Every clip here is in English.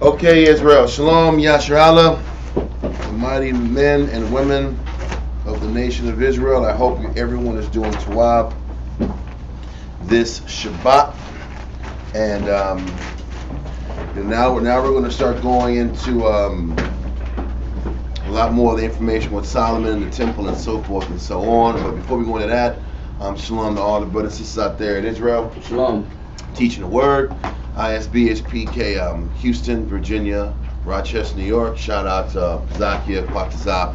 Okay, Israel. Shalom, Yasharallah, mighty men and women of the nation of Israel. I hope everyone is doing Tawab this Shabbat. And now we're going to start going into a lot more of the information with Solomon and the temple and so forth and so on. But before we go into that, shalom to all the brothers and sisters out there in Israel. Shalom. Teaching the word. isbhpk, Houston, Virginia, Rochester, New York. Shout out to Zakia, Kwatazap,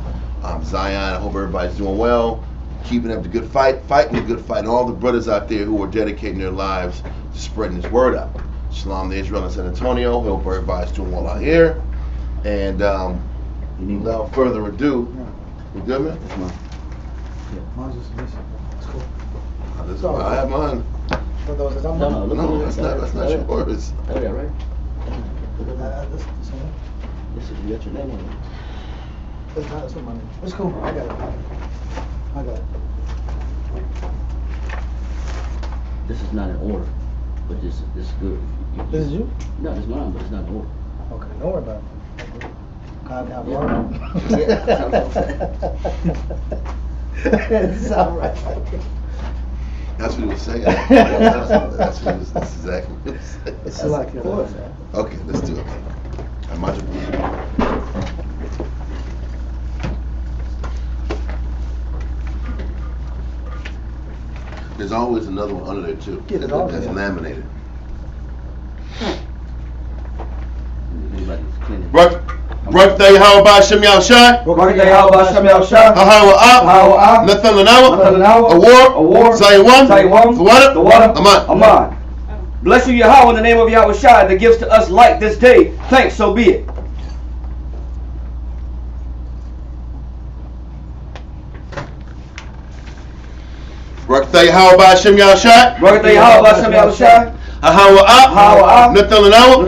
Zion. I hope everybody's doing well, keeping up the good fight, fighting the good fight, and all the brothers out there who are dedicating their lives to spreading this word out. Shalom to Israel and San Antonio. Hope everybody's doing well out here. And without further ado, you good, man? Yeah, mine's just missing. It's cool. I have mine. For those that don't No, know. look No, at that's it. not yours. Oh, yeah, right? This one. This is, you got your name on it. It's not my name. It's cool. I got it. This is not in order, but this is good. This is you? No, this is mine, but it's not in order. Okay, don't worry about it. It's all right. That's what he was saying. That's exactly what he was saying. It's like it was. Okay, let's do it. There's always another one under there too. Yeah, there's always that's one. laminated. Anybody's cleaning. Birthday, how about Shem Yahushai? Birthday, how about Shem Yahushai? Hawa Nathan Lanawa. Award. Zaywan. The water. Aman. Bless you, Yahweh, in the name of Yahushai that gives to us light this day. Thanks, so be it. Birthday, how about Shem Yahushai? Birthday, how about Shem Yahushai? Hawa Nathan Lanawa.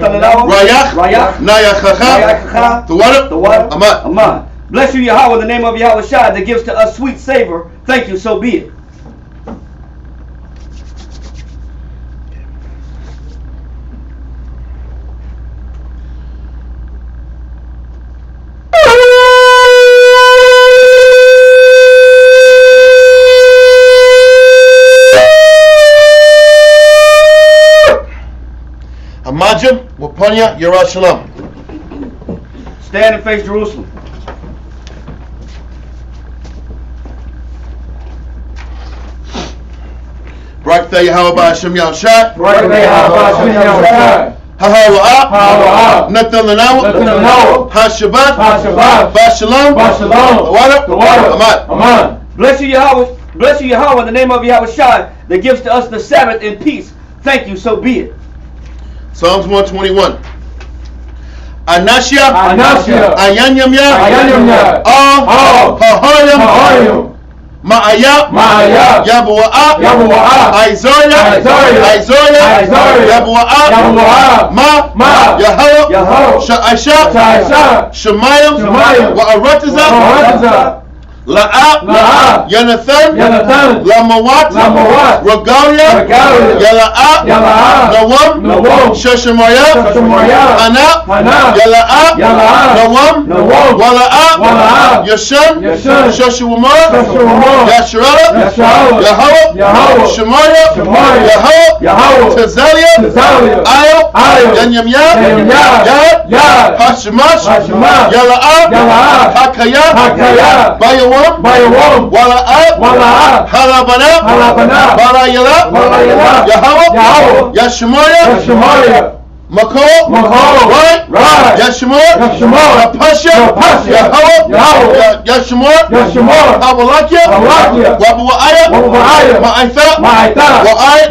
Rayach. Nayachacha. The water. Aman. Bless you, Yahweh, in the name of Yahushai that gives to us sweet savor. Thank you, so be it. Amajim, Wapanya, Yerushalayim. Stand and face Jerusalem. Birthday, how about Shem Yahushai? Birthday, how about Shem Yahushai? Hawa Nathan Lanawa. HaShabbat. Bashalom. The water. Aman. Bless you, Yahweh. Bless you, Yahweh, in the name of Yahushai that gives to us the Sabbath in peace. Thank you, so be it. Psalms 121. Anashia. Anashia. Ayanyamya. Hahoyam. Ma'aya. Yabua'a. Isaiah. Yabua'a. Ma. Yahweh. Sha'asha. Shemayim. Wa'aratiza. La'ab. Yanathan. Lamawat. Regalia. Yala'ab. Nawam. Sheshamaya. Hana. Yala'ab. Nawam. Wala'ab. Yashem. Sheshuamar. Yasharallah. Yahweh. Shemaya. Yahweh. Tazalia. Ayo. Yanyamya. Yad. Hashemash. Yala'ab. Hakaya. Bayawam. Wala'ab. Halabana. Barayala. Yahweh. Yashemaya. Makol. Right. Yashemor. Pasha. Yahweh. Yashemor. Awalakia. Wabu'aya. Ma'aitha. Wa'ai.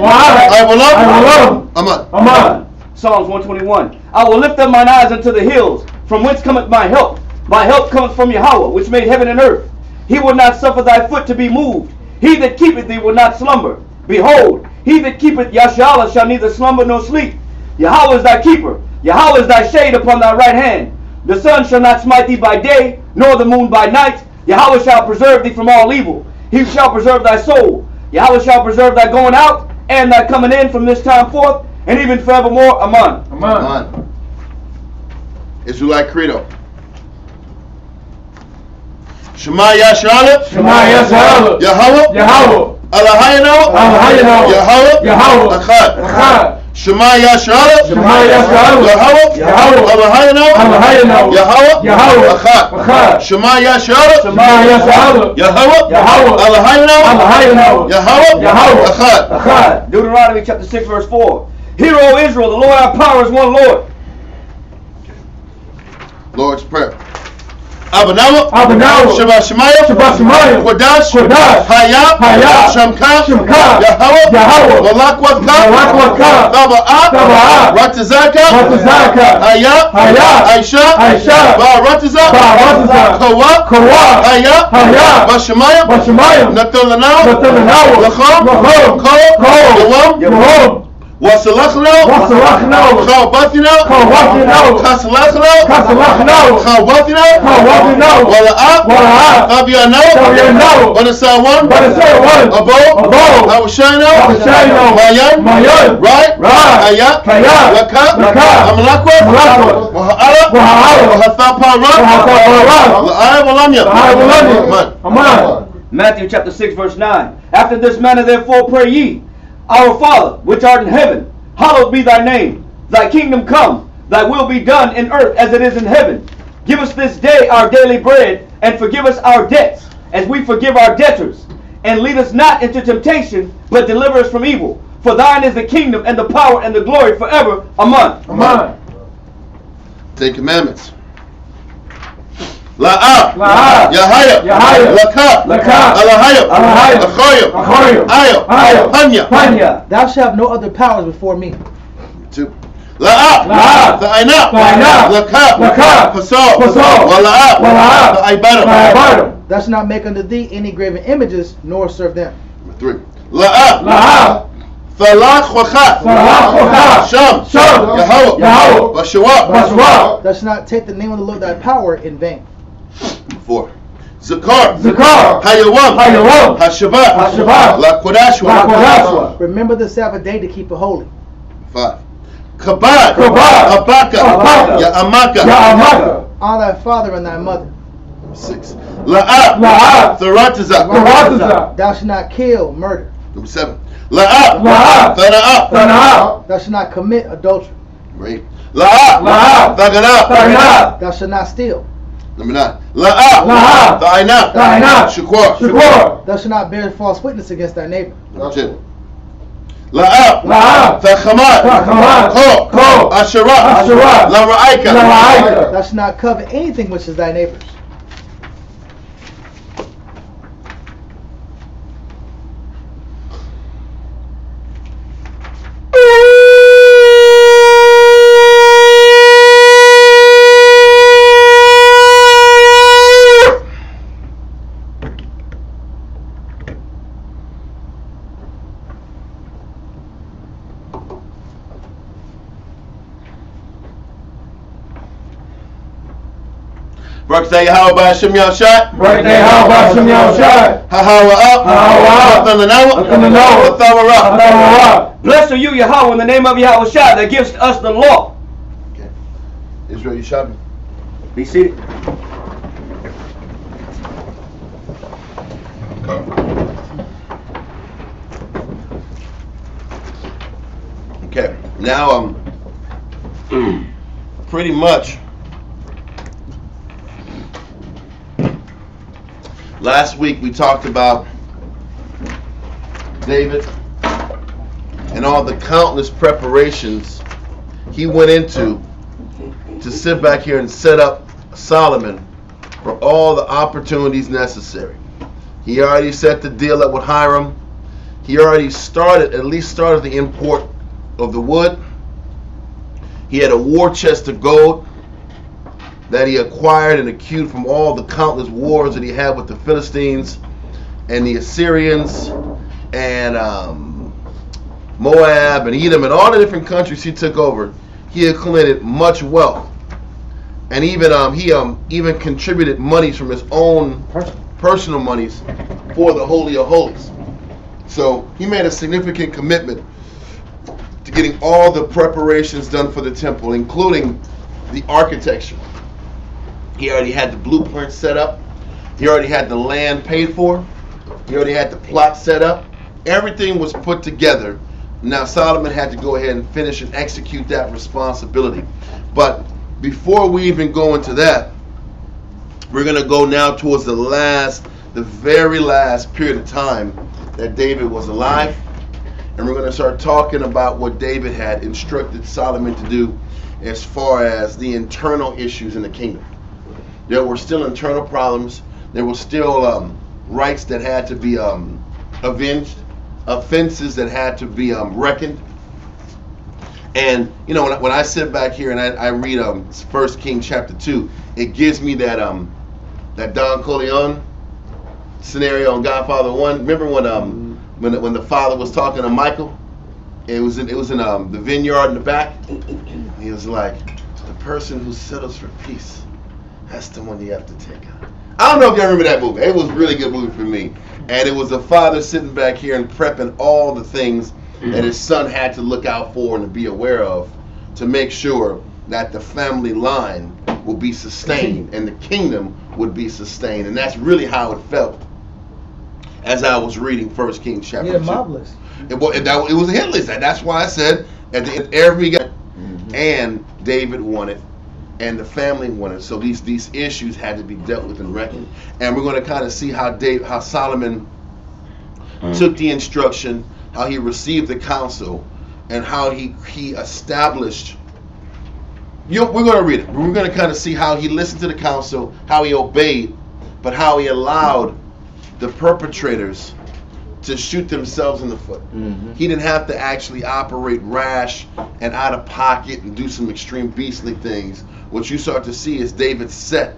Aman. Psalms 121. I will lift up mine eyes unto the hills, from whence cometh my help. My help cometh from Yahweh, which made heaven and earth. He will not suffer thy foot to be moved. He that keepeth thee will not slumber. Behold, he that keepeth Yasharallah shall neither slumber nor sleep. Yahweh is thy keeper. Yahweh is thy shade upon thy right hand. The sun shall not smite thee by day, nor the moon by night. Yahweh shall preserve thee from all evil. He shall preserve thy soul. Yahweh shall preserve thy going out and thy coming in from this time forth, and even forevermore. Amen. Amen. Israelite Credo. Shema Yashra'ala. Shema Yashra'ala. Yahweh. Yahweh. Eloheinu. Eloheinu. Yahweh. Yahweh. Echad. Echad. Shema Yashra'ala. Shema Yashra'ala. Yahweh. Yahweh. Eloheinu. Eloheinu. Yahweh. Yahweh. Echad. Echad. Shema Yashra'ala. Shema Yashra'ala. Yahweh. Yahweh. Eloheinu. Eloheinu. Yahweh. Yahweh. Echad. Echad. Deuteronomy chapter 6 verse 4. Hear, O Israel, the Lord our power is one Lord. Lord's Prayer. Abanawa. Abanawa. Shabbat Shemayim. Shabbat Shemayim. Kodash. Kodash. Hayah. Hayah. Shamka. Shamka. Yahweh. Yahweh. Malak Wadka. Malak Wadka. Taba'ah. Taba'ah. Ratazaka. Ratazaka. Hayah. Hayah. Aisha. Aisha. Ba'aratiza. Ba'aratiza. Kawa. Kawa. Hayah. Hayah. Bashemayim. Bashemayim. Natalanaw. Natalanaw. Lacham. Lacham. Kol. Kol. Yawam. Yawam. Wasalachnaw. Wasalachnaw. Chawabatinaw. Chawabatinaw. Kasalachnaw. Kasalachnaw. Chawabatinaw. Chawabatinaw. Wala'ah. Wala'ah. Tabianaw. Tabianaw. Banasawan. Banasawan. Abo. Abo. Awashaynaw. Awashaynaw. Mayan. Mayan. Right. Right. Hayat. Hayat. Laka. Laka. Amalakwat. Amalakwat. Waha'ala. Waha'ala. Wahathaparat. Wahathaparat. La'ay Walamya. La'ay Walamya. Aman. Aman. Matthew chapter 6 verse 9. After this manner therefore pray ye, Our Father, which art in heaven, hallowed be thy name. Thy kingdom come, thy will be done in earth as it is in heaven. Give us this day our daily bread, and forgive us our debts, as we forgive our debtors. And lead us not into temptation, but deliver us from evil. For thine is the kingdom, and the power, and the glory forever. Amen. Amen. 10 Commandments. La'ah. La'ah. Yahaya. Yahaya. Laka. Laka. Alahaya. Alahaya. Achoyim. Achoyim. Ayo. Ayo. Hanya. Panya. Thou shalt have no other powers before me. 2. La'ah. La'ah. Tha'ina. Tha'ina. Laka. Laka. Fasal. Fasal. Wala'ah. Wala'ah. Tha'ibadam. Tha'ibadam. Thou shalt not make unto thee any graven images, nor serve them. 3. La'ah. La'ah. Thalach Wachat. Thalach Wachat. Sham. Sham. Yahweh. Yahweh. Bashawah. Bashawah. Thou shalt not take the name of the Lord thy power in vain. 4. Zakar. Zakar. Hayawam. Hayawam. Hashabat. Hashabat. Lakodashwa. Lakodashwa. Remember the Sabbath day to keep it holy. 5. Kabad. Kabad. Abaka. Abaka. Ya'amaka. Ya'amaka. Honor thy father and thy mother. 6. La'ah. La'ah. Tharatazak. Tharatazak. Thou shalt not kill, murder. Number 7. La'ah. La'ah. Thana'ah. Thana'ah. Thou shalt not commit adultery. Right. La'ah. La'ah. Thaganah. Thaganah. Thou shalt not steal. Number 9. La'ah. La'ah. Tha'inah. Tha'inah. Shakur. Shakur. Thou shalt not bear false witness against thy neighbor. Number 10. La'ah. La'ah. Tha'chamat. Tha'chamat. Ko. Ko. Asherah. Asherah. La'ra'aika. La'ra'aika. Thou shalt not covet anything which is thy neighbor's. Birthday Yahweh Hashem Yahshai. Birthday Yahweh Hashem Yahshai. Hahawa up. Hahawa up. Athalanawa. Athalanawa. Athawara. Athawara. Blessed are you, Yahweh, in the name of Yahweh Shai, that gives us the law. Okay. Israel, you shot me. Be seated. Okay. Now pretty much last week we talked about David and all the countless preparations he went into to sit back here and set up Solomon for all the opportunities necessary. He already set the deal up with Hiram. He already at least started the import of the wood. He had a war chest of gold that he acquired and accrued from all the countless wars that he had with the Philistines and the Assyrians and Moab and Edom and all the different countries he took over. He accumulated much wealth, and even he even contributed monies from his own personal monies for the Holy of Holies. So he made a significant commitment to getting all the preparations done for the temple, including the architecture. He already had the blueprint set up. He already had the land paid for. He already had the plot set up. Everything was put together. Now Solomon had to go ahead and finish and execute that responsibility. But before we even go into that, we're going to go now towards the very last period of time that David was alive. And we're going to start talking about what David had instructed Solomon to do as far as the internal issues in the kingdom. There were still internal problems. There were still rights that had to be avenged, offenses that had to be reckoned. And you know, when I sit back here and I read 1 Kings chapter 2, it gives me that Don Corleone scenario on Godfather 1. Remember when the father was talking to Michael? It was in the vineyard in the back. He was like, the person who settles for peace, that's the one you have to take out. I don't know if y'all remember that movie. It was a really good movie for me. And it was a father sitting back here and prepping all the things that his son had to look out for and to be aware of to make sure that the family line will be sustained and the kingdom would be sustained. And that's really how it felt as I was reading 1 Kings chapter 2. mob list. It was a hit list. That's why I said at the end, every guy and David wanted and the family wanted. So these issues had to be dealt with and reckoned. And we're going to kind of see how Solomon took the instruction, how he received the counsel, and how he established. We're going to read it. We're going to kind of see how he listened to the counsel, how he obeyed, but how he allowed the perpetrators to shoot themselves in the foot. He didn't have to actually operate rash and out of pocket and do some extreme beastly things. What you start to see is David set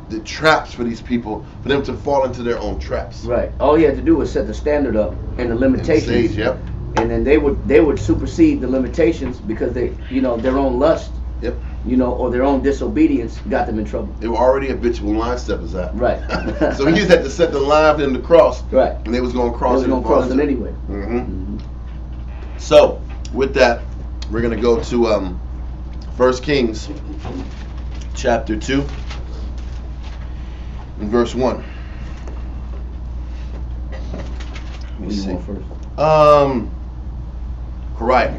the traps for these people, for them to fall into their own traps. Right. All he had to do was set the standard up and the limitations. And the stage, yep. And then they would supersede the limitations because they, their own lust, Yep. or their own disobedience got them in trouble. They were already habitual line steppers out. Right. So he just had to set the line for them to cross. Right. And they was going to cross. They was going to cross it anyway. So with that, we're going to go to 1 Kings chapter 2 and verse 1. Let me What do you see. want first? Correct.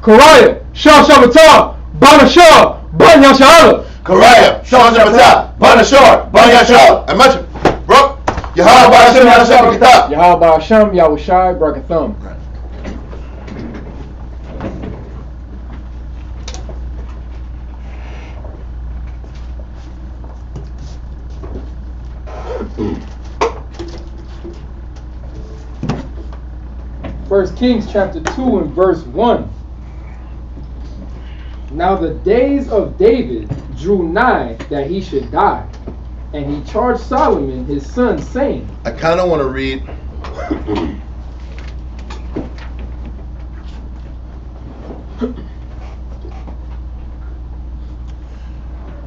Kariah, Shah Shabbatah, Bana Shah, Banya Sha'ala. Kariah, Shah Shabbatah, Bana Shah, Banya Shah. And much, bro. Yahweh Hashem Yahweh Shabbatah. Yahweh Ba'ashem, Yahweh Shai, Brakathum. First Kings chapter 2 and verse 1. Now the days of David drew nigh that he should die, and he charged Solomon his son, saying, I kind of want to read.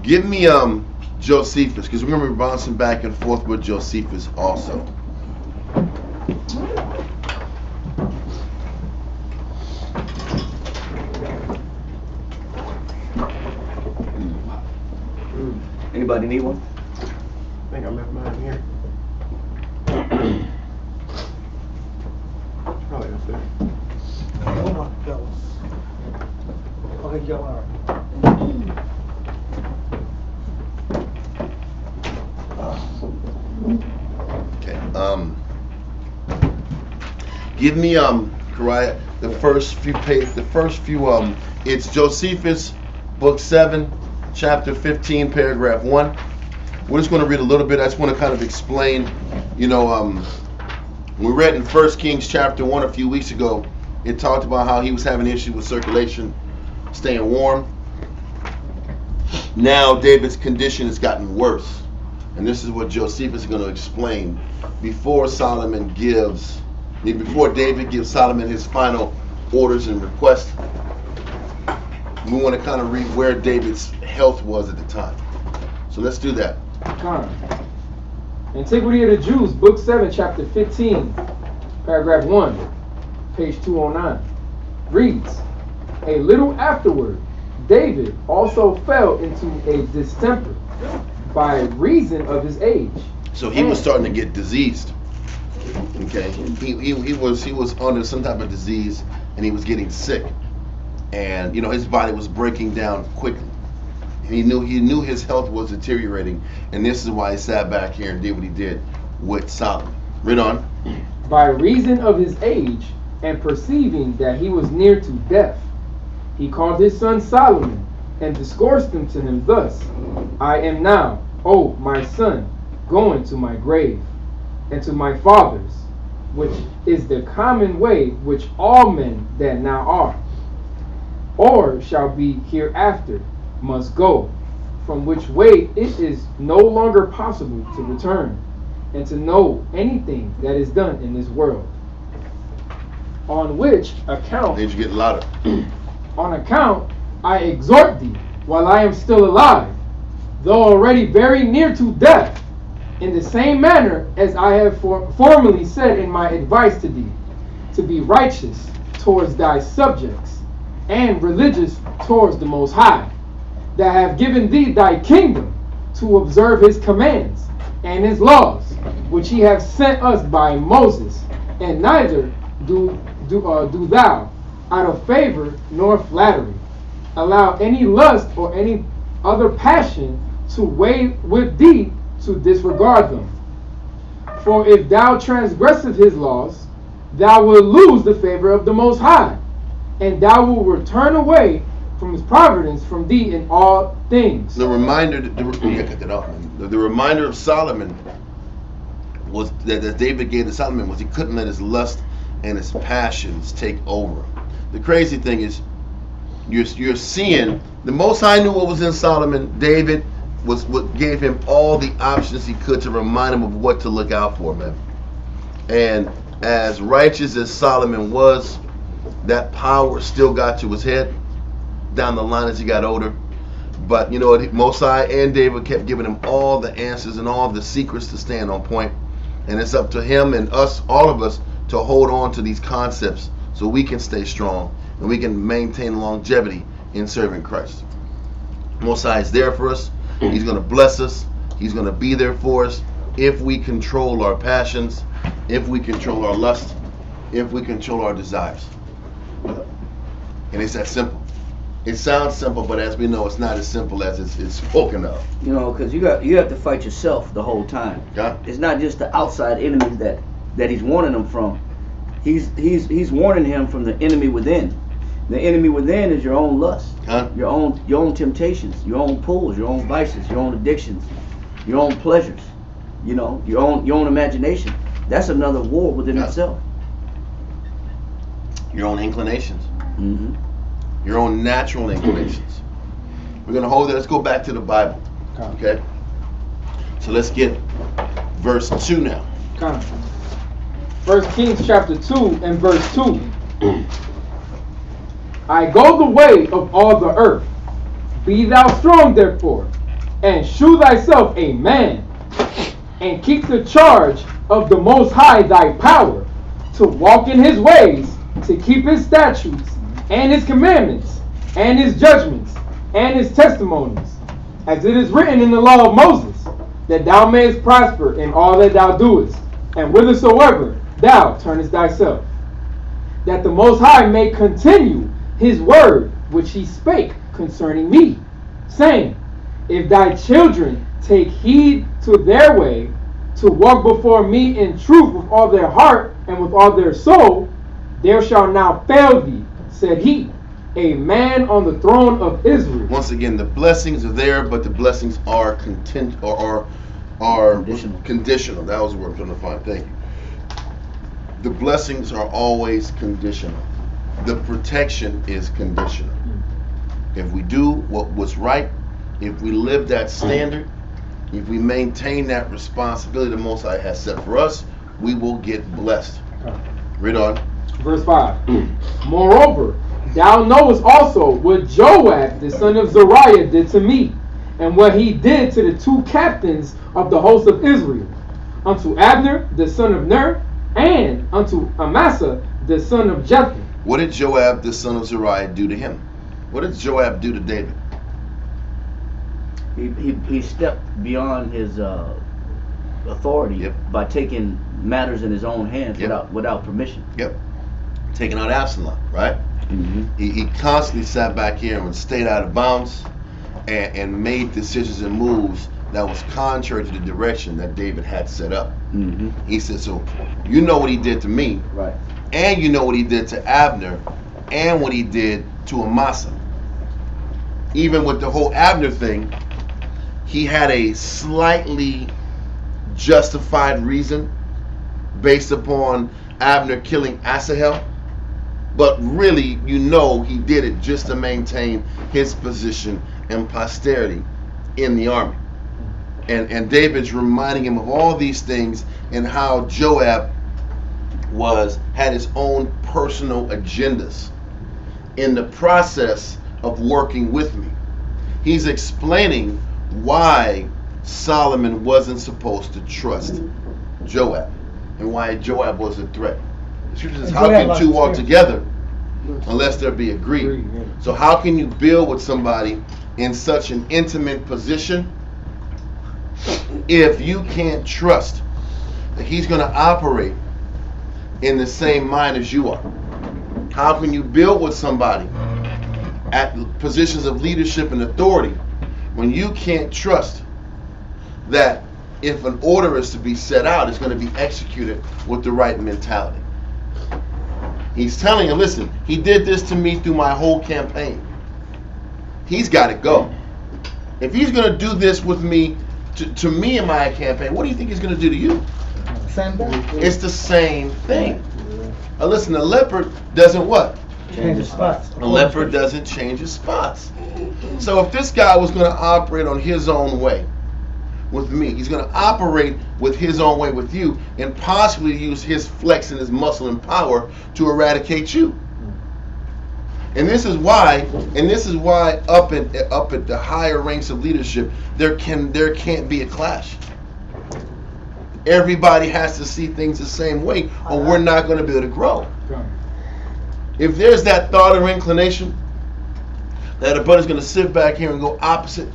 Give me Josephus, because we're going to be bouncing back and forth with Josephus also. Anybody need one? I think I left mine here. Probably upstairs. Oh my God. Okay, you got Okay. Give me Kariah, the first few it's Josephus, book 7, chapter 15, paragraph 1. We're just going to read a little bit. I just want to kind of explain, we read in 1 Kings chapter 1 a few weeks ago, it talked about how he was having issues with circulation, staying warm. Now David's condition has gotten worse. And this is what Josephus is going to explain before David gives Solomon his final orders and requests. We want to kind of read where David's health was at the time. So let's do that. Antiquity of the Jews, Book 7, Chapter 15, Paragraph 1, page 209, reads, "A little afterward, David also fell into a distemper by reason of his age." So he was starting to get diseased. Okay, he was under some type of disease, and he was getting sick, and his body was breaking down quickly. He knew his health was deteriorating, and this is why he sat back here and did what he did with Solomon. Read on. "By reason of his age, and perceiving that he was near to death, he called his son Solomon, and discoursed him to him thus: I am now, O my son, going to my grave, and to my fathers, which is the common way which all men that now are, or shall be hereafter, must go, from which way it is no longer possible to return, and to know anything that is done in this world. On which account," Did you get louder? "on account I exhort thee, while I am still alive, though already very near to death, in the same manner as I have formerly said in my advice to thee, to be righteous towards thy subjects, and religious towards the Most High, that have given thee thy kingdom, to observe his commands and his laws, which he hath sent us by Moses, and neither do thou, out of favor nor flattery, allow any lust or any other passion to weigh with thee to disregard them. For if thou transgresseth his laws, thou wilt lose the favor of the Most High, and thou wilt return away from his providence from thee in all things." The reminder of Solomon was that David gave to Solomon was he couldn't let his lust and his passions take over. The crazy thing is, you're seeing the Most High knew what was in Solomon. David was what gave him all the options he could to remind him of what to look out for, man. And as righteous as Solomon was, that power still got to his head down the line as he got older. But you know what? Most High and David kept giving him all the answers and all the secrets to stand on point. And it's up to him and us, all of us, to hold on to these concepts so we can stay strong and we can maintain longevity in serving Christ. Most High is there for us. He's going to bless us. He's going to be there for us if we control our passions, if we control our lust, if we control our desires. And it's that simple. It sounds simple, but as we know, it's not as simple as it's spoken of. Because you have to fight yourself the whole time. Yeah. It's not just the outside enemies that he's warning them from. He's warning him from the enemy within. The enemy within is your own lust, your own temptations, your own pulls, your own vices, your own addictions, your own pleasures. Your own imagination. That's another war within itself. Your own inclinations. Mm-hmm. Your own natural inclinations. We're going to hold that. Let's go back to the Bible. Okay? So let's get verse 2 now. 1 Kings chapter 2 and verse 2. "I go the way of all the earth. Be thou strong therefore, and shew thyself a man, and keep the charge of the Most High thy power, to walk in his ways, to keep his statutes, and his commandments, and his judgments, and his testimonies, as it is written in the law of Moses, that thou mayest prosper in all that thou doest, and whithersoever thou turnest thyself, that the Most High may continue his word which he spake concerning me, saying, If thy children take heed to their way, to walk before me in truth with all their heart and with all their soul, there shall now fail thee, said he, a man on the throne of Israel." Once again, the blessings are there, but the blessings are conditional. That was the word I'm trying to find. Thank you. The blessings are always conditional. The protection is conditional. If we do what's right, if we live that standard, If we maintain that responsibility the Most High has set for us, we will get blessed. Read on. Verse 5. Moreover, thou knowest also what Joab the son of Zeruiah did to me, and what he did to the 2 captains of the host of Israel, unto Abner the son of Ner, and unto Amasa the son of Jether. What did Joab the son of Zeruiah do to him? What did Joab do to David? He stepped beyond his authority Yep. by taking matters in his own hands Yep. without permission. Yep. Taking out Absalom, right? Mm-hmm. He constantly sat back here and stayed out of bounds and made decisions and moves that was contrary to the direction that David had set up. Mm-hmm. He said, so you know what he did to me, Right. and you know what he did to Abner, and what he did to Amasa. Even with the whole Abner thing, he had a slightly justified reason based upon Abner killing Asahel, but really, you know, he did it just to maintain his position and posterity in the army. And David's reminding him of all these things and how Joab had his own personal agendas in the process of working with me. He's explaining why Solomon wasn't supposed to trust Joab and why Joab was a threat. The scripture says, how can two walk together unless there be agreed? So how can you build with somebody in such an intimate position if you can't trust that he's going to operate in the same mind as you are? How can you build with somebody at positions of leadership and authority when you can't trust that if an order is to be set out, it's going to be executed with the right mentality? He's telling you, listen, he did this to me through my whole campaign. He's got to go. If he's going to do this with me, to me in my campaign, what do you think he's going to do to you? Same thing. It's the same thing. Now listen, a leopard doesn't what? Change the spots. A leopard doesn't change his spots. So if this guy was going to operate on his own way with me, he's going to operate with his own way with you, and possibly use his flex and his muscle and power to eradicate you. And this is why up at the higher ranks of leadership, there can't be a clash. Everybody has to see things the same way, or we're not going to be able to grow. If there's that thought or inclination that a brother's going to sit back here and go opposite,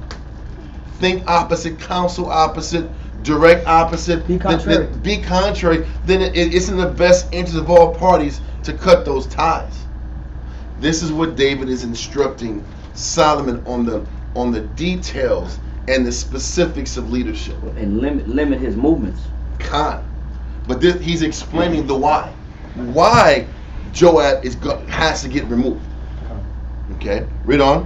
think opposite, counsel opposite, direct opposite, be contrary, then it's in the best interest of all parties to cut those ties. This is what David is instructing Solomon on the details and the specifics of leadership. And limit his movements. But he's explaining the why. Why Joab has to get removed. Okay, read on.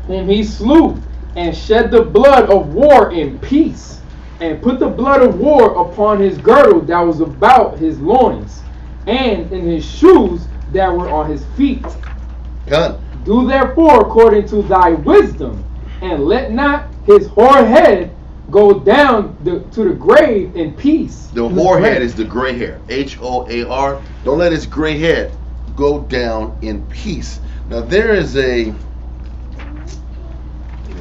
Whom he slew and shed the blood of war in peace, and put the blood of war upon his girdle that was about his loins, and in his shoes that were on his feet. Done. Do therefore according to thy wisdom, and let not his hoar head go down to the grave in peace. The hoar head is the gray hair. H-O-A-R. Don't let his gray head go down in peace. Now there is a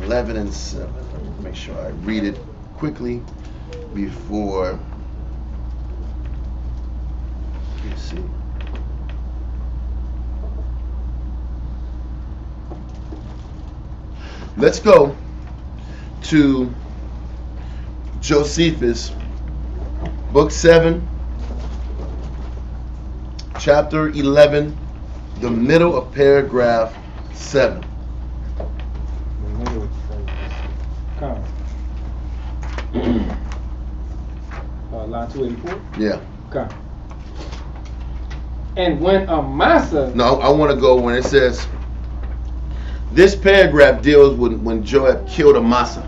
11 and 7. Let me make sure I read it quickly before. Let's see. Let's go to Josephus, book 7, chapter 11, the middle of paragraph 7. Line 284? Yeah. Okay. And when Amasa... No, I want to go when it says, this paragraph deals with when Joab killed Amasa.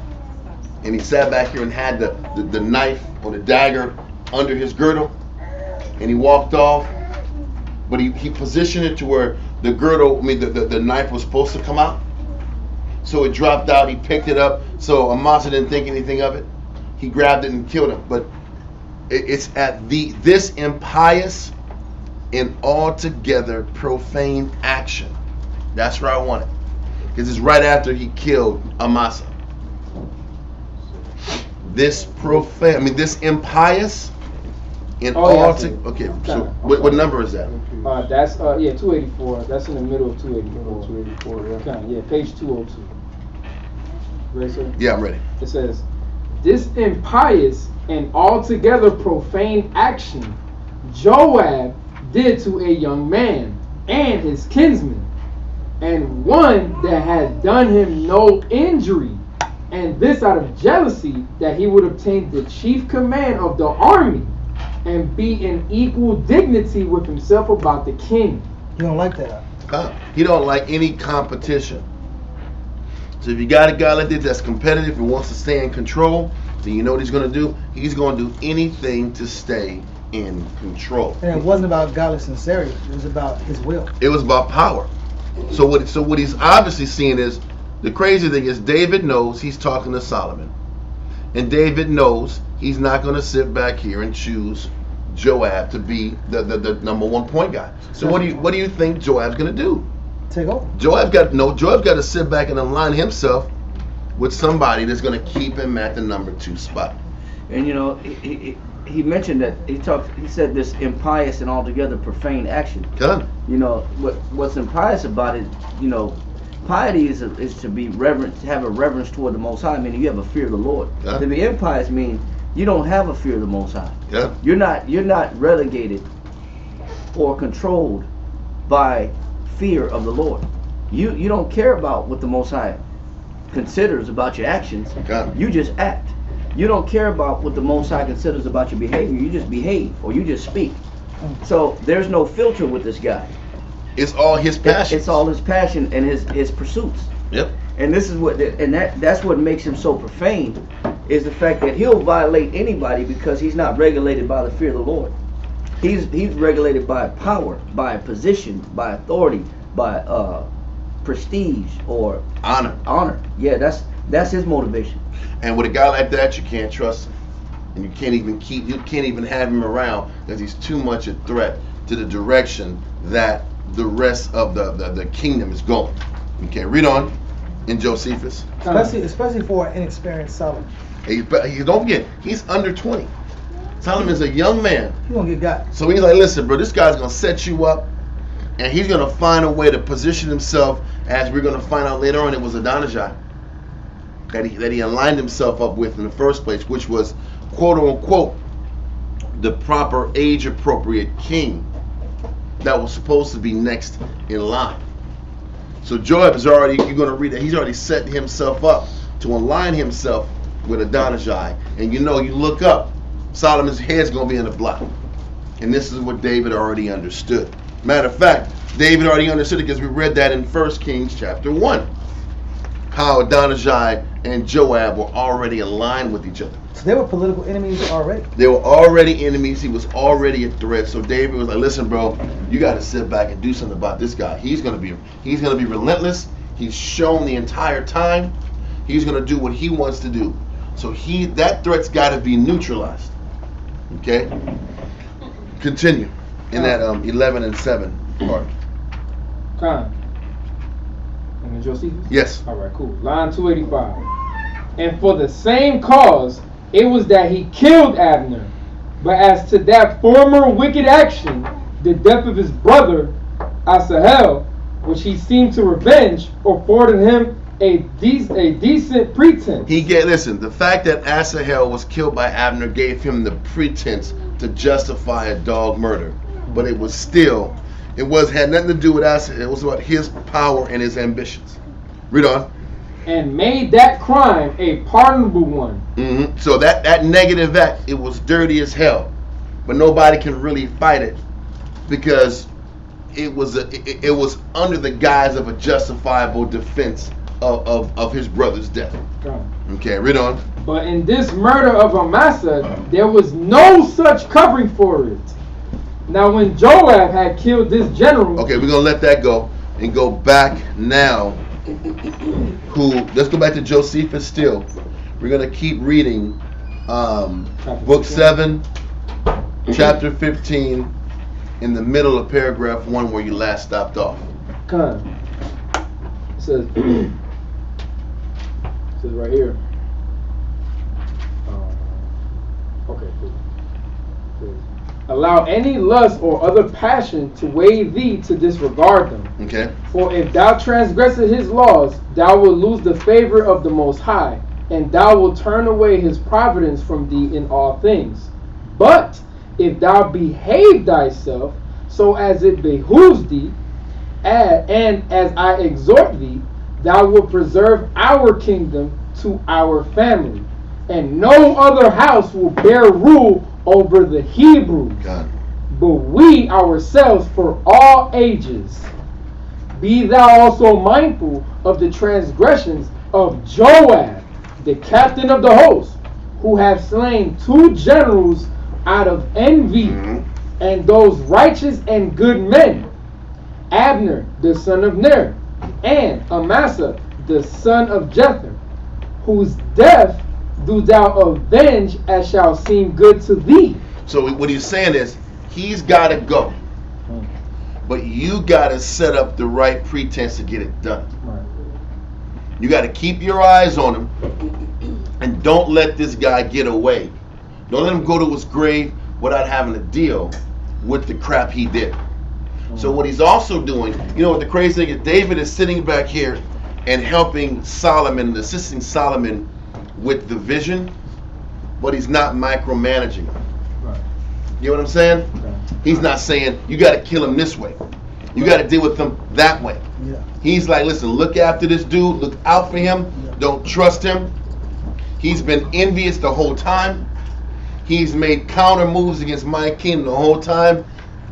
And he sat back here and had the knife or the dagger under his girdle. And he walked off. But he positioned it to where the girdle, the knife was supposed to come out. So it dropped out. He picked it up. So Amasa didn't think anything of it. He grabbed it and killed him. But it's at this impious and altogether profane action. That's where I want it. Because it's right after he killed Amasa. This profane, this impious and okay, so what number is that? That's 284. That's in the middle of 284. Yeah, page 202. Ready, sir? Yeah, I'm ready. It says, this impious and altogether profane action Joab did to a young man and his kinsman, and one that had done him no injury, and this out of jealousy, that he would obtain the chief command of the army and be in equal dignity with himself about the king. You don't like that? He don't like any competition. So if you got a guy like this that's competitive and wants to stay in control, then you know what he's going to do? He's going to do anything to stay in control. And it wasn't about godly sincerity. It was about his will. It was about power. So what he's obviously seeing is, the crazy thing is, David knows he's talking to Solomon. And David knows he's not going to sit back here and choose Joab to be the number one point guy. So what do you think Joab's going to do? Take over. Joab's got to sit back and align himself with somebody that's going to keep him at the number 2 spot. And he mentioned that he said this impious and altogether profane action. Good. What's impious about it, piety is to be reverent, to have a reverence toward the Most High, meaning you have a fear of the Lord. Yeah. To be impious means you don't have a fear of the Most High. Yeah. You're not relegated or controlled by fear of the Lord. You don't care about what the Most High considers about your actions. Yeah. You just act. You don't care about what the Most High considers about your behavior. You just behave, or you just speak. So there's no filter with this guy. It's all his passion. It's all his passion and his pursuits. Yep. And this is that's what makes him so profane, is the fact that he'll violate anybody because he's not regulated by the fear of the Lord. He's regulated by power, by position, by authority, by prestige or honor. Yeah, that's his motivation. And with a guy like that, you can't trust him, and you can't even have him around, because he's too much a threat to the direction that the rest of the kingdom is going. Okay, read on in Josephus. Especially for an inexperienced Solomon. Don't forget, he's under 20. Solomon's a young man. He's gonna get got. So he's like, listen, bro, this guy's gonna set you up, and he's gonna find a way to position himself, as we're gonna find out later on. It was Adonijah that he aligned himself up with in the first place, which was, quote unquote, the proper age appropriate king that was supposed to be next in line. So Joab is already, you're going to read that, he's already set himself up to align himself with Adonijah. And you look up, Solomon's head's going to be in the block. And this is what David already understood. Matter of fact, David already understood it, because we read that in 1 Kings chapter 1. How Adonijah and Joab were already aligned with each other. So they were political enemies already. They were already enemies. He was already a threat. So David was like, listen, bro, you got to sit back and do something about this guy. He's gonna be relentless. He's shown the entire time. He's gonna do what he wants to do. So that threat's got to be neutralized. Okay. Continue in that 11 and 7 part. Time. And Josephus? Yes. All right, cool. Line 285. And for the same cause, it was that he killed Abner. But as to that former wicked action, the death of his brother Asahel, which he seemed to revenge, afforded him a decent pretense. The fact that Asahel was killed by Abner gave him the pretense to justify a dog murder. But it had nothing to do with Asahel. It was about his power and his ambitions. Read on. And made that crime a pardonable one. Mm-hmm. So that negative act, it was dirty as hell, but nobody can really fight it, because it was under the guise of a justifiable defense of his brother's death. Okay, read on. But in this murder of Amasa, there was no such covering for it. Now when Joab had killed this general... Okay, we're going to let that go and go back now who, let's go back to Josephus still. We're going to keep reading book 7, chapter 15, in the middle of paragraph 1 where you last stopped off. It says, right here. Okay, cool. Allow any lust or other passion to weigh thee to disregard them. Okay. For if thou transgressest his laws, thou wilt lose the favor of the Most High, and thou wilt turn away his providence from thee in all things. But if thou behave thyself so as it behooves thee, and as I exhort thee, thou wilt preserve our kingdom to our family, and no other house will bear rule over the Hebrews, but we ourselves for all ages. Be thou also mindful of the transgressions of Joab, the captain of the host, who have slain 2 generals out of envy, and those righteous and good men, Abner the son of Ner, and Amasa the son of Jether, whose death do thou avenge as shall seem good to thee. So what he's saying is, he's got to go, but you got to set up the right pretense to get it done. You got to keep your eyes on him, and don't let this guy get away. Don't let him go to his grave without having to deal with the crap he did. So what he's also doing, you know what the crazy thing is, David is sitting back here and helping Solomon, assisting Solomon with the vision, but he's not micromanaging him. Right. You know what I'm saying? Okay. He's not saying, you got to kill him this way. You got to deal with him that way. Yeah. He's like, listen, look after this dude. Look out for him. Yeah. Don't trust him. He's been envious the whole time. He's made counter moves against my kingdom the whole time.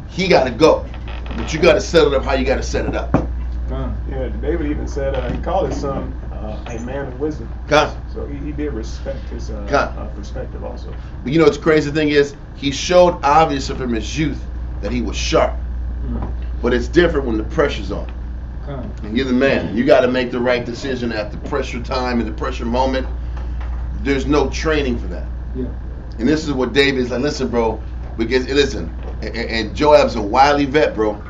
He got to go. But you got to set it up how you got to set it up. Yeah, David even said he called his son a man of wisdom. So he did respect his perspective also. But you know what's the crazy thing is, he showed obviously from his youth that he was sharp. But it's different when the pressure's on. And you're the man. You got to make the right decision at the pressure time and the pressure moment. There's no training for that. Yeah. And this is what David is like, listen, bro, because listen, and Joab's a wily vet, bro.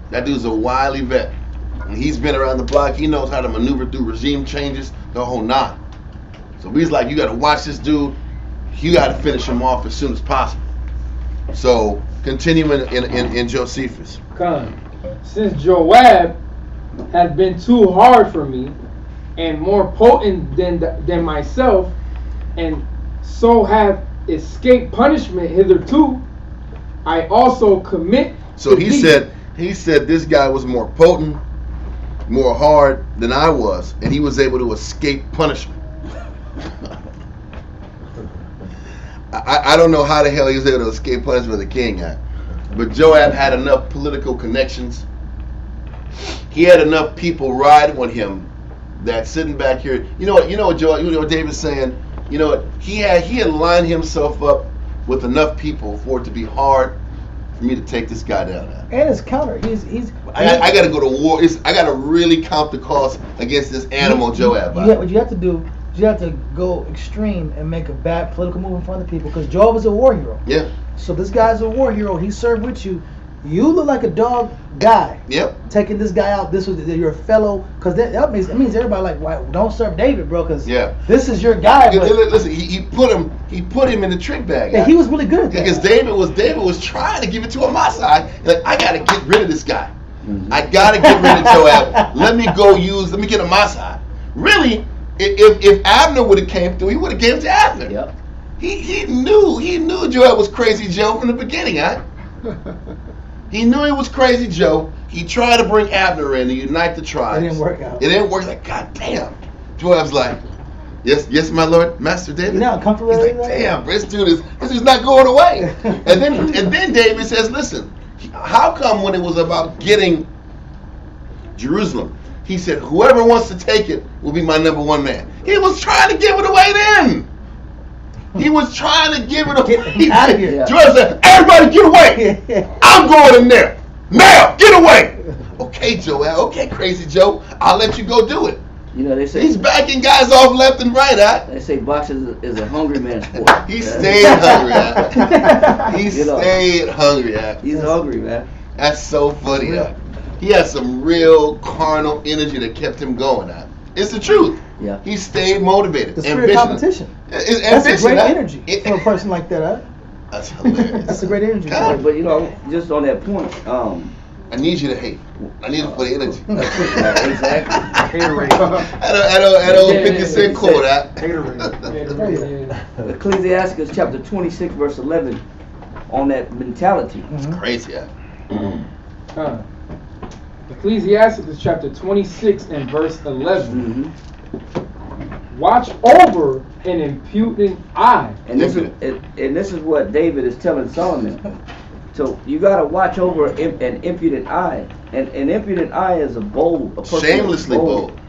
That dude's a wily vet. And he's been around the block. He knows how to maneuver through regime changes, the whole 9. So he's like, you got to watch this dude. You got to finish him off as soon as possible. So continuing in Josephus. Since Joab has been too hard for me, and more potent than myself, and so have escaped punishment hitherto, I also commit. So he said this guy was more potent, more hard than I was, and he was able to escape punishment. I don't know how the hell he was able to escape punishment with the king, but Joab had enough political connections. He had enough people riding with him that sitting back here, you know what David's saying. You know what he had lined himself up with enough people for it to be hard for me to take this guy down. And his counter, I got to go to war. I got to really count the cost against this animal Joab. What you have to do, you have to go extreme and make a bad political move in front of people, because Joab is a war hero. Yeah. So this guy's a war hero. He served with you. You look like a dog guy. Yep. Taking this guy out. This was your fellow, because that means everybody like, why don't serve David, bro? Because this is your guy. But listen, he put him in the trick bag. Yeah, he was really good at that. Because David was trying to give it to him my side. Like, I got to get rid of this guy. I got to get rid of Joab. Let me get him my side. Really, if Abner would have came through, he would have gave it to Abner. Yep. He knew Joab was Crazy Joe from the beginning, He knew he was Crazy Joe. He tried to bring Abner in to unite the tribes. It didn't work out. It didn't work. Like, God damn. Joab's like, yes, my Lord, Master David. You're not comfortable. He's like, damn, bro, this dude's not going away. and then David says, listen, how come when it was about getting Jerusalem, he said, whoever wants to take it will be my number 1 man. He was trying to give it away then. He was trying to give it away. Get out of here. Joab said, everybody get away. I'm going in there. Now, get away. Okay, Joel. Okay, Crazy Joe. I'll let you go do it. You know, they say he's backing guys off left and right, huh? They say boxing is a hungry man's sport. He stayed hungry, huh? He stayed hungry, huh? He's hungry, man. That's so funny, huh? He had some real carnal energy that kept him going, huh? It's the truth. Yeah. He stayed motivated. The spirit of competition. That's a great energy for a person like that, huh? That's hilarious. That's a great energy. But you know, just on that point, I need you to hate. I need to put energy. Exactly. I don't 50 Cent quote that. Ecclesiastes chapter 26 verse 11 on that mentality. It's crazy. Ecclesiastes chapter 26 and verse 11. Watch over an impudent eye. And this is what David is telling Solomon. So you gotta watch over an impudent eye. And an impudent eye is a person shamelessly bold.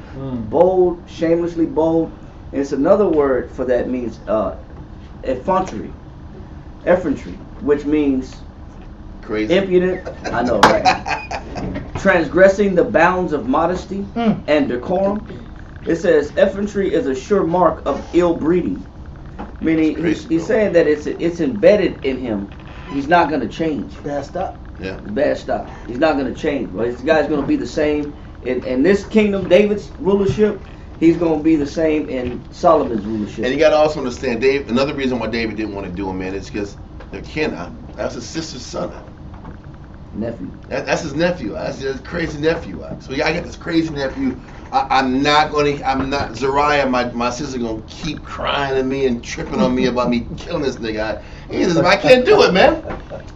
Bold, shamelessly bold. And it's another word for that means effrontery, which means crazy, impudent. I know, right? Transgressing the bounds of modesty and decorum. It says effrontery is a sure mark of ill breeding. Meaning he's saying that it's embedded in him. He's not going to change. Bad stuff. Yeah. Bad stuff. He's not going to change. But this guy's going to be the same in this kingdom, David's rulership. He's going to be the same in Solomon's rulership. And you got to also understand, Dave. Another reason why David didn't want to do him, man, is because they're kin. That's his sister's son. Nephew. That's his nephew. That's his crazy nephew. So yeah, I got this crazy nephew. I'm not Zariah, my sister gonna keep crying at me and tripping on me about me killing this nigga. He says, I can't do it, man.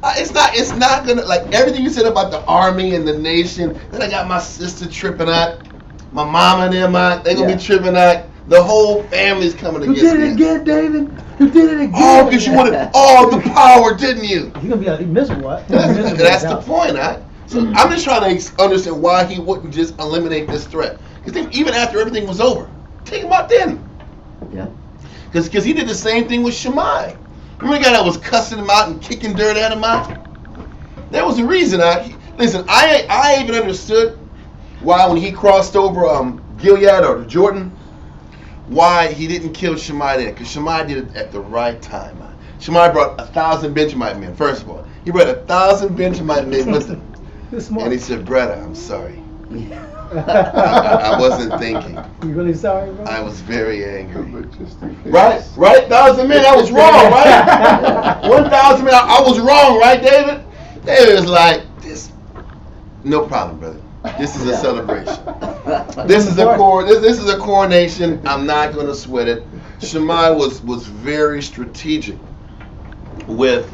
It's not gonna, like everything you said about the army and the nation. Then I got my sister tripping out, my mama and them they gonna be tripping out. The whole family's coming against me. You did it again, David. You did it again. Oh, because you wanted all the power, didn't you? You're gonna be miserable. That's the point, huh? So I'm just trying to understand why he wouldn't just eliminate this threat. Because even after everything was over, take him out then. Yeah. Because he did the same thing with Shammai. Remember the guy that was cussing him out and kicking dirt at him out? There was a reason. Listen, I even understood why when he crossed over Gilead or the Jordan, why he didn't kill Shammai there. Because Shammai did it at the right time. Shammai brought 1,000 Benjamite men. First of all, he brought 1,000 Benjamite men with him. And he said, brother, I'm sorry. I wasn't thinking. You really sorry, bro? I was very angry. Right? 1,000 men, I was wrong, right? 1,000 men, I was wrong, right, David? David was like, this, no problem, brother. This is a celebration. This is a coronation. I'm not going to sweat it. Shammai was very strategic with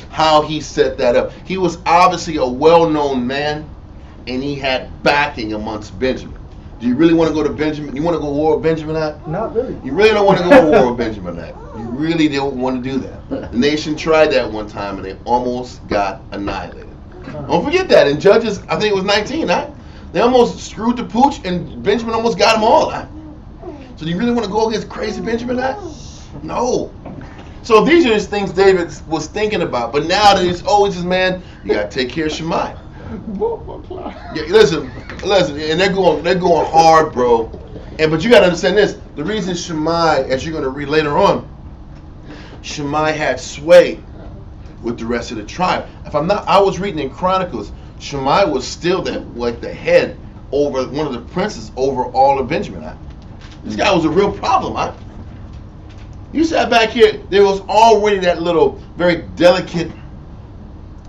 how he set that up. He was obviously a well-known man, and he had backing amongst Benjamin. Do you really want to go to Benjamin? You want to go to war with Benjamin? Not really. You really don't want to go to war with Benjamin? You really don't want to do that. The nation tried that one time, and they almost got annihilated. Don't forget that. In Judges, I think it was 19, they almost screwed the pooch, and Benjamin almost got them all. So do you really want to go against crazy Benjamin? No. So these are just things David was thinking about. But now that he's always his man, you got to take care of Shammai. Yeah, listen, and they're going hard, bro. But you got to understand this: the reason Shammai, as you're going to read later on, Shammai had sway with the rest of the tribe. I was reading in Chronicles, Shammai was still the head over one of the princes over all of Benjamin. This guy was a real problem. You sat back here, there was already that little very delicate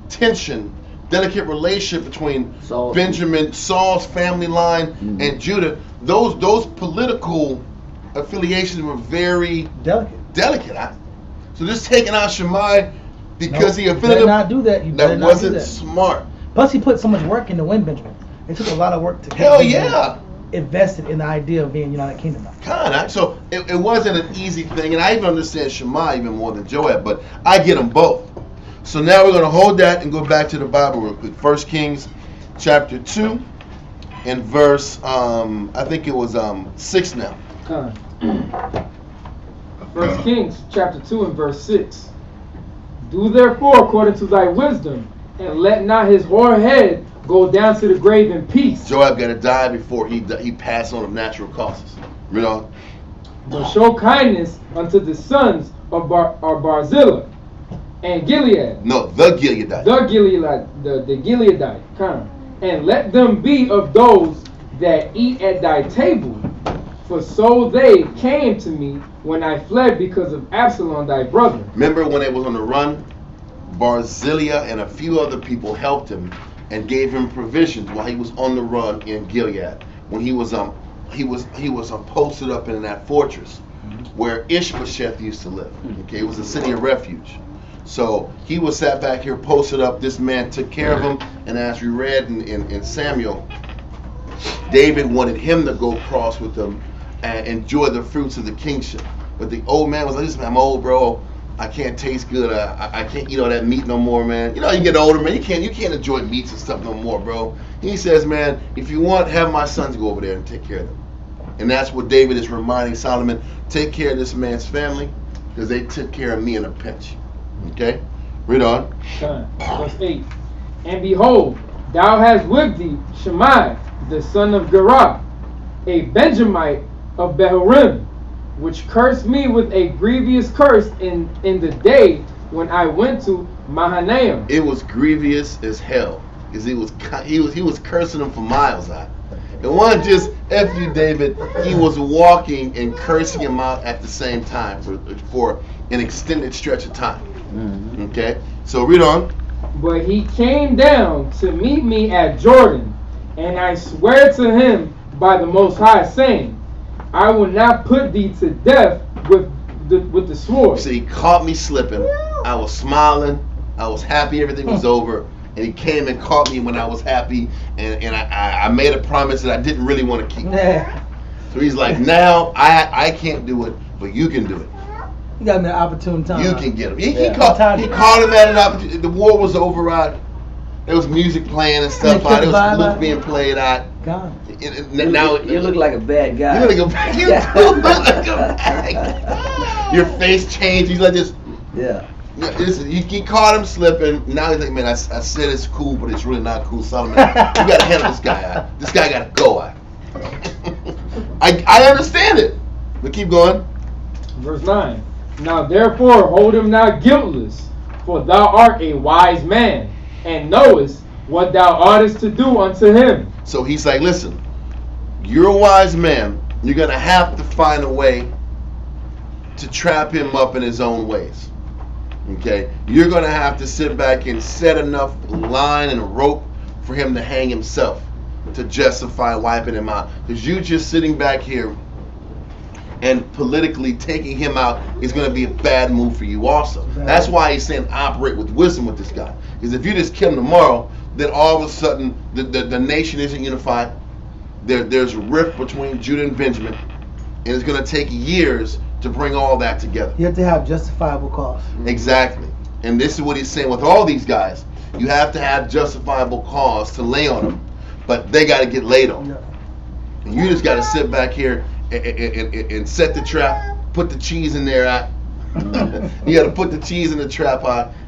tension, delicate relationship between Saul's family line, and Judah. Those political affiliations were very delicate. So just taking out Shammai because he offended him, not do that. That wasn't smart. Plus, he put so much work into win Benjamin. It took a lot of work to get invested in the idea of being United Kingdom. So it wasn't an easy thing, and I even understand Shammai even more than Joab, but I get them both. So now we're going to hold that and go back to the Bible real quick. 1 Kings chapter 2 and verse, I think it was 6 now. 1 Kings chapter 2 and verse 6. Do therefore according to thy wisdom and let not his hoar head go down to the grave in peace. Joab got to die before he passed on of natural causes. Read on. But show kindness unto the sons of Barzillai and Gilead. No, the Gileadite. The Gileadite. And let them be of those that eat at thy table. For so they came to me when I fled because of Absalom thy brother. Remember when they was on the run? Barzillai and a few other people helped him and gave him provisions while he was on the run in Gilead. When he was posted up in that fortress where Ishbosheth used to live. Okay, it was a city of refuge. So he was sat back here posted up. This man took care of him, and as we read in Samuel, David wanted him to go across with them and enjoy the fruits of the kingship. But the old man was like, listen, I'm old, bro. I can't taste good. I can't eat all that meat no more, man. You know, you get older, man. You can't enjoy meats and stuff no more, bro. He says, man, if you want, have my sons go over there and take care of them. And that's what David is reminding Solomon. Take care of this man's family because they took care of me in a pinch. Okay? Read on. Verse 8. And behold, thou hast with thee Shimei, the son of Gerah, a Benjamite of Behurim, which cursed me with a grievous curse in the day when I went to Mahanaim. It was grievous as hell, because he was cursing him for miles out. It wasn't just F you, David. He was walking and cursing him out at the same time for an extended stretch of time. Mm-hmm. Okay, so read on. But he came down to meet me at Jordan, and I swear to him by the Most High, saying, I will not put thee to death with the sword. So he caught me slipping. I was smiling. I was happy everything was over. And he came and caught me when I was happy. And I made a promise that I didn't really want to keep. So he's like, now I can't do it, but you can do it. You got me an opportune time. You can get him. He caught him at an opportunity. The war was over, right? There was music playing and stuff. There was flutes being played out. Now you look like a bad guy. You look like a bad guy. Your face changed. He's like this. Yeah. He caught him slipping. Now he's like, man, I said it's cool, but it's really not cool. Solomon, you got to handle this guy out. This guy got to go out. I understand it. But keep going. Verse 9. Now therefore hold him not guiltless, for thou art a wise man, and knowest what thou oughtest to do unto him. So he's like, listen, you're a wise man. You're going to have to find a way to trap him up in his own ways. Okay? You're going to have to sit back and set enough line and rope for him to hang himself to justify wiping him out. Because you just sitting back here and politically taking him out is going to be a bad move for you also. That's why he's saying operate with wisdom with this guy. Because if you just kill him tomorrow, then all of a sudden the nation isn't unified. There's a rift between Judah and Benjamin, and it's going to take years to bring all that together. You have to have justifiable cause. Exactly. And this is what he's saying with all these guys. You have to have justifiable cause to lay on them, but they got to get laid on. Yeah. And you just got to sit back here and set the trap, put the cheese in there. You got to put the cheese in the trap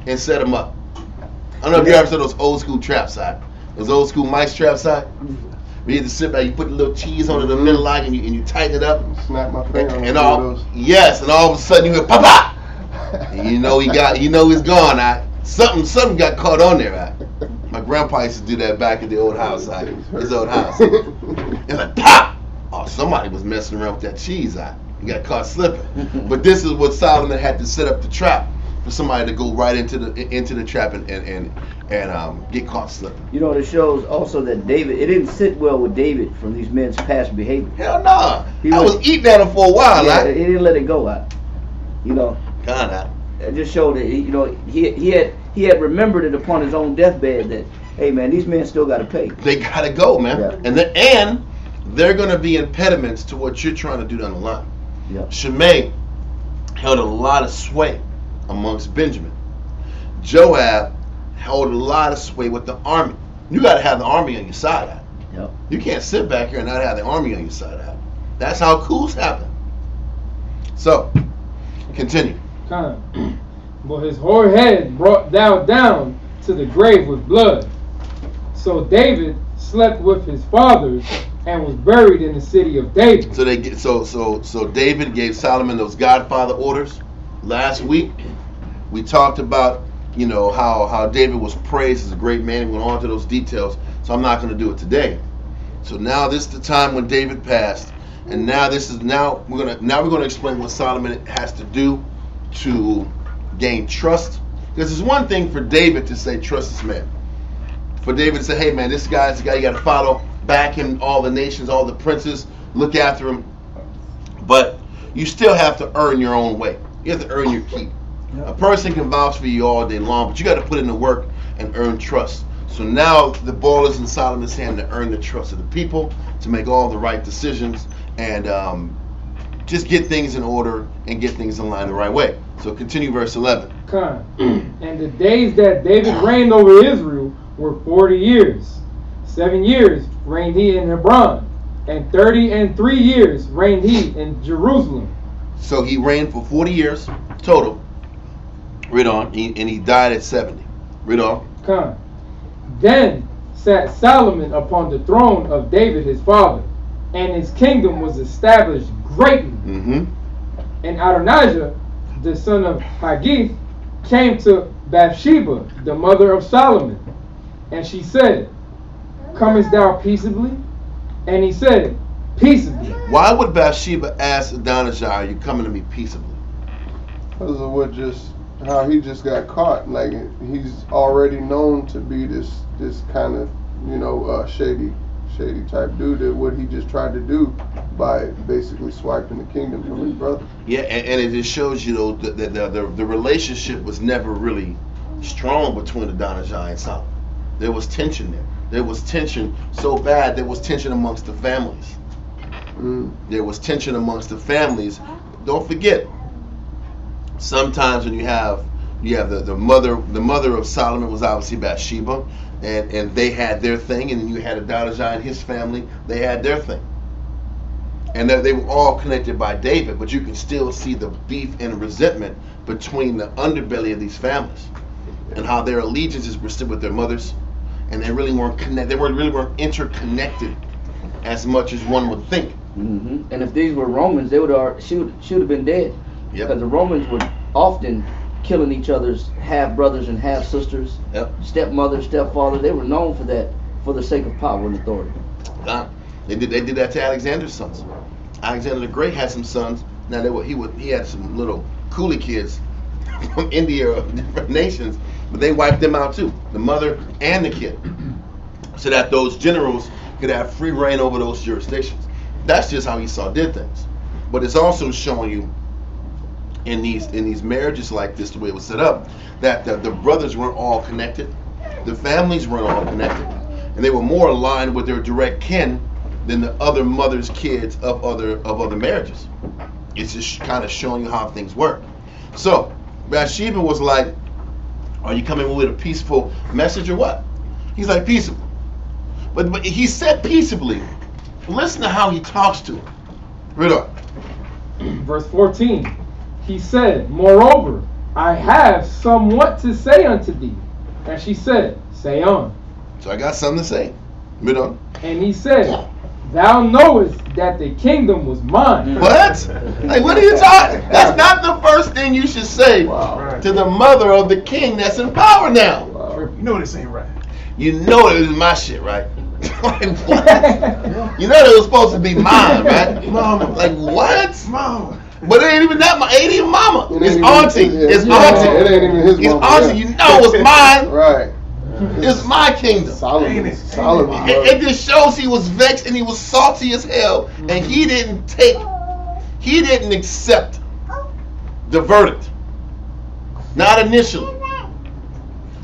and set them up. I don't know if you ever saw those old school traps out. Those old school mice traps out. You had to sit back, you put the little cheese on it in the middle like and you tighten it up. Snap my finger on and all those. Yes, and all of a sudden you hear pop pop. And you know he's gone. Something got caught on there. My grandpa used to do that back at the old house. His old house. It's like pop. Oh, somebody was messing around with that cheese. He got caught slipping. But this is what Solomon had to set up the trap for somebody to go right into the trap and get caught slipping. You know, it shows also that David, it didn't sit well with David from these men's past behavior. Hell no. I was eating at him for a while. Yeah, he didn't let it go out. You know. Kinda. It just showed that he had remembered it upon his own deathbed that, hey man, these men still got to pay. They got to go, man. Yeah. And they're going to be impediments to what you're trying to do down the line. Yep. Shimei held a lot of sway amongst Benjamin. Joab held a lot of sway with the army. You got to have the army on your side. Yep. You can't sit back here and not have the army on your side. That's how coups happen. So, continue. But his hoar head brought thou down to the grave with blood. So David slept with his fathers and was buried in the city of David. So David gave Solomon those Godfather orders. Last week we talked about, you know, how David was praised as a great man. We went on to those details, so I'm not going to do it today. So now this is the time when David passed, and now we're going to explain what Solomon has to do to gain trust. Because it's one thing for David to say, trust this man. For David to say, hey man, this guy's the guy you got to follow, back him, all the nations, all the princes, look after him. But you still have to earn your own way. You have to earn your keep. A person can vouch for you all day long, but you got to put in the work and earn trust. So now the ball is in Solomon's hand to earn the trust of the people, to make all the right decisions, and just get things in order and get things in line the right way. So continue verse 11. And the days that David reigned over Israel were 40 years. 7 years reigned he in Hebron, and 33 years reigned he in Jerusalem. So he reigned for 40 years total. Read on. And he died at 70. Read on. Then sat Solomon upon the throne of David his father, and his kingdom was established greatly. And Adonijah, the son of Haggith, came to Bathsheba, the mother of Solomon, and she said, comest thou peaceably? And he said, peaceably. Why would Bathsheba ask Adonijah, are you coming to me peaceably? Because of how he just got caught. Like, he's already known to be this kind of, you know, shady type dude. That what he just tried to do by basically swiping the kingdom from his brother. Yeah, and it just shows you, though, that the relationship was never really strong between Adonijah and Solomon. There was tension there. There was tension so bad. There was tension amongst the families. There was tension amongst the families. Don't forget, sometimes when you have the mother of Solomon was obviously Bathsheba, and they had their thing, and then you had Adonijah and his family, they had their thing, and they were all connected by David, but you can still see the beef and resentment between the underbelly of these families, and how their allegiances were still with their mothers, and they really weren't connected. They really weren't interconnected as much as one would think. And if these were Romans, she would have been dead. Because the Romans were often killing each other's half brothers and half sisters, stepmother, stepfather. They were known for that, for the sake of power and authority. They did that to Alexander's sons. Alexander the Great had some sons. Now he had some little coolie kids from India or different nations, but they wiped them out too, the mother and the kid, so that those generals could have free reign over those jurisdictions. That's just how Esau did things. But it's also showing you in these marriages like this, the way it was set up, that the brothers weren't all connected, the families weren't all connected, and they were more aligned with their direct kin than the other mother's kids of other marriages. It's just kind of showing you how things work. So Bathsheba was like, are you coming with a peaceful message or what? He's like, peaceable. But he said peaceably. Listen to how he talks to her. Read on. Verse 14. He said, moreover, I have somewhat to say unto thee. And she said, say on. So I got something to say. Read on. And he said, thou knowest that the kingdom was mine. What? Like, what are you talking? That's not the first thing you should say to the mother of the king that's in power now. You know this ain't right. You know it was my shit, right? Like, what? You know it was supposed to be mine, right? Mama. Like, what? Mama. But it ain't even that. It ain't even mama. It's auntie. It's auntie. It ain't even his It's mama. auntie. You know it's mine. Right. It's my kingdom. Solomon. It just shows he was vexed and he was salty as hell, and he didn't accept the verdict. Not initially.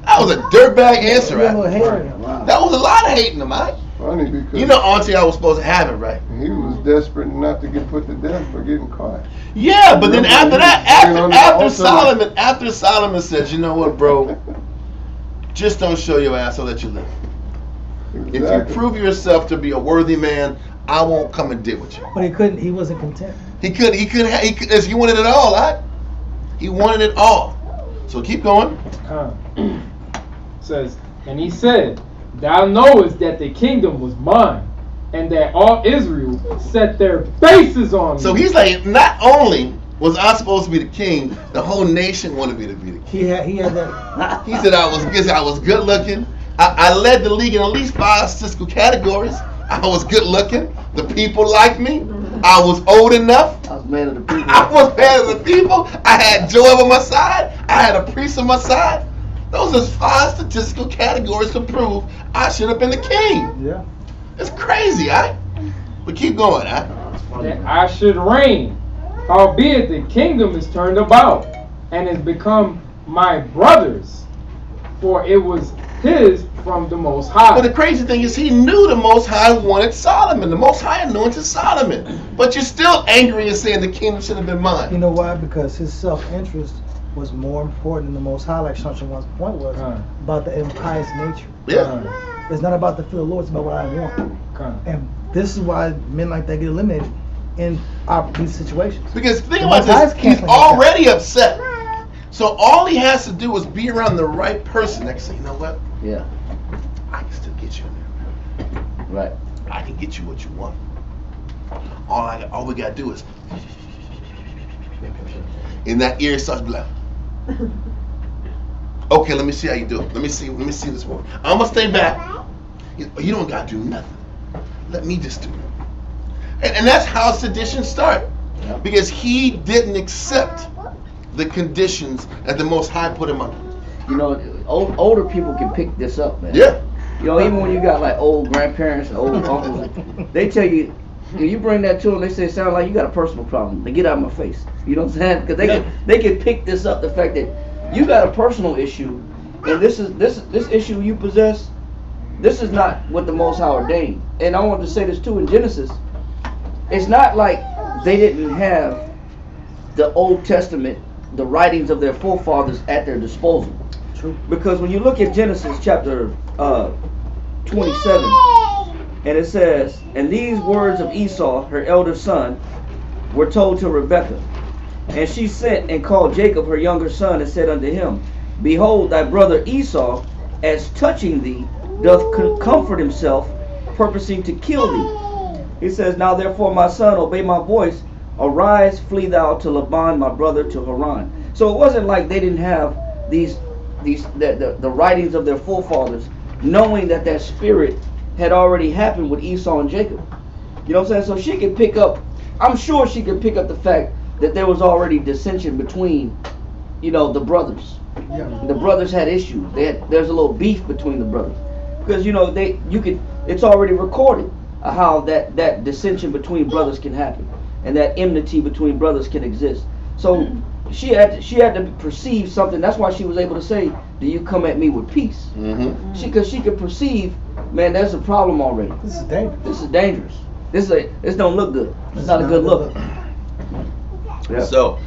That was a dirtbag answer. Right? That was a lot of hating him, right? Funny because you know, auntie, I was supposed to have it, right? He was desperate not to get put to death for getting caught. Yeah, but then after that, after Solomon says, you know what, bro? Just don't show your ass, I'll let you live. Exactly. If you prove yourself to be a worthy man, I won't come and deal with you. But he wasn't content. He wanted it all, right? He wanted it all. So keep going. says, and he said, thou knowest that the kingdom was mine, and that all Israel set their faces on me. So he's like, not only was I supposed to be the king, the whole nation wanted me to be the king. He had that. He said I was good looking. I led the league in at least 5 statistical categories. I was good looking. The people liked me. I was old enough. I was man of the people. I was man of the people. I had Joab on my side. I had a priest on my side. Those are 5 statistical categories to prove I should have been the king. Yeah. It's crazy, alright? But keep going, alright? That I should reign, albeit the kingdom is turned about, and has become my brother's, for it was his from the Most High. But the crazy thing is he knew the Most High wanted Solomon. The Most High anointed Solomon. But you're still angry and saying the kingdom should have been mine. You know why? Because his self-interest was more important than the Most High, like Sean One's point was, about the impious nature. Yeah. It's not about the fear of the Lord, it's about what I want. And this is why men like that get eliminated in these situations. Because think about this, he's already upset. So all he has to do is be around the right person that can say, you know what? Yeah. I can still get you in there. Right. I can get you what you want. All we gotta do is in that ear starts black. Okay, let me see how you do it. Let me see this one. I'm gonna stay back. You don't gotta do nothing. Let me just do it. And that's how sedition started. Because he didn't accept the conditions that the Most High put him under. You know, older people can pick this up, man. Yeah. You know, even when you got like old grandparents and old uncles, they tell you, you bring that to them, they say, sound like you got a personal problem. They get out of my face. You know what I'm saying? Because they can pick this up, the fact that you got a personal issue, and this issue you possess, this is not what the Most High ordained. And I want to say this too in Genesis. It's not like they didn't have the Old Testament, the writings of their forefathers at their disposal. True. Because when you look at Genesis chapter 27, and it says, and these words of Esau, her elder son, were told to Rebekah. And she sent and called Jacob her younger son, and said unto him, behold, thy brother Esau, as touching thee, doth comfort himself, purposing to kill thee. He says, now therefore, my son, obey my voice. Arise, flee thou to Laban, my brother, to Haran. So it wasn't like they didn't have the writings of their forefathers, knowing that spirit had already happened with Esau and Jacob. You know what I'm saying? So she could pick up, I'm sure she could pick up the fact that there was already dissension between, the brothers. Yeah. The brothers had issues. There's a little beef between the brothers. Because it's already recorded how that dissension between brothers can happen, and that enmity between brothers can exist. So she had to perceive something. That's why she was able to say, do you come at me with peace? Mm-hmm. Because she could perceive, man, there's a problem already. This is dangerous. This don't look good. It's not a good look. Yeah. So,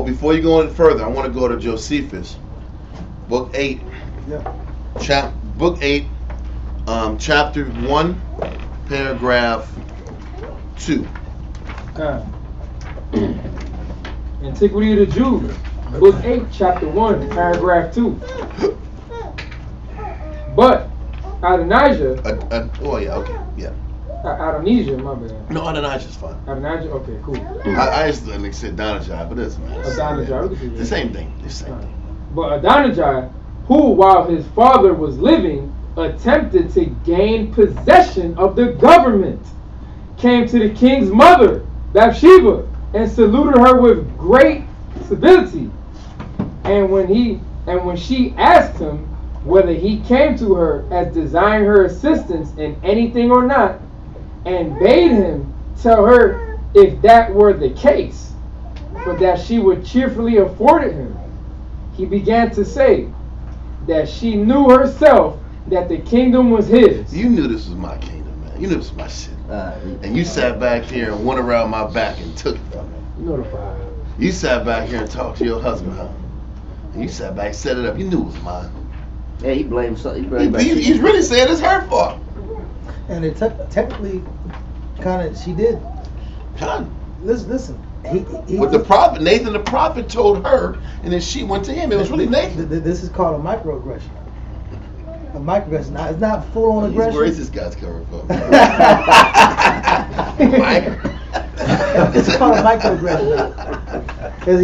before you go any further, I want to go to Josephus, book 8. Yeah. Book 8, chapter 1, paragraph 2. Antiquity of the Jews, book 8, chapter 1, paragraph 2. But Adonijah. Adonijah, my bad. No, Adonijah's fine. Adonijah, okay, cool. I used to say Adonijah, but it's the same thing. But Adonijah, who while his father was living, attempted to gain possession of the government, came to the king's mother, Bathsheba, and saluted her with great civility. And when she asked him whether he came to her as desiring her assistance in anything or not, and bade him tell her if that were the case, for that she would cheerfully afford it him, he began to say that she knew herself that the kingdom was his. You knew this was my kingdom, man. You knew this was my shit. And you sat back here and went around my back and took it from me. You sat back here and talked to your husband, huh? And you sat back, set it up. You knew it was mine. Yeah, he blamed something. He's really saying it's her fault. And it technically, she did. Listen. With the prophet, Nathan the prophet told her, and then she went to him. It was really Nathan. This is called a microaggression. a microaggression. Now, it's not full on aggression. Where is this guy's coming from? It's called a microaggression. Cause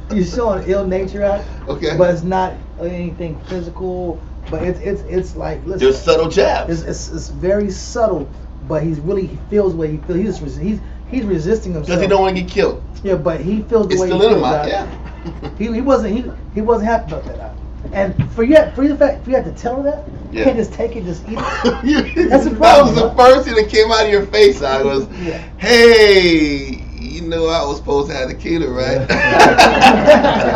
he's showing ill nature out. Okay. But it's not anything physical. But it's like, listen, there's subtle jabs. It's very subtle, but he feels what he feels. He's resisting himself because he don't want to get killed. Yeah, but he feels the way he feels. Yeah. He wasn't happy about that. And for you had to tell her that, you can't just take it, just eat it. That's the problem. That was the first thing that came out of your face. I was, hey, you know I was supposed to have the killer, right?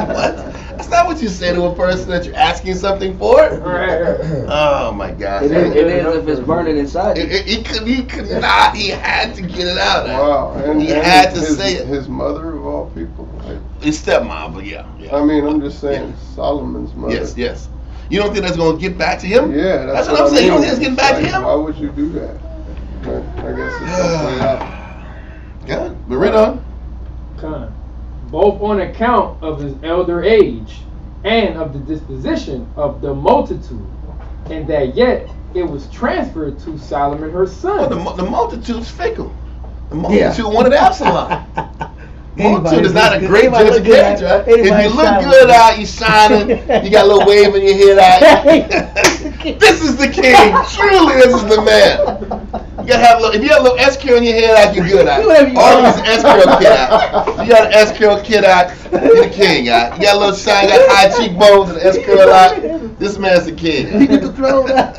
What? That's not what you say to a person that you're asking something for. Oh my gosh! It is if it's burning inside. He could not. He had to get it out. Wow! And he had to say it. His mother of all people. Like, his stepmom, but yeah. I mean, I'm just saying Solomon's mother. Yes. You don't think that's going to get back to him? Yeah, that's what I'm saying. You don't think it's getting back to him? Why would you do that? But I guess it's something out. Yeah, but read on. Both on account of his elder age and of the disposition of the multitude, and that yet it was transferred to Solomon her son. Well, the multitude's fickle. The multitude wanted Absalom. Multitude is not a great judge of character. Right? If you look good out, you shining, you got a little wave in your head out. This is the king. Truly, this is the man. You gotta have if you have a little S curl in your head out, you're good out. All of this S curl kid out. You got an S curl kid out, you're the king out. You got a little shine, you got high cheekbones and an S curl out. This man's the king. You get the throw out.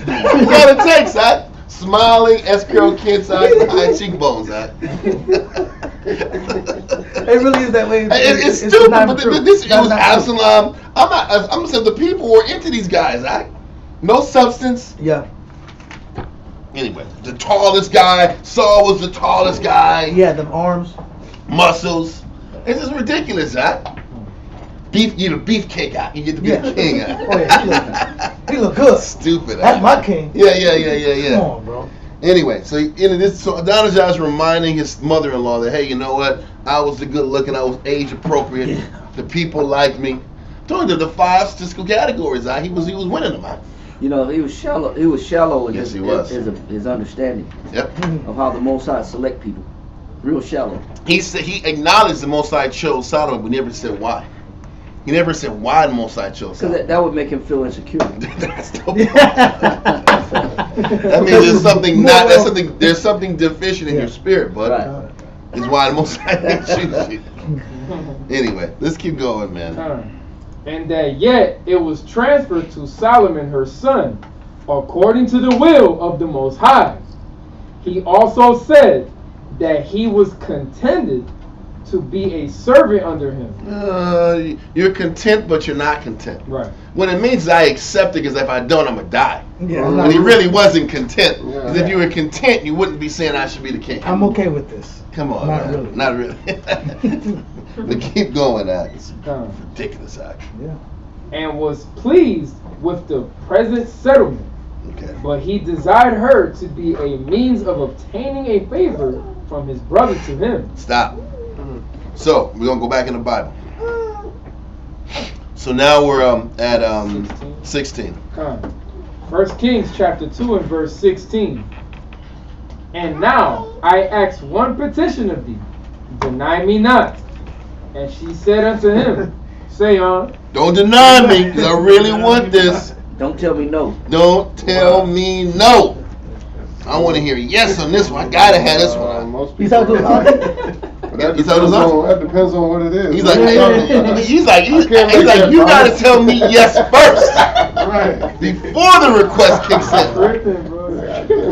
That's all it takes, out. Smiling S curl kids out, high cheekbones out. It really is that way. It's stupid, but it was Absalom. I'm saying the people were into these guys, right? No substance. Yeah. Anyway, the tallest guy. Saul was the tallest guy. Yeah, them arms, muscles. It's just ridiculous, right? Beef, you the beefcake out. You get to be the king out. Oh yeah, he look good. Stupid. That's my king. Yeah. Come on, bro. Anyway, so Adonijah is reminding his mother-in-law that, hey, you know what? I was the good-looking. I was age-appropriate. Yeah. The people liked me. Told you the 5 statistical categories. He was winning them out. You know, he was shallow. He was shallow in his understanding. Yep. Of how the Most High select people. Real shallow. He acknowledged the Most High chose Sodom, but never said why. He never said why the Most High chose Sodom. Because that would make him feel insecure. That's the point. That means there's something deficient in your spirit, but is why the Most High didn't choose you. Anyway, let's keep going, man. And that yet it was transferred to Solomon her son, according to the will of the Most High. He also said that he was contented to be a servant under him. You're content, but you're not content. Right. When it means I accept it, because if I don't, I'm going to die. Yeah, when he really wasn't content. Because if you were content, you wouldn't be saying I should be the king. I'm okay with this. Come on, not man. really. Not really. But keep going, It's ridiculous, Yeah. And was pleased with the present settlement. Okay. But he desired her to be a means of obtaining a favor from his brother to him. Stop. So we're gonna go back in the Bible. So now we're at 16. 1 Kings chapter 2 and verse 16. And now I ask one petition of thee, deny me not. And she said unto him, say on. Don't deny me, because I really want this. Don't tell me no. Don't tell me no. I want to hear yes on this one. I gotta have this one. He's out doing that depends on what it is. He's like, you gotta tell me yes first, right? Before the request kicks in.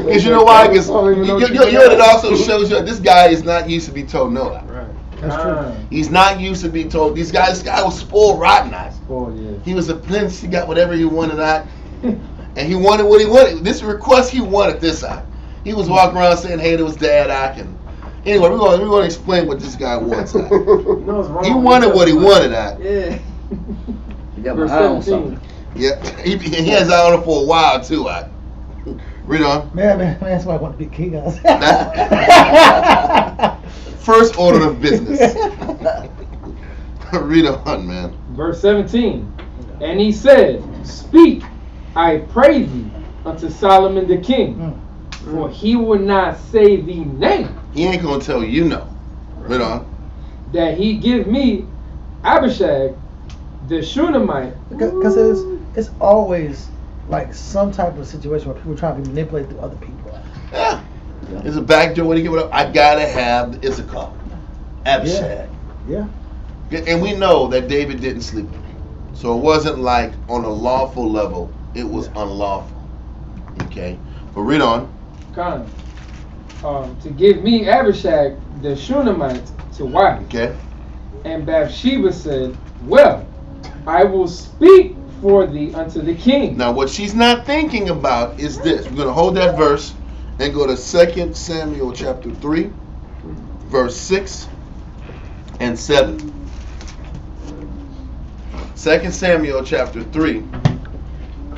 Because you know why? Because it also shows you this guy is not used to be told no. Right. That's true. He's not used to be told. This guy was spoiled rotten. He was a prince. He got whatever he wanted out. And he wanted what he wanted. This request, he wanted this out. He was walking around saying, hey, it was dad out. And anyway, we're going to explain what this guy wants out. He wanted what he wanted out. Yeah. You got my eye on something. Yeah. He has eye on it for a while, too. Read on. Man, that's why I want to be king. First order of business. Read on, man. Verse 17. And he said, Speak, I pray thee, unto Solomon the king, for he will not say thee nay. He ain't gonna tell you no. Right on. That he give me Abishag, the Shunammite. Because it's always like some type of situation where people try to manipulate through other people. Yeah. There's a backdoor when you give it up. I gotta have the Issachar. Abishag. Yeah. And we know that David didn't sleep with him. So it wasn't like on a lawful level, it was unlawful. Okay? But read on. To give me Abishag the Shunammite to wife. Okay. And Bathsheba said, Well, I will speak for thee unto the king. Now what she's not thinking about is this. We're going to hold that verse and go to 2 Samuel chapter 3, verse 6 and 7. 2 Samuel chapter 3,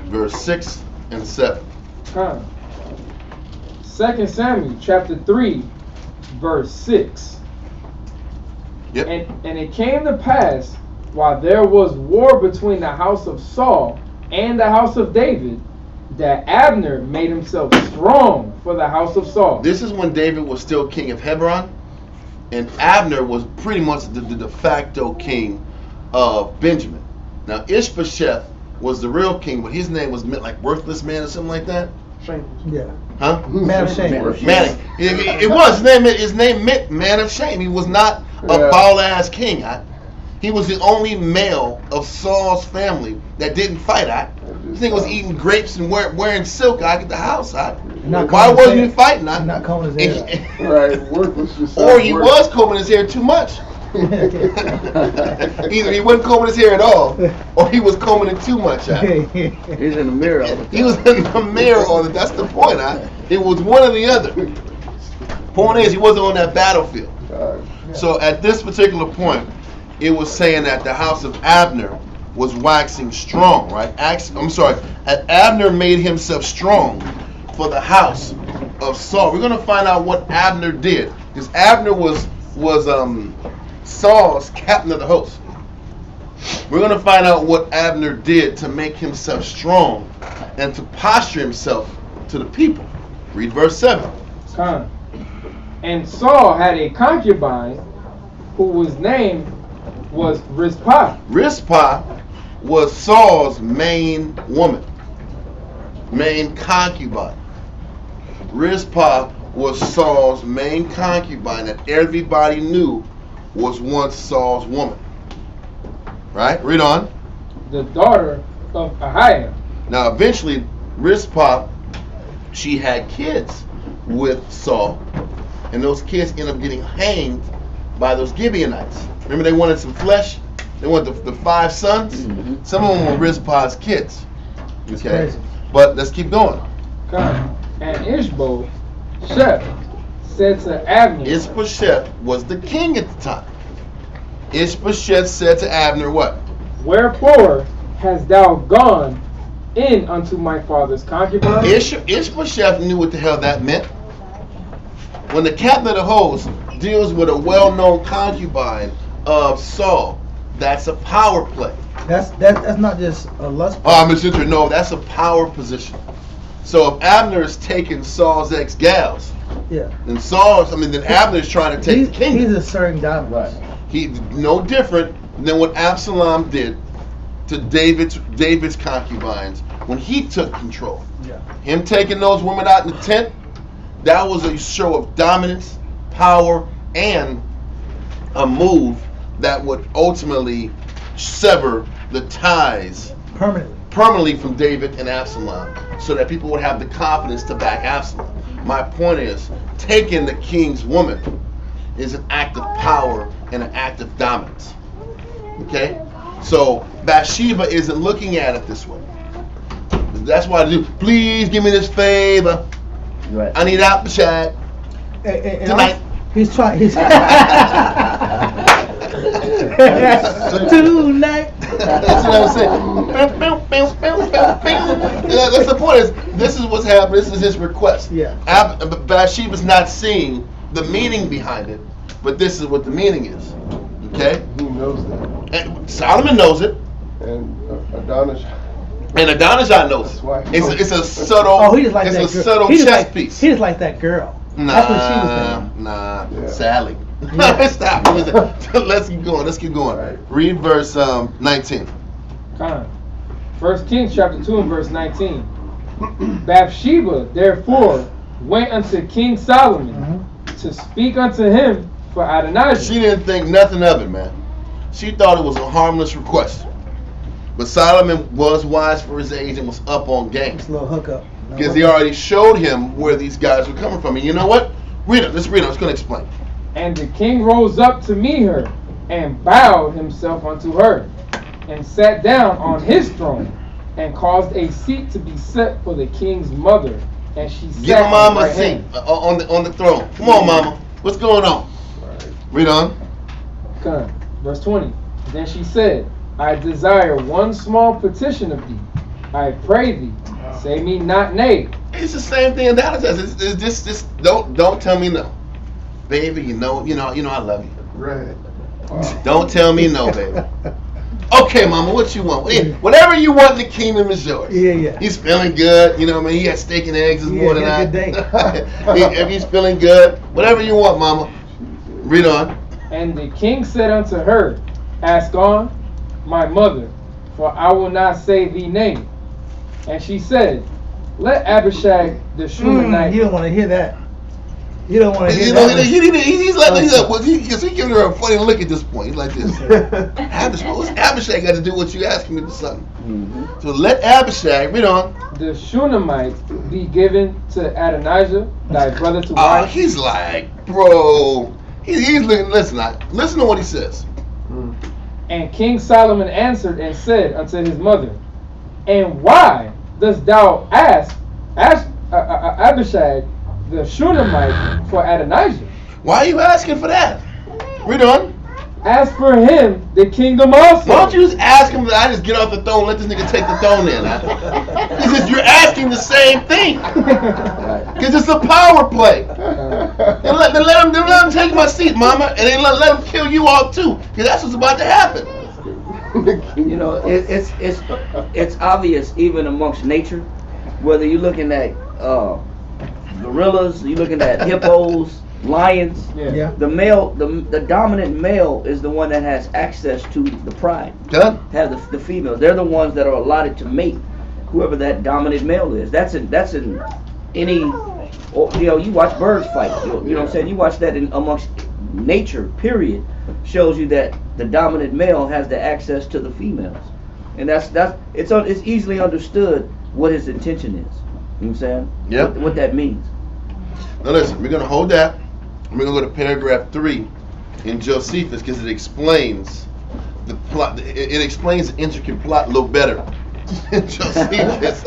verse 6 and 7. 2 Samuel chapter 3, verse 6. Yep. And it came to pass, while there was war between the house of Saul and the house of David, that Abner made himself strong for the house of Saul. This is when David was still king of Hebron, and Abner was pretty much the de facto king of Benjamin. Now Ishbosheth was the real king, but his name was like worthless man or something like that. Shame. Yeah. Huh? Man of shame. Man. It was. His name meant man of shame. He was not a ball-ass king. He was the only male of Saul's family that didn't fight. This thing was eating grapes and wearing silk at the house. Why wasn't he fighting? Not combing his hair. Right, worthless. Or he was combing his hair too much. Either he wasn't combing his hair at all, or he was combing it too much. He's in the mirror all the time. He was in the mirror all the time. That's the point. It was one or the other. Point is, he wasn't on that battlefield. So at this particular point, it was saying that the house of Abner was waxing strong, right? Abner made himself strong for the house of Saul. We're going to find out what Abner did, because Abner was Saul's captain of the host. We're going to find out what Abner did to make himself strong and to posture himself to the people. Read verse 7. And Saul had a concubine whose name was Rizpah. Rizpah was Saul's main woman, main concubine. Rizpah was Saul's main concubine that everybody knew was once Saul's woman. Right? Read on. The daughter of Ahiah. Now eventually Rizpah, she had kids with Saul, and those kids ended up getting hanged by those Gibeonites. Remember, they wanted some flesh? They wanted the 5 sons? Mm-hmm. Some of them were Rizpah's kids. Okay? But let's keep going. And Ishbosheth said to Abner. Ishbosheth was the king at the time. Ishbosheth said to Abner what? Wherefore hast thou gone in unto my father's concubine? Ishbosheth knew what the hell that meant. When the captain of the host deals with a well-known concubine of Saul, that's a power play. That's not just a lust play. Oh, Mr. Inter, no, that's a power position. So if Abner is taking Saul's ex-gals, then Abner's trying to take the kingdom. He's asserting dominance. Right. He's no different than what Absalom did to David's concubines when he took control. Yeah. Him taking those women out in the tent, that was a show of dominance, power, and a move that would ultimately sever the ties permanently from David and Absalom, so that people would have the confidence to back Absalom. My point is, taking the king's woman is an act of power and an act of dominance. Okay? So Bathsheba isn't looking at it this way. That's why I do. Please give me this favor. Right. I need Abishag tonight. He's trying. Tonight. That's what I'm saying. That's the point. This is what's happening. This is his request. Yeah. Bathsheba's not seeing the meaning behind it, but this is what the meaning is. Okay. He knows that. And Solomon knows it. And And Adonijah knows. It's a subtle. Oh, he just like it's that a girl. subtle He just chess like, piece. He just like that girl. That's what she was thinking. Yeah. Sally. Stop. Let's keep going. Right. Read verse 19. 1 Kings chapter 2 and verse 19. Bathsheba therefore went unto King Solomon to speak unto him for Adonijah. She didn't think nothing of it, man. She thought it was a harmless request. But Solomon was wise for his age and was up on game. Just a little hookup. Because he already showed him where these guys were coming from. And you know what? Read it. Let's read it. I was going to explain. And the king rose up to meet her and bowed himself unto her and sat down on his throne and caused a seat to be set for the king's mother. And she sat Give mama on a seat on the throne. Come on, mama. What's going on? Read on. Okay. Verse 20. Then she said, I desire one small petition of thee. I pray thee, say me not nay. It's the same thing that says. It's just don't tell me no, baby. You know I love you. Right. Don't tell me no, baby. Okay, mama, what you want? Whatever you want in the kingdom is yours. Yeah. He's feeling good. You know what I mean? He had steak and eggs this morning. Good day. If he's feeling good, whatever you want, mama. Read on. And the king said unto her, ask on, my mother, for I will not say thee nay. And she said, let Abishag the Shunammite. You don't want to hear that. You don't want to hear that. He's giving her a funny look at this point. He's like this. What's Abishag got to do with you asking me for something? So let Abishag, read on. The Shunammite be given to Adonijah, thy brother to wife. He's like, bro. He's looking. Listen to what he says. And King Solomon answered and said unto his mother, and why dost thou ask Abishag the Shunammite for Adonijah? Why are you asking for that? Read on. As for him, the kingdom also. Why don't you just ask him that I just get off the throne, let this nigga take the throne in? Because you're asking the same thing. Because it's a power play. And let him take my seat, mama, and then let him kill you all too. Because that's what's about to happen. You know, it's obvious even amongst nature, whether you're looking at gorillas, you're looking at hippos, lions. Yeah. The dominant male is the one that has access to the pride. Done. Have the female. They're the ones that are allotted to mate whoever that dominant male is. That's in any. You watch birds fight. You know what I'm saying? You watch that amongst nature. Period. Shows you that the dominant male has the access to the females, and it's easily understood what his intention is. You know what I'm saying? Yeah. What that means. Now listen, we're gonna hold that. We're gonna go to paragraph 3 in Josephus because it explains the plot. It explains the intricate plot a little better. Josephus.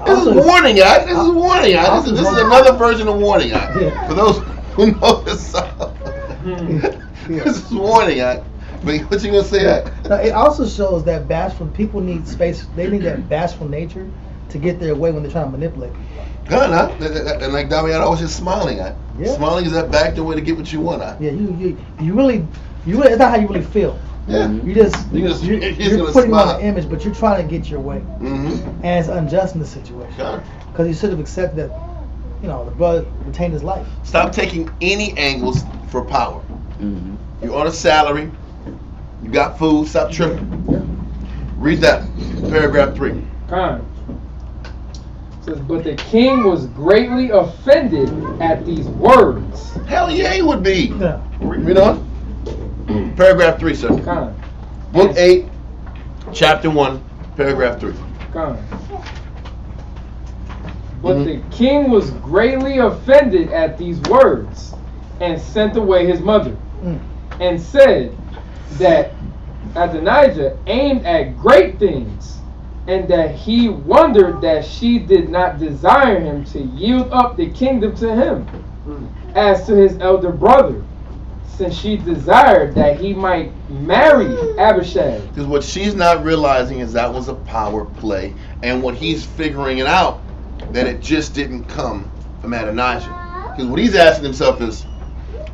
This is warning, guys. This is warning, guys. This is another version of warning, guys. For those who know this song. This is warning, guys. But what you gonna say? Now, it also shows that bashful people need space. They need that bashful nature to get their way when they're trying to manipulate people. Good, huh? And like Damiano was just smiling at. Yeah. Smiling is that backdoor way to get what you want, huh? Yeah, you really, it's not how you really feel. Yeah. You're gonna putting smile. on an image, but you're trying to get your way. Mm-hmm. And it's unjust in this situation. Because you should have accepted that, the brother retained his life. Stop taking any angles for power. Mm-hmm. You're on a salary. You got food. Stop tripping. Yeah. Read that. Paragraph 3. It says, but the king was greatly offended at these words. Hell yeah, he would be. Yeah. Read on. Paragraph 3, sir. Book 8, chapter 1, paragraph 3. But the king was greatly offended at these words, and sent away his mother, and said that Adonijah aimed at great things, and that he wondered that she did not desire him to yield up the kingdom to him, as to his elder brother, since she desired that he might marry Abishag. Because what she's not realizing is that was a power play, and what he's figuring it out, that it just didn't come from Adonijah. Because what he's asking himself is,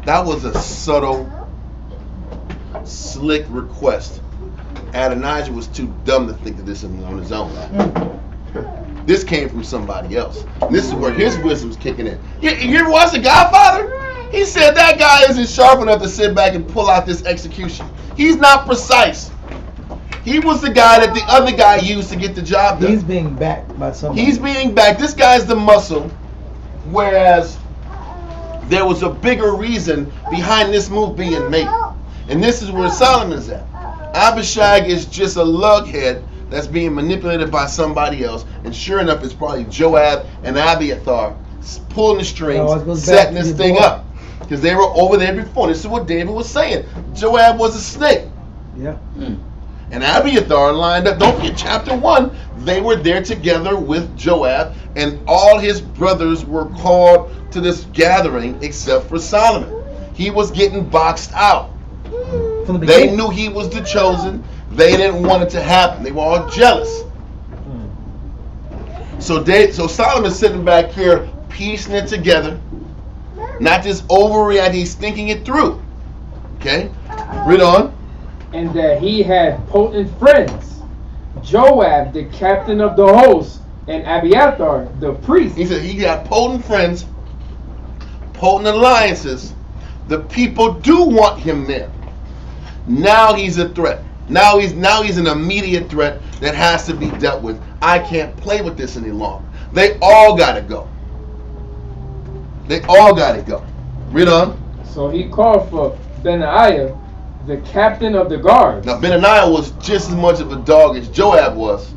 that was a subtle, slick request Adonijah was too dumb to think of this on his own. This came from somebody else. And this is where his wisdom's kicking in. You ever watch The Godfather? He said that guy isn't sharp enough to sit back and pull out this execution. He's not precise. He was the guy that the other guy used to get the job done. He's being backed by somebody. He's being backed. This guy's the muscle, whereas there was a bigger reason behind this move being made. And this is where Solomon's at. Abishag is just a lughead that's being manipulated by somebody else, and sure enough, it's probably Joab and Abiathar pulling the strings, setting this thing up, because they were over there before. This is what David was saying. Joab was a snake. Yeah. And Abiathar lined up. Don't forget, chapter 1, they were there together with Joab, and all his brothers were called to this gathering except for Solomon. He was getting boxed out. They knew he was the chosen. They didn't want it to happen. They were all jealous. So Solomon's sitting back here piecing it together, not just overreacting. He's thinking it through. Okay, read on. And that he had potent friends, Joab, the captain of the host, and Abiathar, the priest. He said he got potent friends, potent alliances. The people do want him there. Now he's a threat. Now he's an immediate threat that has to be dealt with. I can't play with this any longer. They all gotta go. They all gotta go. Read on. So he called for Benaiah, the captain of the guards. Now Benaiah was just as much of a dog as Joab was.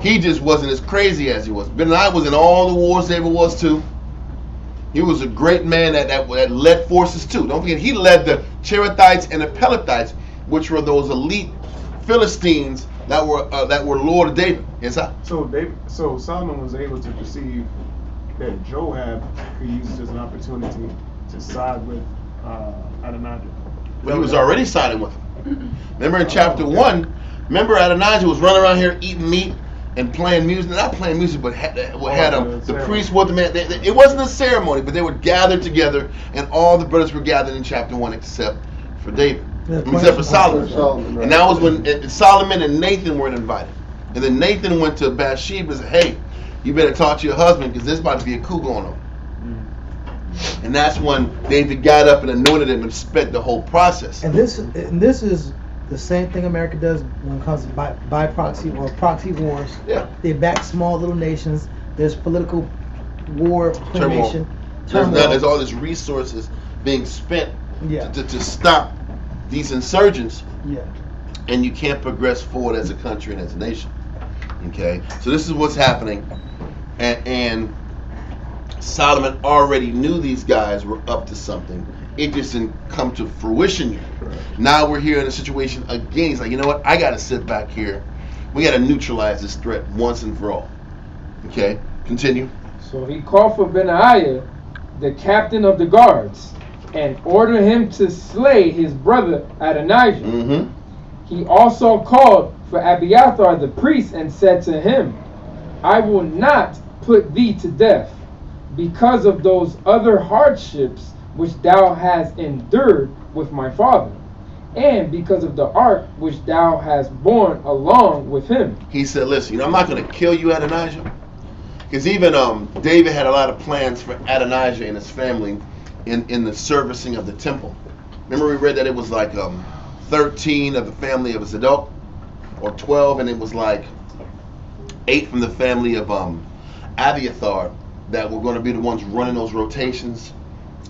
He just wasn't as crazy as he was. Benaiah was in all the wars there ever was too. He was a great man that led forces too. Don't forget, he led the Cherethites and the Pelethites, which were those elite Philistines that were Lord of David. Yes, sir. So Solomon was able to perceive that Joab could use this as an opportunity to side with Adonijah. But he was already siding with him. Remember in chapter 1, remember Adonijah was running around here eating meat and playing music. Not playing music, but had the priest with him. It wasn't a ceremony, but they would gather together, and all the brothers were gathered in chapter 1 except for David. Except for Solomon. Right. And that was when Solomon and Nathan weren't invited. And then Nathan went to Bathsheba and said, hey, you better talk to your husband because there's about to be a coup going on. And that's when David got up and anointed him and spent the whole process. And this is the same thing America does when it comes to by proxy or proxy wars. Yeah. They back small little nations. There's political war between nations. There's all these resources being spent to stop these insurgents. Yeah. And you can't progress forward as a country and as a nation. Okay? So this is what's happening. And Solomon already knew these guys were up to something. It just didn't come to fruition yet. Right. Now we're here in a situation again. He's like, you know what? I got to sit back here. We got to neutralize this threat once and for all. Okay? Continue. So he called for Benaiah, the captain of the guards, and ordered him to slay his brother Adonijah. Mm-hmm. He also called for Abiathar the priest and said to him, I will not put thee to death because of those other hardships which thou hast endured with my father, and because of the ark which thou hast borne along with him. He said, listen, I'm not going to kill you, Adonijah. Because even David had a lot of plans for Adonijah and his family in the servicing of the temple. Remember we read that it was like 13 of the family of Zadok, or 12, and it was like 8 from the family of Abiathar that were going to be the ones running those rotations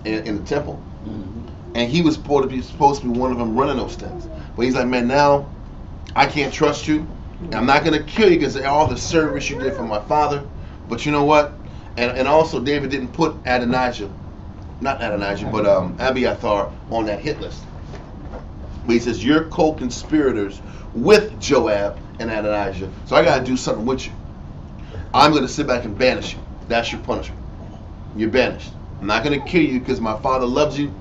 in the temple. Mm-hmm. And he was supposed to be one of them running those things. But he's like, man, now I can't trust you. And I'm not going to kill you because of all the service you did for my father. But you know what? And also David didn't put Abiathar on that hit list. But he says, you're co-conspirators with Joab and Adonijah. So I got to do something with you. I'm going to sit back and banish you. That's your punishment. You're banished. I'm not going to kill you because my father loves you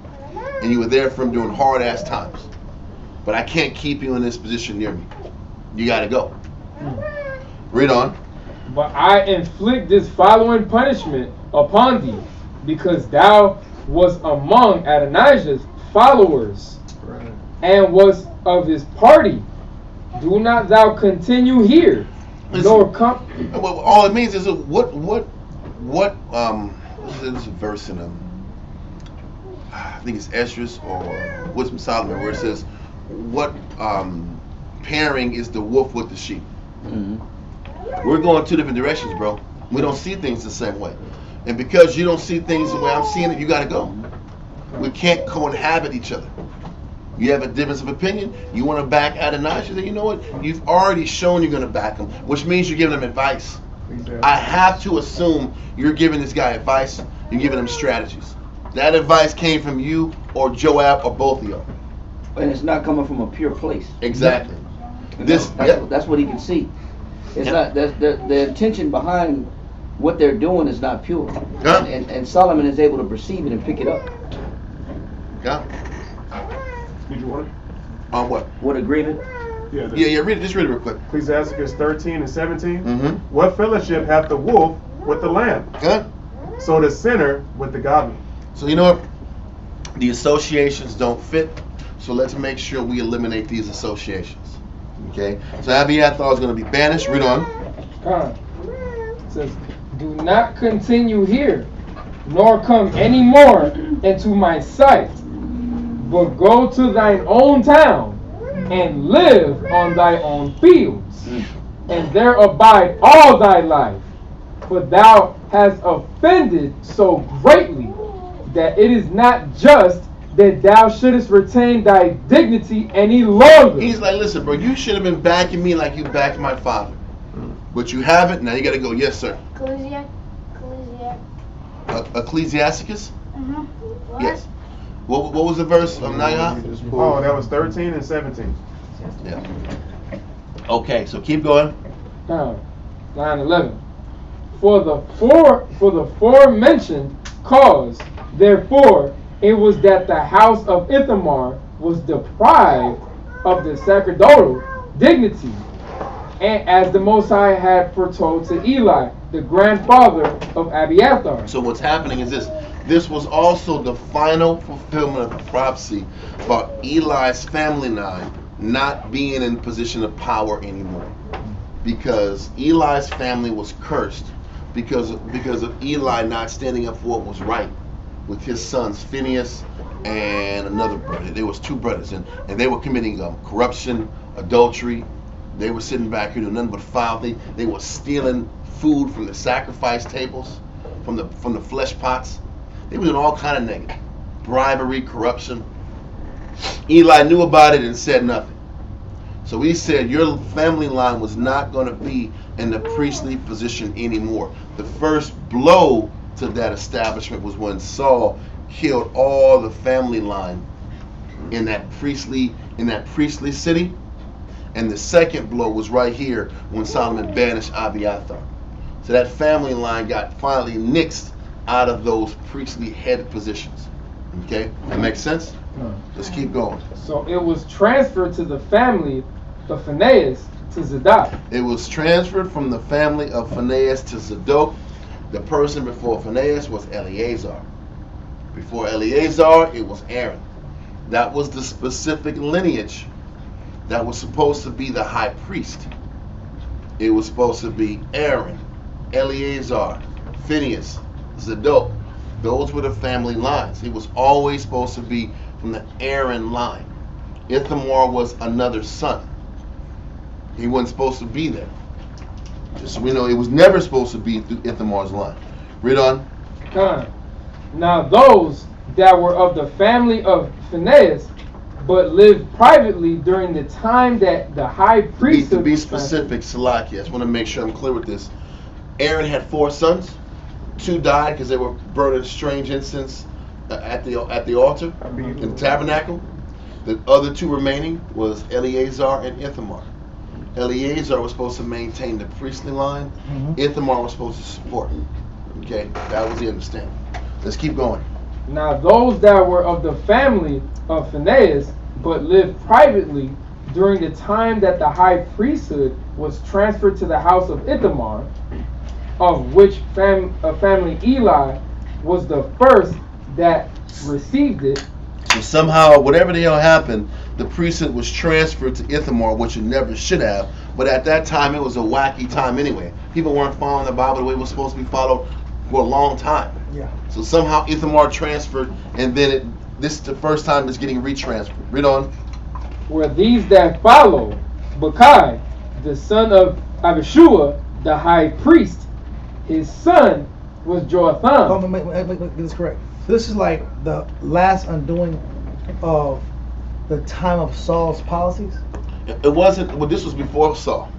and you were there for him during hard ass times. But I can't keep you in this position near me. You got to go. Read on. But I inflict this following punishment upon thee, because thou wast among Adonijah's followers, and was of his party, do not thou continue here, nor come. Well, all it means is what there's a verse in I think it's Esdras or Wisdom of Solomon where it says, what pairing is the wolf with the sheep? Mm-hmm. We're going two different directions, bro. We don't see things the same way. And because you don't see things the way I'm seeing it, you got to go. We can't co-inhabit each other. You have a difference of opinion. You want to back Adonijah, then you know what? You've already shown you're going to back him, which means you're giving him advice. Exactly. I have to assume you're giving this guy advice. You're giving him strategies. That advice came from you or Joab or both of y'all. And it's not coming from a pure place. Exactly. That's what he can see. It's not the intention behind what they're doing is not pure. Yeah. And Solomon is able to perceive it and pick it up. Yeah. Did you want it? On what? What agreement? Yeah. Read it. Just read it real quick. Ecclesiasticus 13 and 17. Mm-hmm. What fellowship hath the wolf with the lamb? Good. So the sinner with the godly. So you know what? The associations don't fit. So let's make sure we eliminate these associations. Okay? So Abiathar is going to be banished. Read on. It says, do not continue here, nor come any more into my sight, but go to thine own town, and live on thy own fields, and there abide all thy life. For thou hast offended so greatly that it is not just that thou shouldest retain thy dignity any longer. He's like, listen, bro, you should have been backing me like you backed my father. But you haven't, now you got to go. Yes, sir. Ecclesiasticus? Mm-hmm. Yes. What was the verse of Nayah? Oh, that was 13 and 17. Yeah. Okay, so keep going. Line 11. For the forementioned cause, therefore, it was that the house of Ithamar was deprived of the sacerdotal dignity, and as the Most High had foretold to Eli, the grandfather of Abiathar. So what's happening is this. This was also the final fulfillment of the prophecy about Eli's family line not being in position of power anymore. Because Eli's family was cursed because of Eli not standing up for what was right with his sons Phineas and another brother. There was two brothers, and they were committing corruption, adultery. They were sitting back here doing nothing but foul. They were stealing food from the sacrifice tables, from the flesh pots. They were doing all kind of negative. Bribery, corruption. Eli knew about it and said nothing. So he said, your family line was not going to be in the priestly position anymore. The first blow to that establishment was when Saul killed all the family line in that priestly city. And the second blow was right here when Solomon banished Abiathar. So that family line got finally nixed out of those priestly head positions. Okay? That makes sense? Let's keep going. So it was transferred to the family of Phinehas to Zadok. It was transferred from the family of Phinehas to Zadok. The person before Phinehas was Eleazar. Before Eleazar, it was Aaron. That was the specific lineage that was supposed to be the high priest. It was supposed to be Aaron, Eleazar, Phineas, Zadok. Those were the family lines. It was always supposed to be from the Aaron line. Ithamar was another son. He wasn't supposed to be there. Just so we know, it was never supposed to be through Ithamar's line. Read on. Now those that were of the family of Phinehas, but lived privately during the time that the high priest... To be specific, Salaki, I just want to make sure I'm clear with this. Aaron had 4 sons. 2 died because they were burning strange incense at the altar in the tabernacle. The other 2 remaining was Eleazar and Ithamar. Eleazar was supposed to maintain the priestly line. Ithamar was supposed to support. Okay, that was the understanding. Let's keep going. Now those that were of the family of Phinehas, but lived privately during the time that the high priesthood was transferred to the house of Ithamar, of which family Eli was the first that received it. So somehow, whatever the hell happened, the priesthood was transferred to Ithamar, which it never should have. But at that time, it was a wacky time anyway. People weren't following the Bible the way it was supposed to be followed for a long time. Yeah. So somehow Ithamar transferred, and then this is the first time it's getting retransferred. Read on. Were these that follow, Bukkai, the son of Abishua, the high priest, his son was Jotham. Get this correct. So this is like the last undoing of the time of Saul's policies. It wasn't. Well, this was before Saul.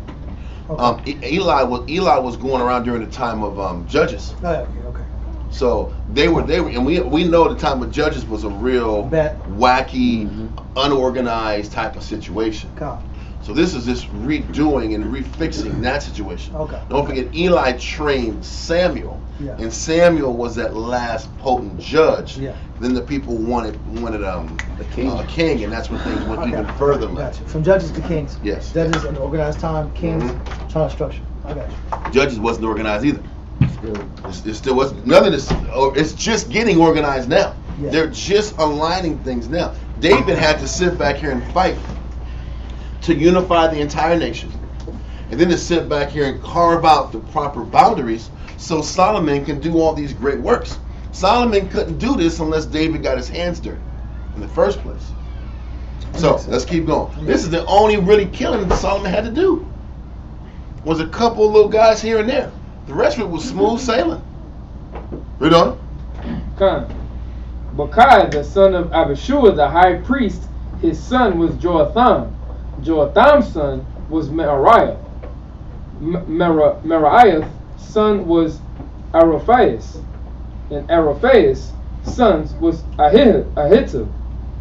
Okay. Eli was going around during the time of Judges. Oh, yeah, okay. So they were, and we know the time of Judges was a real wacky, unorganized type of situation. God. So this is just redoing and refixing that situation. Okay. Don't forget, Eli trained Samuel, Yeah. and Samuel was that last potent judge. Yeah. Then the people wanted A king. a king, and that's when things went Okay. even further. Gotcha. From judges to kings. Yes. Judges in organized time, kings trying to structure. I got you. Judges wasn't organized either. It still wasn't. None of this. It's just getting organized now. Yeah. They're just aligning things now. David had to sit back here and fight to unify the entire nation, and then to sit back here and carve out the proper boundaries so Solomon can do all these great works. Solomon couldn't do this unless David got his hands dirty in the first place. So let's keep going. This is the only really killing that Solomon had to do. Was a couple of little guys here and there. The rest of it was smooth sailing. Read on. Bukkai, the son of Abishua, the high priest, his son was Jotham. Jotham's son was Meraiah. Meraiah's son was Araphaes. And Araphaes' sons was Ahitub.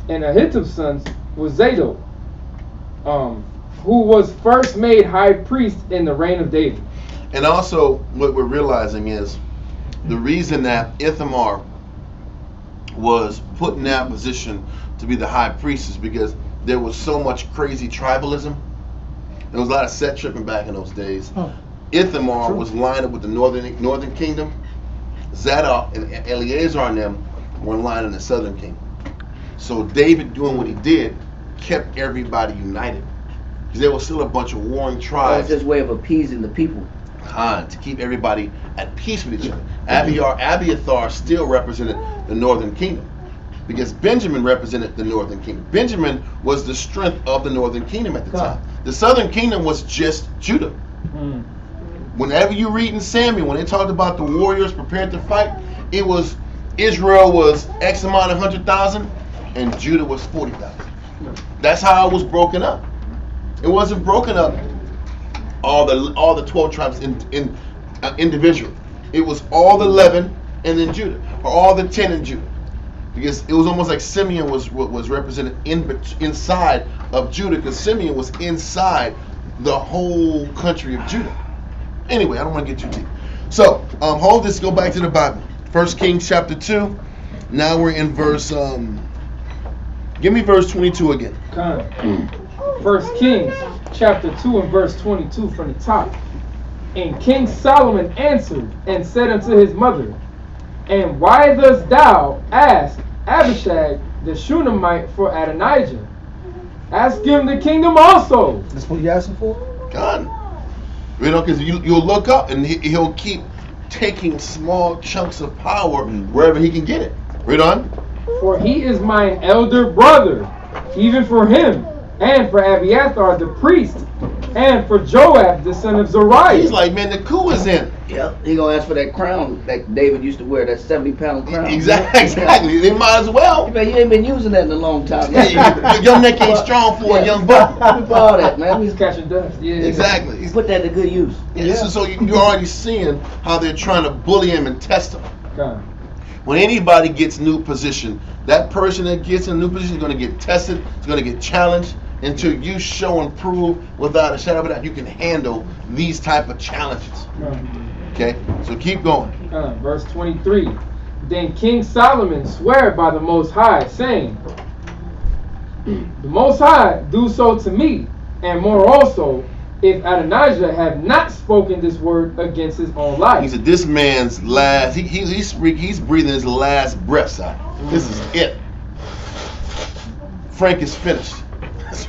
And Ahitub's sons was Zadok, who was first made high priest in the reign of David. And also, what we're realizing is the reason that Ithamar was put in that position to be the high priest is because there was so much crazy tribalism. There was a lot of set tripping back in those days. Ithamar was lined up with the northern kingdom. Zadok and Eleazar and them were in line in the southern kingdom. So David doing what he did kept everybody united, because there was still a bunch of warring tribes. That's his way of appeasing the people. To keep everybody at peace with each other. Abiathar still represented the northern kingdom, because Benjamin represented the northern kingdom. Benjamin was the strength of the northern kingdom at the time. The southern kingdom was just Judah. Whenever you read in Samuel, when they talked about the warriors prepared to fight, it was Israel was X amount of 100,000 and Judah was 40,000. That's how it was broken up. It wasn't broken up all the 12 tribes individually. It was all the 11 and then Judah, or all the 10 in Judah, because it was almost like Simeon was represented inside of Judah, because Simeon was inside the whole country of Judah. Anyway, I don't want to get too deep. So hold this. Go back to the Bible. 1 Kings chapter 2. Now we're in verse. Give me verse 22 again. 1 Kings chapter 2 and verse 22 from the top. And King Solomon answered and said unto his mother, And why dost thou ask Abishag the Shunammite for Adonijah? Ask him the kingdom also. That's what you asking for? God. You know, because you'll look up and he'll keep taking small chunks of power wherever he can get it. Read on. For he is mine elder brother, even for him, and for Abiathar the priest, and for Joab the son of Zeruiah. He's like, man, the coup is in. Yep, he gonna ask for that crown that David used to wear, that 70-pound crown. Exactly. They might as well. Man, you ain't been using that in a long time. Your neck ain't strong for a young buck. For all that, man. He's catching dust. Yeah. Exactly. Put that to good use. Yeah. So you're already seeing how they're trying to bully him and test him. God. When anybody gets new position, that person that gets in a new position is going to get tested, it's going to get challenged, until you show and prove without a shadow of a doubt you can handle these type of challenges. Okay, so keep going. Verse 23. Then King Solomon sware by the Most High, saying, The Most High do so to me, and more also, if Adonijah have not spoken this word against his own life. He said, this man's last, he's breathing his last breaths out. This is it. Frank is finished.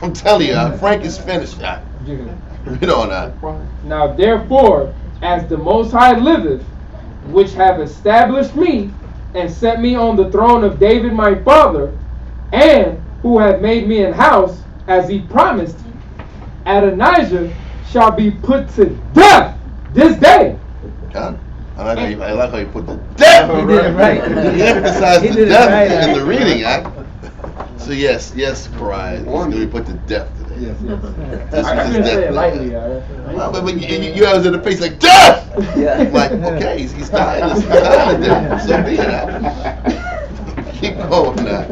I'm telling you, Frank is finished. You know that. Now therefore, as the Most High liveth, which have established me and set me on the throne of David my father, and who have made me an house, as he promised, Adonijah shall be put to death this day. God, I like how you put the death. He did it right. He emphasized He the did it death right. in the reading, So yes, Pariah, he's going to be put to death today. Yes. I This can say death it lightly, today. But you have in the face like death. Yeah. Like, okay, he's dying. He's dying to death. So be it. Keep going now.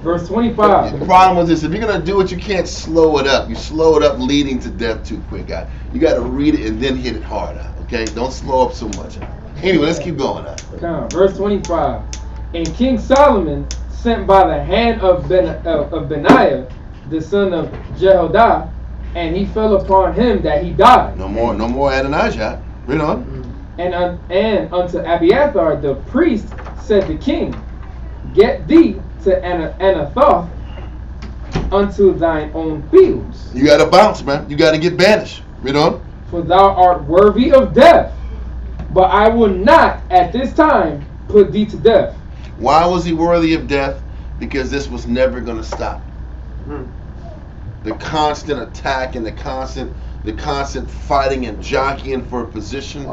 Verse 25. The problem was this: if you're gonna do it, you can't slow it up. You slow it up, leading to death too quick, guy. You got to read it and then hit it hard out. Okay, don't slow up so much. Anyway, let's keep going now. Verse 25. And King Solomon sent by the hand of Benaiah, the son of Jehoiada, and he fell upon him that he died. No more Adonijah. Read on. And unto Abiathar the priest said the king, get thee to Anathoth unto thine own fields. You got to bounce, man. You got to get banished. Read on. For thou art worthy of death, but I will not at this time put thee to death. Why was he worthy of death? Because this was never going to stop. The constant attack and the constant fighting and jockeying for a position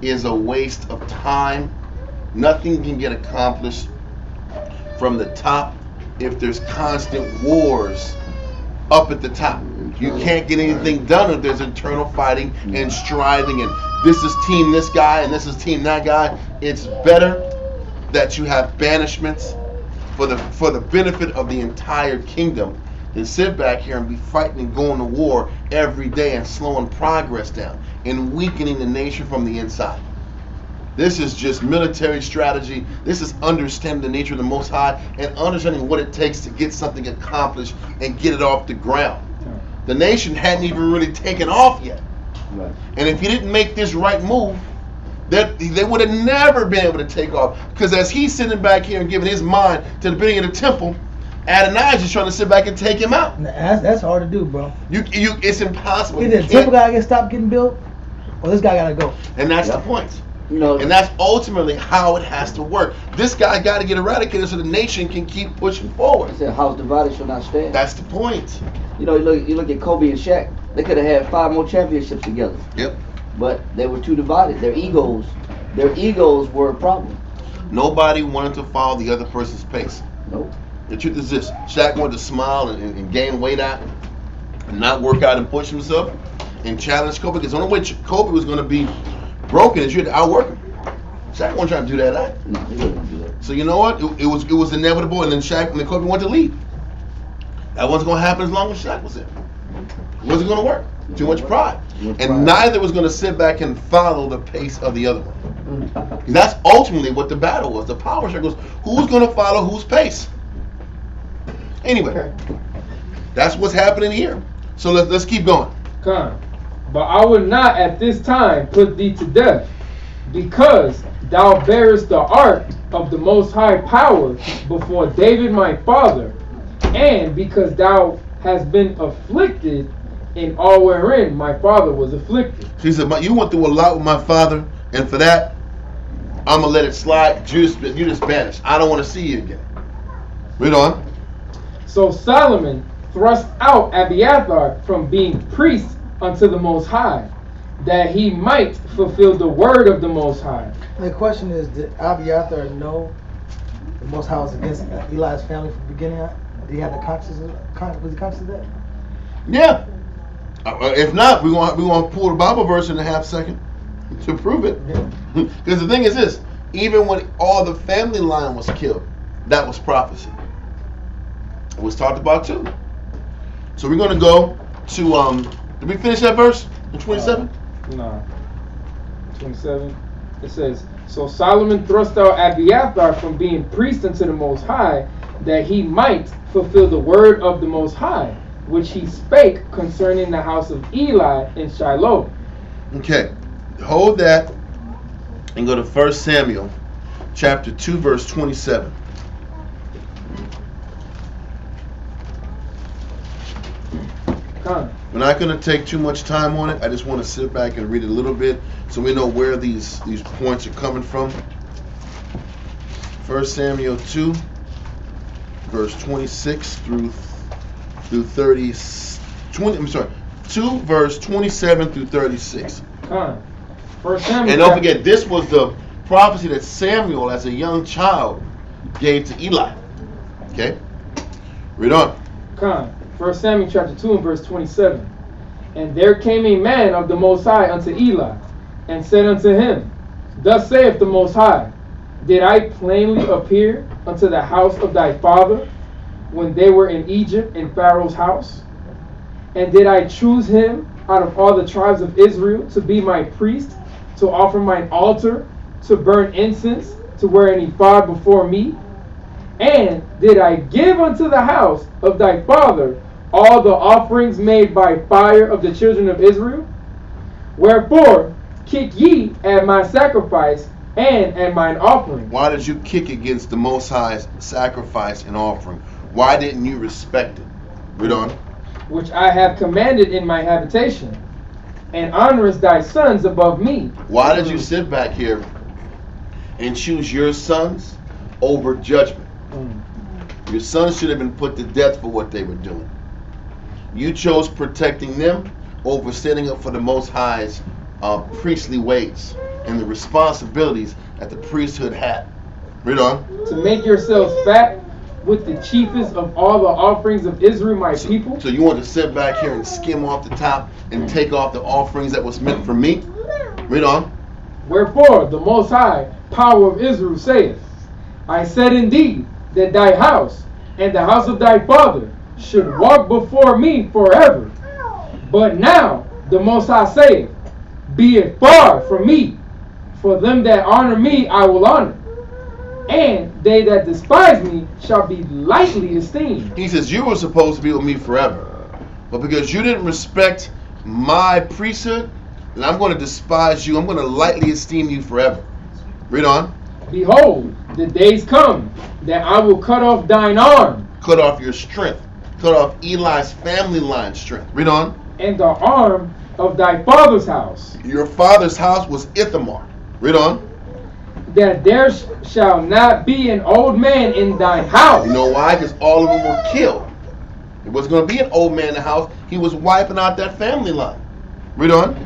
is a waste of time. Nothing can get accomplished from the top if there's constant wars up at the top. You can't get anything done if there's internal fighting and striving and this is team this guy and this is team that guy. It's better that you have banishments for the benefit of the entire kingdom than sit back here and be fighting and going to war every day and slowing progress down and weakening the nation from the inside. This is just military strategy. This is understanding the nature of the Most High and understanding what it takes to get something accomplished and get it off the ground. The nation hadn't even really taken off yet. Right. And if he didn't make this right move, they would have never been able to take off. Because as he's sitting back here and giving his mind to the building of the temple, Adonijah is trying to sit back and take him out. That's hard to do, bro. It's impossible. Either the temple gotta get stopped getting built, or this guy gotta go. And that's the point. You know, And that's ultimately how it has to work. This guy got to get eradicated so the nation can keep pushing forward. he said, house divided shall not stand. That's the point. You know, you look at Kobe and Shaq. They could have had 5 more championships together. Yep. But they were too divided. Their egos were a problem. Nobody wanted to follow the other person's pace. Nope. The truth is this: Shaq wanted to smile and gain weight out, and not work out and push himself, and challenge Kobe. Because the only way Kobe was going to be broken is you had to outwork him. Shaq wasn't trying to do that either. No, he wasn't do that. So you know what? It was inevitable, and then Kobe wanted to leave. That wasn't going to happen as long as Shaq was there. It wasn't going to work. Too much pride. And neither was going to sit back and follow the pace of the other one. That's ultimately what the battle was. The power struggle was who's going to follow whose pace. Anyway, that's what's happening here. So let's keep going. Come. But I will not at this time put thee to death, because thou bearest the ark of the Most High power before David my father, and because thou hast been afflicted in all wherein my father was afflicted. She said, you went through a lot with my father, and for that, I'm going to let it slide. You just banished. I don't want to see you again. Read on. So Solomon thrust out Abiathar from being priest unto the Most High, that he might fulfill the word of the Most High. The question is, did Abiathar know the Most High was against Eli's family from the beginning? Did he have the consciousness? Was he conscious of that? Yeah. If not, we're going to pull the Bible verse in a half second to prove it. Because the thing is this: even when all the family line was killed, that was prophecy. It was talked about too. So we're going to go to did we finish that verse in 27? No. 27. It says, so Solomon thrust out Abiathar from being priest unto the Most High, that he might fulfill the word of the Most High, which he spake concerning the house of Eli in Shiloh. Okay. Hold that and go to 1 Samuel chapter 2 verse 27. We're not going to take too much time on it. I just want to sit back and read it a little bit so we know where these points are coming from. 1 Samuel 2, verse 26 through 30. 2 verse 27 through 36. Samuel, and don't forget, this was the prophecy that Samuel, as a young child, gave to Eli. Okay? Read on. 1 Samuel chapter 2 and verse 27. And there came a man of the Most High unto Eli, and said unto him, Thus saith the Most High, Did I plainly appear unto the house of thy father, when they were in Egypt in Pharaoh's house? And did I choose him out of all the tribes of Israel to be my priest, to offer mine altar, to burn incense, to wear an ephod before me? And did I give unto the house of thy father all the offerings made by fire of the children of Israel? Wherefore kick ye at my sacrifice and at mine offering. Why did you kick against the Most High's sacrifice and offering? Why didn't you respect it? Read on. Which I have commanded in my habitation, and honorest thy sons above me. Why did you sit back here and choose your sons over judgment? Your sons should have been put to death for what they were doing. You chose protecting them over standing up for the Most High's priestly ways and the responsibilities that the priesthood had. Read on. To make yourselves fat with the chiefest of all the offerings of Israel, my people. So you want to sit back here and skim off the top and take off the offerings that was meant for me? Read on. Wherefore the Most High power of Israel saith, I said indeed that thy house and the house of thy father should walk before me forever. But now the Most High saith, Be it far from me, for them that honor me I will honor, and they that despise me shall be lightly esteemed. He says, you were supposed to be with me forever, but because you didn't respect my priesthood, then I'm going to despise you. I'm going to lightly esteem you forever. Read on. Behold, the days come that I will cut off thine arm. Cut off your strength. Cut off Eli's family line strength. Read on. And the arm of thy father's house. Your father's house was Ithamar. Read on. That there shall not be an old man in thine house. You know why? Because all of them were killed. It wasn't going to be an old man in the house. He was wiping out that family line. Read on.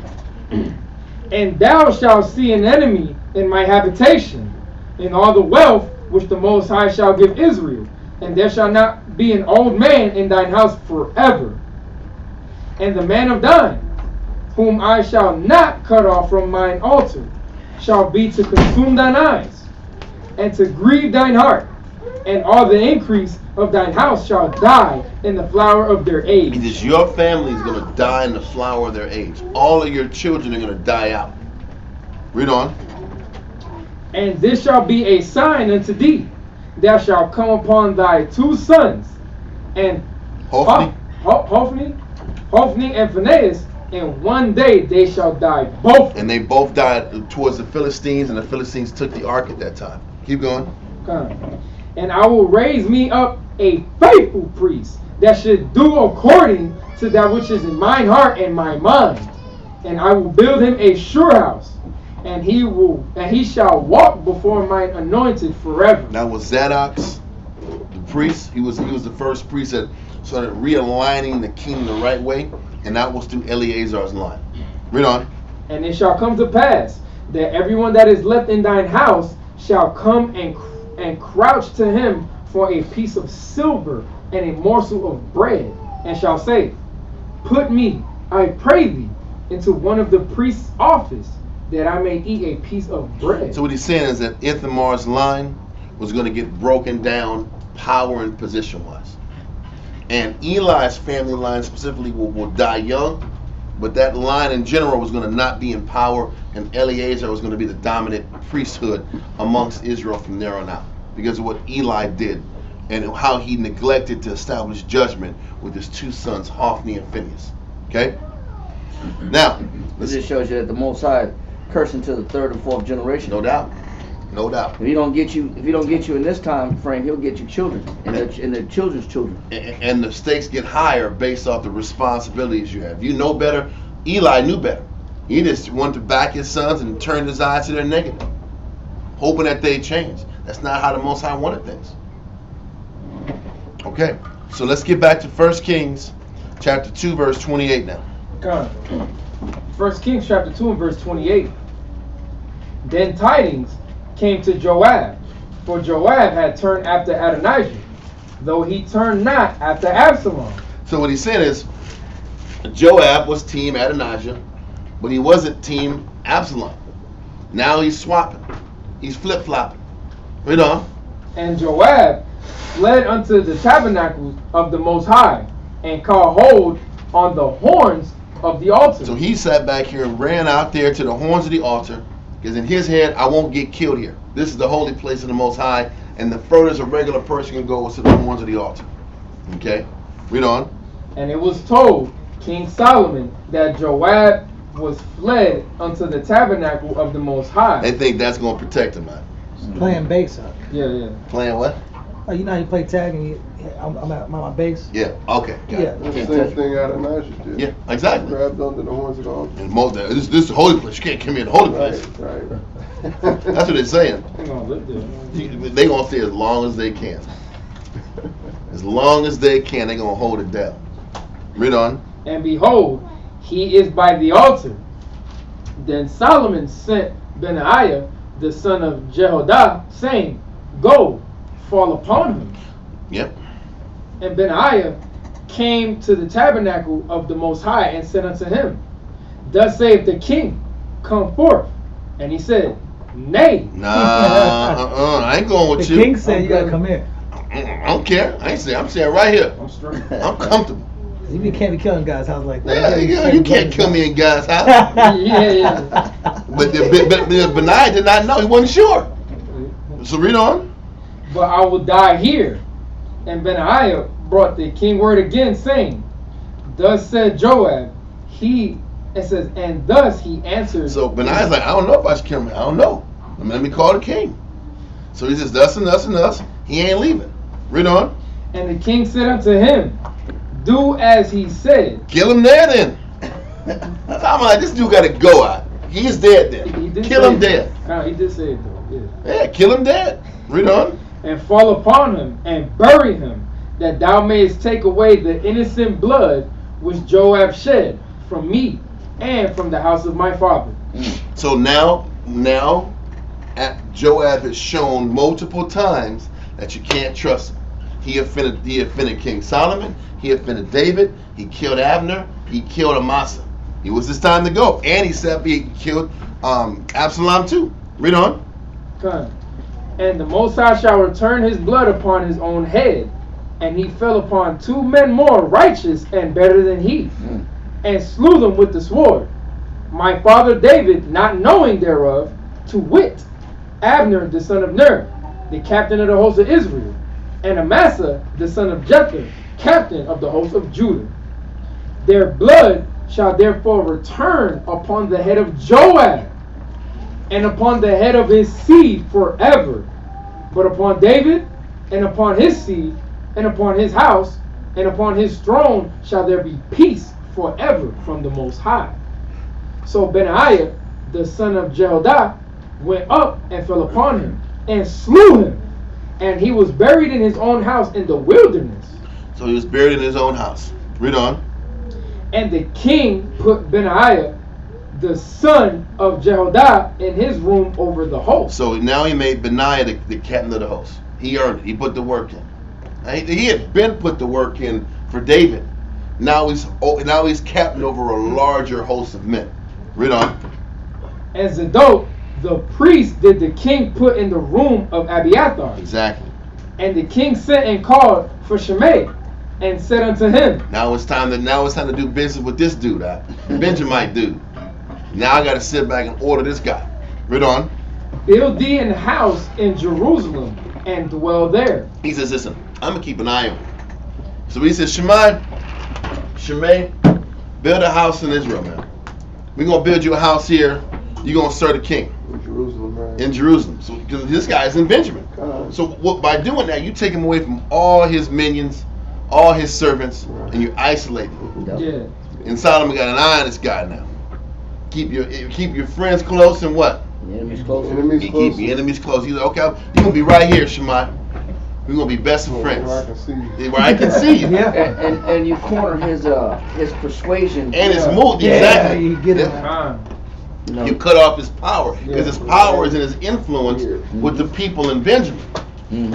And thou shalt see an enemy in my habitation, in all the wealth which the Most High shall give Israel. And there shall not be an old man in thine house forever. And the man of thine, whom I shall not cut off from mine altar, shall be to consume thine eyes, and to grieve thine heart, and all the increase of thine house shall die in the flower of their age. Because your family is going to die in the flower of their age. All of your children are going to die out. Read on. And this shall be a sign unto thee. Thou shalt come upon thy two sons, and Hophni and Phinehas, and one day they shall die both. And they both died towards the Philistines, and the Philistines took the ark at that time. Keep going. And I will raise me up a faithful priest that should do according to that which is in mine heart and my mind. And I will build him a sure house, and he shall walk before mine anointed forever. That was Zadok's, the priest. He was the first priest that started realigning the kingdom the right way, and that was through Eleazar's line. Read on. And it shall come to pass that everyone that is left in thine house shall come and crouch to him for a piece of silver and a morsel of bread, and shall say, Put me, I pray thee, into one of the priest's office, that I may eat a piece of bread. So what he's saying is that Ithamar's line was going to get broken down power and position wise. And Eli's family line specifically will die young, but that line in general was going to not be in power, and Eleazar was going to be the dominant priesthood amongst Israel from there on out because of what Eli did and how he neglected to establish judgment with his two sons, Hophni and Phinehas. Okay? Now, this just shows you that the Most High cursing to the third and fourth generation. No doubt. No doubt. If he don't get you in this time frame, he'll get you children and their children's children. And the stakes get higher based off the responsibilities you have. You know better. Eli knew better. He just wanted to back his sons and turn his eyes to their negative, hoping that they change. That's not how the Most High wanted things. Okay, so let's get back to 1 Kings chapter 2, verse 28 now. God. 1 Kings chapter 2 and verse 28. Then tidings came to Joab, for Joab had turned after Adonijah, though he turned not after Absalom. So what he's saying is, Joab was team Adonijah, but he wasn't team Absalom. Now he's swapping. He's flip-flopping. Read on. And Joab fled unto the tabernacle of the Most High, and caught hold on the horns of the altar. So he sat back here and ran out there to the horns of the altar, because in his head, I won't get killed here. This is the holy place of the Most High, and the furthest a regular person can go is to the horns of the altar. Okay? Read on. And it was told King Solomon that Joab was fled unto the tabernacle of the Most High. They think that's going to protect him, man. Playing bass, huh? Yeah. Playing what? Oh, you know how you play tag and I'm at my base? Yeah, okay. Yeah. That's the same thing Adonijah did. Yeah, exactly. Grabbed onto the horns of the altar. And this is the holy place. You can't come in the holy place. Right. That's what they're saying. They're going to live there. They're going to stay as long as they can. As long as they can, they're going to hold it down. Read on. And behold, he is by the altar. Then Solomon sent Benaiah, the son of Jehoiada, saying, Go, fall upon him. Yep. And Benaiah came to the tabernacle of the Most High and said unto him, Thus saith the king, Come forth. And he said, Nay. Nah, I ain't going with the you. The king said you gotta come here. I don't care. I ain't saying. I'm saying right here. I'm straight. I'm comfortable. You can't be killing guys' house like that. Yeah, you can't kill me in God's house. Yeah. But Benaiah did not know. He wasn't sure. So read on. But I will die here. And Benaiah brought the king word again, saying, Thus said Joab. And thus he answered. So Benaiah's like, I don't know if I should kill him. I don't know. Let me call the king. So he says, thus and thus and thus. He ain't leaving. Read on. And the king said unto him, Do as he said. Kill him there then. I'm like, this dude got to go out. He's dead then. Kill him dead. He did say it though. Yeah, kill him dead. Read on. And fall upon him and bury him, that thou mayest take away the innocent blood which Joab shed from me and from the house of my father. So now Joab has shown multiple times that you can't trust him. He offended King Solomon. He offended David. He killed Abner. He killed Amasa. It was his time to go. And he said he killed Absalom too. Read on. Come. And the Most High shall return his blood upon his own head. And he fell upon 2 men more righteous and better than he, and slew them with the sword. My father David, not knowing thereof, to wit, Abner the son of Ner, the captain of the host of Israel, and Amasa the son of Jether, captain of the host of Judah. Their blood shall therefore return upon the head of Joab, and upon the head of his seed forever. But upon David, and upon his seed, and upon his house, and upon his throne shall there be peace forever from the Most High. So Benaiah, the son of Jehoiada, went up and fell upon him, and slew him. And he was buried in his own house in the wilderness. So he was buried in his own house. Read on. And the king put Benaiah, the son of Jehoiada, in his room over the host. So now he made Benaiah the captain of the host. He earned it. He put the work in. He had been put the work in for David. Now he's captain over a larger host of men. Read on. And Zadok, the priest, did the king put in the room of Abiathar. Exactly. And the king sent and called for Shimei, and said unto him, Now it's time to do business with this dude, Benjamite dude. Now I got to sit back and order this guy. Read on. Build thee an house in Jerusalem, and dwell there. He says, listen, I'm going to keep an eye on you. So he says, Shimei, build a house in Israel, man. We're going to build you a house here. You're going to serve the king. In Jerusalem, right? in Jerusalem. So this guy is in Benjamin. So by doing that, you take him away from all his minions, all his servants, and you isolate him. Yeah. And Solomon got an eye on this guy now. Keep your friends close and what? Enemies close. Keep your enemies close. He's like, okay, you're gonna be right here, Shemai. We're gonna be best of friends. Where I can see you. Where I can see you. Yeah. And you corner his persuasion And his mood, Yeah, exactly. you get it. You know. You cut off his power because his power is in his influence with the people in Benjamin.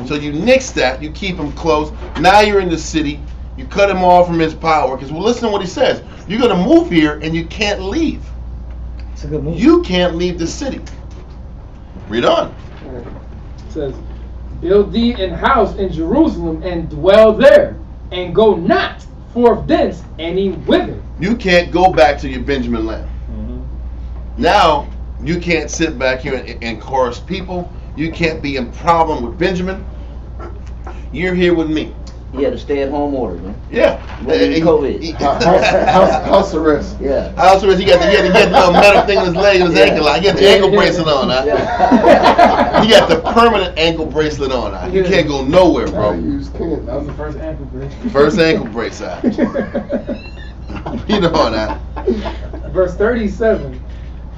So you nix that, you keep him close. Now you're in the city. You cut him off from his power because, well, listen to what he says. You're gonna move here and you can't leave. It's a good move. You can't leave the city. Read on. It says, build thee an house in Jerusalem and dwell there, and go not forth thence any whither. You can't go back to your Benjamin land. Now you can't sit back here and chorus people. You can't be in problem with Benjamin. You're here with me. He had a stay-at-home order, man. Yeah. COVID. House arrest. Yeah. House arrest. He got the little metal thing on his leg and his ankle. He got the ankle bracelet on. He got the permanent ankle bracelet on. You can't go nowhere, bro. That was the first ankle bracelet. First ankle bracelet. You know that. Verse 37.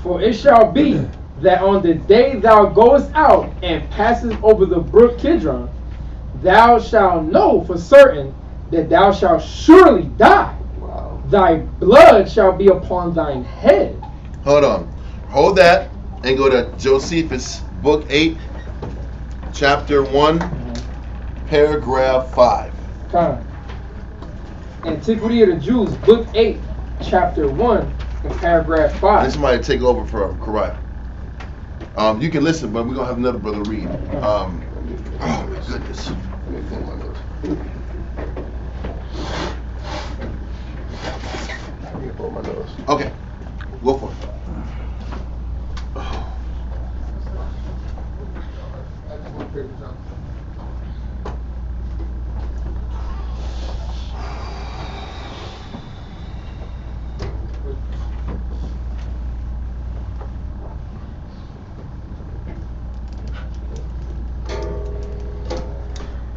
For it shall be that on the day thou goest out and passest over the brook Kidron, thou shalt know for certain that thou shalt surely die. Wow. Thy blood shall be upon thine head. Hold on. Hold that and go to Josephus, book 8, chapter 1, paragraph 5. Time. Antiquity of the Jews, book 8, chapter 1, and paragraph 5. Let somebody take over for Karai. You can listen, but we're going to have another brother read. Oh, my goodness. Okay, go for it.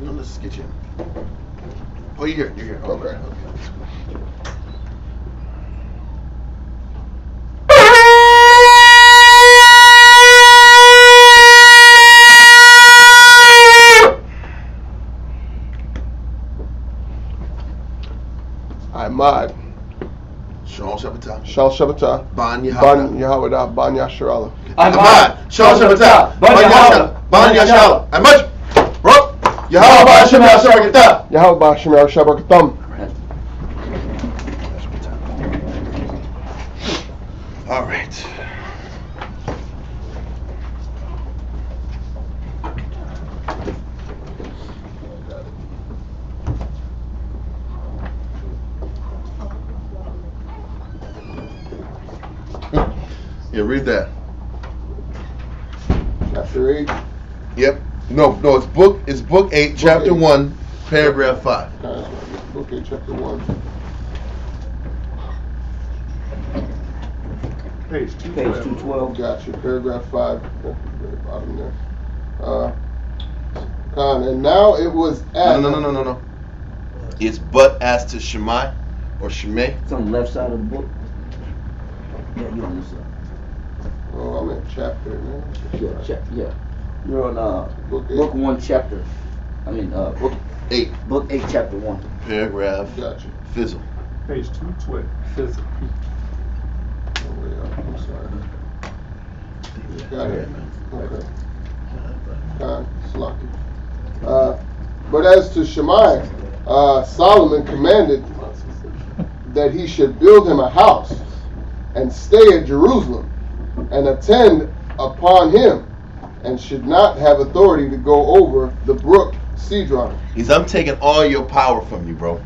No, let's get you in. Oh, you're here. You're here. Okay. Ahmad. Shal Shabbatah. Shal Shabbatah. Ban Ban Yahweh. Yahweh. Ban Yasharallah. Ahmad. Shal Shabbatah. Ban Yahweh. Ban Yashala. Ahmad. Bro. Yahweh Ba'ashem Yashabakatah. Yahweh Ba'ashem Yashabakatam. All right. Yeah, read that. Chapter 8. Yep. No, it's book 8, chapter 1, paragraph 5. Book 8, chapter 1. Page Page 212. 212. Gotcha. Paragraph 5. Very bottom there. And now it was at. No. It's but as to Shemai or Shemay. It's on the left side of the book. Yeah, you're on this side. Oh, I'm in chapter, man. Yeah. You're on Book 8. book 1, chapter. Book 8. Book 8, chapter 1. Paragraph. Gotcha. Fizzle. Page 212. Oh, way up. I'm sorry. Got it. Okay. Slaki. But as to Shemai, Solomon commanded that he should build him a house and stay at Jerusalem and attend upon him, and should not have authority to go over the brook Cedron. I'm taking all your power from you, bro.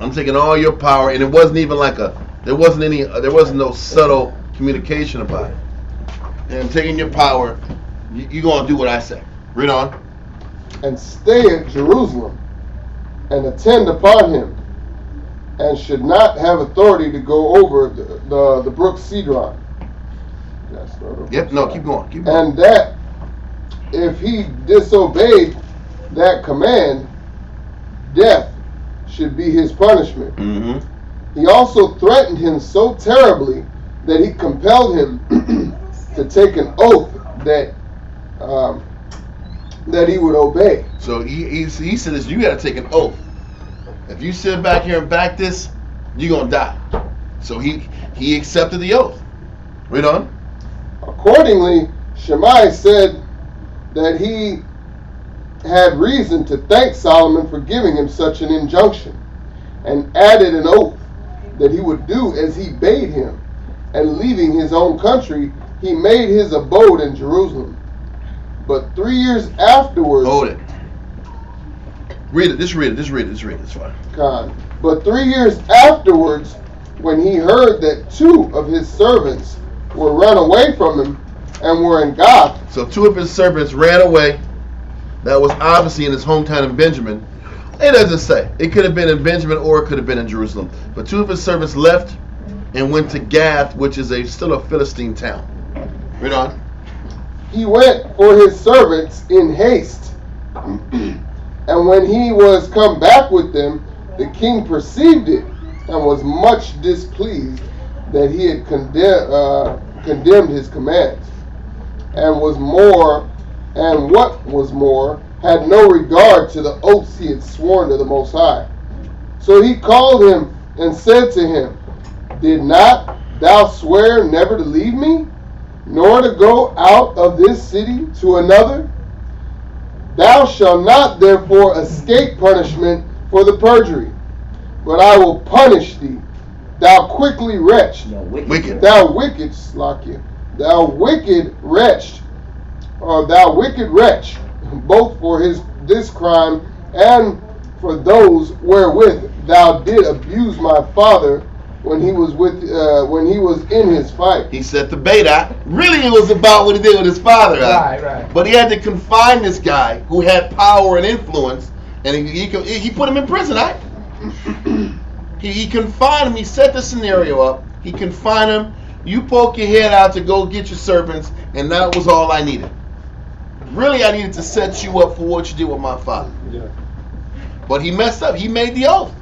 I'm taking all your power, and it wasn't even like there wasn't no subtle communication about it. And I'm taking your power. You're gonna do what I say. Read on. And stay at Jerusalem and attend upon him, and should not have authority to go over the brook Cedron. Yep. No, keep going. Keep going. And that if he disobeyed that command, death should be his punishment. He also threatened him so terribly that he compelled him to take an oath that he would obey. So he says, you got to take an oath. If you sit back here and back this, you're going to die. So he accepted the oath. Read on. Accordingly, Shammai said that he had reason to thank Solomon for giving him such an injunction, and added an oath that he would do as he bade him, and leaving his own country, he made his abode in Jerusalem. But 3 years afterwards... Hold it. Read it. Just read it. It's fine. God. But 3 years afterwards, when he heard that 2 of his servants were run away from him and were in Gath. So 2 of his servants ran away. That was obviously in his hometown of Benjamin. It doesn't say. It could have been in Benjamin or it could have been in Jerusalem. But 2 of his servants left and went to Gath, which is still a Philistine town. Read on. He went for his servants in haste. And when he was come back with them, the king perceived it and was much displeased that he had condemned his commands, and what was more, had no regard to the oaths he had sworn to the Most High. So he called him and said to him, Did not thou swear never to leave me, nor to go out of this city to another? Thou shalt not therefore escape punishment for the perjury, but I will punish thee, thou quickly wretch, thou wicked wretch, both for this crime and for those wherewith thou did abuse my father when he was in his fight. He set the bait out. Really, it was about what he did with his father. Right. But he had to confine this guy who had power and influence, and he put him in prison. He confined him. He set the scenario up. He confined him. You poke your head out to go get your servants, and that was all I needed. Really, I needed to set you up for what you did with my father. Yeah. But he messed up. He made the oath.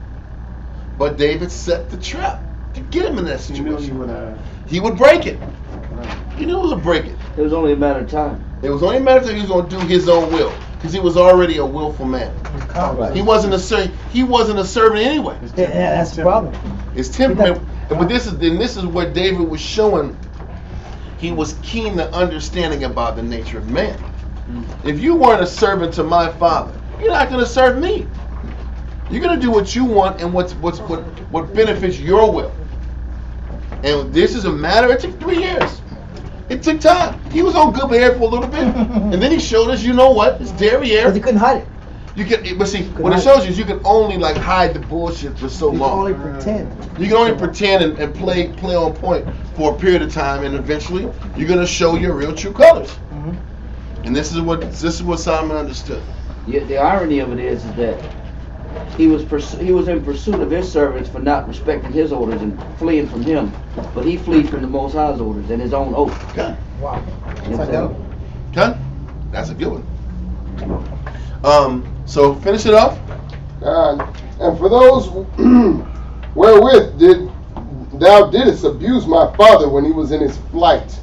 But David set the trap to get him in that situation. He would break it. He knew he would break it. It was only a matter of time. It was only a matter of time he was going to do his own will, because he was already a willful man. He wasn't a servant anyway. Yeah, that's the problem. His temperament. But this is what David was showing. He was keen to understanding about the nature of man. If you weren't a servant to my father, you're not going to serve me. You're going to do what you want and what benefits your will. And this is a matter. It took 3 years. It took time. He was on good behavior for a little bit, and then he showed us, you know what? It's derriere. Because he couldn't hide it. But see, what it shows you is you can only hide the bullshit for so long. You can only pretend. You can only pretend and play on point for a period of time, and eventually you're going to show your real true colors. Mm-hmm. And this is what Solomon understood. Yeah, the irony of it is that he was in pursuit of his servants for not respecting his orders and fleeing from him, but he fled from the Most High's orders and his own oath. Okay. Wow. Okay. That's a good one. So finish it off. And for those wherewith thou didst abuse my father when he was in his flight,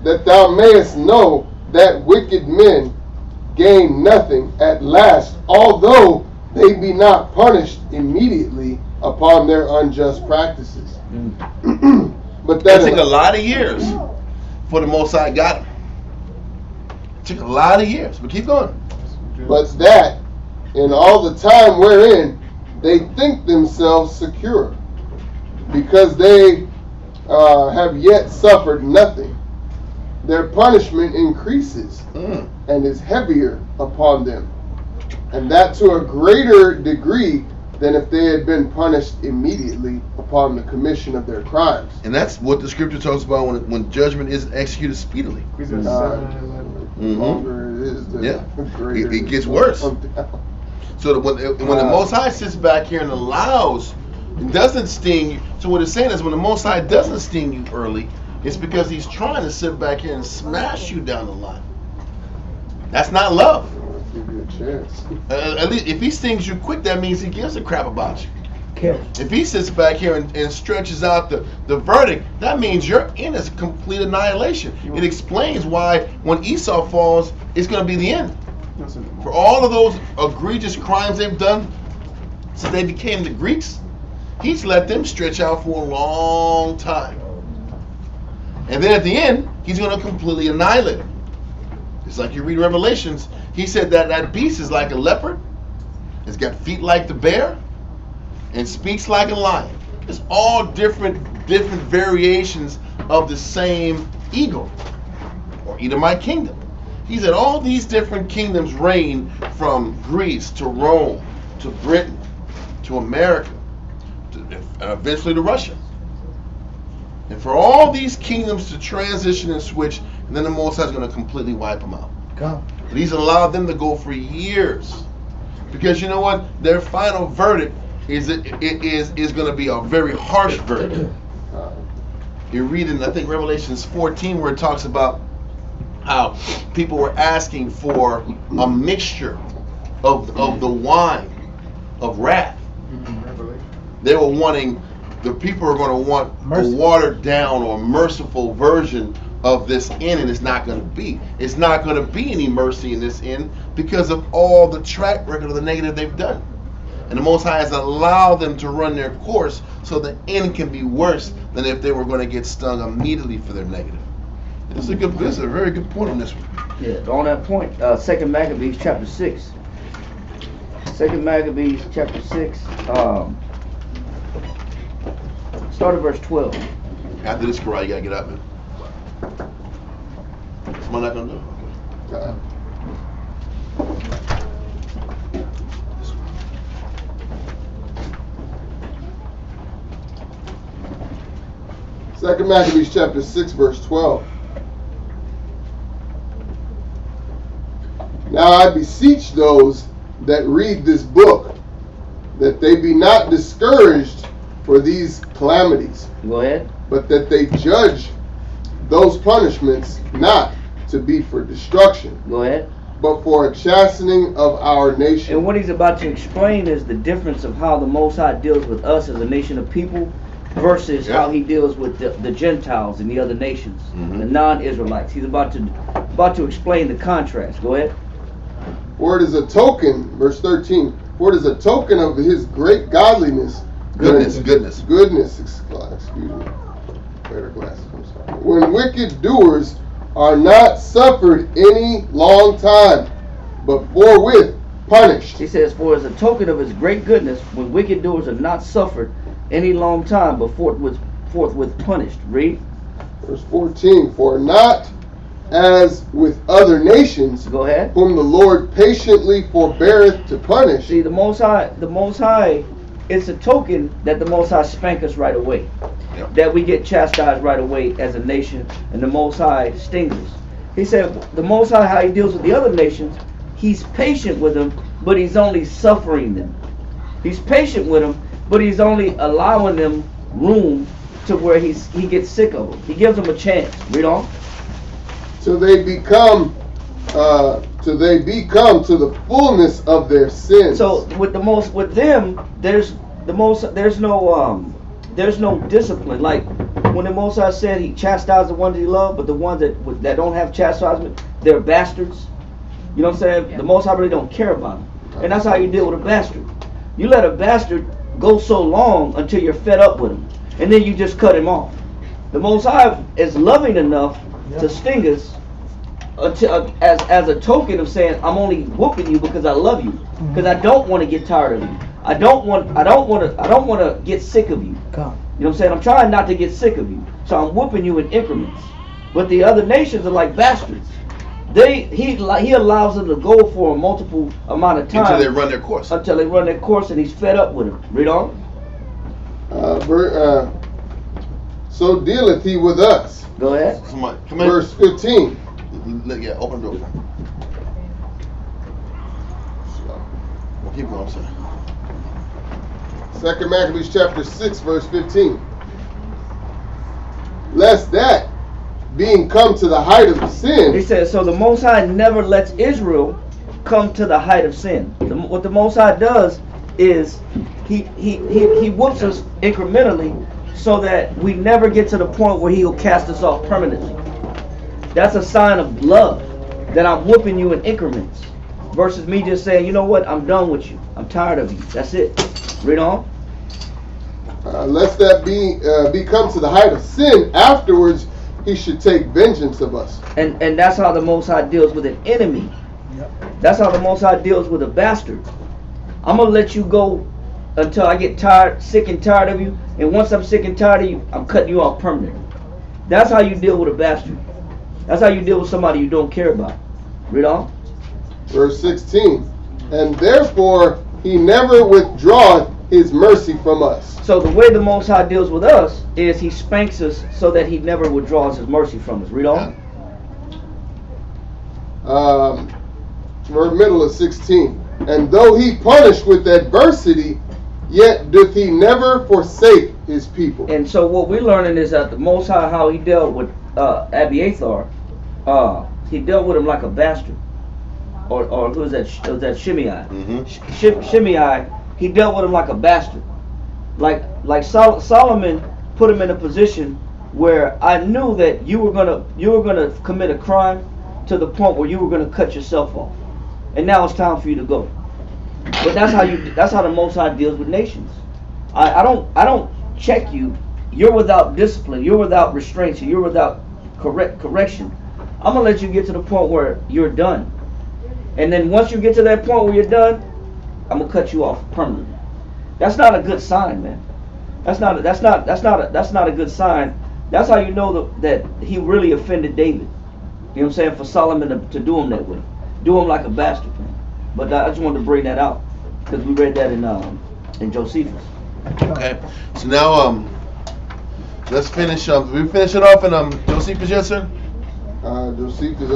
that thou mayest know that wicked men gain nothing at last, although they be not punished immediately upon their unjust practices. But that it took a lot of years for the Most High got him. It took a lot of years, but keep going. But that in all the time wherein they think themselves secure, because they have yet suffered nothing, their punishment increases and is heavier upon them, and that to a greater degree than if they had been punished immediately upon the commission of their crimes. And that's what the scripture talks about when judgment isn't executed speedily. Longer it is, the greater it gets worse. So when the Most High sits back here and allows, it doesn't sting you. So what it's saying is when the Most High doesn't sting you early, It's because he's trying to sit back here and smash you down the line. That's not love. Give you a chance. At least if he stings you quick, that means he gives a crap about you. Okay. If he sits back here and stretches out the verdict, that means you're in a complete annihilation. It explains why when Esau falls, it's going to be the end. For all of those egregious crimes they've done since they became the Greeks, he's let them stretch out for a long time. And then at the end, he's going to completely annihilate them. It's like you read Revelations. He said that beast is like a leopard. It's got feet like the bear and speaks like a lion. It's all different variations of the same eagle or Edomite kingdom. He said all these different kingdoms reign from Greece to Rome to Britain to America and eventually to Russia. And for all these kingdoms to transition and switch, and then the Most High is going to completely wipe them out. Come. But he's allowed them to go for years. Because you know what? Their final verdict is going to be a very harsh verdict. You read in, I think, Revelations 14, where it talks about how people were asking for a mixture of the wine of wrath. They were wanting, the people are going to want a watered down or merciful version of this end, and it's not going to be. It's not going to be any mercy in this end because of all the track record of the negative they've done. And the Most High has allowed them to run their course so the end can be worse than if they were going to get stung immediately for their negative. This is a very good point on this one. Yeah, on that point, 2 Maccabees chapter 6. 2 Maccabees chapter 6, start at verse 12. After this cry, you got to get up, man. Someone not going to do it? Okay. 2 Maccabees chapter 6, verse 12. Now I beseech those that read this book, that they be not discouraged for these calamities. Go ahead. But that they judge those punishments not to be for destruction. Go ahead. But for a chastening of our nation. And what he's about to explain is the difference of how the Most High deals with us as a nation of people versus how he deals with the Gentiles and the other nations, the non-Israelites. He's about to explain the contrast. Go ahead. For it is a token, verse 13, for it is a token of his great godliness. Goodness. Excuse me. Better glasses, I'm sorry. When wicked doers are not suffered any long time, but forthwith punished. He says, for as a token of his great goodness, when wicked doers are not suffered any long time, but forthwith punished. Read. Verse 14, for not as with other nations, go ahead, whom the Lord patiently forbeareth to punish. See, the Most High, it's a token that the Most High spank us right away. Yep. That we get chastised right away as a nation, and the Most High stings us. He said, the Most High, how he deals with the other nations, he's patient with them, but he's only suffering them. He's patient with them, but he's only allowing them room to where he gets sick of them. He gives them a chance. Read on. Till they become to the fullness of their sins. So with them, there's no discipline. Like when the Most High said he chastised the ones he loved, but the ones that don't have chastisement, they're bastards. You know what I'm saying? Yeah. The Most High really don't care about them, and that's how you deal with a bastard. You let a bastard go so long until you're fed up with him, and then you just cut him off. The Most High is loving enough to sting us as a token of saying, I'm only whooping you because I love you, because I don't want to get tired of you. I don't want to get sick of you. You know what I'm saying? I'm trying not to get sick of you, so I'm whooping you in increments. But the other nations are like bastards. He allows them to go for a multiple amount of time until they run their course. And he's fed up with them. Read on. So dealeth he with us. Go ahead. Come Verse 15. Yeah, open the door. Well, keep going, sir. 2 Maccabees chapter 6, verse 15. Lest that being come to the height of sin. He says, so the Most High never lets Israel come to the height of sin. What the Most High does is he whoops us incrementally so that we never get to the point where he'll cast us off permanently. That's a sign of love, that I'm whooping you in increments, versus me just saying, you know what, I'm done with you. I'm tired of you. That's it. Read on. Lest that be come to the height of sin, afterwards he should take vengeance of us. And that's how the Most High deals with an enemy. Yep. That's how the Most High deals with a bastard. I'm going to let you go until I get tired, sick and tired of you. And once I'm sick and tired of you, I'm cutting you off permanently. That's how you deal with a bastard. That's how you deal with somebody you don't care about. Read on. Verse 16. And therefore he never withdraweth his mercy from us. So the way the Most High deals with us is he spanks us so that he never withdraws his mercy from us. Read on. Middle of 16. And though he punished with adversity, yet doth he never forsake his people. And so what we're learning is that the Most High, how he dealt with Abiathar, he dealt with him like a bastard. Or who was that? It was that Shimei. Mm-hmm. Shimei, he dealt with him like a bastard. Like Solomon put him in a position where I knew that you were gonna commit a crime to the point where you were gonna cut yourself off, and now it's time for you to go. But that's how the Most High deals with nations. I don't check you. You're without discipline. You're without restraint. You're without correction. I'm gonna let you get to the point where you're done, and then once you get to that point where you're done, I'm gonna cut you off permanently. That's not a good sign, man. That's not a good sign. That's how you know that he really offended David. You know what I'm saying? For Solomon to do him that way, do him like a bastard, man. But I just wanted to bring that out because we read that in Josephus. Okay. So now let's finish. We finish it off in Josephus, yes, sir. Josephus.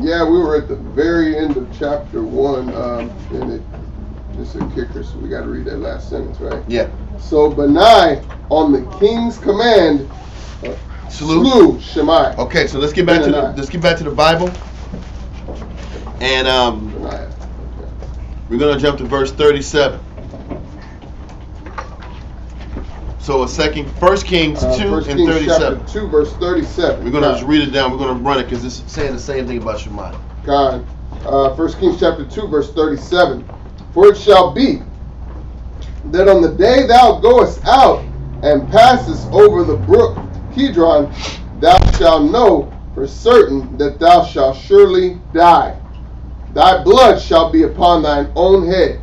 Yeah, we were at the very end of chapter 1, and it's a kicker, so we got to read that last sentence, right? Yeah. So Benai, on the king's command, slew Shimei. Okay, so let's get back to the Bible, and we're gonna jump to verse 37. So 1 Kings 2 and 37. Chapter 2, verse 37. We're gonna just read it down. We're gonna run it because it's saying the same thing about Shimei. God, 1 Kings chapter 2, verse 37. For it shall be that on the day thou goest out and passest over the brook Kidron, thou shalt know for certain that thou shalt surely die. Thy blood shall be upon thine own head.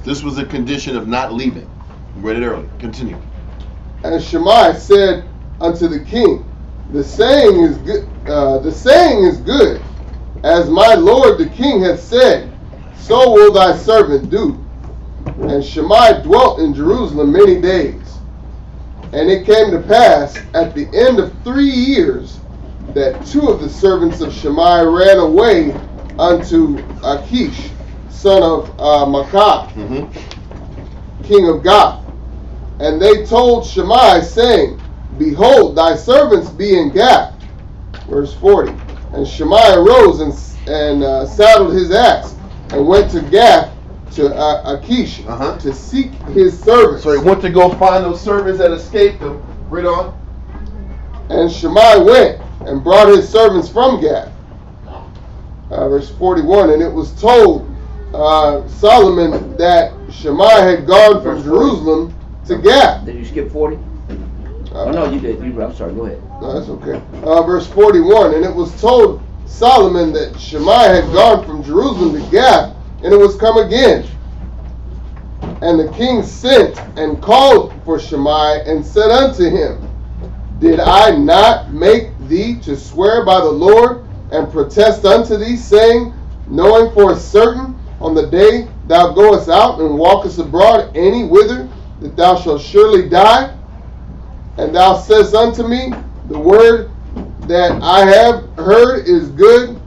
This was a condition of not leaving. We read it earlier. Continue. And Shimei said unto the king, The saying is good, as my lord the king hath said. So will thy servant do. And Shimei dwelt in Jerusalem many days. And it came to pass at the end of 3 years that 2 of the servants of Shimei ran away unto Achish, son of Maacah, king of Gath. And they told Shimei, saying, Behold, thy servants be in Gath. Verse 40. And Shimei arose and saddled his ass, and went to Gath to Achish to seek his servants. So he went to go find those servants that escaped him. Read on. And Shimei went and brought his servants from Gath. Verse 41. And it was told Solomon that Shimei had gone from Jerusalem to Gath. Did you skip 40? Oh no, you did. I'm sorry. Go ahead. No, that's okay. Verse 41. And it was told Solomon that Shimei had gone from Jerusalem to Gath, and it was come again. And the king sent and called for Shimei and said unto him, Did I not make thee to swear by the Lord and protest unto thee, saying, knowing for a certain on the day thou goest out and walkest abroad any whither, that thou shalt surely die? And thou saidst unto me, The word that I have heard is good,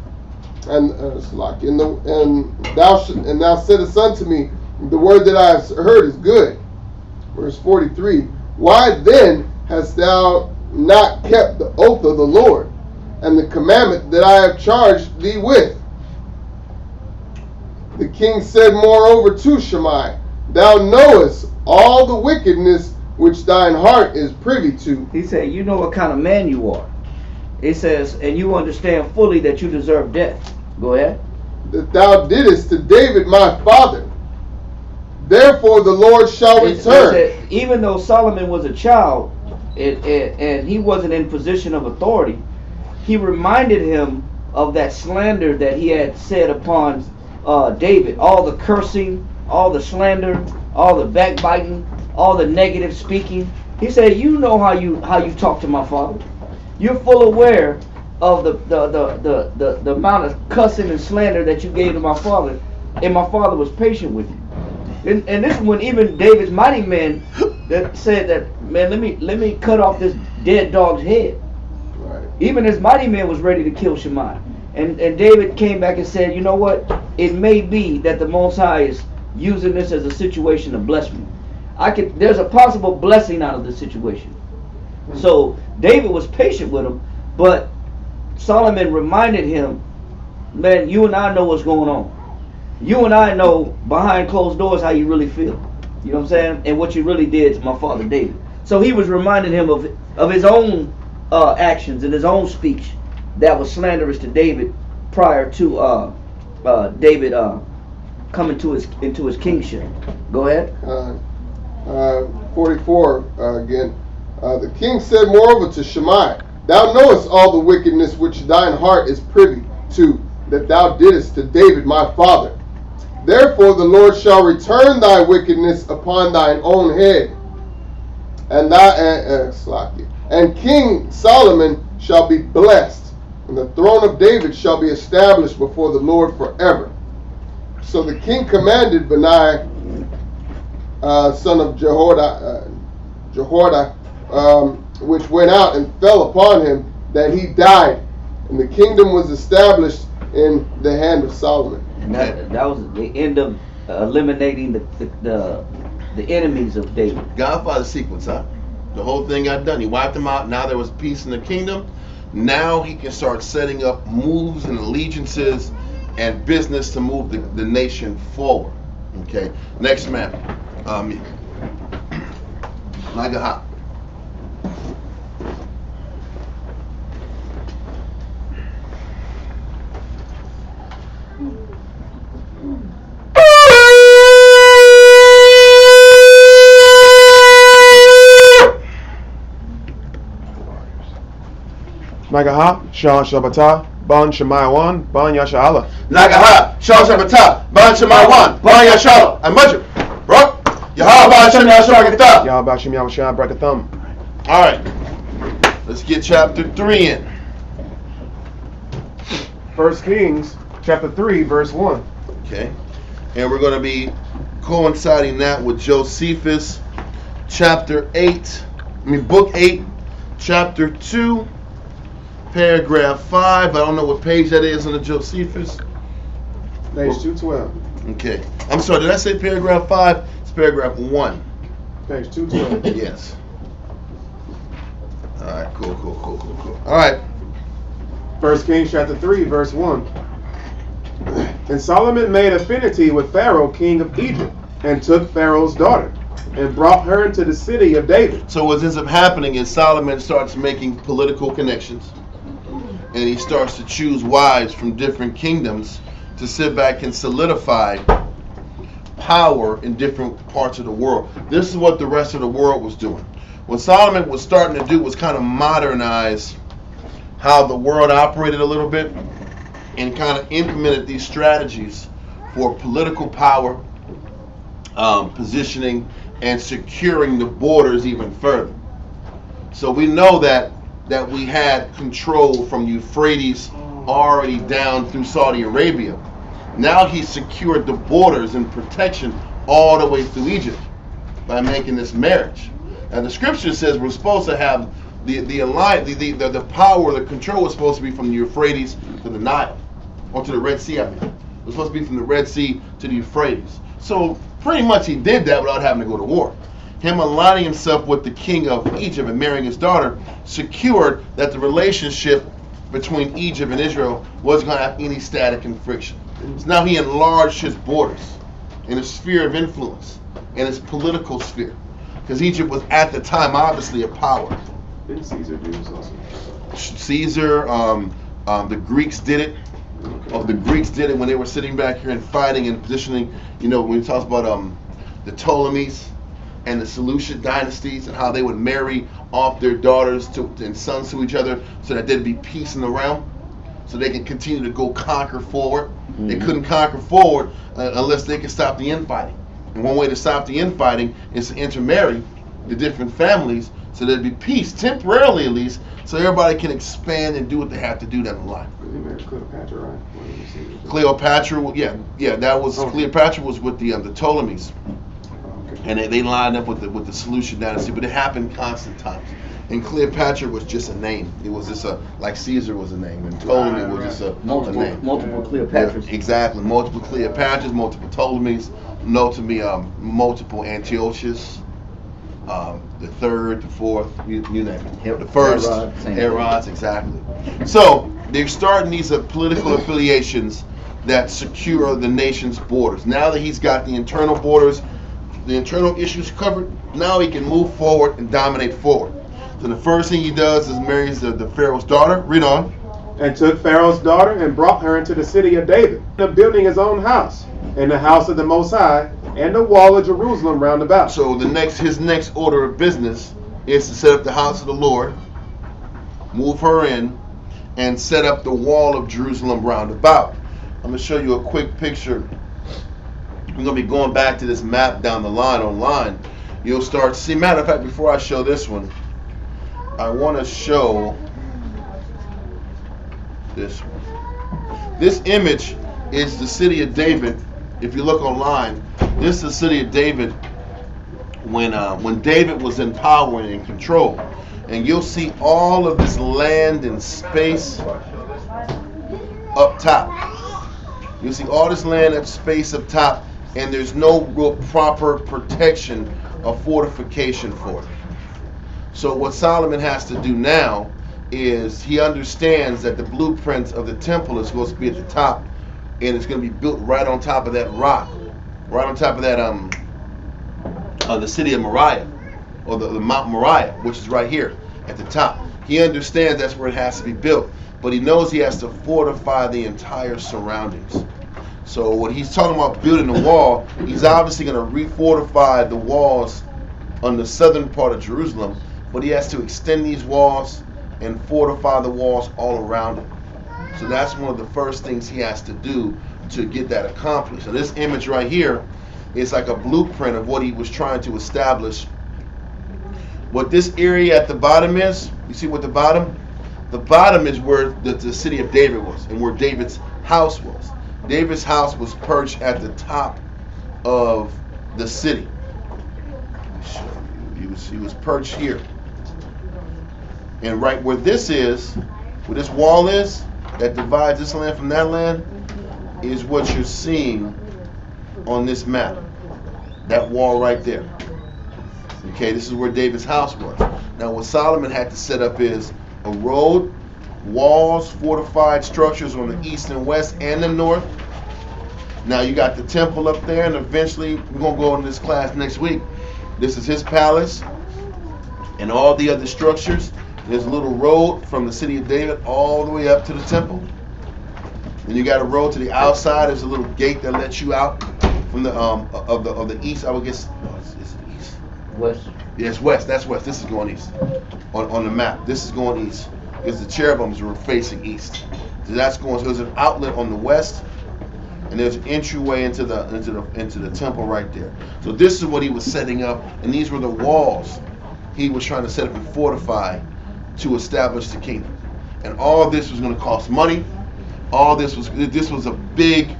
and thou saidst unto me, the word that I have heard is good. Verse 43. Why then hast thou not kept the oath of the Lord, and the commandment that I have charged thee with. The king said moreover to Shimei, Thou knowest all the wickedness which thine heart is privy to. He said, you know what kind of man you are. It says, and you understand fully that you deserve death. Go ahead. That thou didst to David my father. Therefore the Lord shall return. It said, even though Solomon was a child and he wasn't in position of authority, he reminded him of that slander that he had said upon David. All the cursing, all the slander, all the backbiting, all the negative speaking. He said, you know how you talk to my father. You're full aware of the amount of cussing and slander that you gave to my father, and my father was patient with you. And this is when even David's mighty men that said that, man, let me cut off this dead dog's head. Right. Even his mighty man was ready to kill Shimei. And David came back and said, you know what? It may be that the Most High is using this as a situation to bless me. There's a possible blessing out of this situation. So David was patient with him, but Solomon reminded him, man, you and I know what's going on. You and I know behind closed doors how you really feel. You know what I'm saying? And what you really did to my father David. So he was reminding him of his own actions and his own speech that was slanderous to David prior to David coming into his kingship. Go ahead. 44 again. The king said moreover to Shimei, Thou knowest all the wickedness which thine heart is privy to, that thou didst to David my father. Therefore the Lord shall return thy wickedness upon thine own head, and King Solomon shall be blessed, and the throne of David shall be established before the Lord forever. So the king commanded Benaiah, son of Jehoiada, which went out and fell upon him, that he died, and the kingdom was established in the hand of Solomon. And that was the end of eliminating the enemies of David. Godfather sequence, huh? The whole thing got done. He wiped them out. Now there was peace in the kingdom. Now he can start setting up moves and allegiances and business to move the nation forward. Okay. Next man. Nagaha. Nagaha, Shah Shabata, Ban Shemaiwan, Ban Yasha'ala. Nagaha, Shah Shabata, Ban Shemaiwan, Ban Yasha'ala. And Mujib. Bro. Yahweh Shem Yasha'ala. Yahweh Shem Yasha'ala Brakatham. All right. Let's get chapter 3 in. 1 Kings chapter 3 verse 1. Okay. And we're going to be coinciding that with Josephus chapter 8. Book 8, chapter 2. Paragraph 5. I don't know what page that is on the Josephus. Page 212. Okay. I'm sorry, did I say paragraph 5? It's paragraph 1. Page 212. Yes. Alright, cool. Alright. 1 Kings chapter 3 verse 1. And Solomon made affinity with Pharaoh, king of Egypt, and took Pharaoh's daughter, and brought her into the city of David. So what ends up happening is Solomon starts making political connections. And he starts to choose wives from different kingdoms to sit back and solidify power in different parts of the world. This is what the rest of the world was doing. What Solomon was starting to do was kind of modernize how the world operated a little bit and kind of implemented these strategies for political power, positioning, and securing the borders even further. So we know that we had control from Euphrates already down through Saudi Arabia. Now he secured the borders and protection all the way through Egypt by making this marriage. Now the scripture says we're supposed to have the alliance, the power, the control was supposed to be from the Euphrates to the Nile, or to the Red Sea. It was supposed to be from the Red Sea to the Euphrates. So pretty much he did that without having to go to war. him aligning himself with the king of Egypt and marrying his daughter secured that the relationship between Egypt and Israel wasn't going to have any static and friction. So now he enlarged his borders in his sphere of influence, in his political sphere. Because Egypt was at the time obviously a power. Didn't Caesar do this also? Caesar, the Greeks did it. The Greeks did it when they were sitting back here and fighting and positioning. You know, when he talks about the Ptolemies and the Seleucid dynasties and how they would marry off their daughters and sons to each other so that there'd be peace in the realm, so they can continue to go conquer forward. Mm-hmm. They couldn't conquer forward unless they could stop the infighting. And one way to stop the infighting is to intermarry the different families so there'd be peace, temporarily at least, so everybody can expand and do what they have to do down the line. He married Cleopatra, right? Cleopatra, yeah, that was Cleopatra was with the Ptolemies, and they lined up with the Seleucid dynasty, but it happened constant times. And Cleopatra was just a name. It was just like Caesar was a name, and Ptolemy was just a name. Multiple Cleopatras. Yeah, exactly, multiple Cleopatras, multiple Ptolemies, multiple Antiochus, the third, the fourth, you name it. The first, Herods, exactly. So they're starting these political affiliations that secure the nation's borders. Now that he's got the internal borders, the internal issues covered, now he can move forward and dominate forward. So the first thing he does is marries the Pharaoh's daughter. Read on. And took Pharaoh's daughter and brought her into the city of David, and building his own house, and the house of the Most High, and the wall of Jerusalem round about. So his next order of business is to set up the house of the Lord, move her in, and set up the wall of Jerusalem round about. I'm going to show you a quick picture. We're going to be going back to this map down the line online. You'll start to see. Matter of fact, before I show this one, I want to show this one. This image is the city of David. If you look online, this is the city of David when David was in power and in control. And you'll see all of this land and space up top. You'll see all this land and space up top, and there's no real proper protection or fortification for it. So what Solomon has to do now is he understands that the blueprint of the temple is supposed to be at the top, and it's going to be built right on top of that rock, right on top of that the city of Moriah, or the Mount Moriah, which is right here at the top. He understands that's where it has to be built, but he knows he has to fortify the entire surroundings. So when he's talking about building the wall, he's obviously going to refortify the walls on the southern part of Jerusalem, but he has to extend these walls and fortify the walls all around it. So that's one of the first things he has to do to get that accomplished. So this image right here is like a blueprint of what he was trying to establish. What this area at the bottom is, you see what the bottom? The bottom is where the city of David was and where David's house was. David's house was perched at the top of the city. He was perched here. And right where this is, where this wall is, that divides this land from that land, is what you're seeing on this map. That wall right there. Okay, this is where David's house was. Now what Solomon had to set up is a road, walls, fortified structures on the east and west and the north. Now you got the temple up there, and eventually we're going to go into this class next week. This is his palace and all the other structures. There's a little road from the city of David all the way up to the temple. And you got a road to the outside. There's a little gate that lets you out from the of the east. I would guess is it east? West. Yes, west. That's west. This is going east. On the map, this is going east because the cherubims were facing east. So that's going. So there's an outlet on the west, and there's an entryway into the temple right there. So this is what he was setting up, and these were the walls he was trying to set up and fortify to establish the kingdom. And all this was going to cost money. This was a big,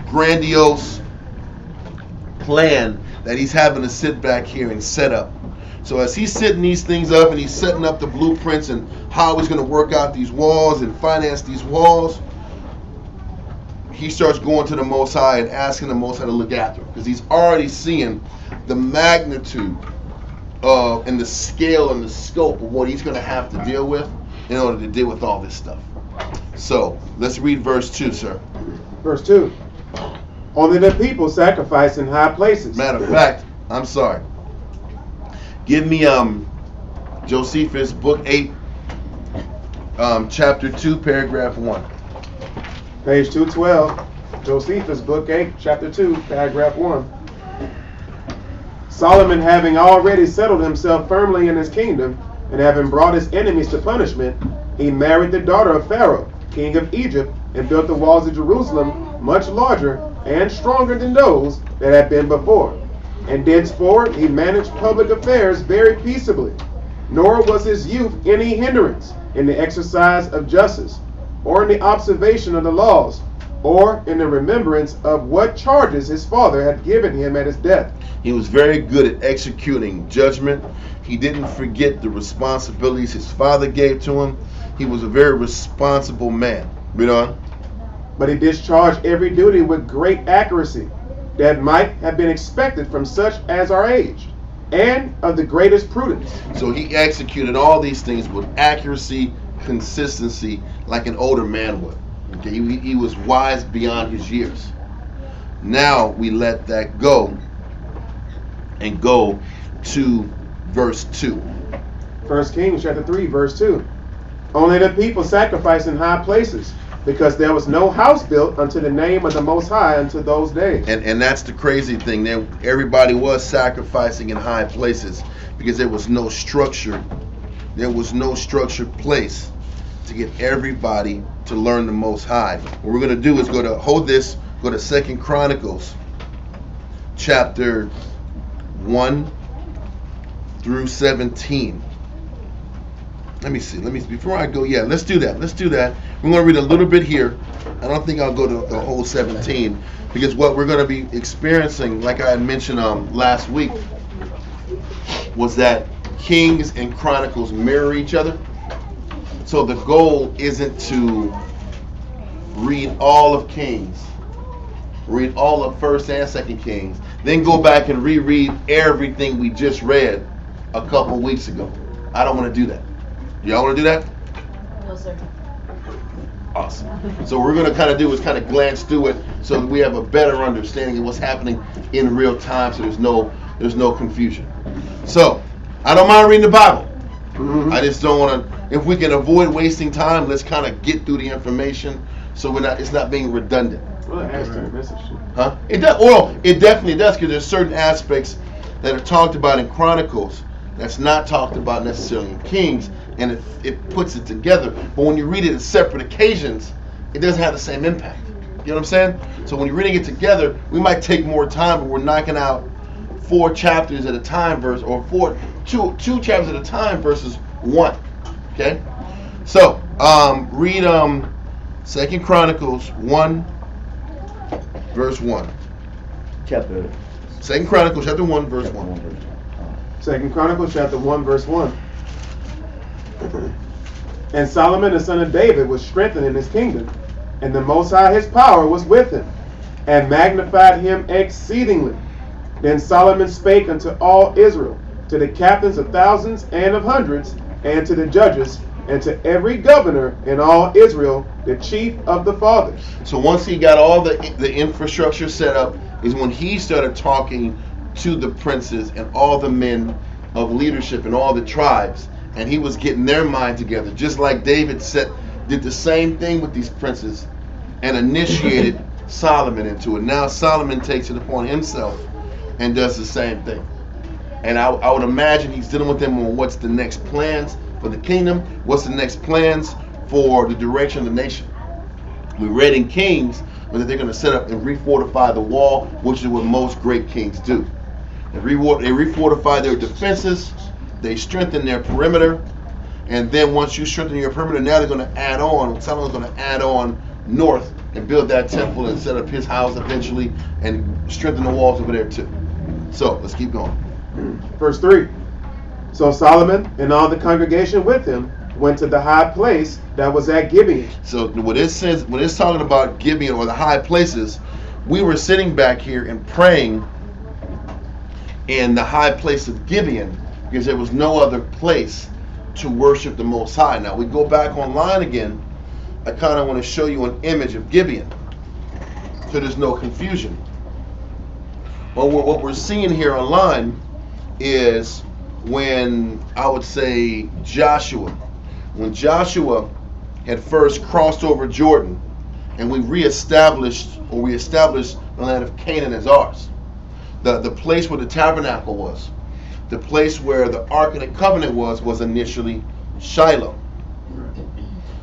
grandiose plan that he's having to sit back here and set up. So as he's setting these things up and he's setting up the blueprints and how he's going to work out these walls and finance these walls, he starts going to the Most High and asking the Most High to look after him, because he's already seeing the magnitude and the scale and the scope of what he's going to have to deal with in order to deal with all this stuff. So let's read verse 2, sir. Verse 2. Only the people sacrifice in high places. Matter of fact, I'm sorry. Give me Josephus, book 8, chapter 2, paragraph 1. Page 212. Josephus, book 8, chapter 2, paragraph 1. Solomon, having already settled himself firmly in his kingdom, and having brought his enemies to punishment, he married the daughter of Pharaoh, king of Egypt, and built the walls of Jerusalem much larger and stronger than those that had been before. And thenceforward he managed public affairs very peaceably, nor was his youth any hindrance in the exercise of justice, or in the observation of the laws, or in the remembrance of what charges his father had given him at his death. He was very good at executing judgment. He didn't forget the responsibilities his father gave to him. He was a very responsible man. Read on. But he discharged every duty with great accuracy that might have been expected from such as are aged, and of the greatest prudence. So he executed all these things with accuracy, consistency, like an older man would. Okay, he was wise beyond his years. Now we let that go and go to verse 2. 1 Kings chapter 3, verse 2. Only the people sacrificed in high places, because there was no house built unto the name of the Most High unto those days. And that's the crazy thing. Everybody was sacrificing in high places because there was no structure. There was no structured place to get everybody to learn the Most High. What we're going to do is go to 2 Chronicles chapter 1 through 17. Let me see. Before I go, let's do that. We're going to read a little bit here. I don't think I'll go to the whole 17 because what we're going to be experiencing, like I had mentioned last week, was that Kings and Chronicles mirror each other. So the goal isn't to read all of Kings, read all of 1st and 2nd Kings, then go back and reread everything we just read a couple weeks ago. I don't want to do that. Y'all want to do that? No, sir. Awesome. So what we're going to kind of do is kind of glance through it so that we have a better understanding of what's happening in real time, so there's no confusion. So I don't mind reading the Bible. Mm-hmm. I just don't want to. If we can avoid wasting time, let's kind of get through the information so it's not being redundant. Well, it adds to the message. Huh? It does. Well, it definitely does, because there's certain aspects that are talked about in Chronicles that's not talked about necessarily in Kings, and it puts it together. But when you read it at separate occasions, it doesn't have the same impact. You know what I'm saying? So when you're reading it together, we might take more time, but we're knocking out 4 chapters at a time, or two chapters at a time versus 1. Okay? So read 2 Chronicles 1, verse 1. 2 Chronicles chapter 1, verse 1. 2 Chronicles chapter 1, verse 1. And Solomon the son of David was strengthened in his kingdom, and the Most High his power was with him, and magnified him exceedingly. Then Solomon spake unto all Israel, to the captains of thousands and of hundreds, and to the judges, and to every governor in all Israel, the chief of the fathers. So once he got all the infrastructure set up, is when he started talking to the princes and all the men of leadership and all the tribes, and he was getting their mind together, just like David did the same thing with these princes and initiated Solomon into it. Now Solomon takes it upon himself and does the same thing. And I would imagine he's dealing with them on what's the next plans for the kingdom, what's the next plans for the direction of the nation. We read in Kings that they're going to set up and refortify the wall, which is what most great kings do. They refortify their defenses, they strengthen their perimeter, and then once you strengthen your perimeter, now they're going to add on, Solomon's going to add on north and build that temple and set up his house eventually and strengthen the walls over there too. So let's keep going. Verse 3. So Solomon and all the congregation with him went to the high place that was at Gibeon. So when it's talking about Gibeon or the high places, we were sitting back here and praying in the high place of Gibeon because there was no other place to worship the Most High. Now we go back online again. I kind of want to show you an image of Gibeon, so there's no confusion. Well, what we're seeing here online is when, I would say, when Joshua had first crossed over Jordan, and we established the land of Canaan as ours. The place where the tabernacle was, the place where the Ark of the Covenant was initially Shiloh.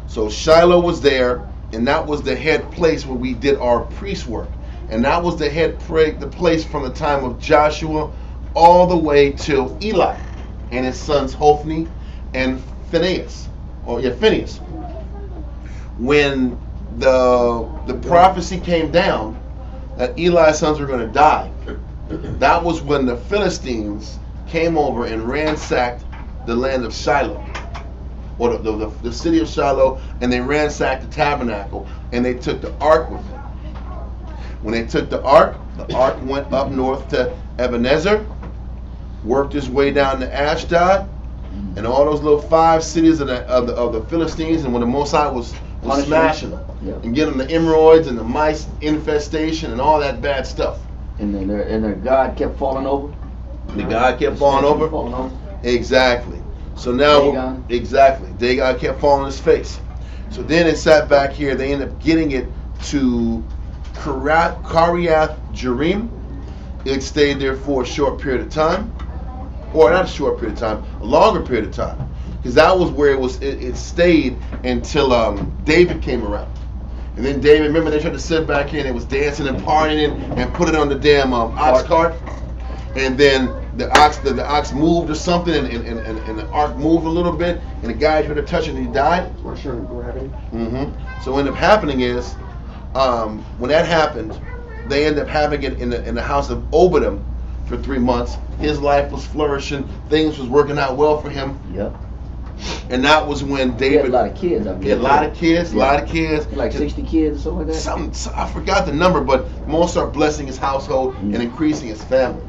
So Shiloh was there, and that was the head place where we did our priest work. And that was the place from the time of Joshua all the way till Eli and his sons Hophni and Phinehas. When the prophecy came down that Eli's sons were going to die, that was when the Philistines came over and ransacked the land of Shiloh, or the city of Shiloh, and they ransacked the tabernacle, and they took the ark with them. When they took the ark went up north to Ebenezer, worked his way down to Ashdod, and all those little 5 cities of the Philistines, and when the Most High was smashing them, and getting the emeralds and the mice infestation and all that bad stuff. And then their God kept falling over. The God kept falling over. Exactly. So now, Dagon kept falling on his face. So then it sat back here. They ended up getting it to Kiriath Jearim. It stayed there for a short period of time, or not a short period of time, a longer period of time, because that was where it stayed until David came around. And then David, remember, they tried to sit back here and it was dancing and partying and put it on the damn ox cart. And then the ox moved or something, and the ark moved a little bit, and the guy tried to touch it and he died. So what ended up happening is, when that happened, they ended up having it in the house of Obedem for 3 months. His life was flourishing, things was working out well for him. Yep. And that was when David had a lot of kids. He had a lot of kids. Like 60 kids or something like that? I forgot the number, but most are blessing his household and increasing his family.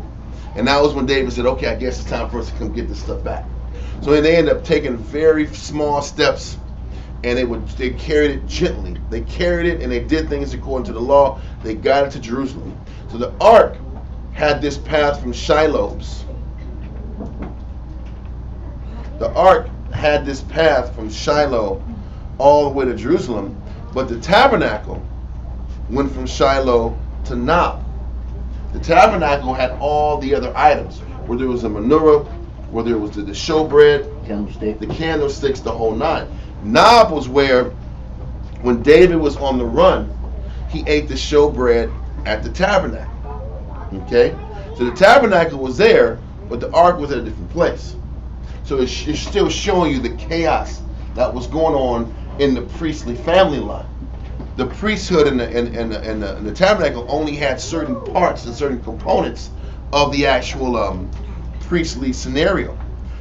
And that was when David said, okay, I guess it's time for us to come get this stuff back. So they ended up taking very small steps, and they carried it gently. They carried it and they did things according to the law. They got it to Jerusalem. So the ark had this path from Shiloh's. The ark had this path from Shiloh all the way to Jerusalem, but the tabernacle went from Shiloh to Nob. The tabernacle had all the other items, where there was a menorah, where there was the showbread, the candlesticks, the whole 9. Nob was where, when David was on the run, he ate the showbread at the tabernacle. Okay? So the tabernacle was there, but the ark was at a different place. So it's still showing you the chaos that was going on in the priestly family line. The priesthood and the tabernacle only had certain parts and certain components of the actual priestly scenario.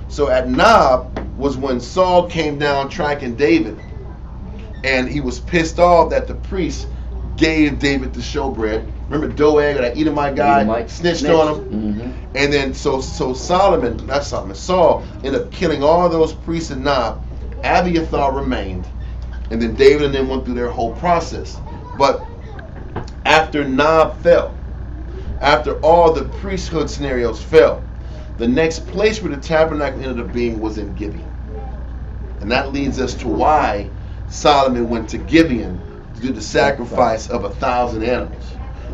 So at Nob was when Saul came down tracking David, and he was pissed off that the priest gave David the showbread. Remember Doeg, that Edomite guy, snitched on him? And then so Saul ended up killing all those priests in Nob. Abiathar remained, and then David and them went through their whole process. But after Nob fell, after all the priesthood scenarios fell, the next place where the tabernacle ended up being was in Gibeon. And that leads us to why Solomon went to Gibeon to do the sacrifice of 1,000 animals.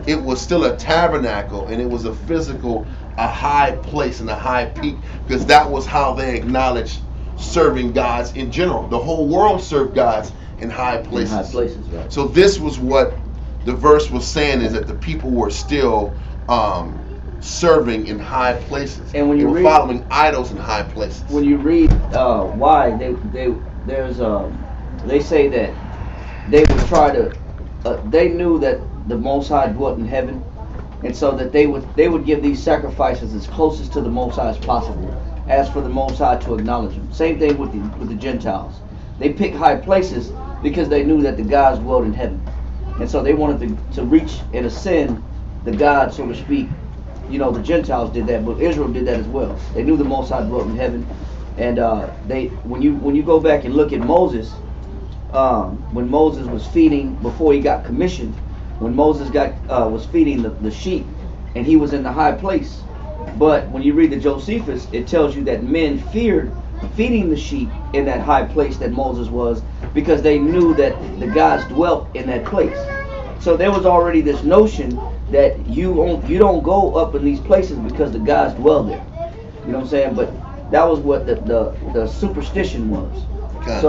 It was still a tabernacle, and it was a physical, a high place and a high peak, because that was how they acknowledged serving gods in general. The whole world served gods in high places. In high places, right. So this was what the verse was saying, is that the people were still serving in high places. And when you were following idols in high places. When you read why they say that they would try to, they knew that the Most High dwelt in heaven, and so that they would give these sacrifices as closest to the Most High as possible, as for the Most High to acknowledge them. Same thing with the Gentiles. They picked high places because they knew that the gods dwelt in heaven, and so they wanted to reach and ascend the God, so to speak, you know, the Gentiles did that, but Israel did that as well. They knew the Most High dwelt in heaven, and when you go back and look at Moses, when Moses was feeding before he got commissioned, when Moses was feeding the sheep, and he was in the high place. But when you read the Josephus, it tells you that men feared feeding the sheep in that high place that Moses was, because they knew that the gods dwelt in that place. So there was already this notion that you don't go up in these places because the gods dwell there. You know what I'm saying? But that was what the superstition was. Okay.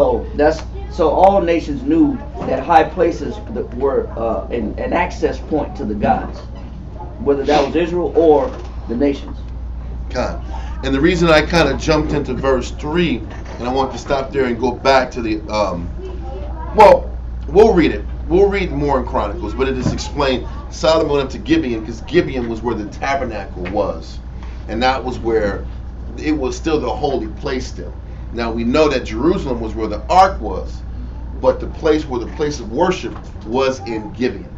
So all nations knew that high places that were an access point to the gods, whether that was Israel or the nations. God. And the reason I kind of jumped into verse 3, and I want to stop there and go back to the, well, we'll read it. We'll read more in Chronicles, but it is explained. Solomon went up to Gibeon, because Gibeon was where the tabernacle was. And that was where it was still the holy place still. Now we know that Jerusalem was where the ark was, but the place where the place of worship was in Gibeon.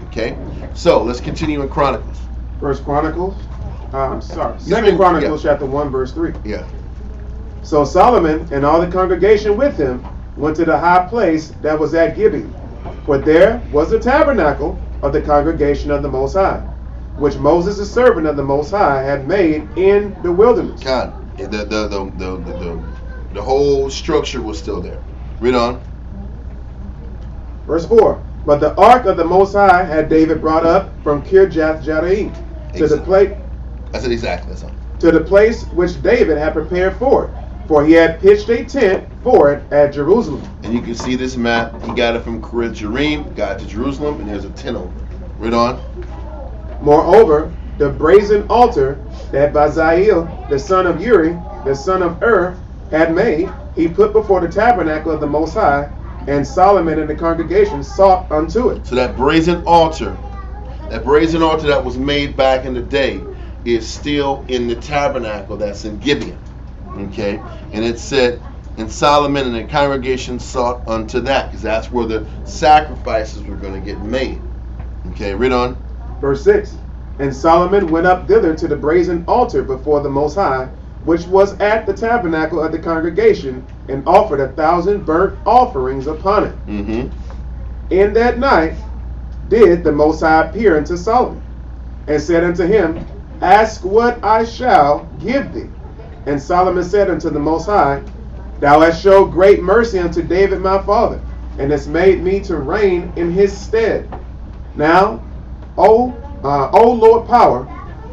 Okay? So let's continue in Chronicles. First Chronicles? Second Chronicles chapter 1 verse 3. Yeah. So Solomon and all the congregation with him went to the high place that was at Gibeon, for there was the tabernacle of the congregation of the Most High, which Moses the servant of the Most High had made in the wilderness. God, the whole structure was still there. Read on. Verse 4. But the ark of the Most High had David brought up from Kirjath Jearim to the place. I said exactly. That's all. To the place which David had prepared for it, for he had pitched a tent for it at Jerusalem. And you can see this map. He got it from Kirjath Jearim, got it to Jerusalem, and there's a tent over. Read on. Moreover, the brazen altar that Baziel, the son of Uri, the son of Ur, had made, he put before the tabernacle of the Most High, and Solomon and the congregation sought unto it. So that brazen altar that was made back in the day, is still in the tabernacle that's in Gibeon. Okay? And it said, and Solomon and the congregation sought unto that, because that's where the sacrifices were going to get made. Okay, read on. Verse 6. And Solomon went up thither to the brazen altar before the Most High, which was at the tabernacle of the congregation, and offered 1,000 burnt offerings upon it. Mm-hmm. In that night did the Most High appear unto Solomon, and said unto him, Ask what I shall give thee. And Solomon said unto the Most High, Thou hast showed great mercy unto David my father, and hast made me to reign in his stead. Now, O Lord power,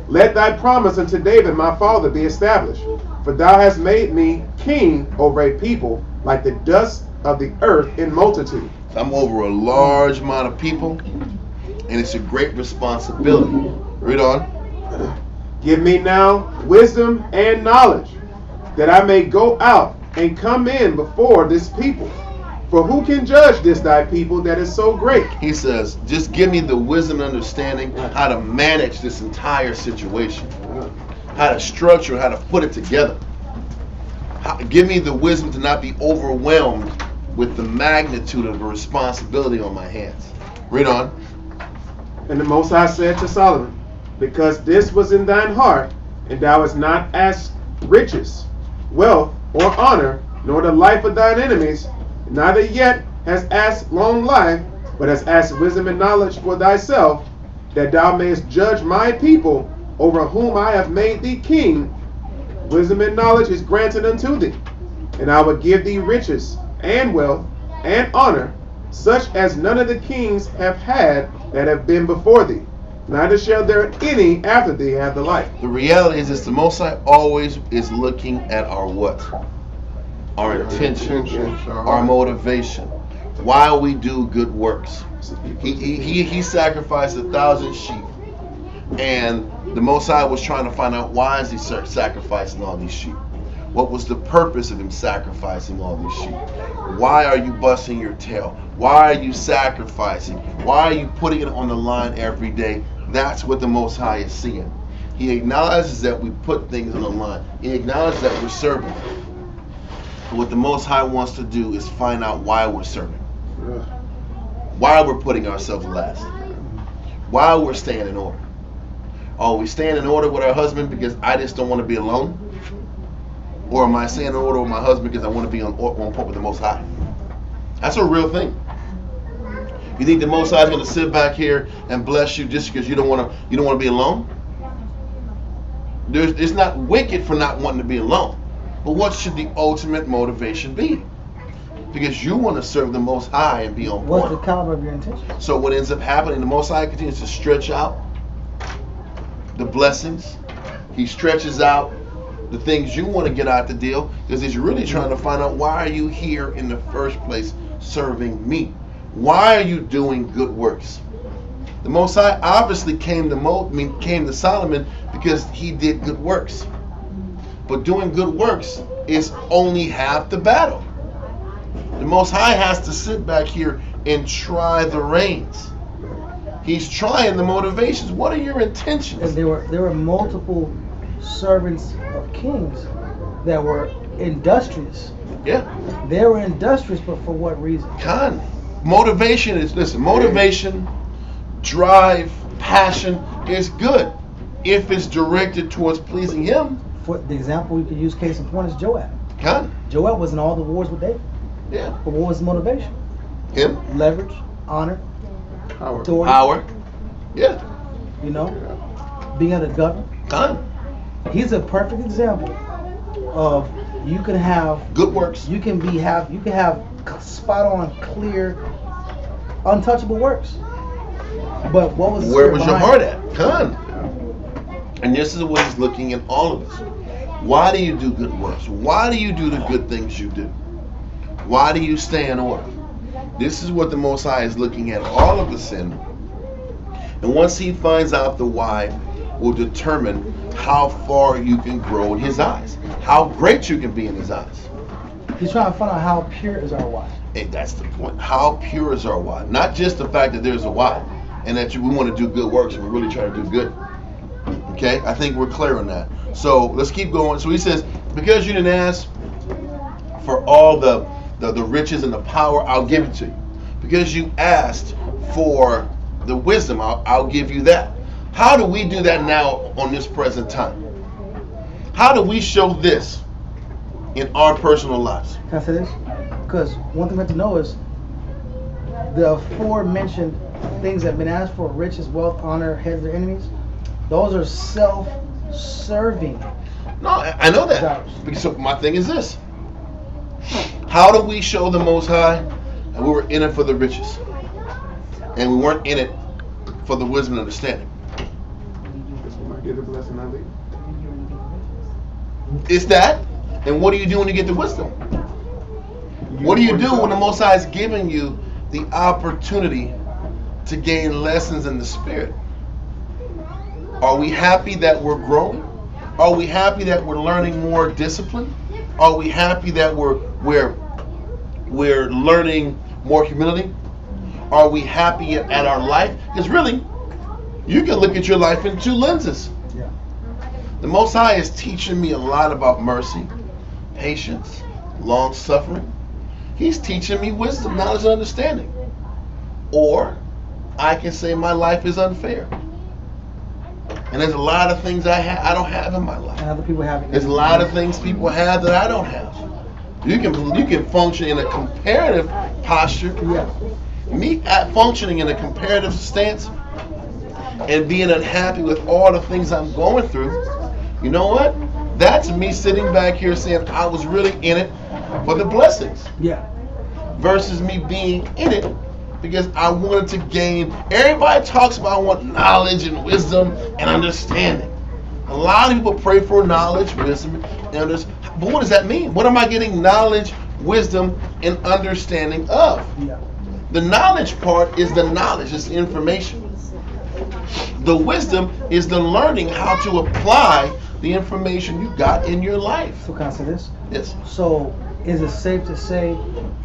let thy promise unto David my father be established. For thou hast made me king over a people like the dust of the earth in multitude. I'm over a large amount of people, and it's a great responsibility. Read on. Give me now wisdom and knowledge, that I may go out and come in before this people. For who can judge this thy people that is so great? He says, just give me the wisdom and understanding how to manage this entire situation, how to structure, how to put it together. Give me the wisdom to not be overwhelmed with the magnitude of the responsibility on my hands. Read on. And the Most High said to Solomon, Because this was in thine heart, and thou hast not asked riches, wealth, or honor, nor the life of thine enemies, neither yet hast asked long life, but hast asked wisdom and knowledge for thyself, that thou mayest judge my people, over whom I have made thee king. Wisdom and knowledge is granted unto thee, and I will give thee riches, and wealth, and honor, such as none of the kings have had that have been before thee. Neither shall there any after thee have the like. The reality is the Most High always is looking at our what? Our intention, our motivation, why we do good works. He sacrificed 1,000 sheep, and the Most High was trying to find out, why is he sacrificing all these sheep? What was the purpose of him sacrificing all these sheep? Why are you busting your tail? Why are you sacrificing? Why are you putting it on the line every day? That's what the Most High is seeing. He acknowledges that we put things on the line. He acknowledges that we're serving. But what the Most High wants to do is find out why we're serving. Why we're putting ourselves last. Why we're staying in order. Are we staying in order with our husband because I just don't want to be alone? Or am I staying in order with my husband because I want to be on point with the Most High? That's a real thing. You think the Most High is going to sit back here and bless you just because you don't want to be alone? It's not wicked for not wanting to be alone. But what should the ultimate motivation be? Because you want to serve the Most High and be on point. What's the caliber of your intention? So what ends up happening, the Most High continues to stretch out the blessings. He stretches out the things you want to get out the deal, because he's really trying to find out, why are you here in the first place serving me? Why are you doing good works? The Most High obviously came to Solomon because he did good works. But doing good works is only half the battle. The Most High has to sit back here and try the reins. He's trying the motivations. What are your intentions? And there were multiple servants of kings that were industrious. Yeah. They were industrious, but for what reason? Motivation is, listen, motivation, drive, passion is good if it's directed towards pleasing him. For the example we could use, case in point, is Joab. Con. Joab was in all the wars with David. Yeah. But what was his motivation? Him. Leverage, honor, authority. Power. Yeah. You know, being able to govern. Con. He's a perfect example of, you can have good works. You can have spot on, clear, untouchable works. But what was where was your heart at? Con. And this is what he's looking at all of us. Why do you do good works? Why do you do the good things you do? Why do you stay in order? This is what the Most High is looking at all of us in. And once he finds out the why, will determine how far you can grow in his eyes, how great you can be in his eyes. He's trying to find out how pure is our why. And that's the point. How pure is our why? Not just the fact that there's a why and that we want to do good works and we're really trying to do good. Okay, I think we're clear on that. So let's keep going. So he says, because you didn't ask for all the riches and the power, I'll give it to you. Because you asked for the wisdom, I'll give you that. How do we do that now on this present time? How do we show this in our personal lives? Can I say this? Because one thing we have to know is the aforementioned things that have been asked for, riches, wealth, honor, heads of their enemies, those are self-serving. No, I know that. So my thing is this. How do we show the Most High and we were in it for the riches? And we weren't in it for the wisdom and understanding. It's that. And what do you do when you get the wisdom? What do you do when the Most High is giving you the opportunity to gain lessons in the Spirit? Are we happy that we're growing? Are we happy that we're learning more discipline? Are we happy that we're learning more humility? Are we happy at our life? Because really, you can look at your life in two lenses. Yeah. The Most High is teaching me a lot about mercy, patience, long suffering. He's teaching me wisdom, knowledge, and understanding. Or I can say my life is unfair. And there's a lot of things I don't have in my life. And other people have it. There's a lot of things people have that I don't have. You can function in a comparative posture. Yeah. Me functioning in a comparative stance and being unhappy with all the things I'm going through. You know what? That's me sitting back here saying I was really in it for the blessings. Yeah. Versus me being in it because I wanted to gain. Everybody talks about I want knowledge and wisdom and understanding. A lot of people pray for knowledge, wisdom, and understanding. But what does that mean? What am I getting knowledge, wisdom, and understanding of? Yeah. The knowledge part is the knowledge, it's the information. The wisdom is the learning how to apply the information you got in your life. So can I say this? Yes. So is it safe to say,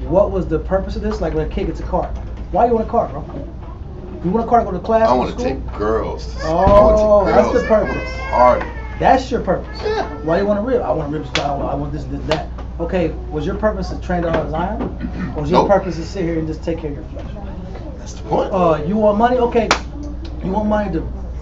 what was the purpose of this? Like when a kid gets a car. Why you want a car, bro? You want a car to go to class? I want to take girls. Oh, that's the purpose. Party. That's your purpose. Yeah. Why you want a rib? I want a rib style. I want this, that. Okay, was your purpose to train to Zion? Or was your purpose to sit here and just take care of your flesh? That's the point. You want money? Okay. You want money to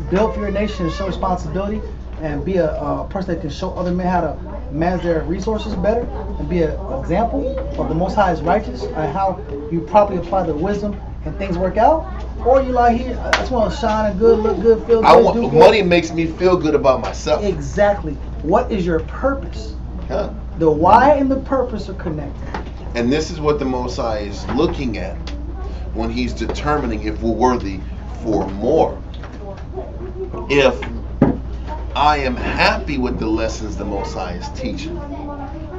build for your nation and show responsibility and be a person that can show other men how to manage their resources better and be an example of the Most High is righteous and how you properly apply the wisdom and things work out, or you like here, I just want to shine and good, look good, feel good, do good. Money makes me feel good about myself. Exactly. What is your purpose? Huh. The why and the purpose are connected. And this is what the Most High is looking at when he's determining if we're worthy for more. If I am happy with the lessons the Most High is teaching,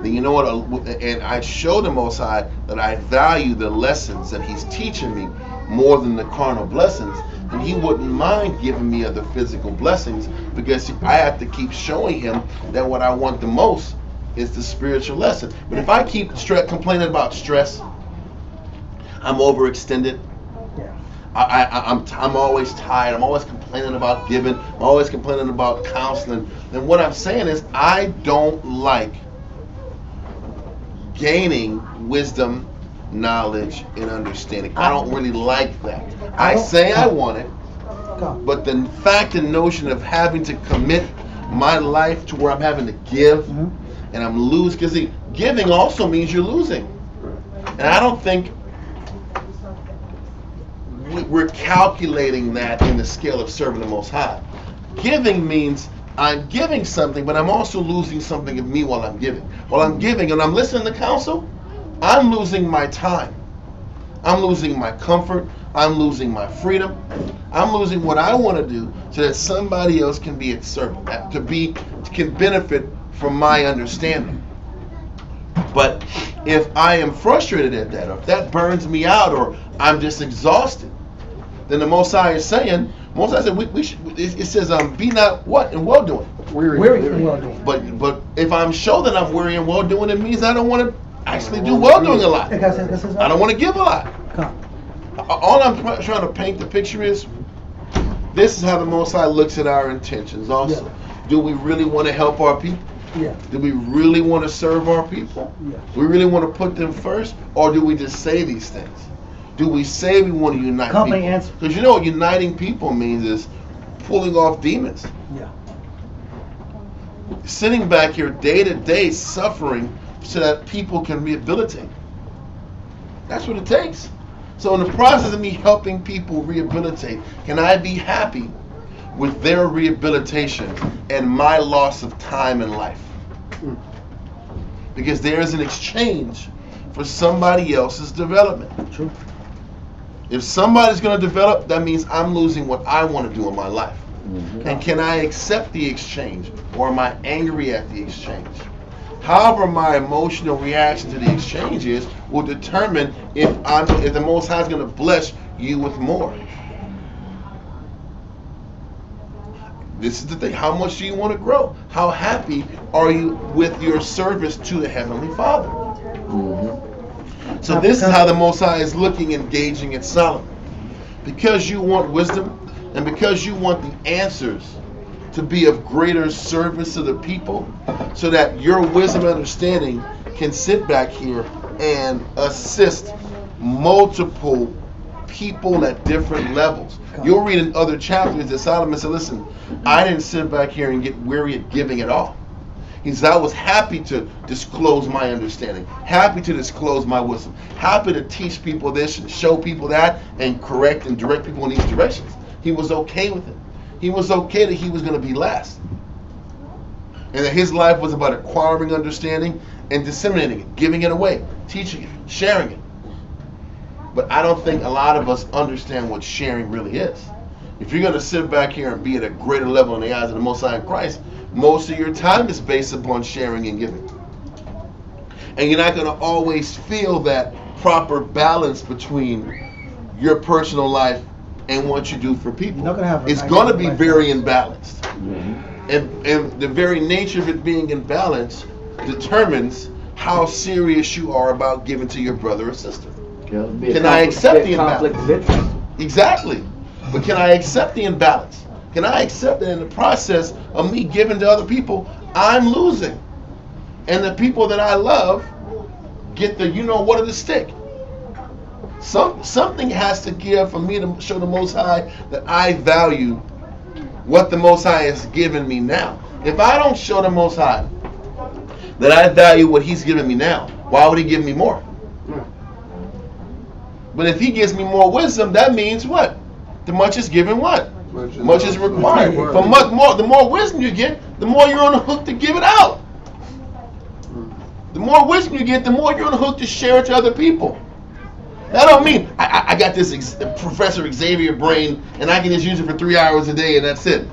then you know what? And I show the Most High that I value the lessons that he's teaching me more than the carnal blessings, and he wouldn't mind giving me other physical blessings, because I have to keep showing him that what I want the most is the spiritual lesson. But if I keep complaining about stress, I'm overextended, I'm always tired, I'm always complaining about giving, I'm always complaining about counseling, then what I'm saying is I don't like gaining wisdom, knowledge, and understanding. I don't really like that. I say I want it, but the fact and notion of having to commit my life to where I'm having to give, and I'm losing, because giving also means you're losing. And I don't think we're calculating that in the scale of serving the Most High. Giving means I'm giving something, but I'm also losing something of me while I'm giving. While I'm giving and I'm listening to counsel, I'm losing my time. I'm losing my comfort. I'm losing my freedom. I'm losing what I want to do so that somebody else can be at service, can benefit from my understanding. But if I am frustrated at that, or if that burns me out, or I'm just exhausted, then the Most High is saying, Most High said, we should, it says, be not what? In well-doing. Weary and well-doing. But if I'm sure that I'm weary and well-doing, it means I don't want to actually do well-doing a lot. I don't want to give a lot. All I'm trying to paint the picture is, this is how the Most High looks at our intentions also. Yeah. Do we really want to help our people? Yeah. Do we really want to serve our people? Yeah. Do we really want to put them first? Or do we just say these things? Do we say we want to unite people? Answer. Because you know what uniting people means is pulling off demons. Yeah. Sitting back here day to day suffering so that people can rehabilitate. That's what it takes. So in the process of me helping people rehabilitate, can I be happy with their rehabilitation and my loss of time in life? Because there is an exchange for somebody else's development. True. If somebody's going to develop, that means I'm losing what I want to do in my life. And can I accept the exchange, or am I angry at the exchange? However my emotional reaction to the exchange is will determine if the Most High is going to bless you with more. This is the thing. How much do you want to grow? How happy are you with your service to the Heavenly Father? So this is how the Most High is looking, engaging at Solomon. Because you want wisdom, and because you want the answers to be of greater service to the people, so that your wisdom and understanding can sit back here and assist multiple people at different levels. You'll read in other chapters that Solomon said, listen, I didn't sit back here and get weary of giving at all. He said, I was happy to disclose my understanding, happy to disclose my wisdom, happy to teach people this and show people that and correct and direct people in these directions. He was okay with it. He was okay that he was going to be last. And that his life was about acquiring understanding and disseminating it, giving it away, teaching it, sharing it. But I don't think a lot of us understand what sharing really is. If you're going to sit back here and be at a greater level in the eyes of the Most High in Christ, most of your time is based upon sharing and giving. And you're not going to always feel that proper balance between your personal life and what you do for people. It's going to be very imbalanced. And the very nature of it being imbalanced determines how serious you are about giving to your brother or sister. Can I accept the imbalance? Exactly. But can I accept the imbalance? Can I accept that in the process of me giving to other people, I'm losing? And the people that I love get the you-know-what of the stick. Something has to give for me to show the Most High that I value what the Most High has given me now. If I don't show the Most High that I value what He's given me now, why would He give me more? But if He gives me more wisdom, that means what? The much is given what? Much is required. For much more, the more wisdom you get, the more you're on the hook to give it out. The more wisdom you get, the more you're on the hook to share it to other people. That don't mean I got this Professor Xavier brain and I can just use it for 3 hours a day and that's it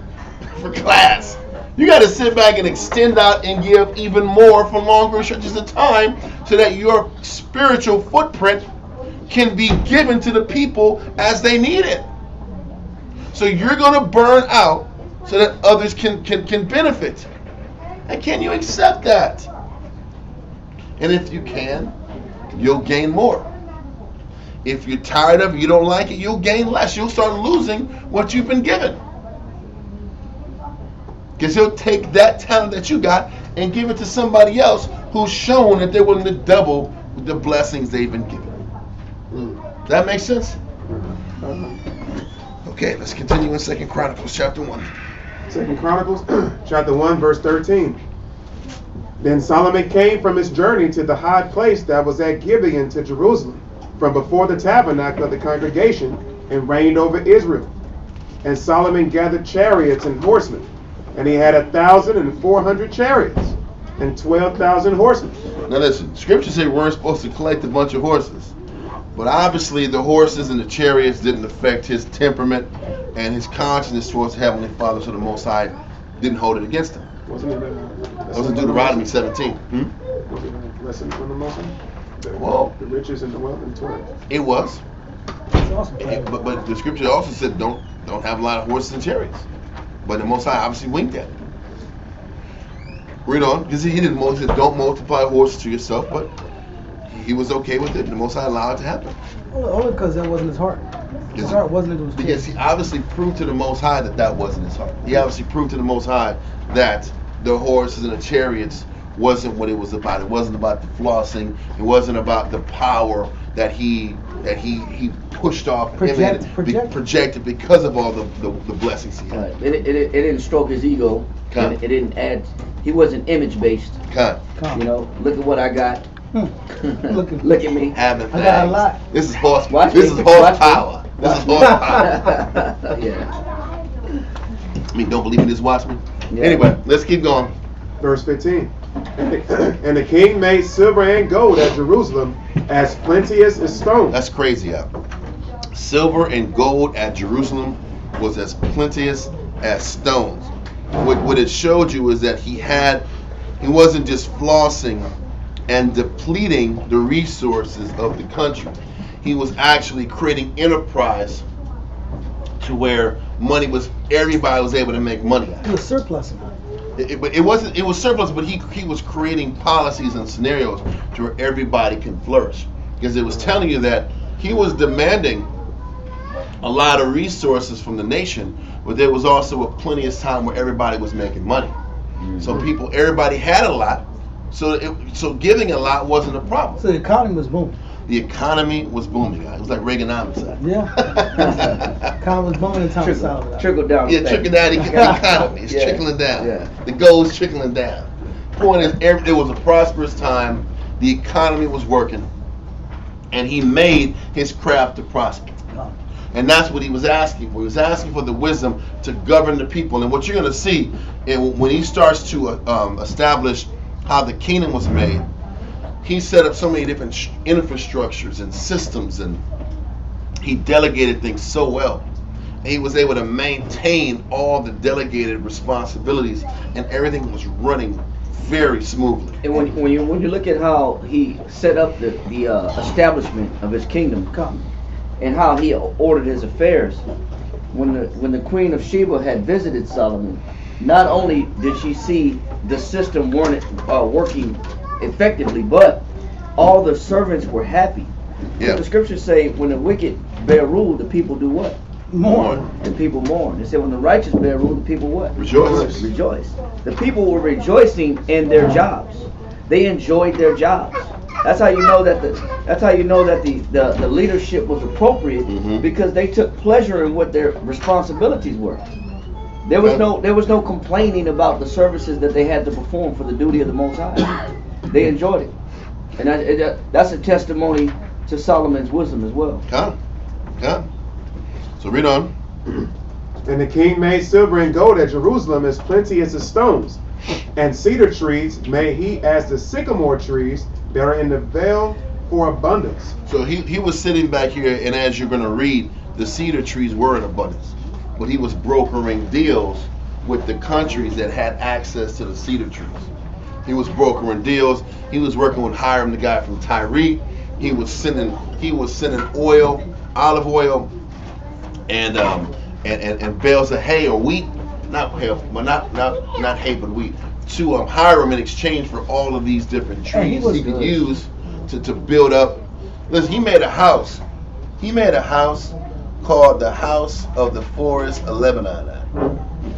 for class. You got to sit back and extend out and give even more for longer stretches of time so that your spiritual footprint can be given to the people as they need it. So you're going to burn out so that others can benefit. And can you accept that? And if you can, you'll gain more. If you're tired of it, you don't like it, you'll gain less. You'll start losing what you've been given. Because He'll take that talent that you got and give it to somebody else who's shown that they're willing to double the blessings they've been given. That makes sense? Okay, let's continue in 2 Chronicles Chapter 1. 2 Chronicles Chapter 1, verse 13. Then Solomon came from his journey to the high place that was at Gibeon to Jerusalem, from before the tabernacle of the congregation, and reigned over Israel. And Solomon gathered chariots and horsemen, and he had 1,400 chariots and 12,000 horsemen. Now listen, Scripture says we weren't supposed to collect a bunch of horses. But obviously the horses and the chariots didn't affect his temperament and his consciousness towards Heavenly Father, so the Most High didn't hold it against him. Wasn't it That was in Deuteronomy 17. Was it a lesson from the Most High? Well, the riches and the wealth and toil. It was. It's awesome. But the Scripture also said don't have a lot of horses and chariots. But the Most High obviously winked at it. Read on, because he didn't. He said don't multiply horses to yourself, but He was okay with it, and the Most High allowed it to happen. Only because that wasn't his heart. His heart wasn't into his Because He obviously proved to the Most High that wasn't his heart. He obviously proved to the Most High that the horses and the chariots wasn't what it was about. It wasn't about the flossing. It wasn't about the power that he pushed off and projected because of all the blessings he had. It didn't stroke his ego. It didn't add. He wasn't image based. You know, look at what I got. Look at me. Having I got a lot. This is horse. Watch this me. is horsepower. Watch This is horsepower. Yeah. I mean, don't believe me? Just watch me. Yeah. Anyway, let's keep going. Verse 15. And the king made silver and gold at Jerusalem as plenteous as stone. That's crazy, yeah. Silver and gold at Jerusalem was as plenteous as stones. What it showed you is that he wasn't just flossing and depleting the resources of the country. He was actually creating enterprise to where everybody was able to make money. It was surplus. It was surplus, but he was creating policies and scenarios to where everybody can flourish. Because it was telling you that he was demanding a lot of resources from the nation, but there was also a plenteous time where everybody was making money. Mm-hmm. So everybody had a lot, so giving a lot wasn't a problem. So the economy was booming. The economy was booming. It was like Reaganomics. Yeah. Economy was booming in time of Solomon. Trickle down. Yeah, trickle down the economy. It's trickling down. Yeah. The gold is trickling down. Point is, it was a prosperous time. The economy was working, and he made his craft to prosper. And that's what he was asking for. He was asking for the wisdom to govern the people. And what you're going to see when he starts to establish how the kingdom was made, he set up so many different infrastructures and systems, and he delegated things so well. And he was able to maintain all the delegated responsibilities, and everything was running very smoothly. And when you look at how he set up the establishment of his kingdom, and how he ordered his affairs, when the Queen of Sheba had visited Solomon, not only did she see the system working effectively, but all the servants were happy. Yeah. The scriptures say when the wicked bear rule, the people do what? Mourn. The people mourn. They say when the righteous bear rule, the people what? Rejoice. Rejoice. The people were rejoicing in their jobs. They enjoyed their jobs. That's how you know that the leadership was appropriate, because they took pleasure in what their responsibilities were. There was no complaining about the services that they had to perform for the duty of the Most High. They enjoyed it, and that's a testimony to Solomon's wisdom as well. Come. So read on. And the king made silver and gold at Jerusalem as plenty as the stones, and cedar trees made he as the sycamore trees that are in the vale for abundance. So he was sitting back here, and as you're going to read, the cedar trees were in abundance. But he was brokering deals with the countries that had access to the cedar trees. He was brokering deals. He was working with Hiram, the guy from Tyre. He was sending oil, olive oil, and bales of hay or wheat, not hay, but not hay, but wheat, to Hiram in exchange for all of these different trees he could use to build up. Listen, he made a house. He made a house called the House of the Forest of Lebanon.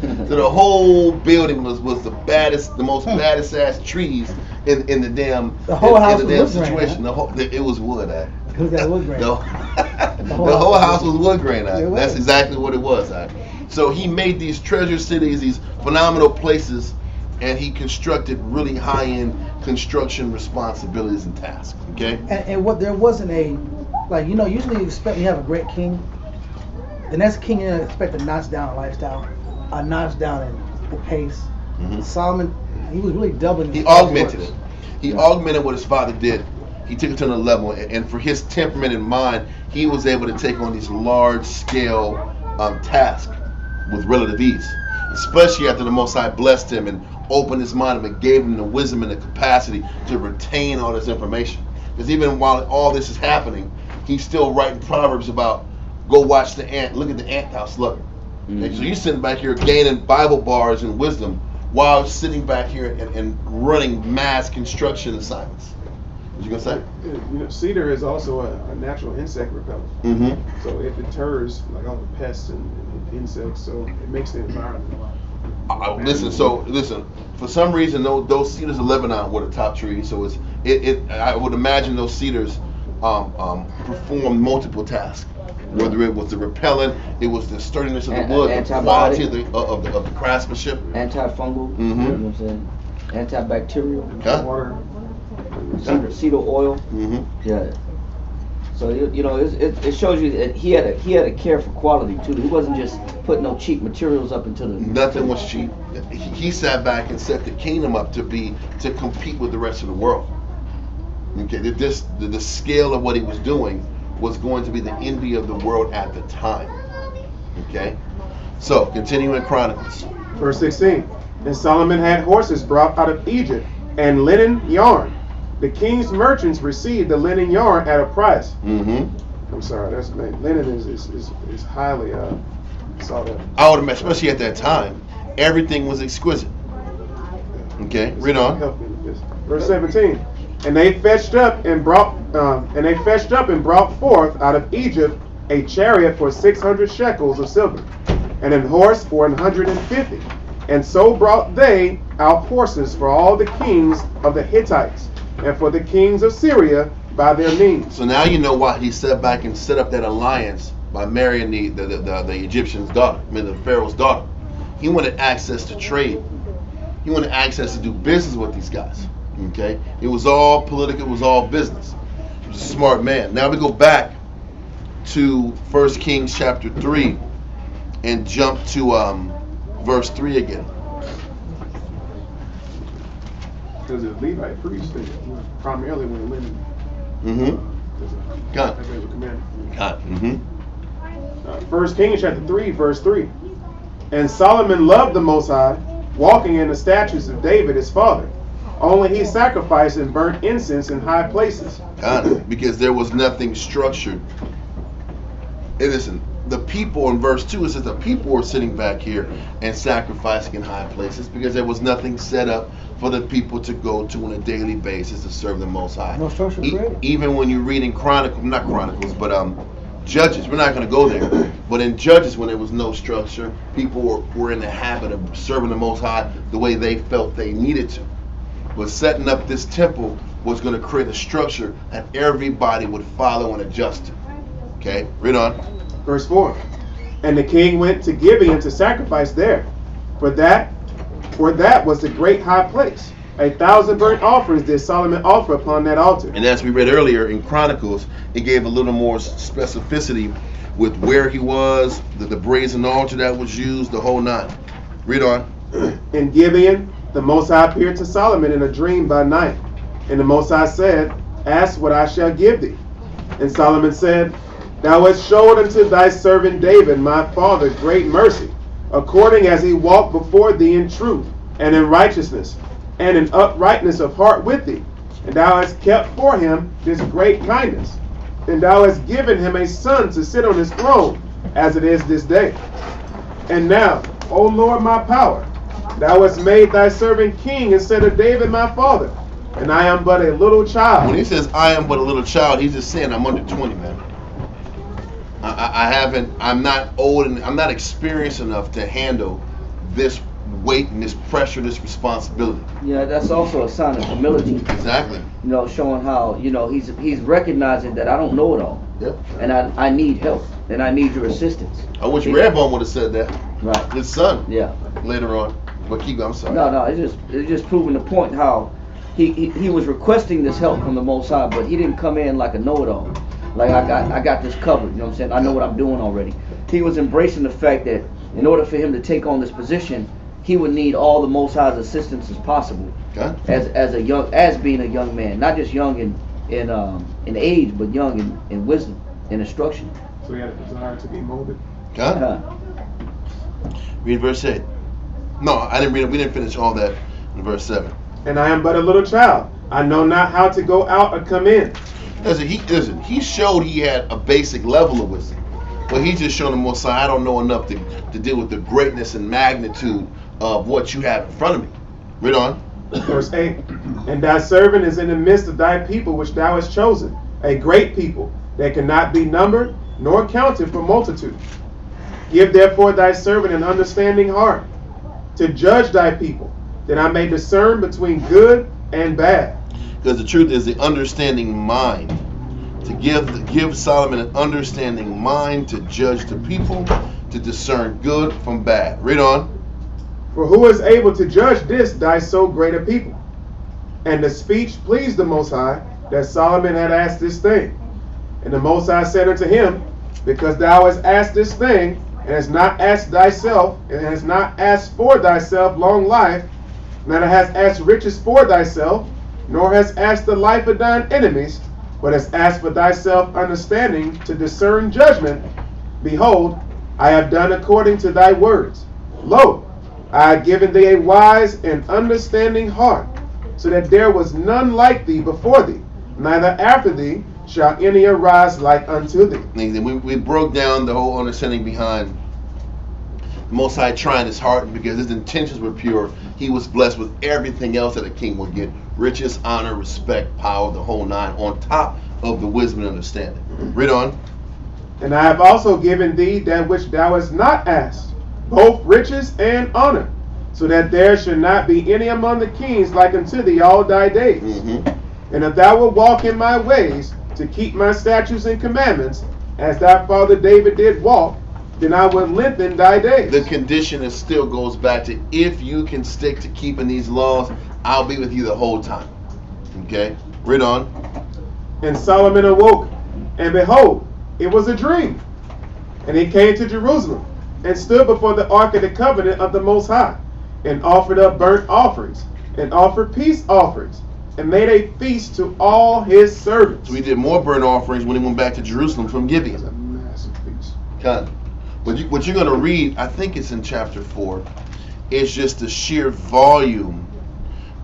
So the whole building was the most baddest ass trees in the damn house in the damn was wood situation. grain, It was wood. It was that wood grain. The whole house was wood grain. That's exactly what it was. So he made these treasure cities, these phenomenal places, and he constructed really high-end construction responsibilities and tasks. Okay. And what there wasn't usually you expect when you have a great king, the next king you expect to notch down a lifestyle, a notch down in the pace. Mm-hmm. Solomon, he was really doubling. He augmented it. He augmented what his father did. He took it to another level, and for his temperament and mind, he was able to take on these large-scale tasks with relative ease. Especially after the Most High blessed him and opened his mind and gave him the wisdom and the capacity to retain all this information. Because even while all this is happening, he's still writing proverbs about go watch the ant. Look at the ant house. Look. Mm-hmm. So you're sitting back here gaining Bible bars and wisdom while sitting back here and running mass construction assignments. What you gonna say? Cedar is also a natural insect repellent. Mm-hmm. So it deters like all the pests and insects. So it makes the environment a lot. Listen. For some reason, those cedars of Lebanon were the top trees. So I would imagine those cedars perform multiple tasks. Whether it was the repellent, it was the sturdiness of the wood, the quality of the craftsmanship, antifungal, mm-hmm. You know what I'm saying? Antibacterial, water, cedar oil. Mm-hmm. Yeah. So it shows you that he had a care for quality too. He wasn't just putting no cheap materials up into the. Nothing was cheap. He sat back and set the kingdom up to compete with the rest of the world. Okay, the scale of what he was doing was going to be the envy of the world at the time. Okay? So, continuing Chronicles. Verse 16. And Solomon had horses brought out of Egypt, and linen yarn. The king's merchants received the linen yarn at a price. Mm-hmm. I'm sorry, that's linen is highly sought after. I would imagine, especially at that time, everything was exquisite. Okay, read on. Verse 17. And they fetched up and brought forth out of Egypt a chariot for 600 shekels of silver, and an horse for 150. And so brought they out horses for all the kings of the Hittites, and for the kings of Syria by their means. So now you know why he sat back and set up that alliance by marrying the Egyptian's daughter, the Pharaoh's daughter. He wanted access to trade. He wanted access to do business with these guys. Okay, it was all political. It was all business. He was a smart man. Now we go back to 1 Kings chapter 3 and jump to verse 3 again. Because the Levite priests, primarily when women. Mm-hmm. God. They were commanded. God. Mm-hmm. 1 Kings chapter 3, verse 3. And Solomon loved the Most High, walking in the statutes of David his father. Only he sacrificed and burnt incense in high places. Because there was nothing structured. And listen, the people in verse 2, it says the people were sitting back here and sacrificing in high places because there was nothing set up for the people to go to on a daily basis to serve the Most High. No structure created. Even when you're reading Judges, we're not going to go there. But in Judges, when there was no structure, people were in the habit of serving the Most High the way they felt they needed to. But setting up this temple was going to create a structure that everybody would follow and adjust to. Okay, read on. Verse 4. And the king went to Gibeon to sacrifice there, For that was the great high place. 1,000 burnt offerings did Solomon offer upon that altar. And as we read earlier in Chronicles, it gave a little more specificity with where he was, the brazen altar that was used, the whole nine. Read on. In Gibeon, the Most High appeared to Solomon in a dream by night. And the Most High said, Ask what I shall give thee. And Solomon said, Thou hast showed unto thy servant David, my father, great mercy, according as he walked before thee in truth, and in righteousness, and in uprightness of heart with thee. And thou hast kept for him this great kindness. And thou hast given him a son to sit on his throne, as it is this day. And now, O Lord my power, thou hast made thy servant king instead of David my father, and I am but a little child. When he says I am but a little child, he's just saying I'm under 20, man. I'm not old and I'm not experienced enough to handle this weight and this pressure, this responsibility. Yeah, that's also a sign of humility. Exactly. You know, showing how, you know, he's recognizing that I don't know it all. Yep. And I need help, and I need your assistance. I wish Rehoboam would have said that. Right. His son. Yeah. Later on. But keep going, I'm sorry. No, it's just proving the point how he was requesting this help from the Most High, but he didn't come in like a know-it-all. Like I got this covered, you know what I'm saying? I know what I'm doing already. He was embracing the fact that in order for him to take on this position, he would need all the Most High's assistance as possible. Okay. As being a young man, not just young in age, but young in wisdom and instruction. So he had a desire to be molded. Okay. Read verse 8. No, I didn't read it. We didn't finish all that in verse 7. And I am but a little child. I know not how to go out or come in. He showed he had a basic level of wisdom, but he just showed the Most High, I don't know enough to deal with the greatness and magnitude of what you have in front of me. Read on. Verse 8. And thy servant is in the midst of thy people which thou hast chosen, a great people that cannot be numbered nor counted for multitude. Give therefore thy servant an understanding heart to judge thy people, that I may discern between good and bad. Because the truth is the understanding mind. To give Solomon an understanding mind to judge the people, to discern good from bad. Read on. For who is able to judge this thy so great a people? And the speech pleased the Most High, that Solomon had asked this thing. And the Most High said unto him, Because thou hast asked this thing, and hast not asked thyself, and hast not asked for thyself long life, neither hast asked riches for thyself, nor hast asked the life of thine enemies, but hast asked for thyself understanding to discern judgment. Behold, I have done according to thy words. Lo, I have given thee a wise and understanding heart, so that there was none like thee before thee, neither after thee shall any arise like unto thee. We broke down the whole understanding behind the Most High trying his heart, because his intentions were pure. He was blessed with everything else that a king would get: riches, honor, respect, power, the whole nine, on top of the wisdom and understanding. Read on. And I have also given thee that which thou hast not asked, both riches and honor, so that there should not be any among the kings like unto thee all thy days. Mm-hmm. And if thou wilt walk in my ways, to keep my statutes and commandments, as thy father David did walk, then I will lengthen thy days. The condition is still goes back to, if you can stick to keeping these laws, I'll be with you the whole time. Okay? Read on. And Solomon awoke, and behold, it was a dream. And he came to Jerusalem, and stood before the ark of the covenant of the Most High, and offered up burnt offerings, and offered peace offerings, and made a feast to all his servants. So he did more burnt offerings when he went back to Jerusalem from Gibeon. That's a massive feast. Kind of. But what you're going to read, I think it's in chapter 4, is just the sheer volume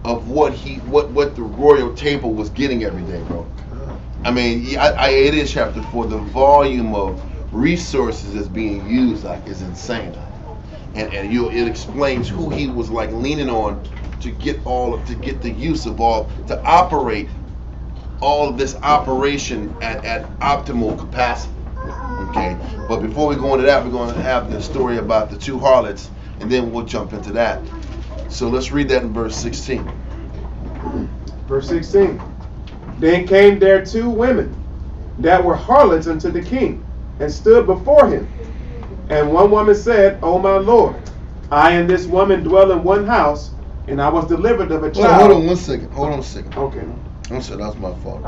of what the royal table was getting every day, bro. I mean, it is chapter 4. The volume of resources that's being used is insane, and it explains who he was like leaning on to get the use of all, to operate all of this operation at optimal capacity. Okay, but before we go into that, we're going to have the story about the two harlots, and then we'll jump into that. So let's read that in verse 16. Verse 16. Then came there two women that were harlots unto the king, and stood before him. And one woman said, O my lord, I and this woman dwell in one house, and I was delivered of a child. Hold on 1 second. Hold on a second. Okay. I'm sorry, that was my fault.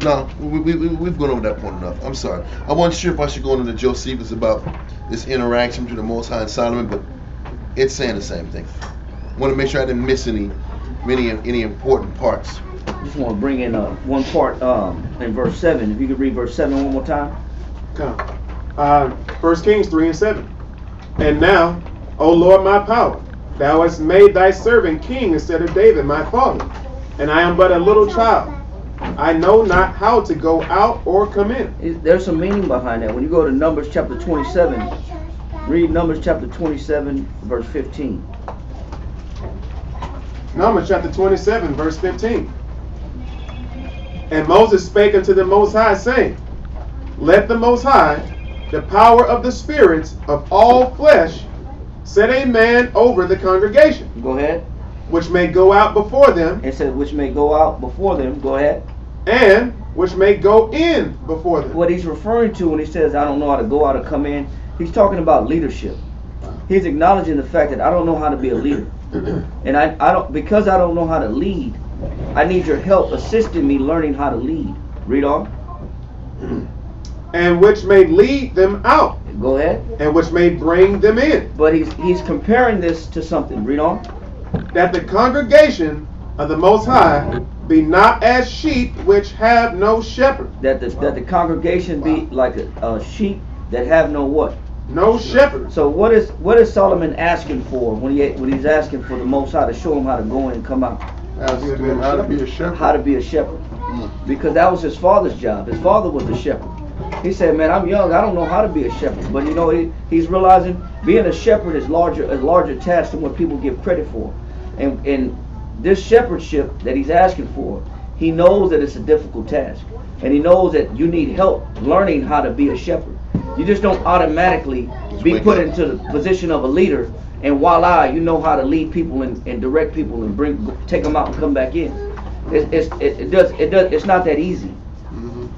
No, we've gone over that point enough. I'm sorry. I wasn't sure if I should go into Josephus about this interaction between the Most High and Solomon, but it's saying the same thing. I want to make sure I didn't miss any important parts. I just want to bring in one part in verse 7. If you could read verse 7 one more time. Come. 1 Kings 3 and 7. And now, O Lord my power, thou hast made thy servant king instead of David my father, and I am but a little child. I know not how to go out or come in. There's some meaning behind that. When you go to Numbers chapter 27, read Numbers chapter 27, verse 15. Numbers chapter 27, verse 15. And Moses spake unto the Most High, saying, Let the Most High, the power of the spirits of all flesh, set a man over the congregation. Go ahead. Which may go out before them. It says, which may go out before them. Go ahead. And which may go in before them. What he's referring to when he says, I don't know how to go out or come in, he's talking about leadership. He's acknowledging the fact that I don't know how to be a leader. And I don't, because I don't know how to lead, I need your help assisting me learning how to lead. Read on. And which may lead them out. Go ahead. And which may bring them in. But he's comparing this to something. Read on. That the congregation of the Most High be not as sheep which have no shepherd. That the congregation be like a sheep that have no what? No shepherd. So what is Solomon asking for when he's asking for the Most High to show him how to go in and come out? Asking him how to be a shepherd. How to be a shepherd. Because that was his father's job. His father was a shepherd. He said, man, I'm young, I don't know how to be a shepherd. But you know, he's realizing being a shepherd is a larger task than what people give credit for. And this shepherdship that he's asking for, he knows that it's a difficult task. And he knows that you need help learning how to be a shepherd. You just don't automatically be put into the position of a leader and voila, you know how to lead people and direct people and take them out and come back in. It's not that easy.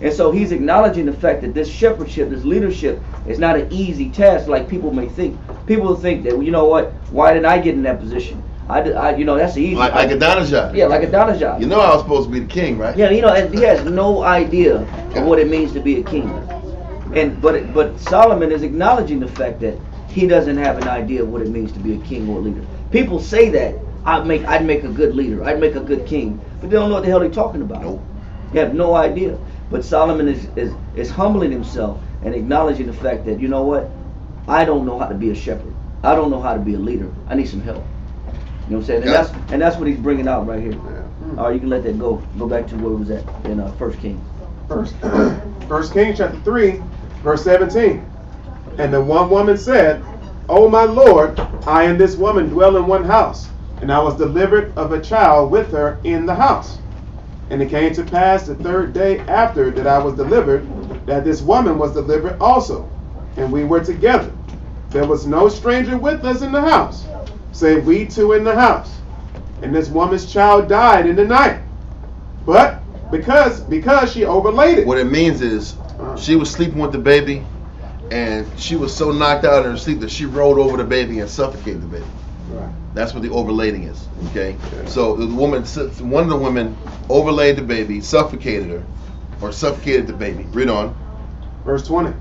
And so he's acknowledging the fact that this shepherdship, this leadership, is not an easy task like people may think. People think that, you know what, why didn't I get in that position? You know, that's easy. Like Adonijah. Yeah, like Adonijah. You know I was supposed to be the king, right? Yeah, you know, and he has no idea of what it means to be a king. But Solomon is acknowledging the fact that he doesn't have an idea of what it means to be a king or a leader. People say that I'd make a good leader, I'd make a good king, but they don't know what the hell they're talking about. Nope. They have no idea. But Solomon is humbling himself and acknowledging the fact that, you know what, I don't know how to be a shepherd. I don't know how to be a leader. I need some help. You know what I'm saying? And that's what he's bringing out right here. Yeah. All right, you can let that go. Go back to where it was at in 1 King. First Kings chapter 3, verse 17. And the one woman said, O my Lord, I and this woman dwell in one house, and I was delivered of a child with her in the house. And it came to pass the third day after that I was delivered, that this woman was delivered also, and we were together. There was no stranger with us in the house, save we two in the house. And this woman's child died in the night. But because she overlaid it. What it means is she was sleeping with the baby, and she was so knocked out in her sleep that she rolled over the baby and suffocated the baby. Right. That's what the overlading is. Okay. So the woman, one of the women, overlaid the baby, suffocated her, or suffocated the baby. Read on. Verse 20.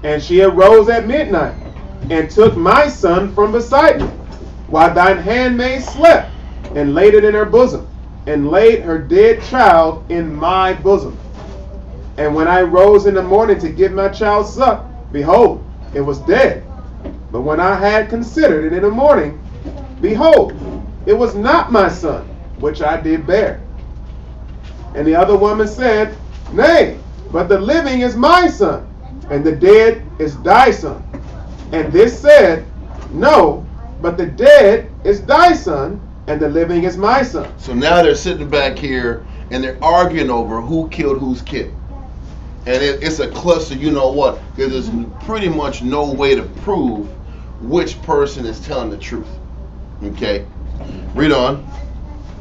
And she arose at midnight and took my son from beside me, while thine handmaid slept, and laid it in her bosom, and laid her dead child in my bosom. And when I rose in the morning to give my child suck, behold, it was dead. But when I had considered it in the morning, behold, it was not my son, which I did bear. And the other woman said, Nay, but the living is my son, and the dead is thy son. And this said, No, but the dead is thy son, and the living is my son. So now they're sitting back here, and they're arguing over who killed whose kid. And it's a cluster, you know what, because there's pretty much no way to prove which person is telling the truth. Okay, read on.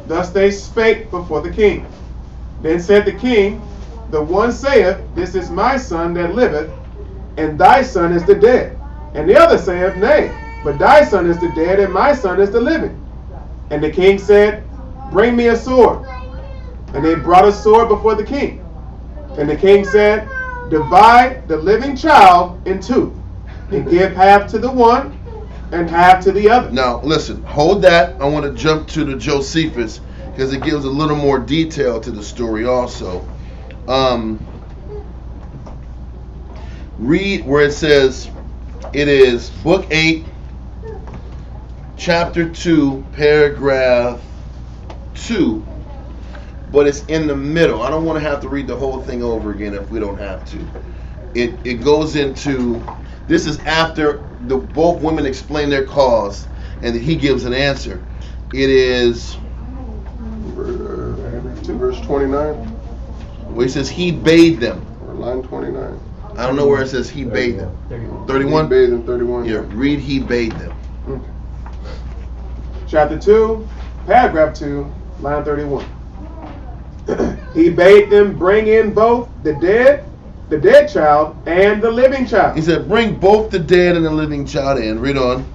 Thus they spake before the king. Then said the king, The one saith, This is my son that liveth, and thy son is the dead. And the other saith, Nay, but thy son is the dead, and my son is the living. And the king said, Bring me a sword. And they brought a sword before the king. And the king said, Divide the living child in two, and give half to the one and half to the other. Now, listen, hold that. I want to jump to the Josephus because it gives a little more detail to the story also. Read where it says, it is book 8, chapter 2, paragraph 2, but it's in the middle. I don't want to have to read the whole thing over again if we don't have to. It goes into, this is after both women explain their cause and he gives an answer. It is verse 29, where he says he bade them. or line 29. I don't know where it says he bade them. 31? He bade them, 31. Yeah, read he bade them. Okay. Chapter 2, paragraph 2, line 31. He bade them bring in both the dead child, and the living child. He said, bring both the dead and the living child in. Read on.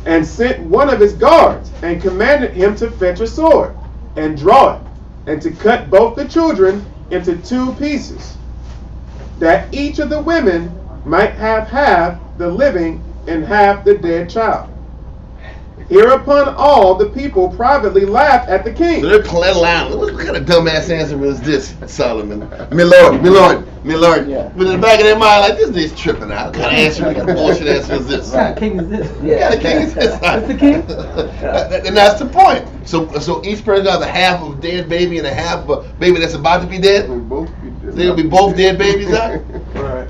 And sent one of his guards, and commanded him to fetch a sword, and draw it, and to cut both the children into 2 pieces, that each of the women might have half the living and half the dead child. Hereupon all the people privately laughed at the king. So they're playing loud. What kind of dumbass answer is this, Solomon? My lord. Yeah. But in the back of their mind, like, this dude's tripping out. What kind of answer? What kind of bullshit answer is this? What kind of king is this? What kind of king is this? That's the king? And that's the point. So each person got a half of a dead baby and a half of a baby that's about to be dead. They'll both be dead. They'll be both dead babies, huh? Right.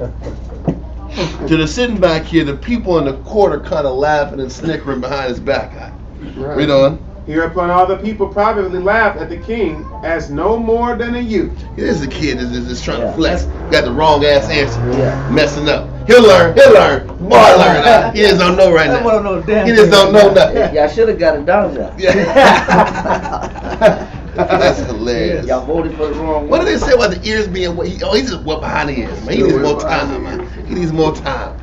To the sitting back here, the people in the court are kind of laughing and snickering behind his back. Right. Read on. Hereupon all the people privately laughed at the king as no more than a youth. Here's the kid that's just trying to Yeah. flex. Got the wrong ass answer. Yeah. Messing up. He'll learn. Boy, learn. He just don't know right That boy don't know now. a damn He just don't know nothing. Yeah, y'all should have got it down there. Yeah. That's hilarious. Y'all voted for the wrong What one. did they say about the ears being wet? He's just wet behind the ears, man. He needs more time, man. He needs more time.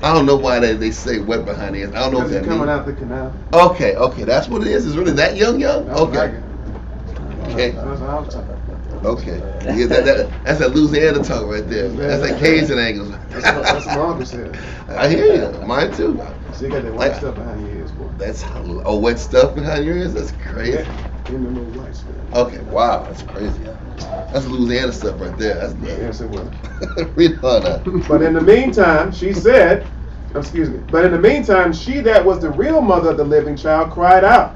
I don't know why they say wet behind the ears. I don't know what Because that he's coming means. out the canal. Okay, that's what it is. It's really that young? That's what I Okay. got. Okay. That's what I was talking about. Okay. Yeah, that's that Louisiana talk right there. That's that Cajun angle. That's what my uncle said. I hear you. Mine too. So you got that white stuff behind your ears, boy. That's wet stuff behind your ears? That's crazy. Yeah. In the little white stuff. Okay, wow, that's crazy. That's Louisiana stuff right there. That's Yes, it was. Read on that. But in the meantime, she said, but in the meantime, she that was the real mother of the living child cried out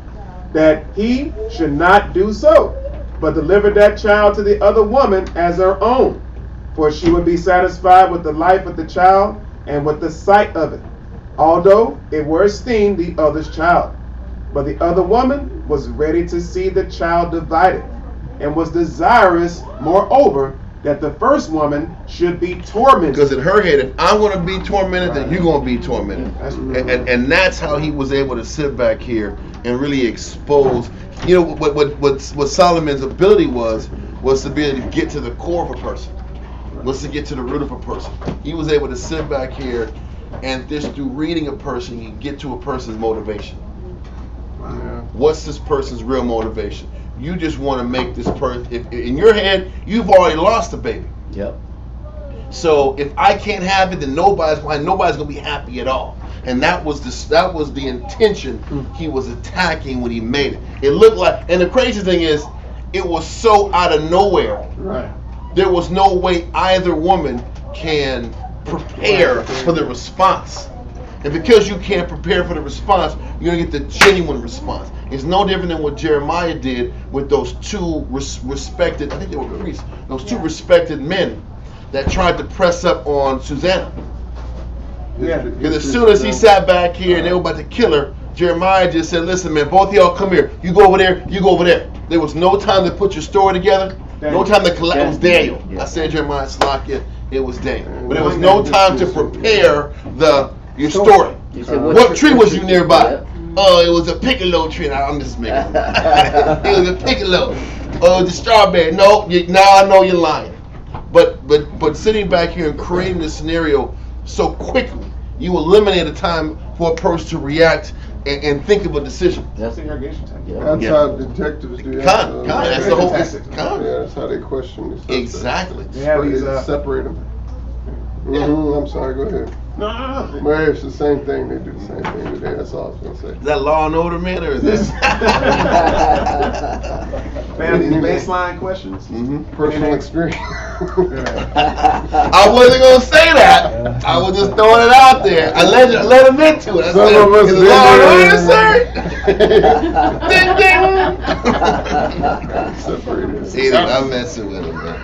that he should not do so, but deliver that child to the other woman as her own, for she would be satisfied with the life of the child and with the sight of it, although it were esteemed the other's child. But the other woman was ready to see the child divided, and was desirous, moreover, that the first woman should be tormented. Because in her head, if I'm going to be tormented, then you're going to be tormented. That's And that's how he was able to sit back here and really expose. You know what Solomon's ability was to be able to get to the core of a person, was to get to the root of a person. He was able to sit back here and just through reading a person, you get to a person's motivation. Yeah. What's this person's real motivation? You just want to make this person, if in your head, you've already lost the baby. Yep. So if I can't have it, then nobody's gonna be happy at all. And that was the intention he was attacking when he made it. It looked like, and the crazy thing is, it was so out of nowhere. Right. There was no way either woman can prepare for the response. And because you can't prepare for the response, you're gonna get the genuine response. It's no different than what Jeremiah did with those two respected, I think they were priests, those two respected men that tried to press up on Susanna. Yeah. Because as soon as he sat back here and they were about to kill her, Jeremiah just said, listen man, both of y'all come here. You go over there, you go over there. There was no time to put your story together. No time to collect. It was Daniel. Yeah. I said Jeremiah Slakia, it was Daniel. But there was no time to prepare your story. You said, What tree was you nearby? Yep. Oh, it was a piccolo tree. I'm just making it. It was a piccolo. Oh, the strawberry. No, now I know you're lying. But sitting back here and creating the scenario so quickly, you eliminate a time for a person to react and think of a decision. That's interrogation time. That's how detectives do that. That's the whole thing. Yeah, that's how they question the suspect. Exactly. They have these, separate them. Yeah. I'm sorry, go ahead. No. Well, it's the same thing. They do the same thing today. That's all I was going to say. Is that Law and Order, man, or is this? Man, these baseline questions. Personal experience. I wasn't going to say that. I was just throwing it out there. I let him into it. I Some said, of us is it did Law and Order, sir? Ding, ding. See, I'm messing with him, man.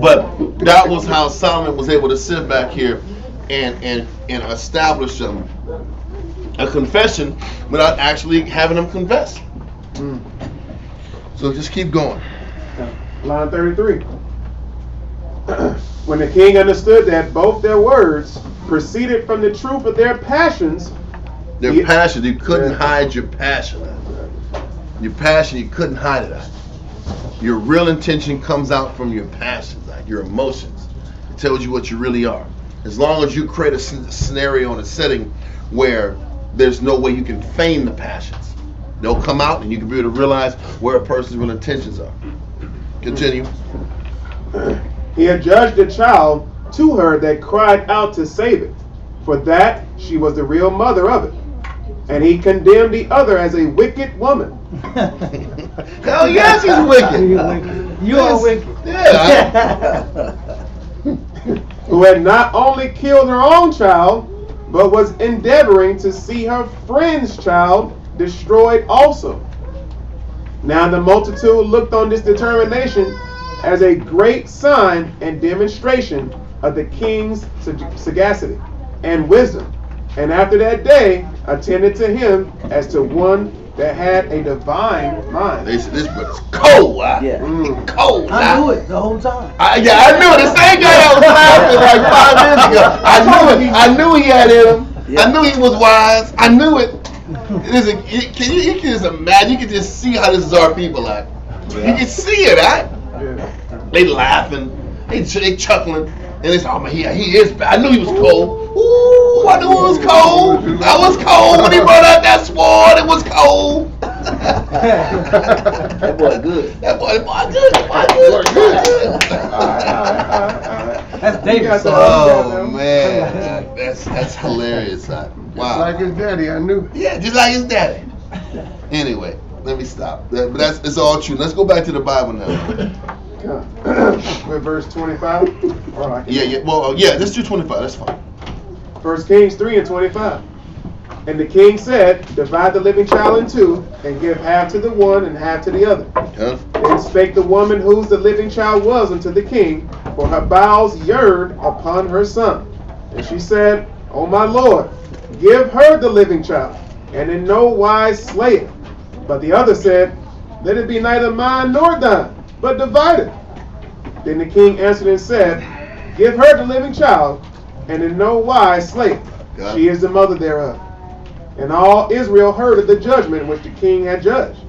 But that was how Solomon was able to sit back here and establish a confession without actually having them confess. So just keep going. Line 33. When the king understood that both their words proceeded from the truth of their passions. Their passion, you couldn't hide your passion. Your passion, you couldn't hide it. Your real intention comes out from your passions, like your emotions. It tells you what you really are. As long as you create a scenario and a setting where there's no way you can feign the passions, they'll come out and you can be able to realize where a person's real intentions are. Continue. He adjudged the child to her that cried out to save it, for that she was the real mother of it. And he condemned the other as a wicked woman. Hell yes, he's wicked. You are wicked. Yeah. Who had not only killed her own child, but was endeavoring to see her friend's child destroyed also. Now the multitude looked on this determination as a great sign and demonstration of the king's sagacity and wisdom, and after that day attended to him as to one that had a divine mind. They said this brother's cold. Yeah. Cold. I knew it the whole time. I knew it. The same guy that was laughing like 5 minutes ago. I knew he had it in him. Yeah. I knew he was wise. I knew it. Listen, you can just imagine. You can just see how this is our people at. You can see it, right? Yeah. They laughing. They chuckling. And it's, oh man, he is bad. I knew he was cold. Ooh, I knew it was cold. I was cold when he brought out that sword. It was cold. That boy good. That boy good. That's David. Oh man, that's hilarious. Wow. Just like his daddy, I knew. Yeah, just like his daddy. Anyway, let me stop. But it's all true. Let's go back to the Bible now. With verse 25. Yeah. Well, let's do 25. That's fine. 1 Kings 3 and 25. And the king said, divide the living child in two, and give half to the one and half to the other. Huh? Then spake the woman whose the living child was unto the king, for her bowels yearned upon her son. And she said, O my lord, give her the living child, and in no wise slay it. But the other said, let it be neither mine nor thine, but divided. Then the king answered and said, give her the living child, and in no wise slay it. She is the mother thereof. And all Israel heard of the judgment which the king had judged.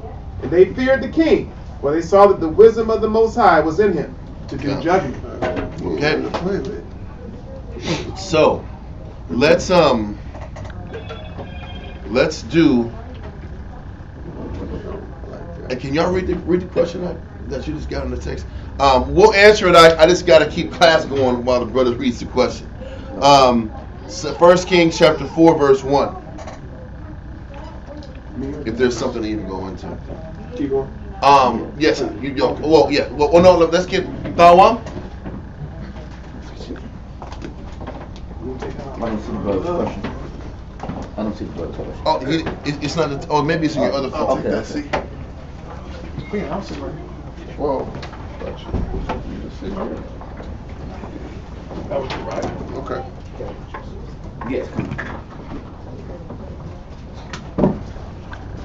And they feared the king, for they saw that the wisdom of the Most High was in him to do judgment. Okay. So let's do. Can y'all read the question that you just got in the text? We'll answer it. I just got to keep class going while the brother reads the question. 1 Kings chapter 4 verse 1. If there's something to even go into. Keep going. Yes. Well, yeah. Well, no. Let's get Tawam. I don't see the brother's question. I don't see the brother's question. Oh, it's not. Maybe it's in your other phone. Okay. See. Whoa. That was right. Okay. Yes.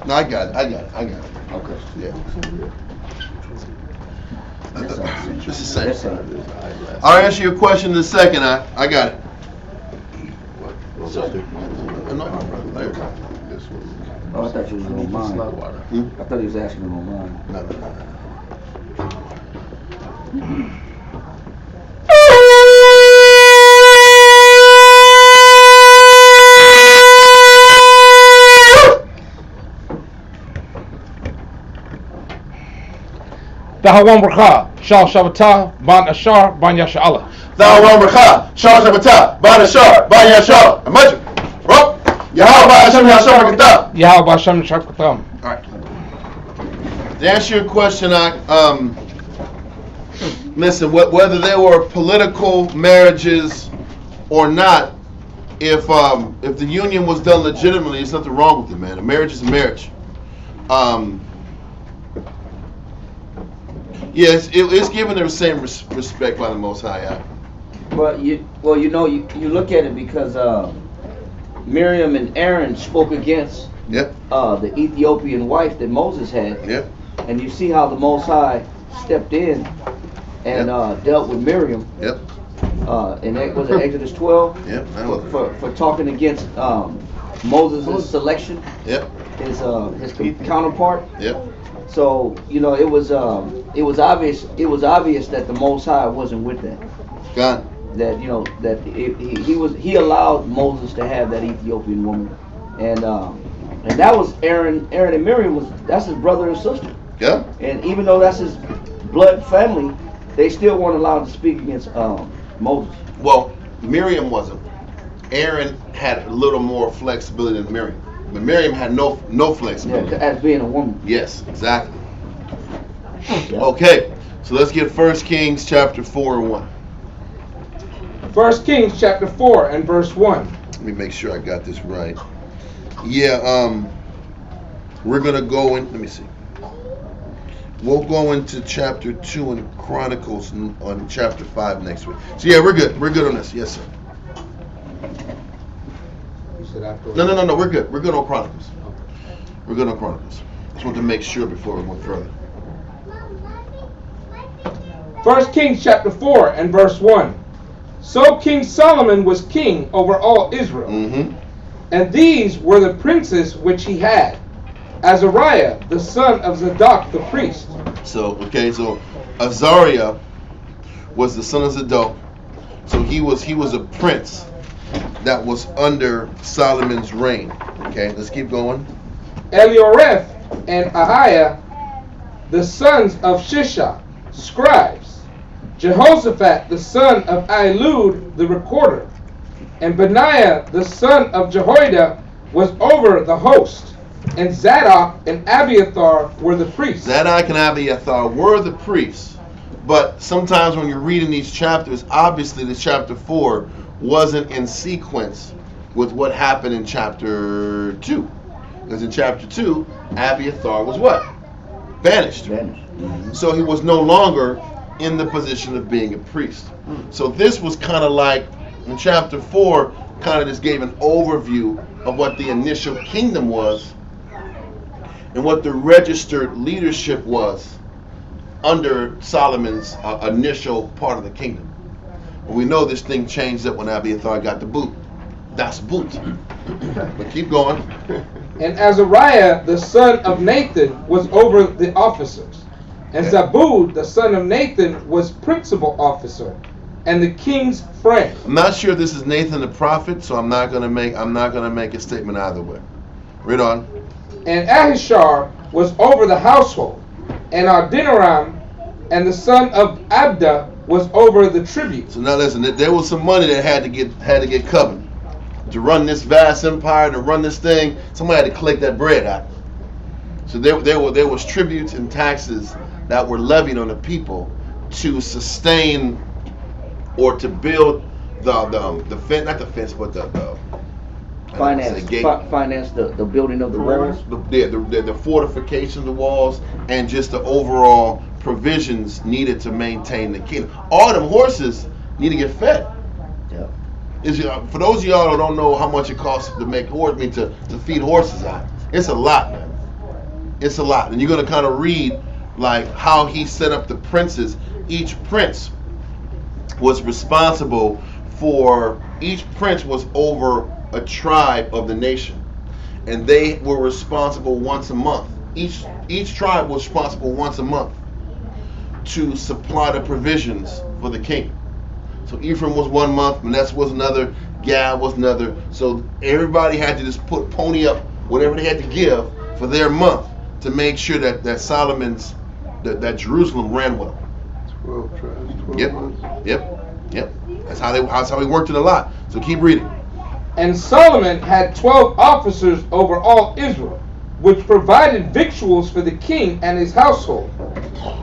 No, I got it. Okay. Yeah. That's all. It's the same. That's all. I'll answer your question in a second. I got it. This one. Oh, I thought you was on mine. I thought he was asking him on mine. No. Dahawam Rakha, Shal Shabbatah, Ban Ashar, Ban Yasha'Allah. Thou Ramracha, Shah Shabbatah, Banashar, Banyashar, Amajim. Rob, Yahweh Hashem Yashar Rakatah. Yahweh Hashem Shakatam. Alright. To answer your question, listen, whether they were political marriages or not, if the union was done legitimately, there's nothing wrong with it, man. A marriage is a marriage. Yes, it's given the same respect by the Most High. But you look at it because Miriam and Aaron spoke against the Ethiopian wife that Moses had. Yep. And you see how the Most High stepped in and dealt with Miriam. Yep. And that was Exodus 12. Yep. For talking against Moses' selection. Yep. His counterpart. Yep. So it was obvious that the Most High wasn't with that. God. That he allowed Moses to have that Ethiopian woman, and that was Aaron and Miriam that's his brother and sister. Yeah. And even though that's his blood family, they still weren't allowed to speak against Moses. Well, Miriam wasn't. Aaron had a little more flexibility than Miriam, but Miriam had no flexibility. Yeah, as being a woman. Yes, exactly. Okay, so let's get 1 Kings chapter 4 and 1. 1 Kings chapter 4 and verse 1. Let me make sure I got this right. Yeah, we're gonna go in. Let me see. We'll go into chapter 2 in Chronicles on chapter 5 next week. So yeah, we're good. We're good on this. Yes, sir. You said after. No. We're good. We're good on Chronicles. We're good on Chronicles. Just want to make sure before we went further. 1 Kings chapter 4 and verse 1. So King Solomon was king over all Israel. Mm-hmm. And these were the princes which he had. Azariah, the son of Zadok the priest. So Azariah was the son of Zadok. So he was a prince that was under Solomon's reign. Okay, let's keep going. Elioreth and Ahiah, the sons of Shisha, scribes. Jehoshaphat, the son of Ahilud, the recorder. And Benaiah, the son of Jehoiada, was over the host. And Zadok and Abiathar were the priests. Zadok and Abiathar were the priests. But sometimes when you're reading these chapters, obviously the chapter 4 wasn't in sequence with what happened in chapter 2. Because in chapter 2, Abiathar was what? Banished. Mm-hmm. So he was no longer in the position of being a priest. So this was kind of like, in chapter 4, kind of just gave an overview of what the initial kingdom was and what the registered leadership was under Solomon's initial part of the kingdom. But we know this thing changed up when Abiathar got the boot. That's boot. But keep going. And Azariah, the son of Nathan, was over the officers. And Zabud, the son of Nathan, was principal officer, and the king's friend. I'm not sure if this is Nathan the prophet, so I'm not gonna make a statement either way. Read on. And Ahishar was over the household, and Adoniram, and the son of Abda, was over the tribute. So now listen, there was some money that had to get covered to run this vast empire, to run this thing. Somebody had to collect that bread out. So there was tributes and taxes that were levied on the people to sustain or to build the fence, not the fence, but the finance the building of the walls. The fortification of the walls, and just the overall provisions needed to maintain the kingdom. All them horses need to get fed. Yeah. For those of y'all who don't know how much it costs to make to feed horses out, it's a lot, man. It's a lot. And you're going to kind of read like how he set up the princes. Each prince was responsible for, each prince was over a tribe of the nation. and they were responsible once a month. Each tribe was responsible once a month to supply the provisions for the king. So Ephraim was 1 month, Manasseh was another, Gad was another. So everybody had to just pony up whatever they had to give for their month to make sure that Solomon's that Jerusalem ran well. 12 tribes. 12 Yep. That's how he worked it a lot. So keep reading. And Solomon had 12 officers over all Israel, which provided victuals for the king and his household.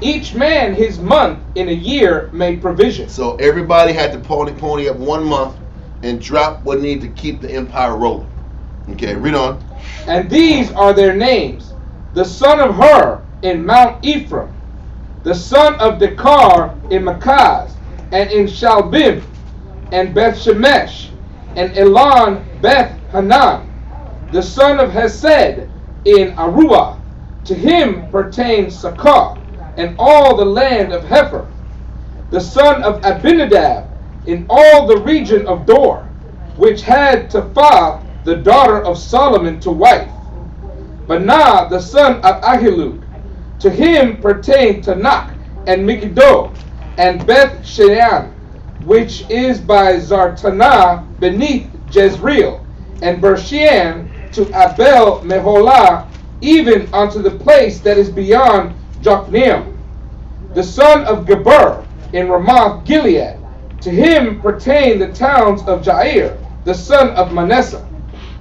Each man his month in a year made provision. So everybody had to pony up 1 month and drop what needed to keep the empire rolling. Okay, read on. And these are their names: the son of Hur in Mount Ephraim, the son of Dekar in Makaz, and in Shalbim, and Beth Shemesh, and Elon Beth Hanan, the son of Hesed in Aruah. To him pertained Sakar, and all the land of Hepher, the son of Abinadab, in all the region of Dor, which had Tapha, the daughter of Solomon, to wife. Banah, the son of Ahilud, to him pertained Tanakh, and Megiddo, and Beth Shean, which is by Zartanah beneath Jezreel, and Bershean to Abel Meholah, even unto the place that is beyond Jokneam. The son of Geber in Ramoth Gilead, to him pertain the towns of Jair, the son of Manasseh,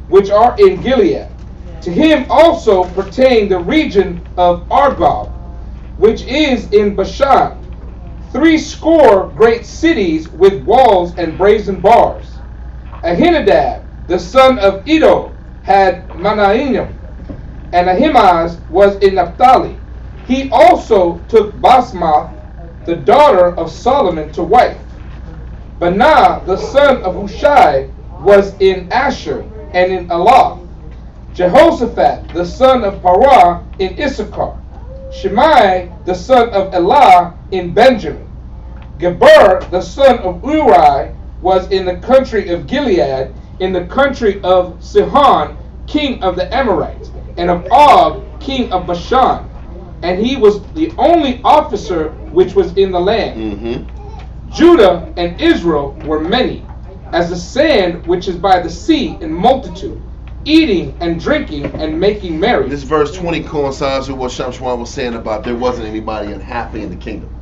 which are in Gilead. To him also pertain the region of Argob, which is in Bashan, 80 great cities with walls and brazen bars. Ahinadab, the son of Iddo, had Manainim, and Ahimaaz was in Naphtali. He also took Basmath, the daughter of Solomon, to wife. Banah, the son of Hushai, was in Asher and in Elah. Jehoshaphat, the son of Parah, in Issachar. Shimei, the son of Elah, in Benjamin. Geber, the son of Uri, was in the country of Gilead, in the country of Sihon, king of the Amorites, and of Og, king of Bashan. And he was the only officer which was in the land. Judah and Israel were many, as the sand which is by the sea in multitude, eating and drinking and making merry. This verse 20 coincides with what Shamshwan was saying about there wasn't anybody unhappy in the kingdom.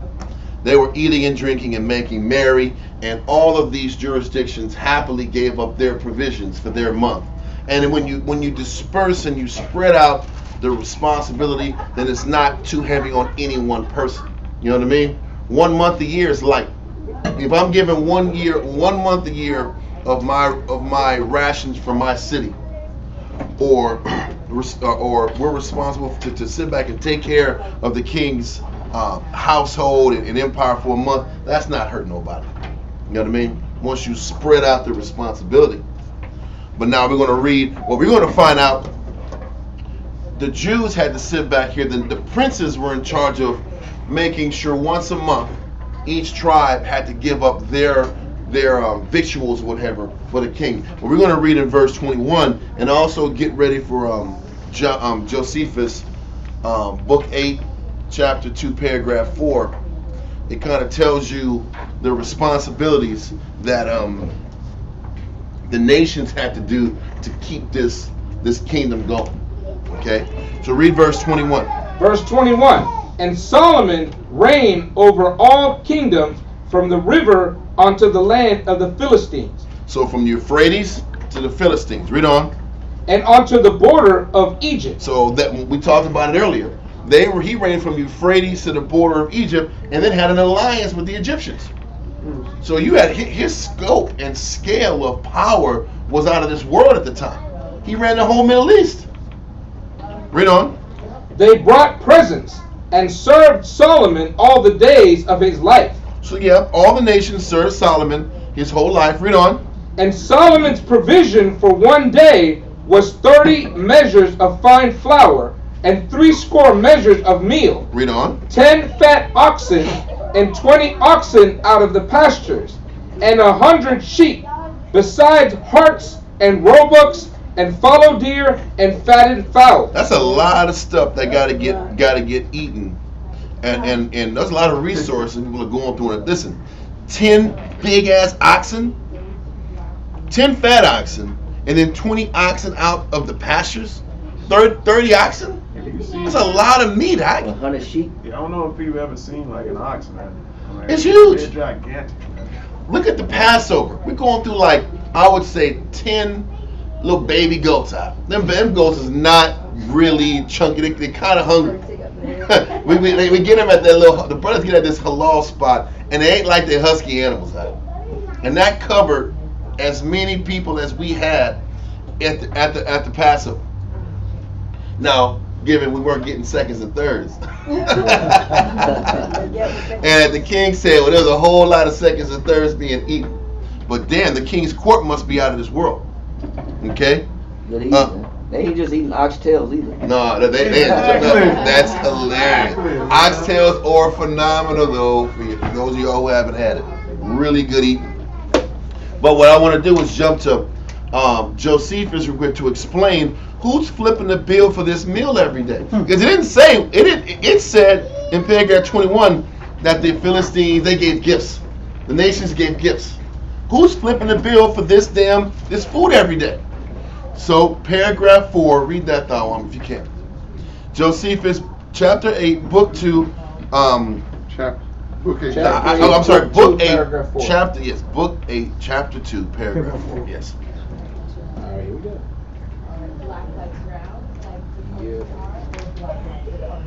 They were eating and drinking and making merry, and all of these jurisdictions happily gave up their provisions for their month. And when you disperse and you spread out the responsibility, then it's not too heavy on any one person. You know what I mean? 1 month a year is light. If I'm given 1 month a year of my rations for my city, or we're responsible to sit back and take care of the king's household and empire for a month, that's not hurting nobody. You know what I mean? Once you spread out the responsibility. But now we're going to read, well, we're going to find out the Jews had to sit back here. The princes were in charge of making sure once a month each tribe had to give up their victuals, whatever, for the king. But we're going to read in verse 21 and also get ready for Josephus, book 8, chapter 2, paragraph 4. It kind of tells you the responsibilities that the nations had to do to keep this kingdom going. Okay, so read verse 21. Verse 21. And Solomon reigned over all kingdoms from the river unto the land of the Philistines. So from the Euphrates to the Philistines. Read on. And unto the border of Egypt. So that we talked about it earlier. He reigned from Euphrates to the border of Egypt, and then had an alliance with the Egyptians. So you had his scope and scale of power was out of this world at the time. He ran the whole Middle East. Read on. They brought presents and served Solomon all the days of his life. So yeah, all the nations served Solomon his whole life. Read on. And Solomon's provision for 1 day was 30 measures of fine flour, and 80 measures of meal. Read on. 10 fat oxen, and 20 oxen out of the pastures, and 100 sheep, besides harts and roebucks and fallow deer, and fatted fowl. That's a lot of stuff that gotta get eaten, and there's a lot of resources people are going through it. Listen, 10 big ass oxen, 10 fat oxen, and then 20 oxen out of the pastures, 30 oxen. That's a lot of meat. 100 sheep. Yeah, I don't know if you've ever seen like an ox, man. Like, It's huge. It's gigantic, man. Look at the Passover. We're going through like, I would say 10 little baby goats out. Them goats is not really chunky. They're kind of hungry. we get them at that the brothers get at this halal spot, and they ain't like the husky animals out. And that covered as many people as we had at the Passover. Now, given we weren't getting seconds and thirds. And the king said, well, there's a whole lot of seconds and thirds being eaten. But then the king's court must be out of this world. Okay? They ain't just eating oxtails either. No, that's hilarious. Oxtails are phenomenal, though, for those of y'all who haven't had it. Really good eating. But what I want to do is jump to Josephus real quick to explain who's flipping the bill for this meal every day. Because it didn't say, it said in paragraph 21 that the Philistines, they gave gifts. The nations gave gifts. Who's flipping the bill for this food every day? So paragraph 4, read that though, if you can. Josephus, chapter 8, book 2, book 8, book 8, chapter 2, paragraph 4, yes. Alright, here we go.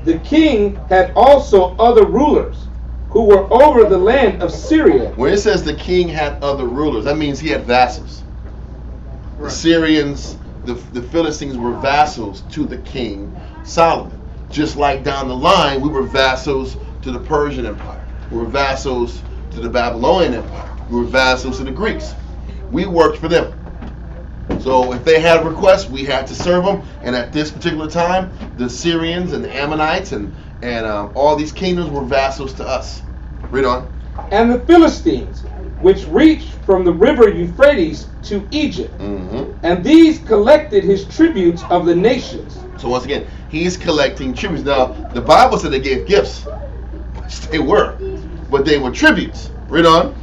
The king had also other rulers who were over the land of Syria. When it says the king had other rulers, that means he had vassals. Right. The Syrians, the Philistines were vassals to the king Solomon. Just like down the line, we were vassals to the Persian Empire. We were vassals to the Babylonian Empire. We were vassals to the Greeks. We worked for them. So if they had requests, we had to serve them. And at this particular time, the Syrians and the Ammonites and all these kingdoms were vassals to us. Read on. And the Philistines, which reached from the river Euphrates to Egypt. Mm-hmm. And these collected his tributes of the nations. So once again, he's collecting tributes. Now, the Bible said they gave gifts, which they were, but they were tributes. Read on.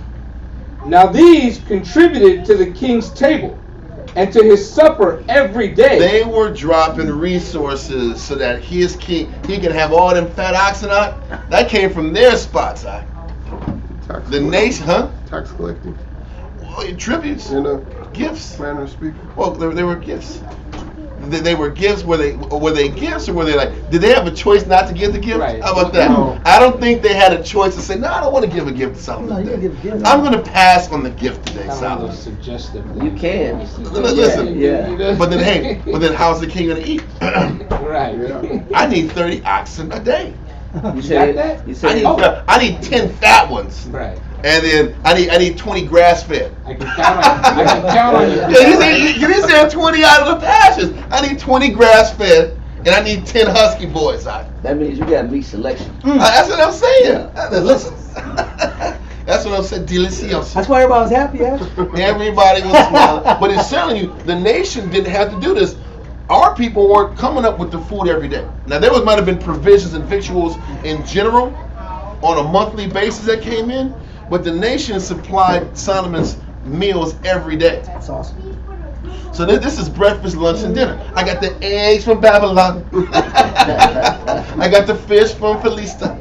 Now these contributed to the king's table and to his supper every day. They were dropping resources so that he can have all them fat oxen out. That came from their spots. The nation, Tax collecting. Well, tributes. Gifts. Manner of speaking. Well, they were gifts. They were gifts. Were they gifts, or were they like? Did they have a choice not to give the gift? Right. How about that? No. I don't think they had a choice to say, no, I don't want to give a gift to Solomon today. I'm going to pass on the gift today, Solomon. Suggestive. You can. Listen. Yeah. But then how's the king going to eat? Right. Yeah. I need 30 oxen a day. You said that? You said I need 10 fat ones. Right. And then I need 20 grass fed. I can count on you. You said 20 out of the pastures. I need 20 grass fed, and I need 10 husky boys. That means you got meat selection. That's what I'm saying. Yeah. Listen. That's what I'm saying. Delicioso. That's why everybody was happy, yeah? Everybody was smiling. But it's telling you, the nation didn't have to do this. Our people weren't coming up with the food every day. Now, there might have been provisions and victuals in general on a monthly basis that came in, but the nation supplied Solomon's meals every day. That's awesome. So this is breakfast, lunch, and dinner. I got the eggs from Babylon. I got the fish from Philistia.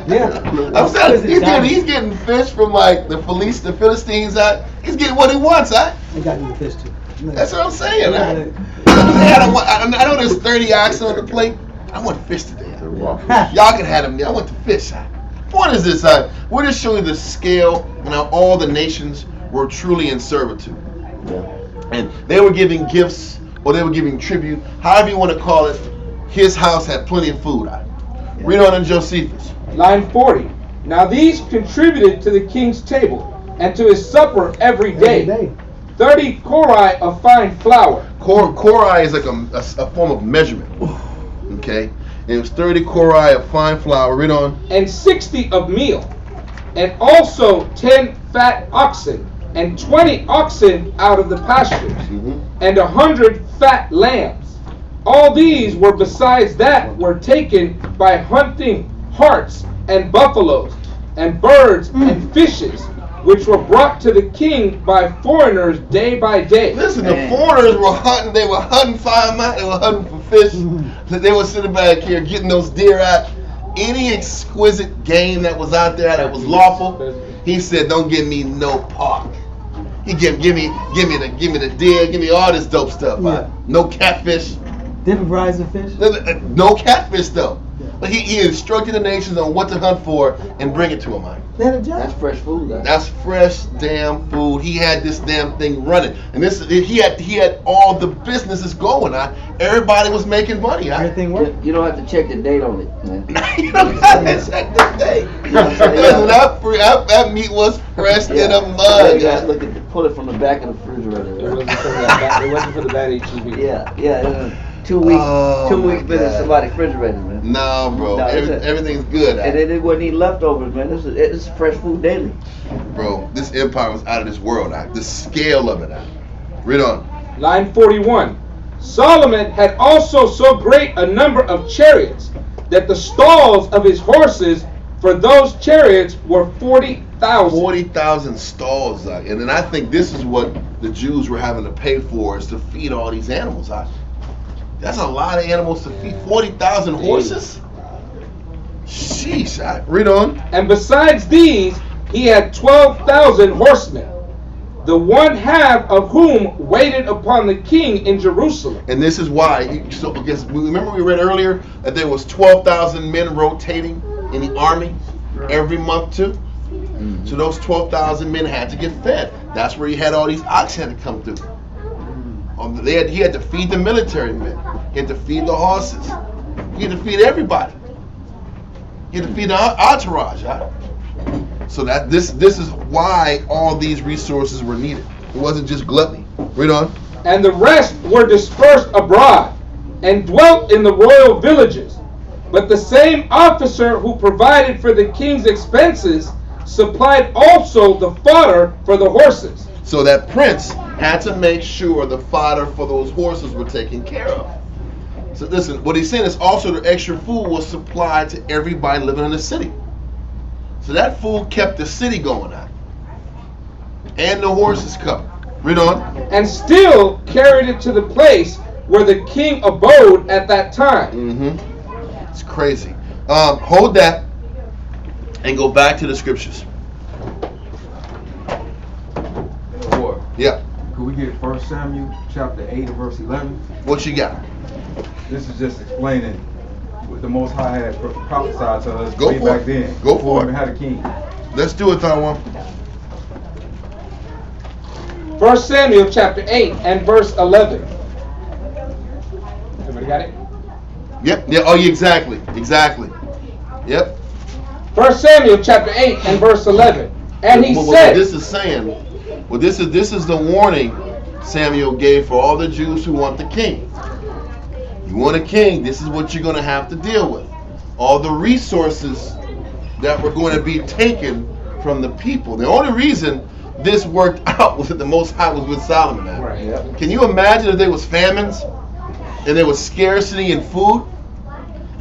Yeah. I'm saying he's getting fish from like the Philistines. He's getting what he wants. They got you the fish too. That's what I'm saying. I know there's 30 oxen on the plate. I want fish today. Y'all can have them. I want the fish. What is this? We're just showing the scale and how all the nations were truly in servitude. Yeah. And they were giving gifts, or they were giving tribute, however you want to call it. His house had plenty of food. Yeah. Read on in Josephus. Line 40. Now these contributed to the king's table and to his supper every day. 30 cori of fine flour. Cori is like a form of measurement. Okay? And it was 30 cori of fine flour. Read on. And 60 of meal. And also 10 fat oxen. And 20 oxen out of the pastures. Mm-hmm. And 100 fat lambs. All these were besides that were taken by hunting harts and buffaloes and birds and fishes, which were brought to the king by foreigners day by day. Listen, the foreigners were hunting. They were hunting firemen. They were hunting for fish. They were sitting back here getting those deer out. Any exquisite game that was out there that was lawful, he said, "Don't give me no pork. He give me the deer. Give me all this dope stuff. Yeah. No catfish. Different varieties of fish. No catfish though. But he instructed the nations on what to hunt for and bring it to him. They had a job. That's fresh food. That's fresh damn food. He had this damn thing running, and he had all the businesses going. Everybody was making money. Everything worked. You don't have to check the date on it, man. You don't have to check the date. That meat was fresh in a mug. You guys pull it from the back of the refrigerator. It wasn't for the bad HEB. Yeah. 2 weeks. Oh, 2 weeks my been in God. somebody's refrigerator, man. No, bro. No, Everything's good. And it wasn't even leftovers, man. It's fresh food daily. Bro, this empire was out of this world. The scale of it. Read on. Line 41. Solomon had also so great a number of chariots that the stalls of his horses for those chariots were 40,000. 40,000 stalls. And then I think this is what the Jews were having to pay for, is to feed all these animals. That's a lot of animals to feed. 40,000 horses? Sheesh. Read on. And besides these, he had 12,000 horsemen, the one half of whom waited upon the king in Jerusalem. And this is why. So because remember we read earlier that there was 12,000 men rotating in the army every month too. Mm-hmm. So those 12,000 men had to get fed. That's where he had all these ox had to come through. He had to feed the military men. He had to feed the horses. He had to feed everybody. He had to feed the entourage. So that this is why all these resources were needed. It wasn't just gluttony. Read on. And the rest were dispersed abroad and dwelt in the royal villages. But the same officer who provided for the king's expenses supplied also the fodder for the horses. So that prince had to make sure the fodder for those horses were taken care of. So listen, what he's saying is also the extra food was supplied to everybody living in the city. So that food kept the city going on. And the horses covered. Read on. And still carried it to the place where the king abode at that time. Mm-hmm. It's crazy. Hold that and go back to the scriptures. Yeah. Could we get 1 Samuel chapter 8 and verse 11? What you got? This is just explaining what the Most High had prophesied to us Go way for back it. then. Go before for we it. had a king. Let's do it, Taiwan. 1 Samuel chapter 8 and verse 11. Everybody got it? Yep. Yeah. Oh, yeah, exactly. Yep. 1 Samuel chapter 8 and verse 11. And he what said, this is saying, well, this is the warning Samuel gave for all the Jews who want the king. You want a king, this is what you're going to have to deal with. All the resources that were going to be taken from the people. The only reason this worked out was that the Most High was with Solomon. Man. Right, yep. Can you imagine if there was famines and there was scarcity in food,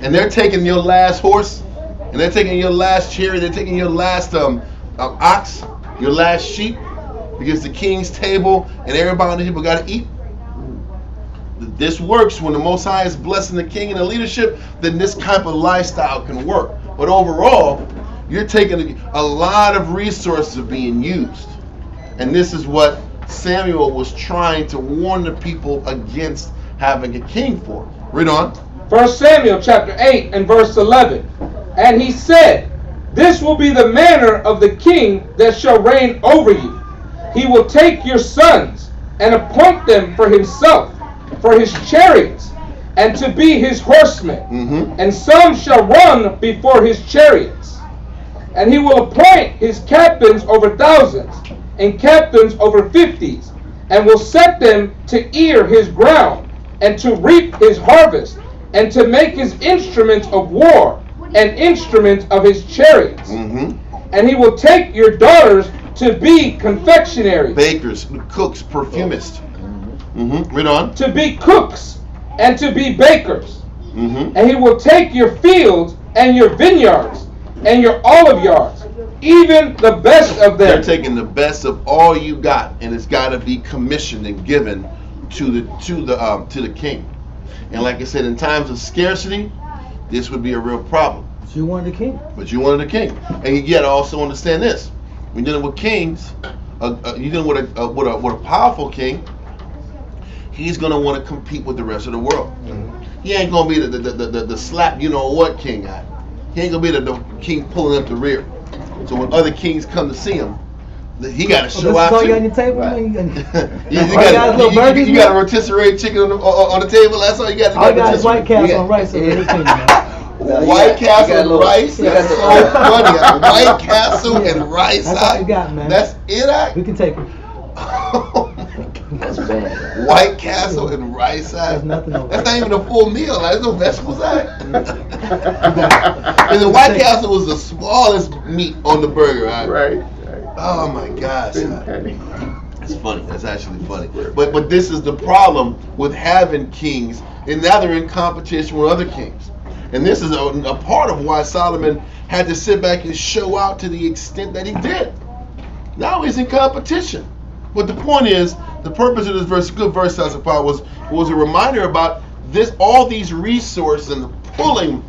and they're taking your last horse, and they're taking your last chariot, they're taking your last ox, your last sheep, because the king's table and everybody on the table got to eat. This works when the Most High is blessing the king and the leadership. Then this type of lifestyle can work. But overall, you're taking a lot of resources being used, and this is what Samuel was trying to warn the people against having a king for. Read on. 1 Samuel chapter 8 and verse 11. And he said, this will be the manner of the king that shall reign over you. He will take your sons and appoint them for himself, for his chariots, and to be his horsemen. Mm-hmm. And some shall run before his chariots. And he will appoint his captains over thousands, and captains over 50s, and will set them to ear his ground, and to reap his harvest, and to make his instruments of war, and instruments of his chariots. Mm-hmm. And he will take your daughters to be confectionaries, bakers, cooks, perfumists. Read on. to be cooks and to be bakers. Mm-hmm. And he will take your fields and your vineyards and your olive yards, even the best of them. They're taking the best of all you got, and it's got to be commissioned and given to the king. And like I said, in times of scarcity, this would be a real problem. You wanted a king. But you wanted a king, and you got to also understand this: when you're dealing with kings, you're dealing with a powerful king. He's gonna want to compete with the rest of the world. He ain't gonna be the slap you know what king guy. He ain't gonna be the king pulling up the rear. So when other kings come to see him, he got to show out. This is all too. you on your table. Right. You got a rotisserie chicken on the table. That's all you got. All you got is White Castle and rice. White Castle and rice. That's so funny. White Castle and rice. That's all you got, man. That's it. We can take it. Oh my God. That's bad. White Castle and rice. There's nothing over That's not even a full meal. There's no vegetables. And the White Castle was the smallest meat on the burger. Right. Oh my gosh. Thin patty. It's funny. That's actually funny. But this is the problem with having kings, and now they're in competition with other kings. And this is a part of why Solomon had to sit back and show out to the extent that he did. Now he's in competition. But the point is, the purpose of this verse, good verse, was a reminder about this, all these resources and the pulling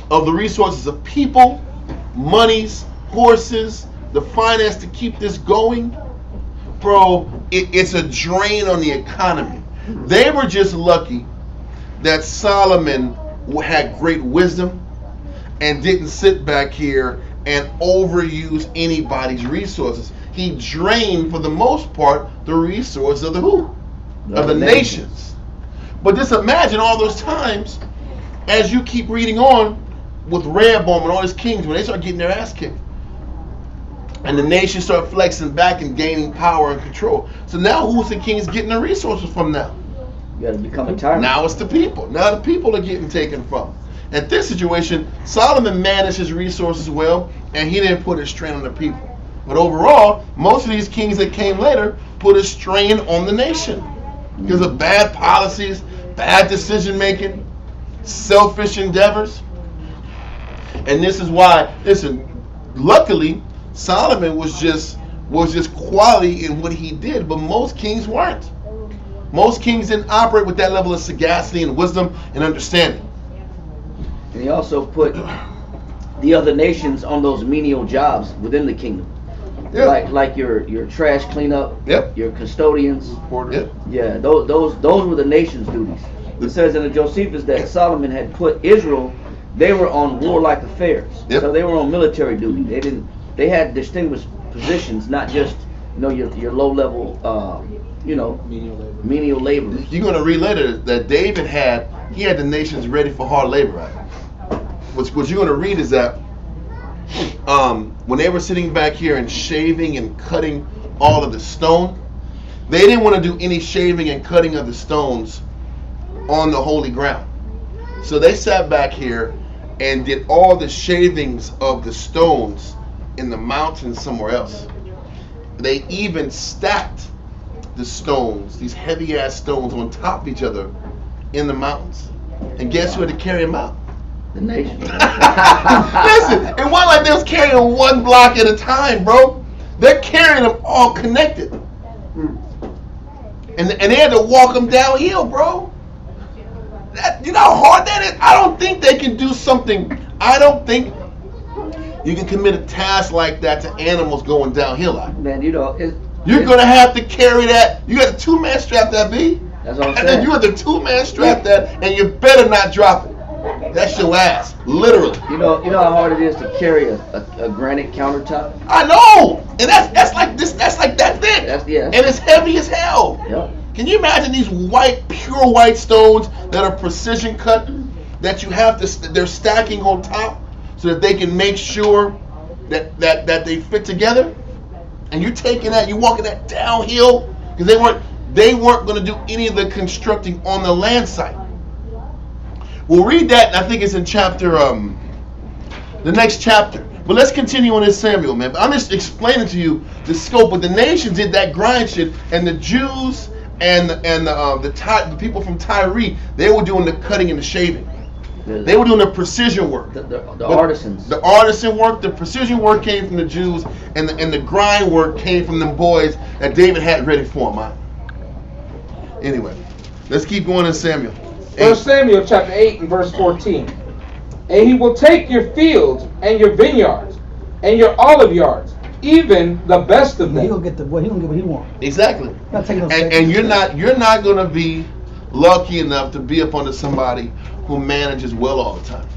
of the resources of people, monies, horses, the finance to keep this going. Bro, it's a drain on the economy. They were just lucky that Solomon had great wisdom and didn't sit back here and overuse anybody's resources. He drained, for the most part, the resources of the who? Of the nations. But just imagine all those times as you keep reading on with Rehoboam and all his kings, when they start getting their ass kicked. And the nations start flexing back and gaining power and control. So now who's the kings getting the resources from now? You got to become a tyrant. Now it's the people. Now the people are getting taken from. At this situation, Solomon managed his resources well, and he didn't put a strain on the people. But overall, most of these kings that came later put a strain on the nation because of bad policies, bad decision making, selfish endeavors. And this is why, listen, luckily, Solomon was just quality in what he did, but most kings weren't. Most kings didn't operate with that level of sagacity and wisdom and understanding. And he also put the other nations on those menial jobs within the kingdom. Yep. Like your trash cleanup, Yep. your custodians. Yep. Yeah, those were the nation's duties. It says in the Josephus that Solomon had put Israel, they were on warlike affairs. Yep. So they were on military duty. They had distinguished positions, not just your low level menial laborers. You're going to read later that David had the nations ready for hard labor. Right? What you're going to read is that when they were sitting back here and shaving and cutting all of the stone, they didn't want to do any shaving and cutting of the stones on the holy ground. So they sat back here and did all the shavings of the stones in the mountains somewhere else. They even stacked the stones, these heavy ass stones, on top of each other in the mountains. And guess who had to carry them out? The nation. Listen, it wasn't like they was carrying one block at a time, bro. They're carrying them all connected. And they had to walk them downhill, bro. You know how hard that is? I don't think they can do something. I don't think you can commit a task like that to animals going downhill. Man, you're going to have to carry that. You got a 2-man strap that, B. That's what I'm saying. And then you got the 2-man strap that, and you better not drop it. That's your ass, literally. You know how hard it is to carry a granite countertop? I know! And that's like this, that's like that thick. And it's heavy as hell. Yep. Can you imagine these pure white stones that are precision cut, that you have they're stacking on top so that they can make sure that they fit together? And you're taking that, you're walking that downhill, because they weren't going to do any of the constructing on the land site. We'll read that, and I think it's in chapter, the next chapter. But let's continue on this Samuel, man. I'm just explaining to you the scope. But the nations did that grind shit, and the Jews and the people from Tyre, they were doing the cutting and the shaving. They were doing the precision work. The artisans. The artisan work, the precision work came from the Jews, and the grind work came from them boys that David had ready for him. Huh? Anyway, let's keep going in Samuel. 1 Samuel chapter 8 and verse 14. And he will take your fields and your vineyards and your olive yards, even the best of them. He gonna get the boy. He gonna get what he wants. Exactly. Not taking no And you're not gonna be lucky enough to be up under somebody who manages well all the time.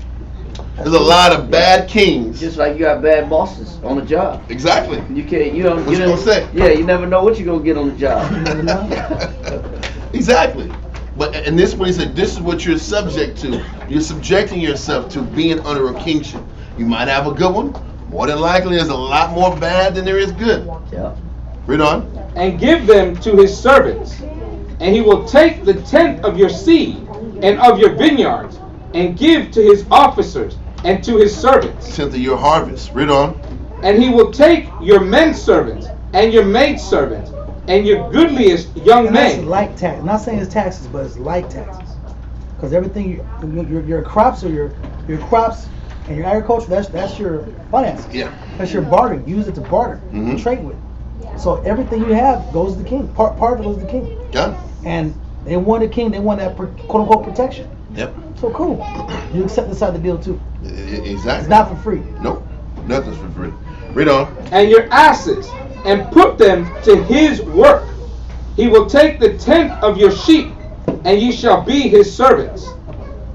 There's a lot of bad kings. Just like you got bad bosses on the job. Exactly. You can't. You don't. What you don't gonna say? Yeah, you never know what you're gonna get on the job. Exactly. But in this one, he said, this is what you're subject to. You're subjecting yourself to being under a kingship. You might have a good one. More than likely, there's a lot more bad than there is good. Yeah. Read on. And give them to his servants. And he will take the tenth of your seed and of your vineyards, and give to his officers and to his servants. Tenth of your harvest. Read on. And he will take your men servants and your maid servants and your goodliest young And that's men. like tax. I'm not saying it's taxes, but it's like taxes. Because everything your crops or your crops and your agriculture, that's your finances. Yeah. That's your bartering. Use it to barter, Mhm. to trade with. So everything you have goes to the king. Part of it goes to the king. Yeah. And they want the king. They want that quote unquote protection. Yep. So cool. You accept this side of the deal too. Exactly. It's not for free. Nope. Nothing's for free. Read on. And your asses, and put them to his work. He will take the tenth of your sheep, and ye shall be his servants.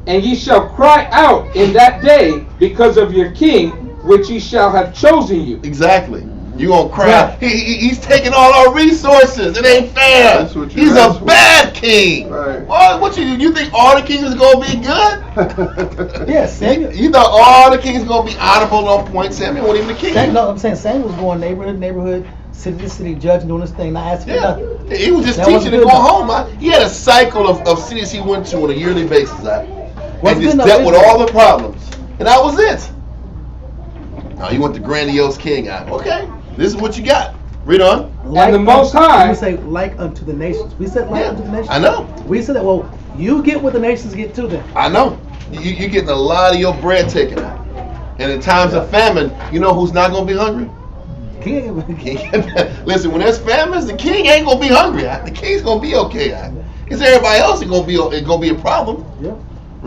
And ye shall cry out in that day because of your king, which he shall have chosen you. Exactly. You gonna cry? Yeah. He's taking all our resources. It ain't fair. That's what you He's a asked for. bad king. Right. What you think all the kings are gonna be good? Yes, Samuel. You thought all the kings gonna be honorable on point? Samuel wasn't even the king. No, I'm saying Samuel was going neighborhood to neighborhood, city to city, judge, doing his thing, not asking for Yeah, nothing. he was just That teaching wasn't to good go enough. home. Huh? He had a cycle of cities he went to on a yearly basis, huh? What's And good just enough dealt with is- all the problems, and that was it. Now he went the grandiose king. Huh? Okay, this is what you got. Read on. And the Most High- We say like unto the nations. We said like Yeah, unto the nations. I know. We said that. Well, you get what the nations get too. Then I know. You're getting a lot of your bread taken out. And in times of famine, you know who's not going to be hungry? king. Listen, when there's famines, the king ain't going to be hungry. The king's going to be okay. Because everybody else is going to be a problem. Yeah.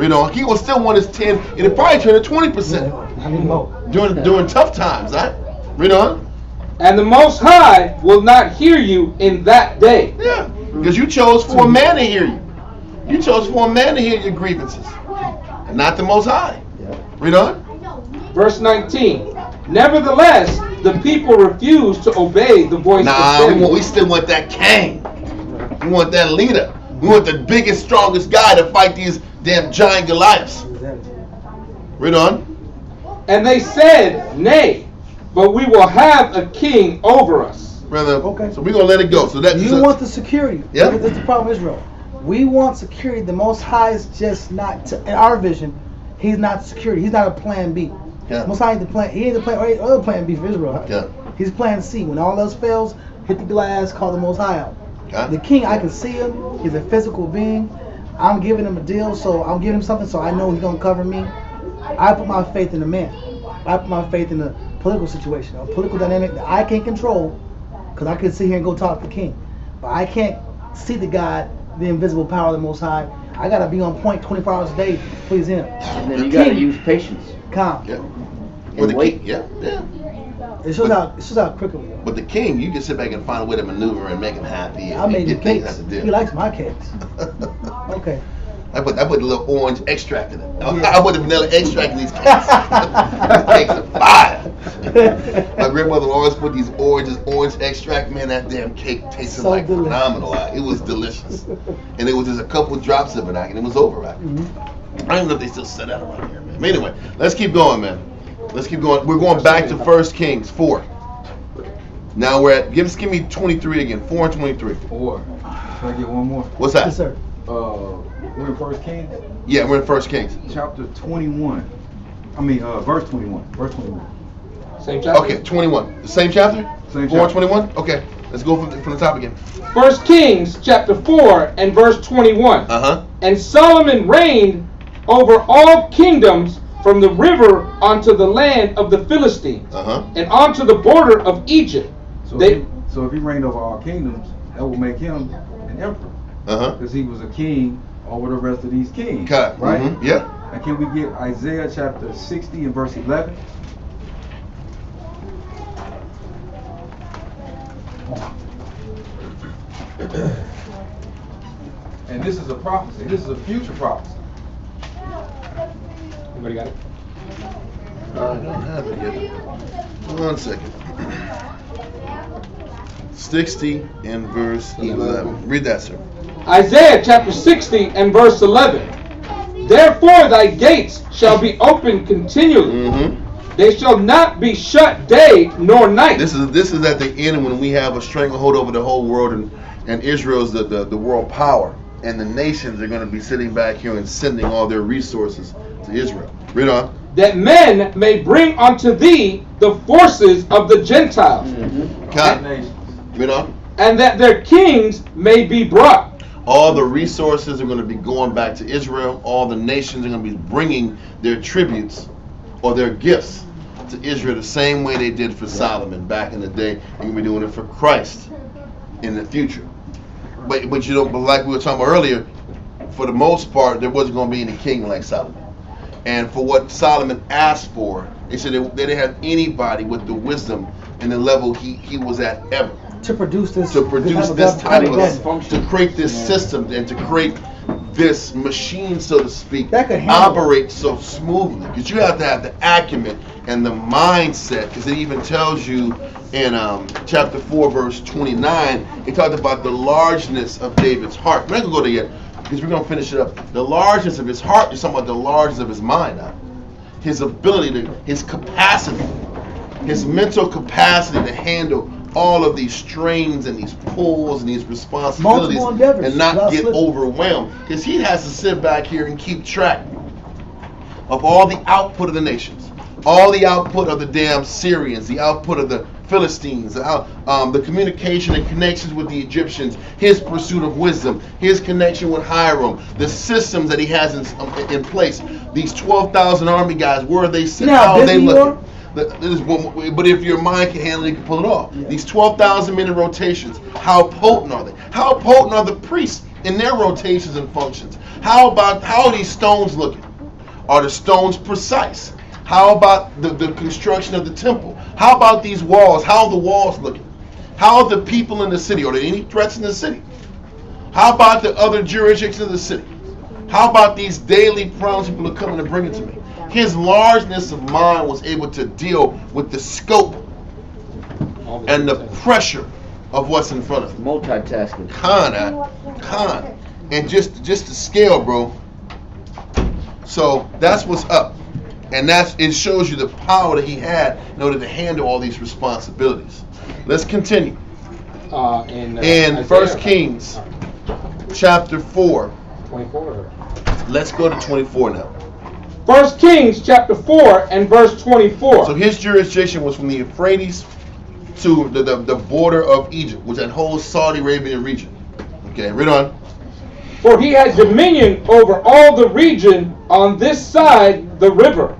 You know, he will still want his 10, and it probably turn to 20% I need more. during tough times. Right? Read on. And the Most High will not hear you in that day. Yeah. Because you chose for a man to hear you. You chose for a man to hear your grievances. And not the Most High. Read on. Verse 19. Nevertheless, the people refused to obey the voice of Samuel. we still want that king. We want that leader. We want the biggest, strongest guy to fight these damn giant Goliaths. Read on. And they said, Nay, but we will have a king over us. Brother, Okay. so we're going to let it go. So that You want the security. Yeah. That's the problem with Israel. We want security. The Most High is just not, in our vision, he's not security. He's not a plan B. Yeah. Most High ain't the plan. He ain't the plan. Other plan B for Israel. Yeah. He's plan C. When all else fails, hit the glass, call the Most High out. Yeah. The king, I can see him. He's a physical being. I'm giving him a deal, so I'm giving him something, so I know he's gonna cover me. I put my faith in the man. I put my faith in the political situation, a political dynamic that I can't control, because I could sit here and go talk to the king, but I can't see the God, the invisible power of the Most High. I gotta be on point 24 hours a day to please him. And then The you got to king, use patience. calm. Yeah. And But the wait. king, yeah. It shows how crooked we are. But the king, you can sit back and find a way to maneuver and make him happy. I And made get him things cakes. out the deal. He likes my cakes. Okay. I put a little orange extract in it. Yeah. I put the vanilla extract in these cakes. These cakes are fire. My grandmother always put these orange extract. Man, that damn cake tasted So like delicious. phenomenal. It was delicious. And it was just a couple drops of it, and it was over. Right? Mm-hmm. I don't know if they still set that around here, man. But anyway, let's keep going, man. Let's keep going. We're going back to 1 Kings 4. Now we're at, give me 23 again. 4 and 23. 4. Can I get one more? What's that? Yes, sir. We're in 1 Kings, Yeah, we're in 1 Kings. chapter 21. Verse 21. Verse 21. Same chapter. Okay, 21. The same chapter? Same 4 and chapter. 21? Okay. Let's go from the top again. 1 Kings chapter 4 and verse 21. And Solomon reigned over all kingdoms from the river onto the land of the Philistines and onto the border of Egypt. So if he reigned over all kingdoms, that would make him an emperor. Because he was a king over the rest of these kings. Right? Yeah. And can we get Isaiah chapter 60 and verse 11? And this is a prophecy. This is a future prophecy. Anybody got it? I don't have it yet. 1 second. 60 and verse 11. Read that, sir. Isaiah chapter 60 and verse 11. Therefore thy gates shall be open continually. They shall not be shut day nor night. This is at the end when we have a stranglehold over the whole world, and Israel's the world power, and the nations are going to be sitting back here and sending all their resources to Israel. Read on. That men may bring unto thee the forces of the Gentiles. Read on. And that their kings may be brought. All the resources are going to be going back to Israel. All the nations are going to be bringing their tributes or their gifts to Israel the same way they did for Solomon back in the day. They're going to be doing it for Christ in the future. But you know, but like we were talking about earlier, for the most part, there wasn't going to be any king like Solomon. And for what Solomon asked for, they said they didn't have anybody with the wisdom and the level he was at ever. To produce this type of to create this system and to create this machine, so to speak, that could operate so smoothly. Because you have to have the acumen and the mindset. Because it even tells you in chapter 4, verse 29, it talked about the largeness of David's heart. We're not going to go there yet, because we're going to finish it up. The largeness of his heart is talking about the largeness of his mind now. His ability, his capacity, his mental capacity to handle all of these strains and these pulls and these responsibilities and not get overwhelmed. Because he has to sit back here and keep track of all the output of the nations, all the output of the damn Syrians, the output of the Philistines, the communication and connections with the Egyptians, his pursuit of wisdom, his connection with Hiram, the systems that he has in place. These 12,000 army guys, where are they sitting? How are they looking? But if your mind can handle it, you can pull it off. Yeah. These 12,000 men in rotations, how potent are they? How potent are the priests in their rotations and functions? How are these stones looking? Are the stones precise? How about the construction of the temple? How about these walls? How are the walls looking? How are the people in the city? Are there any threats in the city? How about the other jurisdictions of the city? How about these daily problems people are coming to bring it to me? His largeness of mind was able to deal with the scope and the pressure of what's in front of him. Multitasking. Con. And just the scale, bro. So that's what's up. And it shows you the power that he had in order to handle all these responsibilities. Let's continue. In 1 Kings chapter 4. 24. Let's go to 24 now. 1 Kings chapter 4 and verse 24. So his jurisdiction was from the Euphrates to the border of Egypt, which is that whole Saudi Arabian region. Okay, read on. For he had dominion over all the region on this side the river,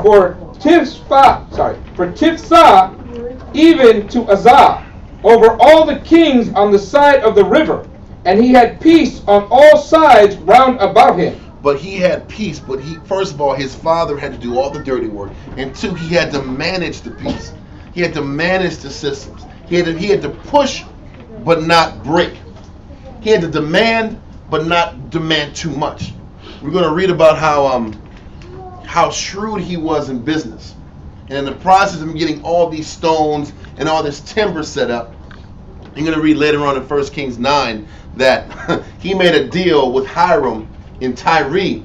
for Tifsah even to Azah, over all the kings on the side of the river, and he had peace on all sides round about him. But he had peace, but first of all, his father had to do all the dirty work, and two, he had to manage the peace. He had to manage the systems. He had to push, but not break. He had to demand, but not demand too much. We're going to read about how shrewd he was in business, and in the process of getting all these stones and all this timber set up. You're going to read later on in 1 Kings 9 that he made a deal with Hiram in Tyre.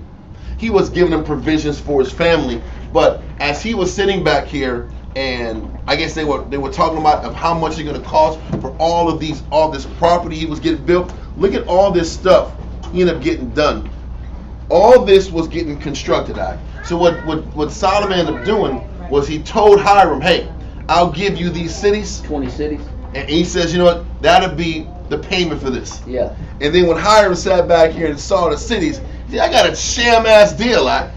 He was giving him provisions for his family, but as he was sitting back here, and I guess they were talking about of how much it's going to cost for all this property he was getting built. Look at all this stuff he ended up getting done. All this was getting constructed out. So what Solomon ended up doing was he told Hiram, hey, I'll give you these cities. 20 cities. And he says, you know what? That'll be the payment for this. Yeah. And then when Hiram sat back here and saw the cities, he said, I got a sham ass deal, Yeah.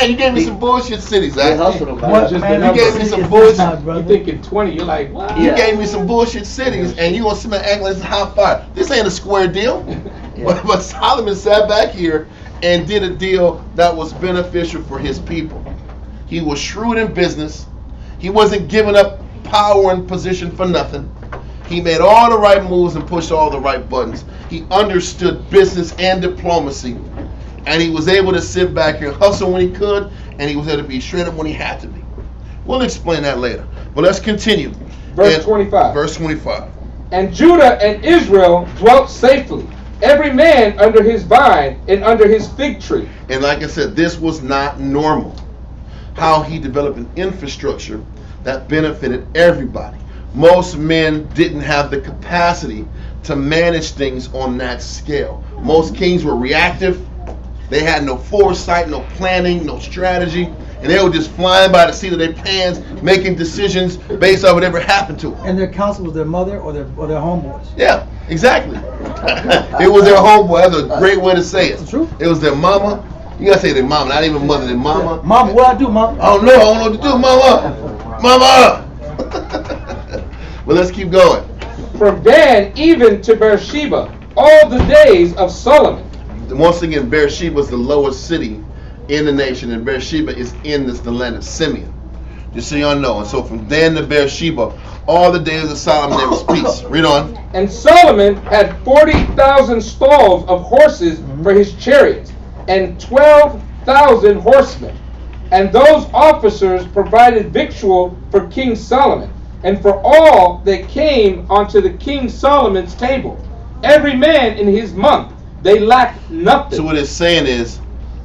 You gave me some bullshit cities, They hustled him. You gave me some bullshit. You thinking 20? You're like, what? You gave me some bullshit cities, and you gonna sit there acting like this is high five. This ain't a square deal. But Solomon sat back here and did a deal that was beneficial for his people. He was shrewd in business. He wasn't giving up power and position for nothing. He made all the right moves and pushed all the right buttons. He understood business and diplomacy. And he was able to sit back here and hustle when he could, and he was able to be straight up when he had to be. We'll explain that later. But let's continue. Verse 25. Verse 25. And Judah and Israel dwelt safely, every man under his vine and under his fig tree. And like I said, this was not normal. How he developed an infrastructure that benefited everybody. Most men didn't have the capacity to manage things on that scale. Most kings were reactive. They had no foresight, no planning, no strategy, and they were just flying by the seat of their pants, making decisions based on whatever happened to them. And their counsel was their mother or their homeboys. Yeah, exactly. It was their homeboy. That's a great way to say it. It's true. It was their mama. You gotta say their mama, not even mother, their mama. Yeah. Mama, what I do, mama? I don't know what to do, mama. Mama. Well, let's keep going. From Dan even to Beersheba, all the days of Solomon. Once again, Beersheba is the lowest city in the nation, and Beersheba is in the land of Simeon. Just so y'all know. And so from Dan to Beersheba, all the days of Solomon, there was peace. Read on. And Solomon had 40,000 stalls of horses for his chariots, and 12,000 horsemen. And those officers provided victual for King Solomon, and for all that came onto the King Solomon's table, every man in his month. They lacked nothing. So what it's saying is,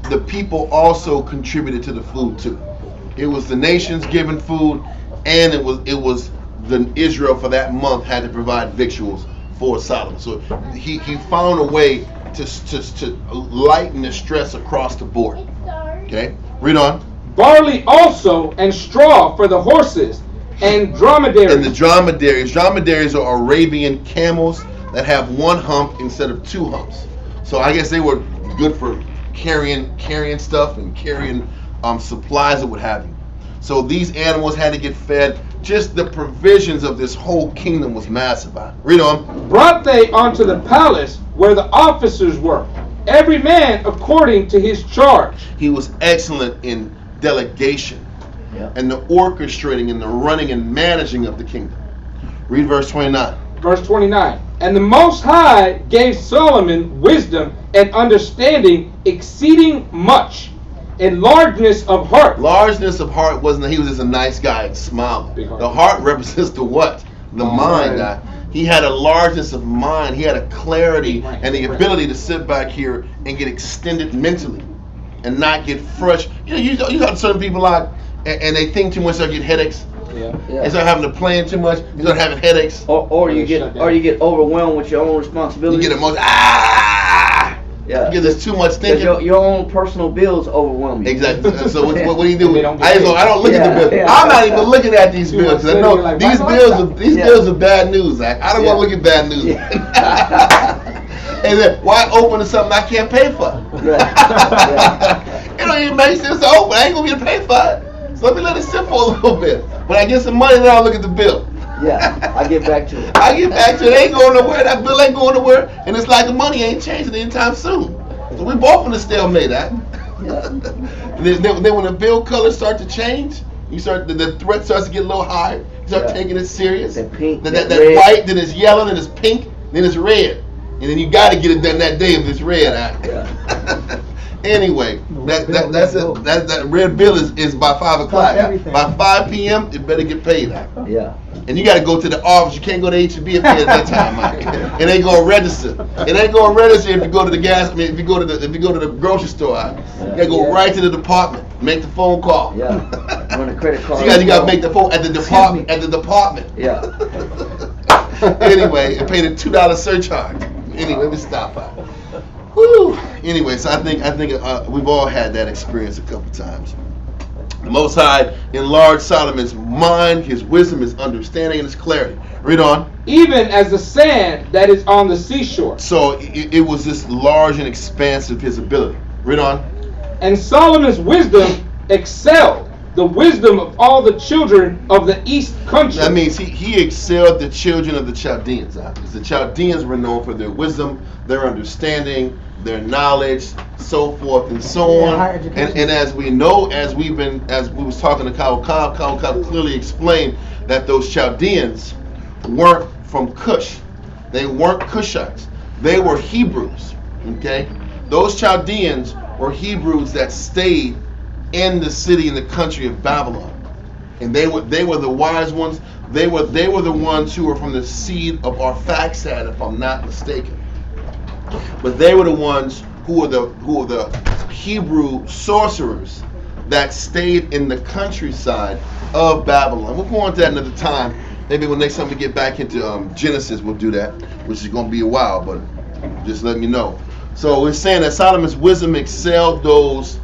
the people also contributed to the food too. It was the nations giving food, and it was the Israel for that month had to provide victuals for Solomon. So he found a way to lighten the stress across the board. Okay, read on. Barley also and straw for the horses and dromedaries. And the dromedaries are Arabian camels that have one hump instead of two humps. So I guess they were good for carrying stuff and carrying supplies and what have you. So these animals had to get fed. Just the provisions of this whole kingdom was massive. Read on. Brought they unto the palace where the officers were, every man according to his charge. He was excellent in delegation and the orchestrating and the running and managing of the kingdom. Read verse 29. Verse 29. And the Most High gave Solomon wisdom and understanding exceeding much, and largeness of heart. Largeness of heart wasn't that he was just a nice guy and smiling. The heart represents the what? The mind. Right. He had a largeness of mind. He had a clarity and the ability to sit back here and get extended mentally and not get frustrated. You got certain people like, and they think too much, they get headaches. They start having to plan too much. You start having headaches. Or you get overwhelmed with your own responsibilities. You get emotional. Yeah. Because there's too much thinking. Your own personal bills overwhelm you. Exactly. So what do you do? I don't look at the bills. Yeah. I'm not even looking at these bills. Because I know like, these bills are bad news. I don't want to look at bad news. And then why open to something I can't pay for? It don't even make sense to open. I ain't gonna be able to pay for it. So let me let it sit for a little bit. When I get some money, then I'll look at the bill. Yeah, I get back to it. It ain't going nowhere. That bill ain't going nowhere. And it's like the money ain't changing anytime soon. So we both in a stalemate. Then when the bill colors start to change, the threat starts to get a little higher. You start taking it serious. That pink, that white, then it's yellow, then it's pink, then it's red. And then you got to get it done that day if it's red. Anyway, that red bill is by 5 o'clock. By 5 p.m., it better get paid. Yeah. And you got to go to the office. You can't go to H-E-B at that time. It ain't gonna register. It ain't gonna register if you go to the if you go to the grocery store. You gotta go right to the department. Make the phone call. Yeah. Run a credit card. So you gotta make the phone at the department. Yeah. Anyway, and pay the $2 surcharge. Anyway, let me stop. Whew. Anyway, so I think we've all had that experience a couple times. The Most High enlarged Solomon's mind, his wisdom, his understanding, and his clarity. Read on. Even as the sand that is on the seashore. So it was this large and expansive his ability. Read on. And Solomon's wisdom excelled the wisdom of all the children of the east country. That means he excelled the children of the Chaldeans. Because the Chaldeans were known for their wisdom, their understanding, their knowledge, so forth and so on. And as we know, as we was talking to Kyle clearly explained that those Chaldeans weren't from Cush. They weren't Cushites. They were Hebrews. Okay? Those Chaldeans were Hebrews that stayed in the city, in the country of Babylon. And they were the wise ones. They were the ones who were from the seed of Arphaxad, if I'm not mistaken. But they were the ones who were the Hebrew sorcerers that stayed in the countryside of Babylon. We'll go on to that another time. Maybe when next time we get back into Genesis, we'll do that, which is going to be a while, but just letting you know. So we're saying that Solomon's wisdom excelled those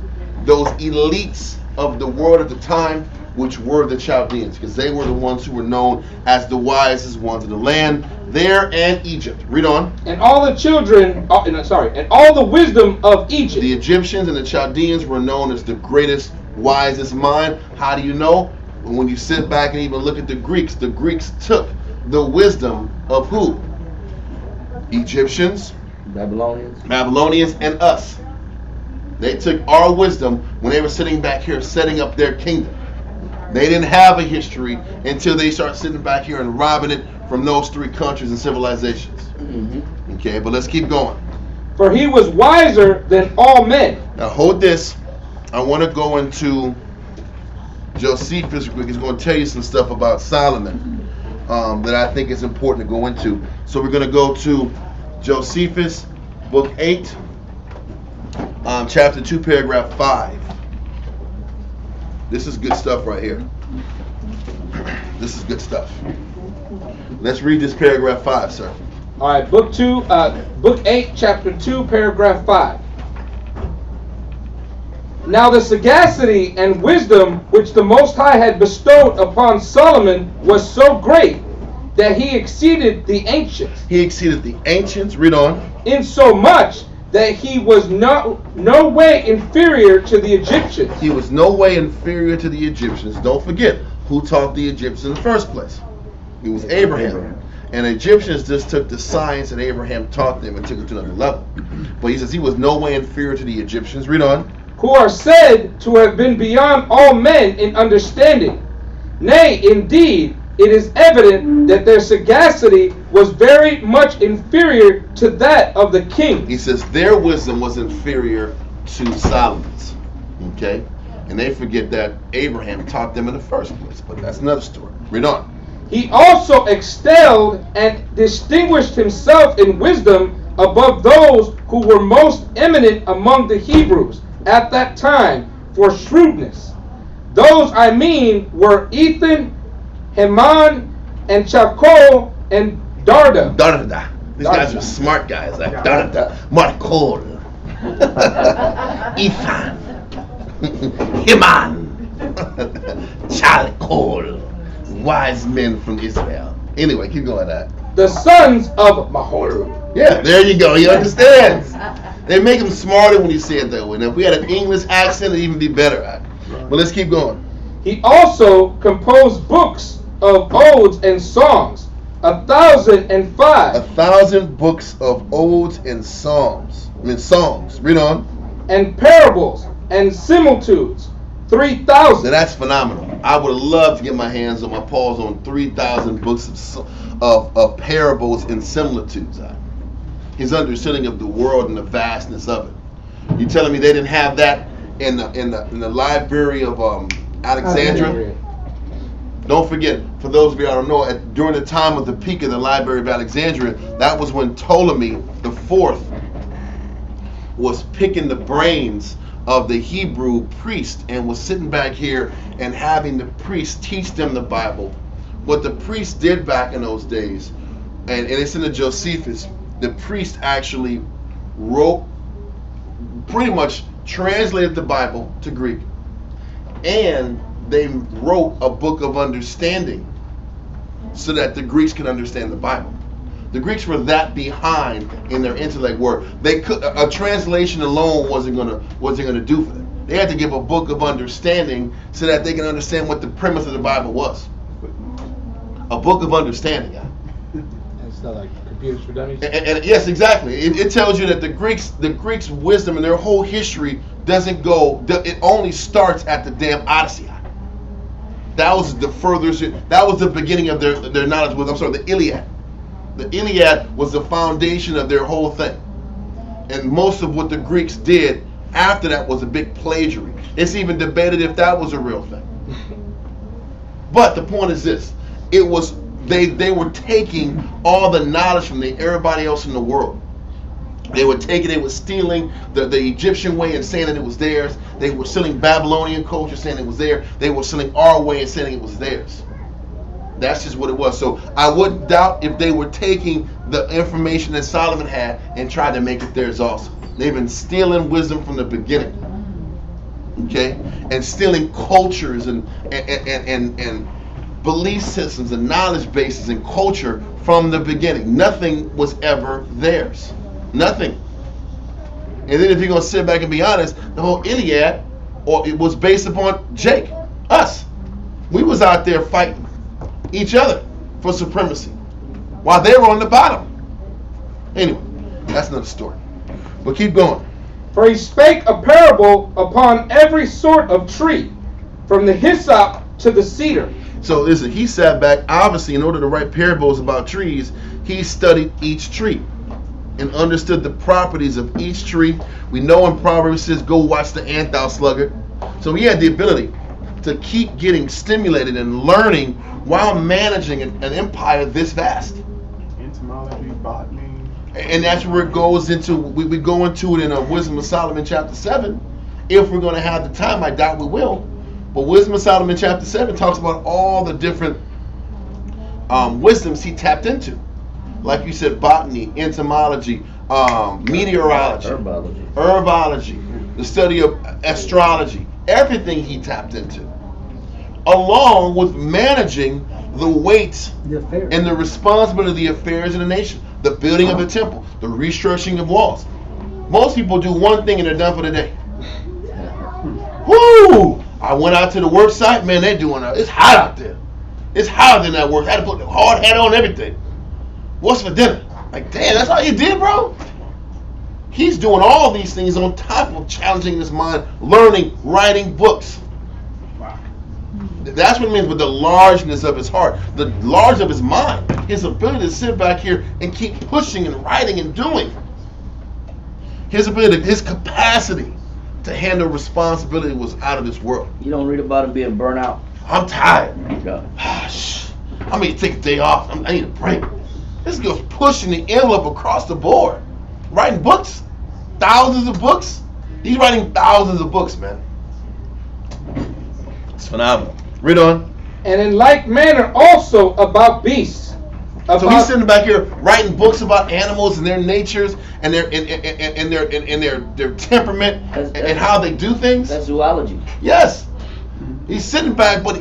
elites of the world at the time, which were the Chaldeans, because they were the ones who were known as the wisest ones of the land there and Egypt. Read on. And all the children, and all the wisdom of Egypt. The Egyptians and the Chaldeans were known as the greatest, wisest mind. How do you know? When you sit back and even look at the Greeks took the wisdom of who? Egyptians, Babylonians, and us. They took our wisdom when they were sitting back here setting up their kingdom. They didn't have a history until they start sitting back here and robbing it from those three countries and civilizations. Mm-hmm. Okay, but let's keep going. For he was wiser than all men. Now hold this. I want to go into Josephus. He's going to tell you some stuff about Solomon that I think is important to go into. So we're going to go to Josephus, book 8, chapter 2, paragraph 5. This is good stuff right here. This is good stuff. Let's read this paragraph 5, sir. All right, book 8, chapter 2, paragraph 5. Now the sagacity and wisdom which the Most High had bestowed upon Solomon was so great that he exceeded the ancients. He exceeded the ancients. Read on. Insomuch that he was no way inferior to the Egyptians. He was no way inferior to the Egyptians. Don't forget who taught the Egyptians in the first place. It was Abraham. And Egyptians just took the science that Abraham taught them and took it to another level. But he says he was no way inferior to the Egyptians. Read on. Who are said to have been beyond all men in understanding. Nay, indeed, it is evident that their sagacity was very much inferior to that of the king. He says their wisdom was inferior to Solomon's. Okay? And they forget that Abraham taught them in the first place. But that's another story. Read on. He also excelled and distinguished himself in wisdom above those who were most eminent among the Hebrews at that time for shrewdness. Those I mean were Ethan, Heman, and Chakol, and Darda. These guys are smart guys. Like Darda, Markol, Ethan, Heman, Chakol, wise men from Israel. Anyway, keep going that. The sons of Mahor. Yeah, there you go. He understands. They make him smarter when you say it that way. Now, if we had an English accent, it'd even be better at. But let's keep going. He also composed books of odes and songs, 1,005. 1,000 books of odes and songs. Read on. And parables and similitudes, 3,000. Now that's phenomenal. I would love to get my hands on my paws on 3,000 books of parables and similitudes. His understanding of the world and the vastness of it. You telling me they didn't have that in the library of Alexandria? Don't forget, for those of you who don't know, during the time of the peak of the Library of Alexandria, that was when Ptolemy the Fourth was picking the brains of the Hebrew priest and was sitting back here and having the priests teach them the Bible. What the priests did back in those days, and it's in the Josephus, the priest actually wrote, pretty much translated the Bible to Greek, and they wrote a book of understanding so that the Greeks could understand the Bible. The Greeks were that behind in their intellect where they could a translation alone wasn't gonna do for them. They had to give a book of understanding so that they can understand what the premise of the Bible was. A book of understanding. It's not like computers for dummies. And yes, exactly. It tells you that the Greeks' wisdom and their whole history doesn't go. It only starts at the damn Odyssey. That was the furthest. That was the beginning of their knowledge. The Iliad. The Iliad was the foundation of their whole thing. And most of what the Greeks did after that was a big plagiary. It's even debated if that was a real thing. But the point is this: it was they were taking all the knowledge from everybody else in the world. They were stealing the Egyptian way and saying that it was theirs. They were stealing Babylonian culture, saying it was theirs. They were stealing our way and saying it was theirs. That's just what it was. So I wouldn't doubt if they were taking the information that Solomon had and tried to make it theirs also. They've been stealing wisdom from the beginning. Okay? And stealing cultures and belief systems and knowledge bases and culture from the beginning. Nothing was ever theirs. Nothing. And then if you're going to sit back and be honest, the whole Iliad, it was based upon Jake, us. We was out there fighting each other for supremacy while they were on the bottom. Anyway, that's another story. But keep going. For he spake a parable upon every sort of tree, from the hyssop to the cedar. So listen, he sat back. Obviously, in order to write parables about trees, he studied each tree and understood the properties of each tree. We know in Proverbs it says, go watch the ant, thou sluggard. So he had the ability to keep getting stimulated and learning while managing an empire this vast. Entomology, botany. And that's where it goes into, we go into it in Wisdom of Solomon chapter 7. If we're going to have the time, I doubt we will. But Wisdom of Solomon chapter 7 talks about all the different wisdoms he tapped into. Like you said, botany, entomology, meteorology, herbology, the study of astrology, everything he tapped into. Along with managing the weight and the responsibility of the affairs of the nation, the building of the temple, the restructuring of walls. Most people do one thing and they're done for the day. Woo! I went out to the work site, man, they're doing it's hot out there. It's hotter than that work. I had to put the hard hat on, everything. What's for dinner? Like, damn, that's all you did, bro? He's doing all these things on top of challenging his mind, learning, writing books. Wow. That's what it means with the largeness of his heart, the large of his mind, his ability to sit back here and keep pushing and writing and doing. His ability, his capacity to handle responsibility was out of this world. You don't read about him being burnt out. I'm tired. Okay. I need to take a day off. I need a break. This guy's pushing the envelope across the board. Writing books. Thousands of books. He's writing thousands of books, man. It's phenomenal. Read on. And in like manner also about beasts. So he's sitting back here writing books about animals and their natures and their temperament and how they do things. That's zoology. Yes. He's sitting back, but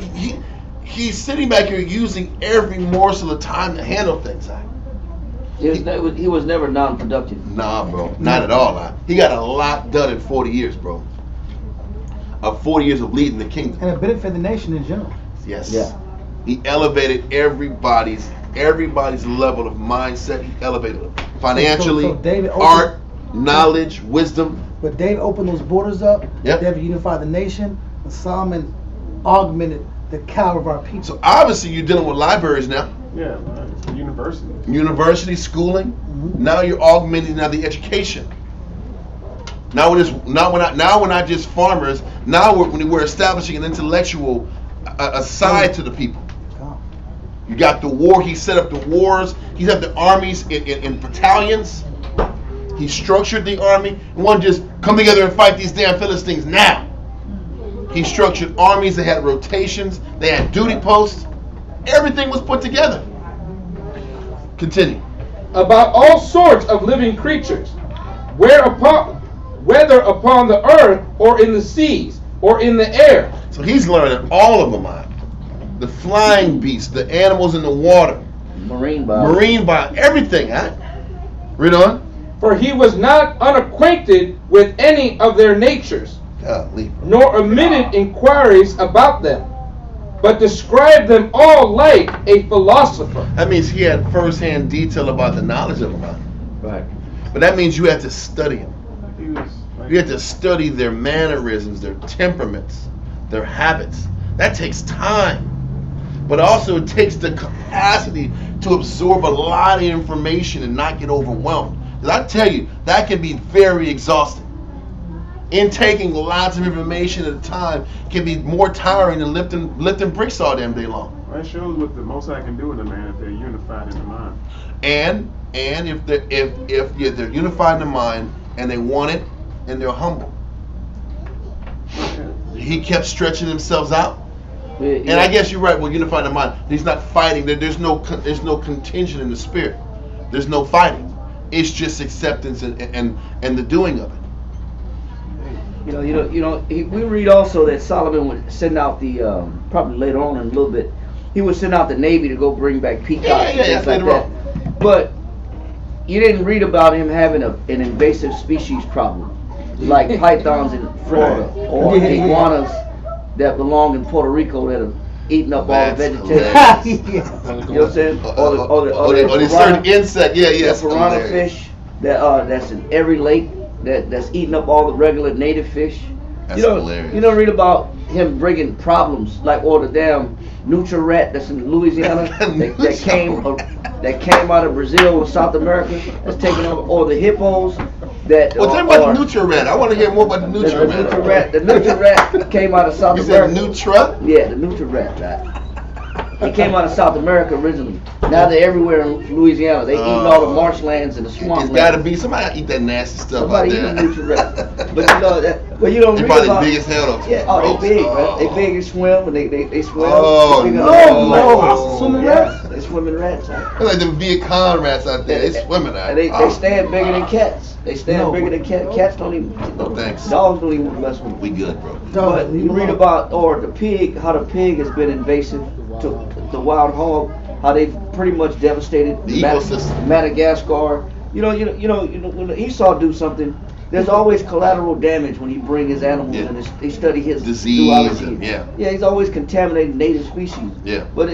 he's sitting back here using every morsel of time to handle things. He was never non-productive. Nah, bro. Not at all. He got a lot done in 40 years, bro. 40 years of leading the kingdom. And it benefited the nation in general. Yes. Yeah. He elevated everybody's level of mindset. He elevated them financially, so David art, knowledge, wisdom. But David opened those borders up. Yep. David unified the nation. And Solomon augmented the caliber of our people. So obviously you're dealing with libraries now. Yeah, it's a university. University schooling. Mm-hmm. Now you're augmenting the education. Now we're not just farmers. Now we're establishing an intellectual a side to the people. You got the war. He set up the wars. He set the armies in battalions. He structured the army. He wanted to just come together and fight these damn Philistines now. He structured armies. They had rotations. They had duty posts. Everything was put together. Continue. About all sorts of living creatures, whether upon the earth or in the seas or in the air. So he's learning all of them out. The flying beasts, the animals in the water, marine bio, everything. Huh? Read on. For he was not unacquainted with any of their natures, nor omitted inquiries about them, but described them all like a philosopher. That means he had first-hand detail about the knowledge of them. Huh? Right. But that means you had to study them. You had to study their mannerisms, their temperaments, their habits. That takes time. But also it takes the capacity to absorb a lot of information and not get overwhelmed. Because I tell you, that can be very exhausting. Intaking lots of information at a time can be more tiring than lifting bricks all damn day long. That shows what the Most High can do in a man if they're unified in the mind. And if they're unified in the mind and they want it and they're humble. He kept stretching themselves out. Yeah. And I guess you're right. Well, unified in the mind. He's not fighting. There's no contention in the spirit. There's no fighting. It's just acceptance and the doing of it. We read also that Solomon would send out the probably later on in a little bit. He would send out the Navy to go bring back peacocks and things like that. But you didn't read about him having an invasive species problem, like pythons in Florida or iguanas that belong in Puerto Rico that have eaten up all the vegetation. You know what I'm saying? Or the certain insect, the piranha fish that's in every lake that's eating up all the regular native fish. That's hilarious. You don't read about him bringing problems or the damn nutria rat that's in Louisiana that came out of Brazil or South America that's taking over, or the hippos that. Well, tell me about the nutria rat. I want to hear more about the nutria rat. The nutria rat came out of South America. You said nutria? Yeah, the nutria rat. He came out of South America originally. Now they're everywhere in Louisiana. They eating all the marshlands and the swamplands. It's got to be somebody eat that nasty stuff somebody out there. Somebody eat the nutria rat. But you don't read probably about. Big as hell though. Yeah, they big, right? They big and swim, and they swim. Oh no! Swimming rats. They swimming rats. They're like the Viet Cong rats out there. They swimming out. And they stand bigger than cats. They stand bigger than cats. Cats don't even. No thanks. Dogs don't even mess with them. We good, bro. But you read about the pig, how the pig has been invasive to the wild hog, how they've pretty much devastated the ecosystem. Madagascar. When Esau do something, there's always collateral damage when he bring his animals and they study his disease. He's always contaminating native species. Yeah. But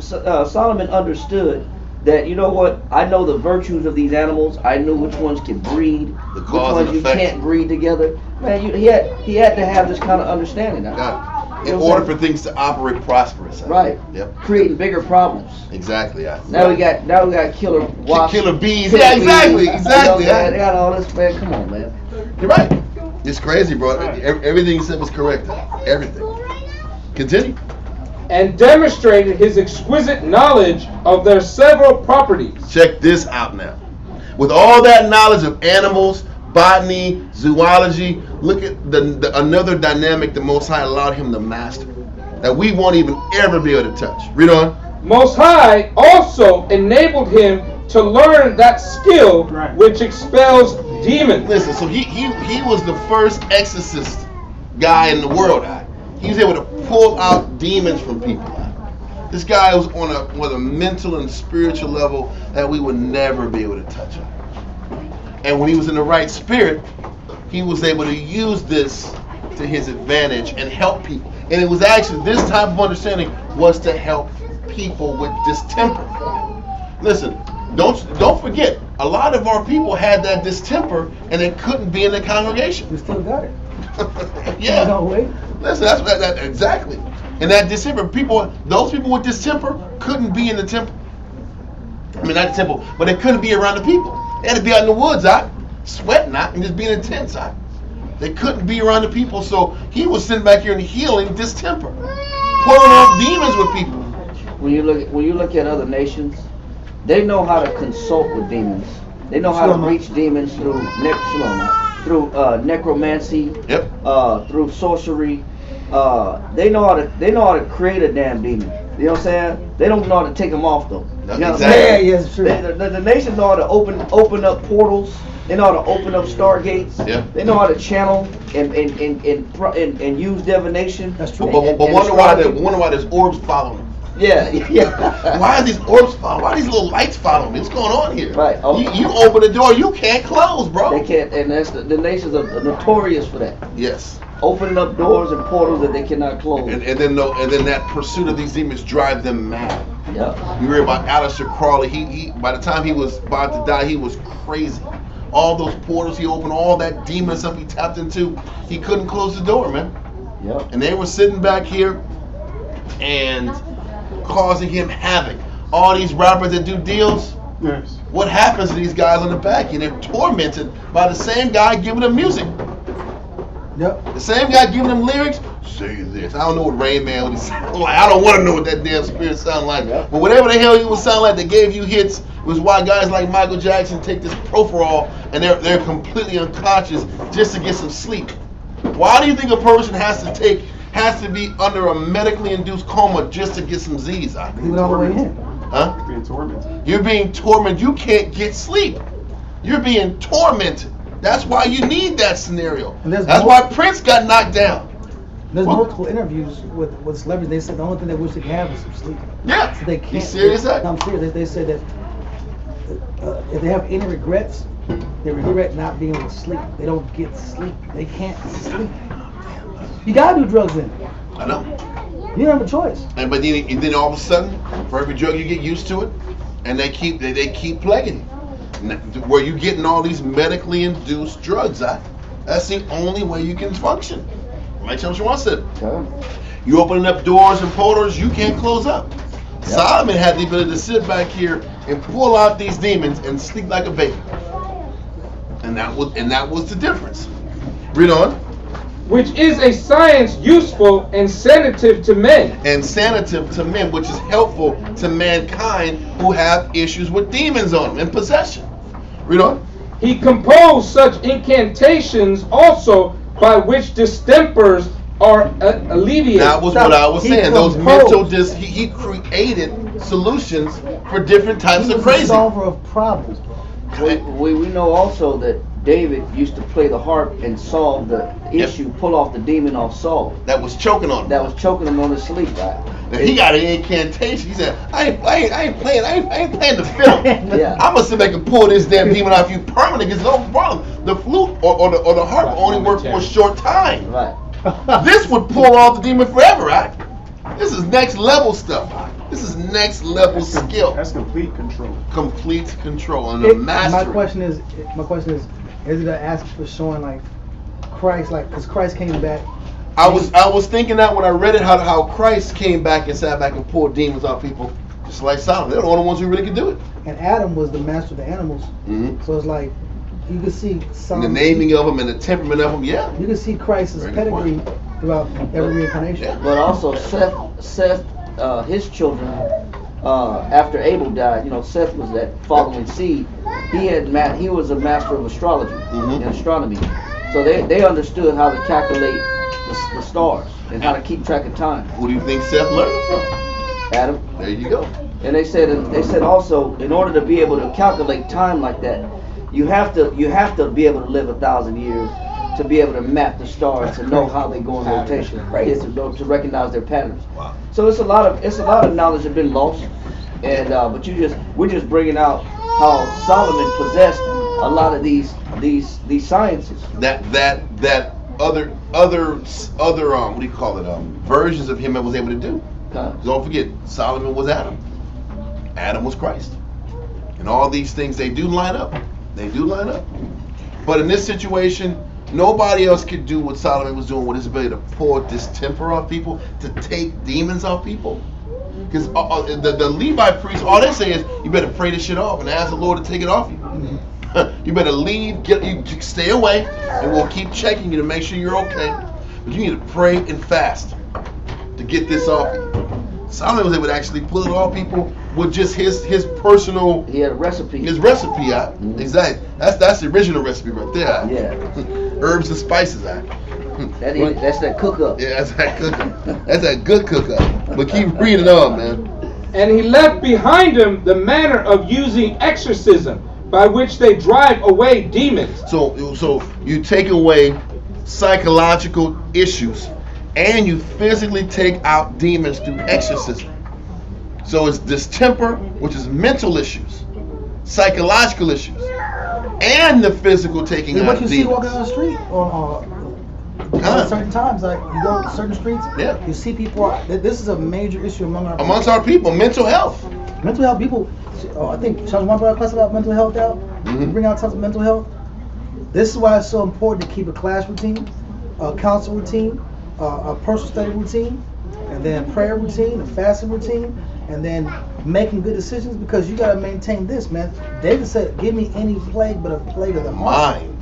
Solomon understood that, you know what, I know the virtues of these animals. I knew which ones can breed, which ones you can't breed together. Man, he had to have this kind of understanding now. In order for things to operate prosperous. Right. Yep. Creating bigger problems. Exactly. Now we got killer wasps. Killer bees. Exactly. They got all this, man. Come on, man. You're right. It's crazy, bro. Everything you said was correct. Everything. Continue. And demonstrated his exquisite knowledge of their several properties. Check this out now. With all that knowledge of animals, botany, zoology, look at another dynamic the Most High allowed him to master that we won't even ever be able to touch. Read on. Most High also enabled him to learn that skill which expels demons. Listen, so he was the first exorcist guy in the world. He was able to pull out demons from people. This guy was on a mental and spiritual level that we would never be able to touch. And when he was in the right spirit, he was able to use this to his advantage and help people. And it was actually, this type of understanding was to help people with distemper. Listen, don't forget, a lot of our people had that distemper and they couldn't be in the congregation. We still got it. Yeah. No way. Listen, that's that exactly. And that distemper, those people with distemper couldn't be in the temple. I mean, not the temple, but they couldn't be around the people. They had to be out in the woods, sweating, and just being intense, They couldn't be around the people, so he was sitting back here and healing distemper, pulling off demons with people. When you look at other nations, they know how to consult with demons. They know how to reach demons through necromancy, through sorcery. They know how to create a damn demon. You know what I'm saying? They don't know how to take them off though. No, You know what I'm exactly. saying? Yeah, it's true. The nations know how to open up portals. They know how to open up stargates. Yeah. They know how to channel and use divination. That's true. But wonder why there's orbs following them. Yeah, yeah. Why are these orbs following? Why are these little lights following me? What's going on here? Right. Oh. You open the door, you can't close, bro. They can't, and that's the nations are notorious for that. Yes. Opening up doors and portals that they cannot close. And then that pursuit of these demons drive them mad. Yeah. You read about Aleister Crowley. He by the time he was about to die, he was crazy. All those portals he opened, all that demon stuff he tapped into, he couldn't close the door, man. Yep. And they were sitting back here and causing him havoc. All these rappers that do deals, Yes. what happens to these guys on the back end? They're tormented by the same guy giving them music. Yep. The same guy giving them lyrics. Say this. I don't know what Rain Man would sound like. I don't want to know what that damn spirit sound like. Yep. But whatever the hell he would sound like that gave you hits was why guys like Michael Jackson take this Proferol and they're completely unconscious just to get some sleep. Why do you think a person has to be under a medically induced coma just to get some Z's out? Leave it all the way in. Huh? Being tormented. You're being tormented. You can't get sleep. You're being tormented. That's why you need that scenario. And there's That's more- why Prince got knocked down. There's Well- multiple interviews with celebrities. They said the only thing they wish they could have is some sleep. Yeah. So they can't. You serious? No, I'm serious. They said that if they have any regrets, they regret not being able to sleep. They don't get sleep. They can't sleep. You gotta do drugs then. I know. You don't have a choice. And then all of a sudden, for every drug you get used to it, and they keep plaguing you. Where you getting all these medically induced drugs at. That's the only way you can function. Like Shawan said. Okay. You opening up doors and portals you can't close up. Yep. Solomon had the ability to sit back here and pull out these demons and sleep like a baby. And that was the difference. Read on. Which is a science useful and sanative to men. And sanative to men, which is helpful to mankind who have issues with demons on them and possession. Read on. He composed such incantations also by which distempers are alleviated. That was what I was saying. Those mental he created solutions for different types of crazy. He was the solver of problems, bro. We know also that David used to play the harp and solve the issue, pull off the demon off Saul. That was choking on him. That was choking him on his sleep, right? Now he got an incantation. He said, I ain't playing the fiddle. Yeah. I'm gonna sit back and pull this damn demon out of you permanently. Because no problem. The flute or the harp only work for a short time. Right. This would pull off the demon forever, right? This is next level stuff. This is next level skill. That's complete control. Complete control and a mastery. My question is, is it an aspect for showing like Christ, like because Christ came back? I was thinking that when I read it, how Christ came back and sat back and pulled demons off people, just like Solomon. They're the only ones who really could do it. And Adam was the master of the animals, so it's like you can see And the naming of them and the temperament of them, yeah. You can see Christ's Very pedigree throughout every reincarnation. Yeah. But also Seth, his children, after Abel died, Seth was that following seed. He was a master of astrology and astronomy, so they understood how to calculate the stars and how to keep track of time. Who do you think Seth learned it from? Adam. There you go. And they said also, in order to be able to calculate time like that, you have to be able to live 1,000 years to be able to map the stars to know how they go in rotation, to recognize their patterns. Wow. So it's a lot of knowledge that's been lost, and but we're just bringing out how Solomon possessed a lot of these sciences. That other what do you call it? Versions of him that was able to do. Don't forget, Solomon was Adam. Adam was Christ. And all these things, they do line up. They do line up. But in this situation, nobody else could do what Solomon was doing with his ability to pour distemper off people, to take demons off people. Because the Levi priests, all they say is, you better pray this shit off and ask the Lord to take it off you. You better leave, stay away, and we'll keep checking you to make sure you're okay. But you need to pray and fast to get this off you. Solomon was able to actually pull it off people with just his personal. He had a recipe. His recipe, Exactly. That's the original recipe right there. Yeah. Herbs and spices, That's that cook up. Yeah, that's that cook up. That's that good cook up. But keep reading on, man. And he left behind him the manner of using exorcism, by which they drive away demons. So you take away psychological issues, and you physically take out demons through exorcism. So it's distemper, which is mental issues, psychological issues, and the physical taking out what of you demons. see walking down the street at certain times, like you go to certain streets, you see people. This is a major issue amongst our people. Mental health. Mental health. People. I think Charles one brought a class about mental health out. Bring out tons of mental health. This is why it's so important to keep a class routine, a counsel routine, a personal study routine, and then prayer routine, a fasting routine, and then making good decisions, because you got to maintain this, man. David said, "Give me any plague but a plague of the mind."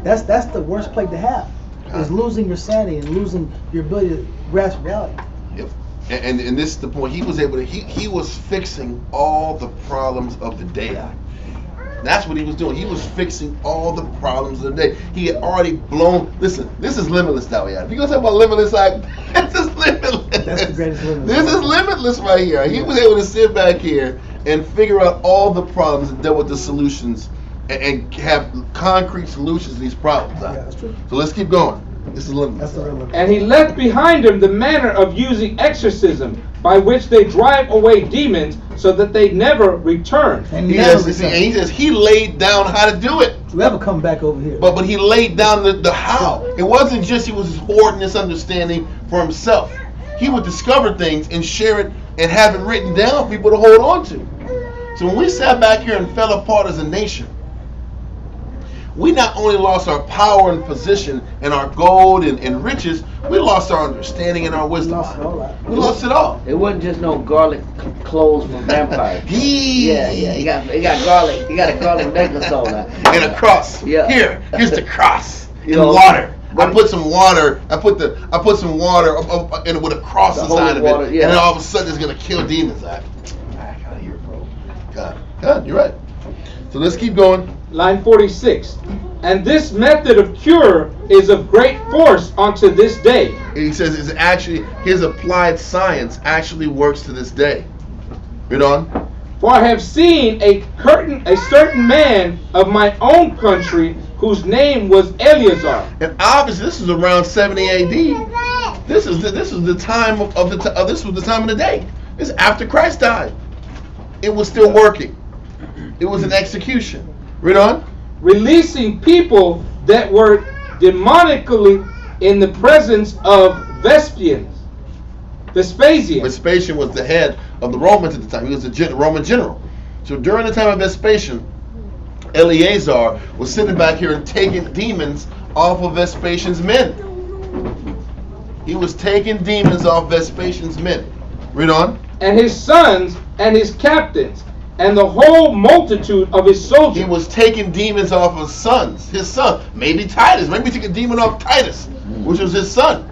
That's the worst plague to have, is losing your sanity and losing your ability to grasp reality. Yep. And this is the point. He was able to. He was fixing all the problems of the day. That's what he was doing. He was fixing all the problems of the day. He had already blown. Listen, this is limitless that we have. If you're gonna talk about limitless, this is limitless. That's the greatest limitless. This is limitless right here. He was able to sit back here and figure out all the problems and deal with the solutions and have concrete solutions to these problems. Yeah, that's true. So let's keep going. This is limitless. That's the limitless. And he left behind him the manner of using exorcism, by which they drive away demons, so that they never return. And he says he laid down how to do it. To ever come back over here. But he laid down the how. It wasn't just he was hoarding this understanding for himself. He would discover things and share it and have it written down for people to hold on to. So when we sat back here and fell apart as a nation, we not only lost our power and position and our gold and riches, we lost our understanding and our wisdom. We lost it all. It wasn't just no garlic clothes from vampires. Yeah, he got garlic. He got a garlic necklace on that. And a cross. Yeah. Here's the cross in water. I put some water. I put some water and with a cross inside of it, and then all of a sudden it's gonna kill demons. Back out of here, bro. God, you're right. So let's keep going. Line 46. And this method of cure is of great force unto this day. And he says it's actually his applied science actually works to this day. Read on. For I have seen a certain man of my own country whose name was Eleazar. And obviously this is around 70 AD. This was the time of the day. This is after Christ died. It was still working. It was an execution. Read on. Releasing people that were demonically in the presence of Vespasian. Vespasian was the head of the Romans at the time. He was a Roman general. So during the time of Vespasian, Eleazar was sitting back here and taking demons off of Vespasian's men. He was taking demons off Vespasian's men. Read on. And his sons and his captains, and the whole multitude of his soldiers. He was taking demons off of his son. Maybe Titus. Maybe he took a demon off Titus, which was his son.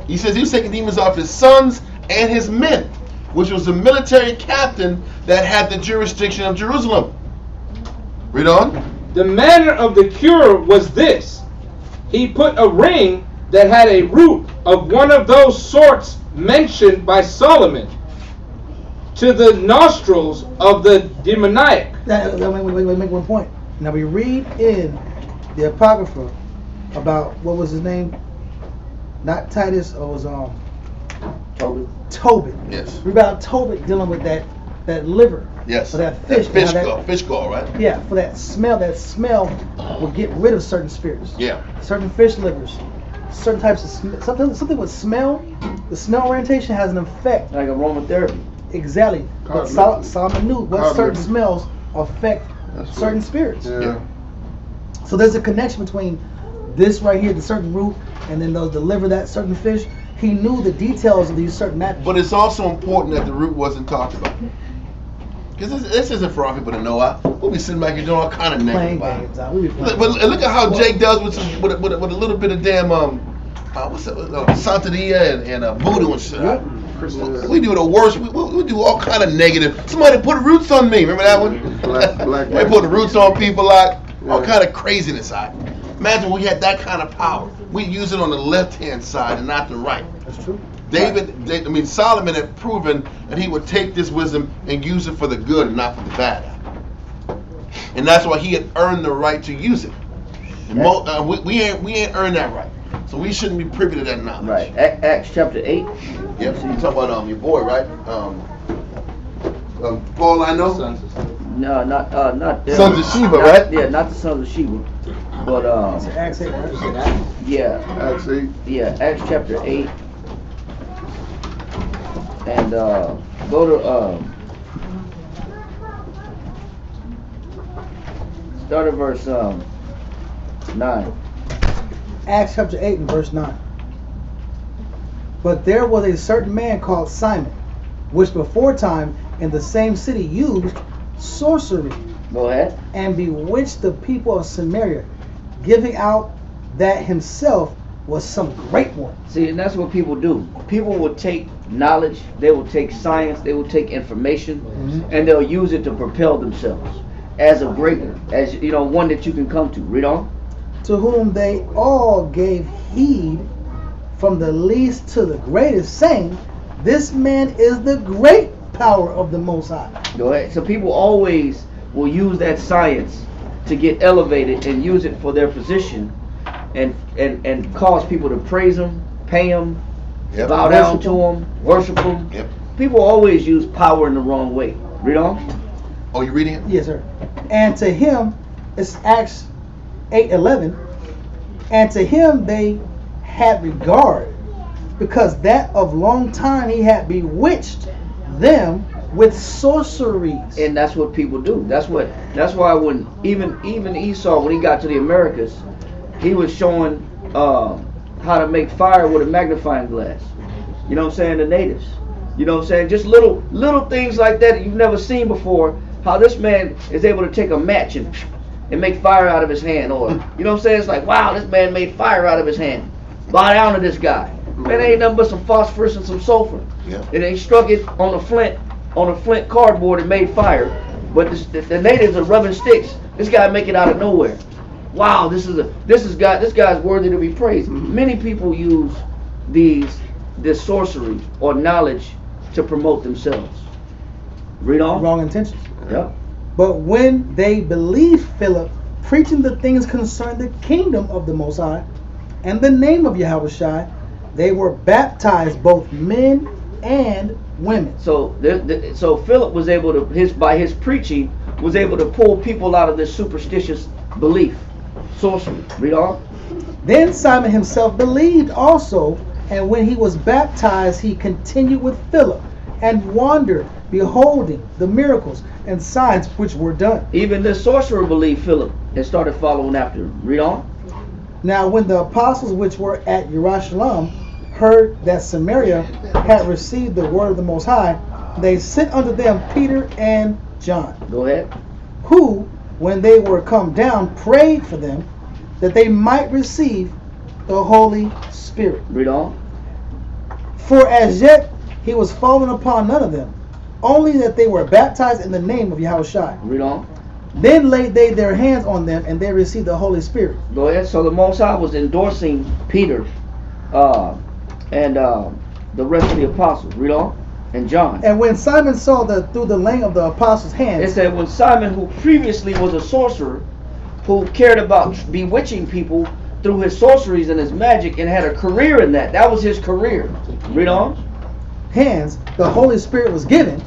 He says he was taking demons off his sons and his men, which was the military captain that had the jurisdiction of Jerusalem. Read on. The manner of the cure was this. He put a ring that had a root of one of those sorts mentioned by Solomon to the nostrils of the demoniac. Let me make one point. Now we read in the Apocrypha about, what was his name? Not Titus, or was Tobit. Yes. We read about Tobit dealing with that liver. Yes. For that fish. Fish gall, right? Yeah, for that smell. That smell will get rid of certain spirits. Yeah. Certain fish livers. Certain types of something with smell. The smell orientation has an effect. Like aromatherapy. Exactly. But Solomon knew what certain smells affect certain spirits. Yeah. So there's a connection between this right here, the certain root, and then the liver, that certain fish. He knew the details of these certain actions. But it's also important that the root wasn't talked about. Because this isn't for our people to know. We'll be sitting back here doing all kind of negative. But look at how Jake does with a little bit of damn what's that? Santeria and voodoo and shit. Yep. We do the worst. We do all kind of negative. Somebody put roots on me. Remember that one? They put the roots on people, like all kind of craziness. Imagine we had that kind of power. We use it on the left-hand side and not the right. That's true. Solomon had proven that he would take this wisdom and use it for the good and not for the bad. And that's why he had earned the right to use it. And we ain't earned that right. So we shouldn't be privy to that knowledge. Right. Acts chapter 8. Yep. So you talk about your boy, right? Paul, I know. No, not Sons of Sheba, right? Yeah, not the sons of Sheba, but Acts 8. yeah, Acts 8. yeah, Acts chapter 8, and go to start at verse 9. Acts chapter 8 and verse 9. But there was a certain man called Simon, which before time in the same city used sorcery. Go ahead. And bewitched the people of Samaria, giving out that himself was some great one. See, and that's what people do. People will take knowledge, they will take science, they will take information, and they'll use it to propel themselves as a great one, as one that you can come to. Read on. To whom they all gave heed, from the least to the greatest, saying, this man is the great power of the Most High. Go ahead. So people always will use that science to get elevated and use it for their position, and cause people to praise them, pay them, bow down to them, worship them. Yep. People always use power in the wrong way. Read on. Oh, you reading it? Yes, sir. And to him, it's Acts 8:11. And to him they had regard, because that of long time he had bewitched them with sorceries. And that's what people do. That's why when even Esau, when he got to the Americas, he was showing how to make fire with a magnifying glass. You know what I'm saying? The natives. You know what I'm saying? Just little things like that you've never seen before. How this man is able to take a match and make fire out of his hand, or you know what I'm saying? It's like, wow, this man made fire out of his hand. Bow down to this guy. Man, ain't nothing but some phosphorus and some sulfur. Yeah. And they struck it on a flint cardboard and made fire. But the natives are rubbing sticks. This guy make it out of nowhere. Wow, this guy's worthy to be praised. Many people use this sorcery or knowledge to promote themselves. Read on. Wrong intentions. Yep. But when they believed Philip preaching the things concerning the kingdom of the Most High and the name of Yahushua, they were baptized, both men and women. So Philip was able to, by his preaching, was able to pull people out of this superstitious belief, sorcery. Read on. Then Simon himself believed also, and when he was baptized, he continued with Philip and wandered, beholding the miracles and signs which were done. Even this sorcerer believed Philip and started following after him. Read on. Now when the apostles which were at Jerusalem heard that Samaria had received the word of the Most High, they sent unto them Peter and John. Go ahead. Who, when they were come down, prayed for them that they might receive the Holy Spirit. Read on. For as yet he was fallen upon none of them, only that they were baptized in the name of Yahushua. Read on. Then laid they their hands on them, and they received the Holy Spirit. Go ahead. So the Most High was endorsing Peter and the rest of the apostles. Read on. And John. And when Simon saw through the laying of the apostles' hands, it said when Simon, who previously was a sorcerer, who cared about bewitching people through his sorceries and his magic and had a career in that. That was his career. Read on. Hands, the Holy Spirit was given.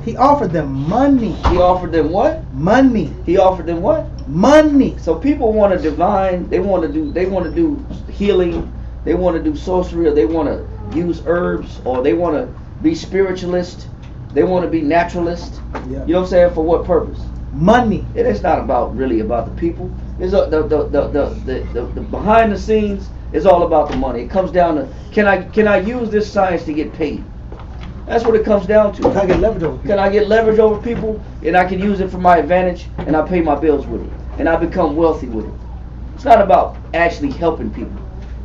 He offered them money. He offered them what? Money. He offered them what? Money. So people want to divine. They want to do healing. They want to do sorcery, or they want to use herbs, or they want to be spiritualist. They want to be naturalist. Yeah. You know what I'm saying? For what purpose? Money. It is not really about the people. It's the behind the scenes is all about the money. It comes down to can I use this science to get paid? That's what it comes down to. Can I get leverage over people? Can I get leverage over people, and I can use it for my advantage, and I pay my bills with it, and I become wealthy with it. It's not about actually helping people.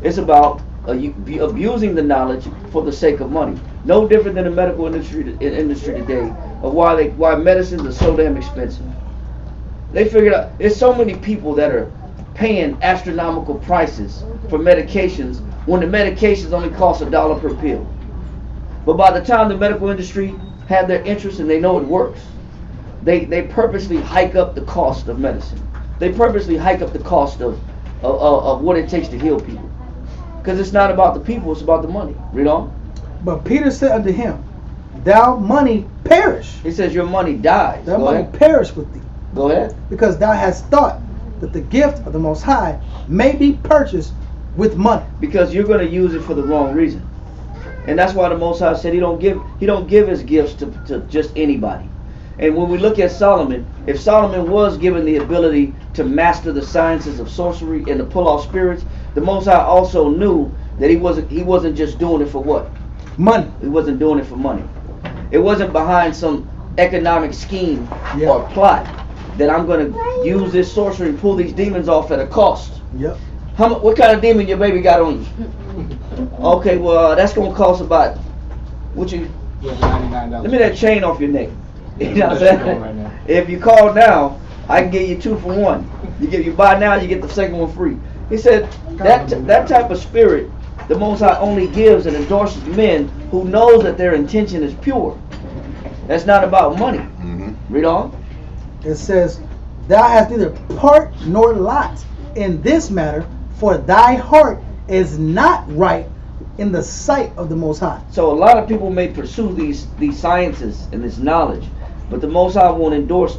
It's about abusing the knowledge for the sake of money. No different than the medical industry today, of why medicines are so damn expensive. They figured out there's so many people that are paying astronomical prices for medications when the medications only cost $1 per pill. But by the time the medical industry have their interest and they know it works, they purposely hike up the cost of medicine. They purposely hike up the cost of what it takes to heal people. Because it's not about the people, it's about the money. Read on. But Peter said unto him, thou money perish. He says your money dies. Thy money perish with thee. Go ahead. Because thou hast thought that the gift of the Most High may be purchased with money. Because you're going to use it for the wrong reason. And that's why the Most High said he don't give his gifts to just anybody. And when we look at Solomon, if Solomon was given the ability to master the sciences of sorcery and to pull off spirits, the Most High also knew that he wasn't just doing it for what? Money. He wasn't doing it for money. It wasn't behind some economic scheme or plot that I'm going to use this sorcery and pull these demons off at a cost. Yep. What kind of demon your baby got on you? Okay, well that's going to cost about $99. Let me that chain off your neck. You know what I'm saying? If you call now, I can get you 2 for 1. You buy now, you get the second one free. He said that type of spirit, the Most High only gives and endorses men who knows that their intention is pure. That's not about money. Mm-hmm. Read on. It says, thou hast neither part nor lot in this matter, for thy heart is not right in the sight of the Most High. So a lot of people may pursue these sciences and this knowledge, but the Most High won't endorse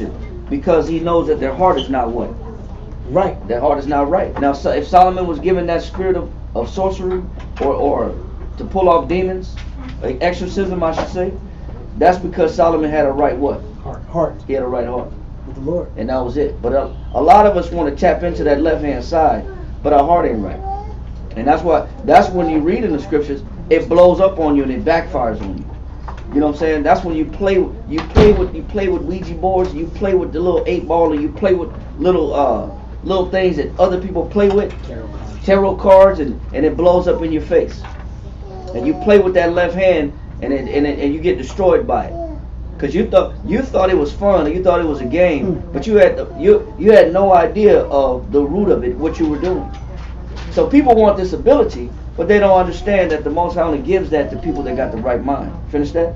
it because he knows that their heart is not what? Right. Their heart is not right. Now, so if Solomon was given that spirit of sorcery or to pull off demons, like exorcism, I should say, that's because Solomon had a right what? Heart. He had a right heart with the Lord. And that was it. But a lot of us want to tap into that left-hand side, but our heart ain't right. And that's when you read in the scriptures, it blows up on you and it backfires on you. You know what I'm saying? That's when you play with Ouija boards, you play with the little 8-ball, and you play with little things that other people play with, tarot cards, and it blows up in your face. And you play with that left hand, and you get destroyed by it. Because you thought it was fun, or you thought it was a game, but you had no idea of the root of it, what you were doing. So people want this ability, but they don't understand that the Most High only gives that to people that got the right mind. Finish that?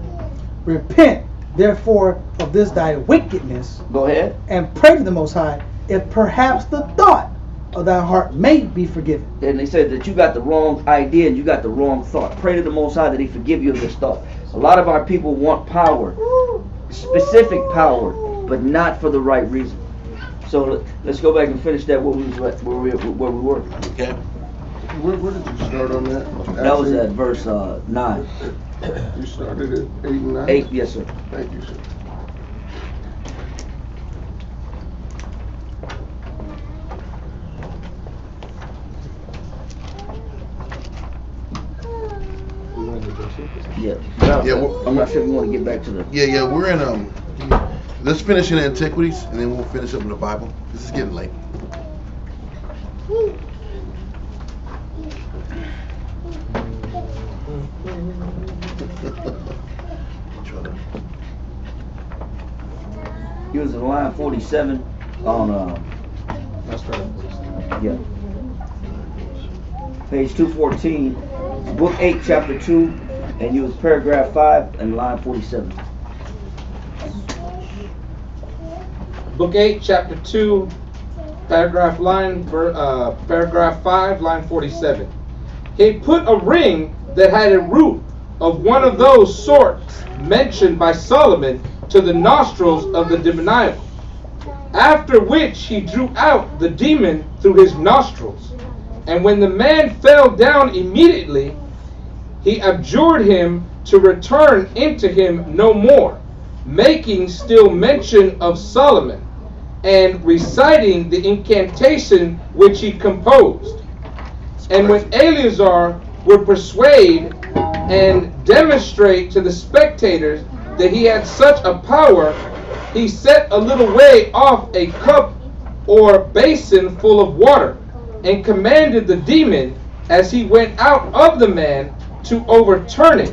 Repent, therefore, of this thy wickedness. Go ahead. And pray to the Most High, if perhaps the thought of thy heart may be forgiven. And they said that you got the wrong idea and you got the wrong thought. Pray to the Most High that he forgive you of this thought. A lot of our people want power, specific power, but not for the right reason. So let's go back and finish that where we were. Okay. Where did you start on that? That was at verse 9. You started at 8 and 9? 8, yes sir. Thank you, sir. Yeah. I'm not sure if you want to get back to the. Yeah. We're in let's finish in Antiquities, and then we'll finish up in the Bible. This is getting late. He was in line 47 on That's right. yeah. Page 214, book 8, chapter 2, and you was paragraph 5 and line 47. Book 8, chapter 2, paragraph 5, line 47. He put a ring that had a root of one of those sorts mentioned by Solomon to the nostrils of the demoniacal, after which he drew out the demon through his nostrils. And when the man fell down immediately, he adjured him to return into him no more, making still mention of Solomon, and reciting the incantation which he composed. And when Eleazar would persuade and demonstrate to the spectators that he had such a power, he set a little way off a cup or basin full of water, and commanded the demon, as he went out of the man, to overturn it,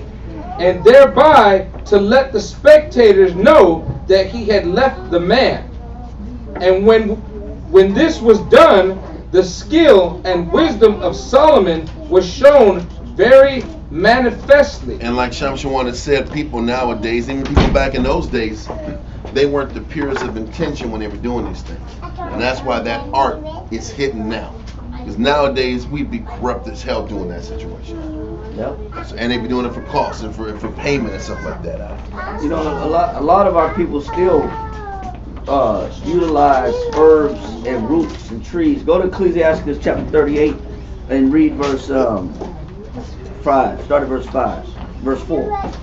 and thereby to let the spectators know that he had left the man. And when when this was done, the skill and wisdom of Solomon was shown very manifestly. And like Shamshawan has said, people nowadays, even people back in those days, they weren't the purest of intention when they were doing these things. And that's why that art is hidden now. Because nowadays we'd be corrupt as hell doing that situation. Yep. So, and they be doing it for costs and for payment and stuff like that. You know, a lot of our people still utilize herbs and roots and trees. Go to Ecclesiastes chapter 38 and read verse 5. Start at verse 5. Verse 4.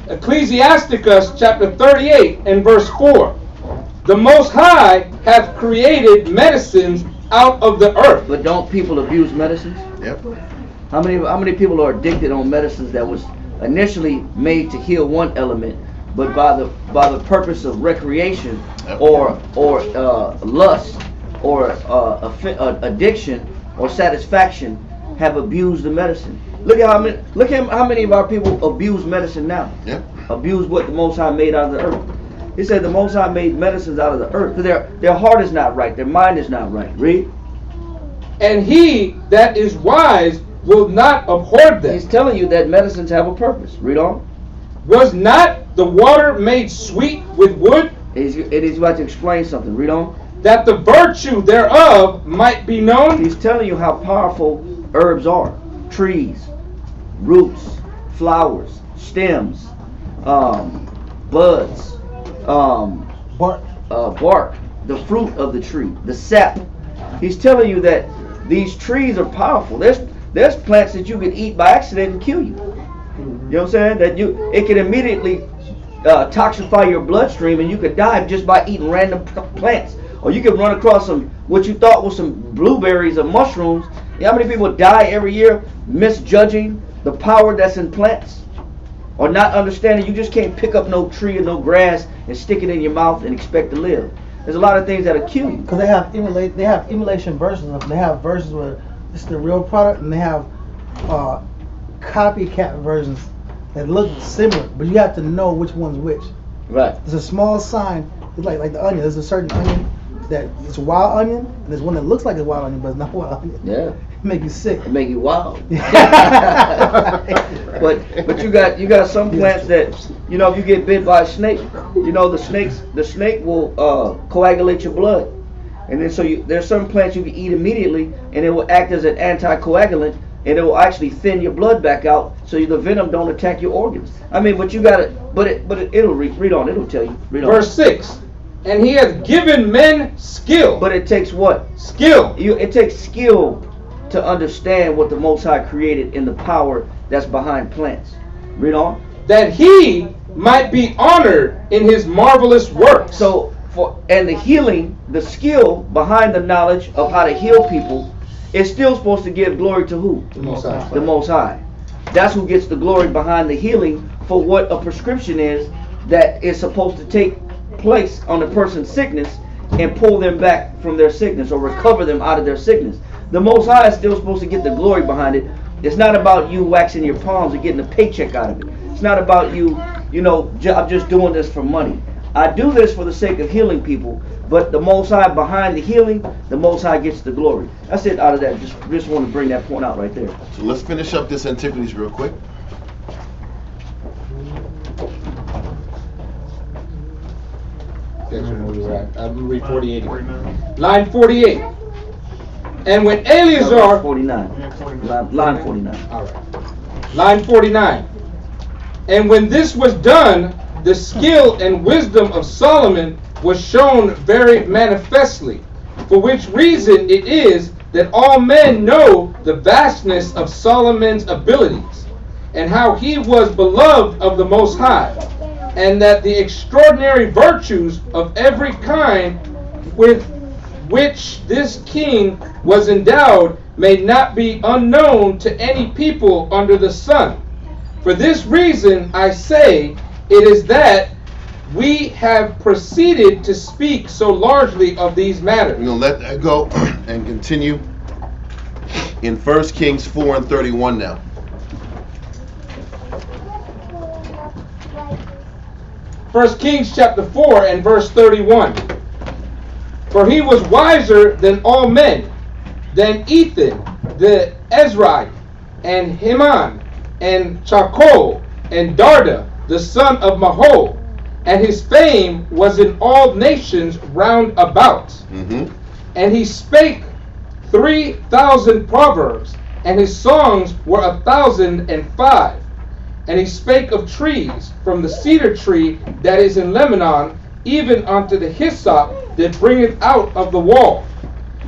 Ecclesiasticus chapter 38 and verse 4. The Most High hath created medicines out of the earth. But don't people abuse medicines? Yep. How many people are addicted on medicines that was initially made to heal one element, but by the purpose of recreation or lust or addiction or satisfaction have abused the medicine? Look at how many of our people abuse medicine now. Yep. Abuse what the Most High made out of the earth. He said the Most High made medicines out of the earth. Their heart is not right. Their mind is not right. Read. And he that is wise will not abhor them. He's telling you that medicines have a purpose. Read on. Was not the water made sweet with wood? He's about to explain something. Read on. That the virtue thereof might be known. He's telling you how powerful herbs are. Trees, roots, flowers, stems, buds, bark, the fruit of the tree, the sap. He's telling you that these trees are powerful. There's plants that you could eat by accident and kill you. You know what I'm saying? That it can immediately toxify your bloodstream and you could die just by eating random plants. Or you could run across what you thought was some blueberries or mushrooms. You know how many people die every year misjudging the power that's in plants? Or not understanding you just can't pick up no tree or no grass and stick it in your mouth and expect to live. There's a lot of things that'll kill you. Because they have emulation versions of them. They have versions where it's the real product, and they have copycat versions that look similar, but you have to know which one's which. Right. There's a small sign. It's like the onion. There's a certain onion that it's a wild onion, and there's one that looks like a wild onion, but it's not wild onion. Yeah. It make you sick. It make you wild. But you got some plants that, you know, if you get bit by a snake, you know the snake will coagulate your blood, and then there's some plants you can eat immediately, and it will act as an anticoagulant, and it will actually thin your blood back out so the venom don't attack your organs. I mean, but you got it. But it'll read on. It'll tell you. Read on. Verse 6. And he hath given men skill. But it takes what? Skill. It takes skill to understand what the Most High created in the power that's behind plants. Read on. That he might be honored in his marvelous works. So, and the healing, the skill behind the knowledge of how to heal people is still supposed to give glory to who? The Most High. The Most High. That's who gets the glory behind the healing for what a prescription is that is supposed to take place on a person's sickness and pull them back from their sickness or recover them out of their sickness. The Most High is still supposed to get the glory behind it. It's not about you waxing your palms and getting a paycheck out of it. It's not about you, I'm just doing this for money. I do this for the sake of healing people, but the Most High behind the healing, the Most High gets the glory. That's it out of that. Just want to bring that point out right there. So let's finish up this Antiquities real quick. I'm read 48. Line 48. And when Eleazar... 49. Line 49. All right. Line 49. And when this was done, the skill and wisdom of Solomon was shown very manifestly, for which reason it is that all men know the vastness of Solomon's abilities, and how he was beloved of the Most High, and that the extraordinary virtues of every kind with which this king was endowed may not be unknown to any people under the sun. For this reason I say, it is that we have proceeded to speak so largely of these matters. We're going to let that go and continue in 1 Kings 4 and 31 now. First Kings chapter 4 and verse 31. For he was wiser than all men, than Ethan the Ezrahite, and Heman, and Chakol, and Darda, the son of Mahol, and his fame was in all nations round about. And he spake 3,000 proverbs, and his songs were 1,005. And he spake of trees, from the cedar tree that is in Lebanon, even unto the hyssop that bringeth out of the wall.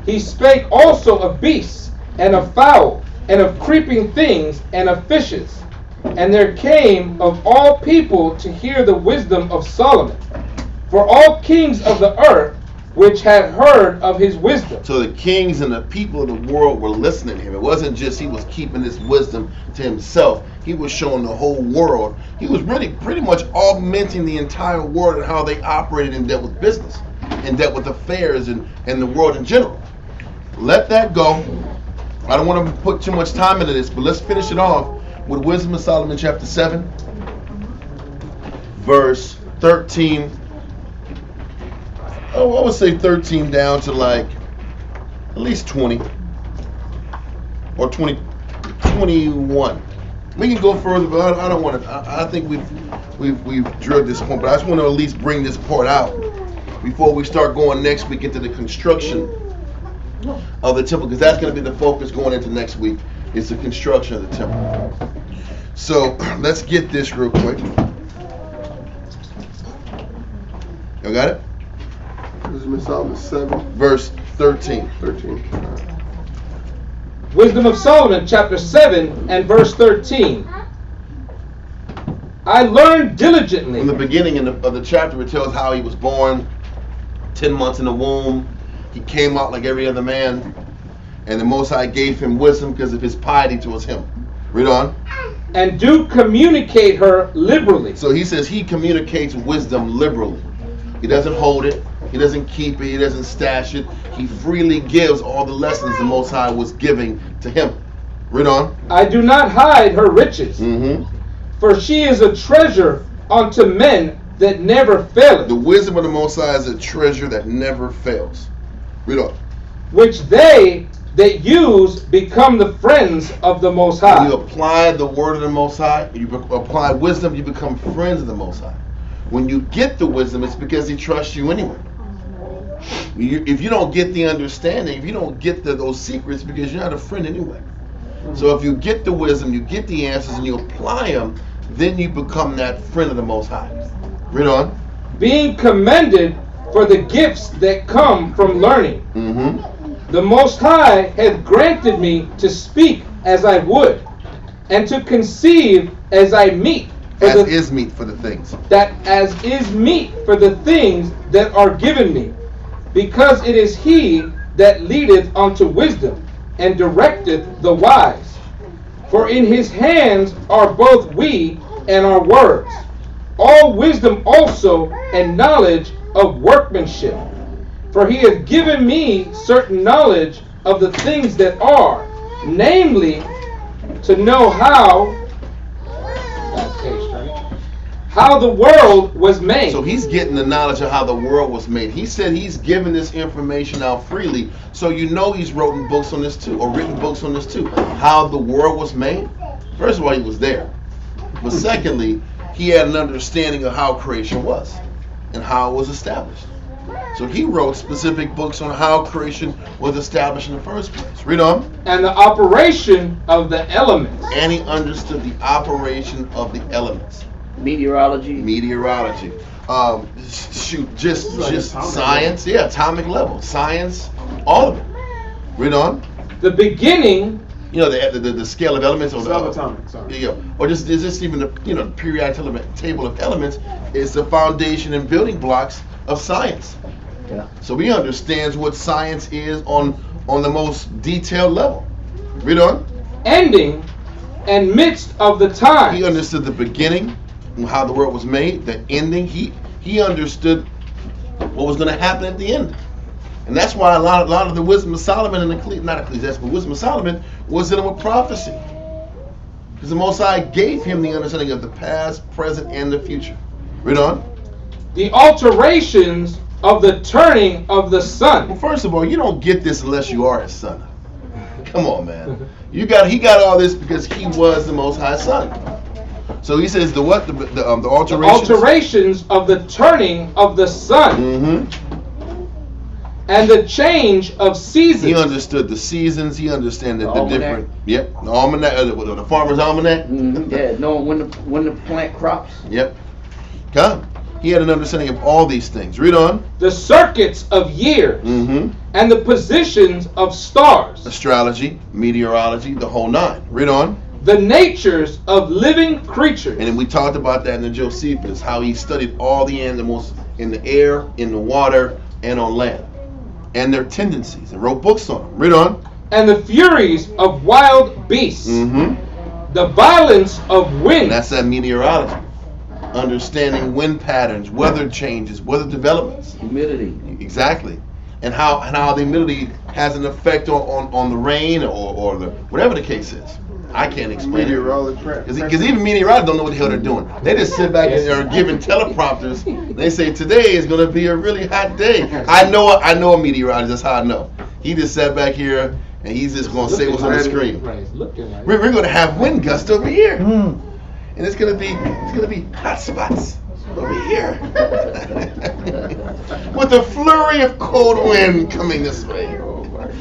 He spake also of beasts, and of fowl, and of creeping things, and of fishes. And there came of all people to hear the wisdom of Solomon. For all kings of the earth which had heard of his wisdom. So the kings and the people of the world were listening to him. It wasn't just he was keeping his wisdom to himself. He was showing the whole world. He was really pretty much augmenting the entire world and how they operated and dealt with business and dealt with affairs and the world in general. Let that go. I don't want to put too much time into this, but let's finish it off with Wisdom of Solomon chapter 7, verse 13. Oh, I would say 13 down to like at least 20 or 21. We can go further, but I don't want to. I think we've drilled this point, but I just want to at least bring this part out before we start going next week into the construction of the temple, because that's going to be the focus going into next week. Is the construction of the temple. So let's get this real quick. Y'all got it? Wisdom of Solomon 7. Verse 13. Wisdom of Solomon chapter 7 and verse 13. I learned diligently. From the beginning of the chapter, it tells how he was born, 10 months in the womb. He came out like every other man. And the Most High gave him wisdom because of his piety towards him. Read on. And do communicate her liberally. So he says he communicates wisdom liberally. He doesn't hold it. He doesn't keep it. He doesn't stash it. He freely gives all the lessons the Most High was giving to him. Read on. I do not hide her riches. For she is a treasure unto men that never faileth. The wisdom of the Most High is a treasure that never fails. Read on. Which they that use become the friends of the Most High. When you apply the word of the Most High, you apply wisdom, you become friends of the Most High. When you get the wisdom, it's because he trusts you anyway. If you don't get the understanding, if you don't get those secrets, because you're not a friend anyway. So if you get the wisdom, you get the answers, and you apply them, then you become that friend of the Most High. Read on. Being commended for the gifts that come from learning. The Most High hath granted me to speak as I would, and to conceive as I meet. As is meet for the things. That as is meet for the things that are given me. Because it is he that leadeth unto wisdom, and directeth the wise. For in his hands are both we and our words. All wisdom also and knowledge of workmanship. For he hath given me certain knowledge of the things that are, namely, to know how the world was made. So he's getting the knowledge of how the world was made. He said he's giving this information out freely, so you know he's written books on this too, or written books on this too. How the world was made. First of all, he was there. But secondly, he had an understanding of how creation was and how it was established. So he wrote specific books on how creation was established in the first place. Read on. And the operation of the elements. And he understood the operation of the elements. Meteorology. Just science. Yeah, atomic level. Science. All of it. Read on. The beginning. You know, the scale of elements, or subatomic. Sorry. Yeah, or just even the periodic table of elements is the foundation and building blocks of science. Yeah. So he understands what science is on the most detailed level. Read on. Ending and midst of the time. He understood the beginning, how the world was made, the ending. He understood what was going to happen at the end. And that's why a lot of the wisdom of Solomon and not Ecclesiastes, but wisdom of Solomon was dealing with prophecy. Because the Most High gave him the understanding of the past, present, and the future. Read on. The alterations of the turning of the sun. Well, first of all, you don't get this unless you are his son. Come on, man. He got all this because he was the Most High Son. So he says the what? The alterations. The alterations of the turning of the sun. Mm-hmm. And the change of seasons. He understood the seasons. He understood the different. Yep. The almanac, the farmer's almanac. Mm-hmm. Yeah. Knowing when to plant crops. Yep. God. He had an understanding of all these things. Read on. The circuits of years. Mm-hmm. And the positions of stars. Astrology, meteorology, the whole nine. Read on. The natures of living creatures. And we talked about that in the Josephus, how he studied all the animals in the air, in the water, and on land, and their tendencies, and wrote books on them. Read on. And the furies of wild beasts. Mm-hmm. The violence of wind. And that's that meteorology. Understanding wind patterns, weather changes, weather developments. Humidity. Exactly. And how the humidity has an effect on the rain or the whatever the case is. I can't explain it. Because even meteorologists don't know what the hell they're doing. They just sit back and are giving teleprompters. And they say today is going to be a really hot day. I know a meteorologist. That's how I know. He just sat back here and he's just going to say what's on the screen. We're going to have wind gusts over here, and it's going to be hot spots over here with a flurry of cold wind coming this way.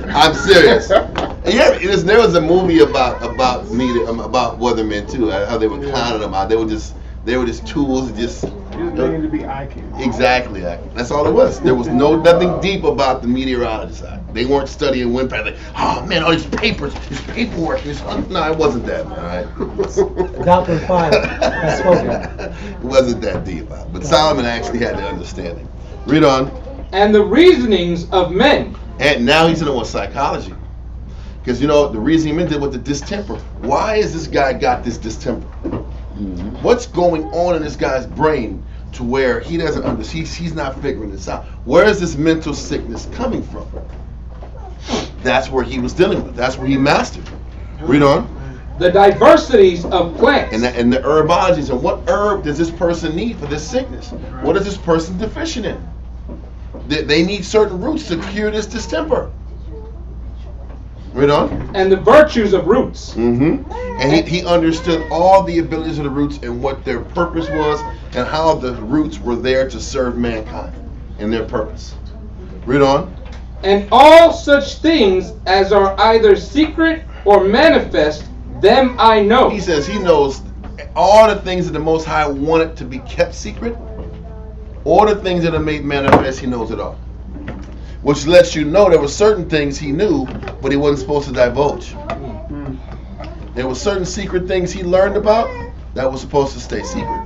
I'm serious. Yeah, there was a movie about weathermen too. How they were clowning them out. They were just tools. Just made to be eye candy. Exactly. That's all it was. There was nothing deep about the meteorologist side. They weren't studying wind patterns. Like, oh man, all these papers, this paperwork. No, it wasn't that, man. All right. Dr. Fine has spoken. It wasn't that deep, but Solomon actually had the understanding. Read on. And the reasonings of men. And now he's in it with psychology. Because, the reason he did with the distemper. Why is this guy got this distemper? Mm-hmm. What's going on in this guy's brain to where he doesn't understand? He's not figuring this out. Where is this mental sickness coming from? That's where he was dealing with. That's where he mastered. Read on. The diversities of plants. And the herbologies. And what herb does this person need for this sickness? What is this person deficient in? They need certain roots to cure this distemper. Read on. And the virtues of roots. Mm-hmm. And he understood all the abilities of the roots and what their purpose was and how the roots were there to serve mankind in their purpose. Read on. And all such things as are either secret or manifest, them I know. He says he knows all the things that the Most High wanted to be kept secret. All the things that are made manifest, he knows it all. Which lets you know there were certain things he knew, but he wasn't supposed to divulge. There were certain secret things he learned about that was supposed to stay secret.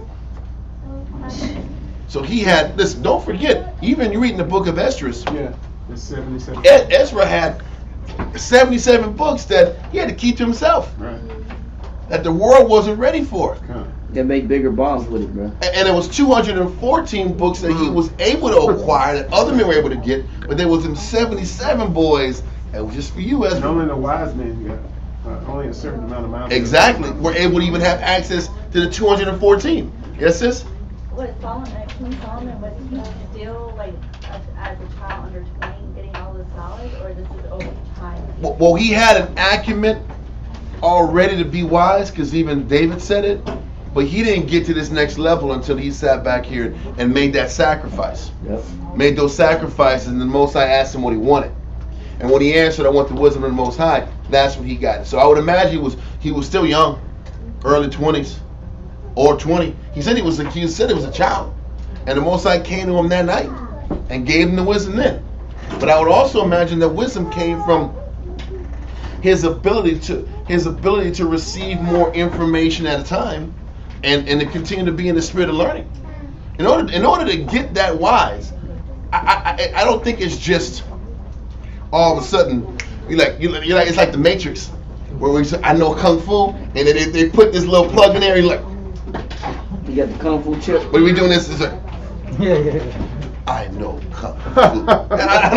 So he had, listen, don't forget, even you read in the book of Ezra. Yeah, it's 77. Ezra had 77 books that he had to keep to himself. Right. That the world wasn't ready for. They make bigger bombs with it, bro. And it was 214 books that he was able to acquire that other men were able to get, but there was them 77 boys. It was just for you, Ezra. And only the wise men got only a certain amount of money. Exactly. We're able to even have access to the 214. Yes, sis? Was King Solomon, was he still like as a child under 20 getting all this knowledge, or this is over time? Well, he had an acumen already to be wise, because even David said it. But he didn't get to this next level until he sat back here and made that sacrifice. Yep. Made those sacrifices, and the Most High asked him what he wanted. And when he answered, I want the wisdom of the Most High, that's what he got. So I would imagine he was still young, early 20s or 20. He said he was a child. And the Most High came to him that night and gave him the wisdom then. But I would also imagine that wisdom came from his ability to receive more information at a time. And to continue to be in the spirit of learning. In order to get that wise, I don't think it's just all of a sudden you're like it's like the Matrix, where I know Kung Fu, and they put this little plug in there. You're like, you got the Kung Fu chip. What are we doing? This is yeah. I know Kung Fu.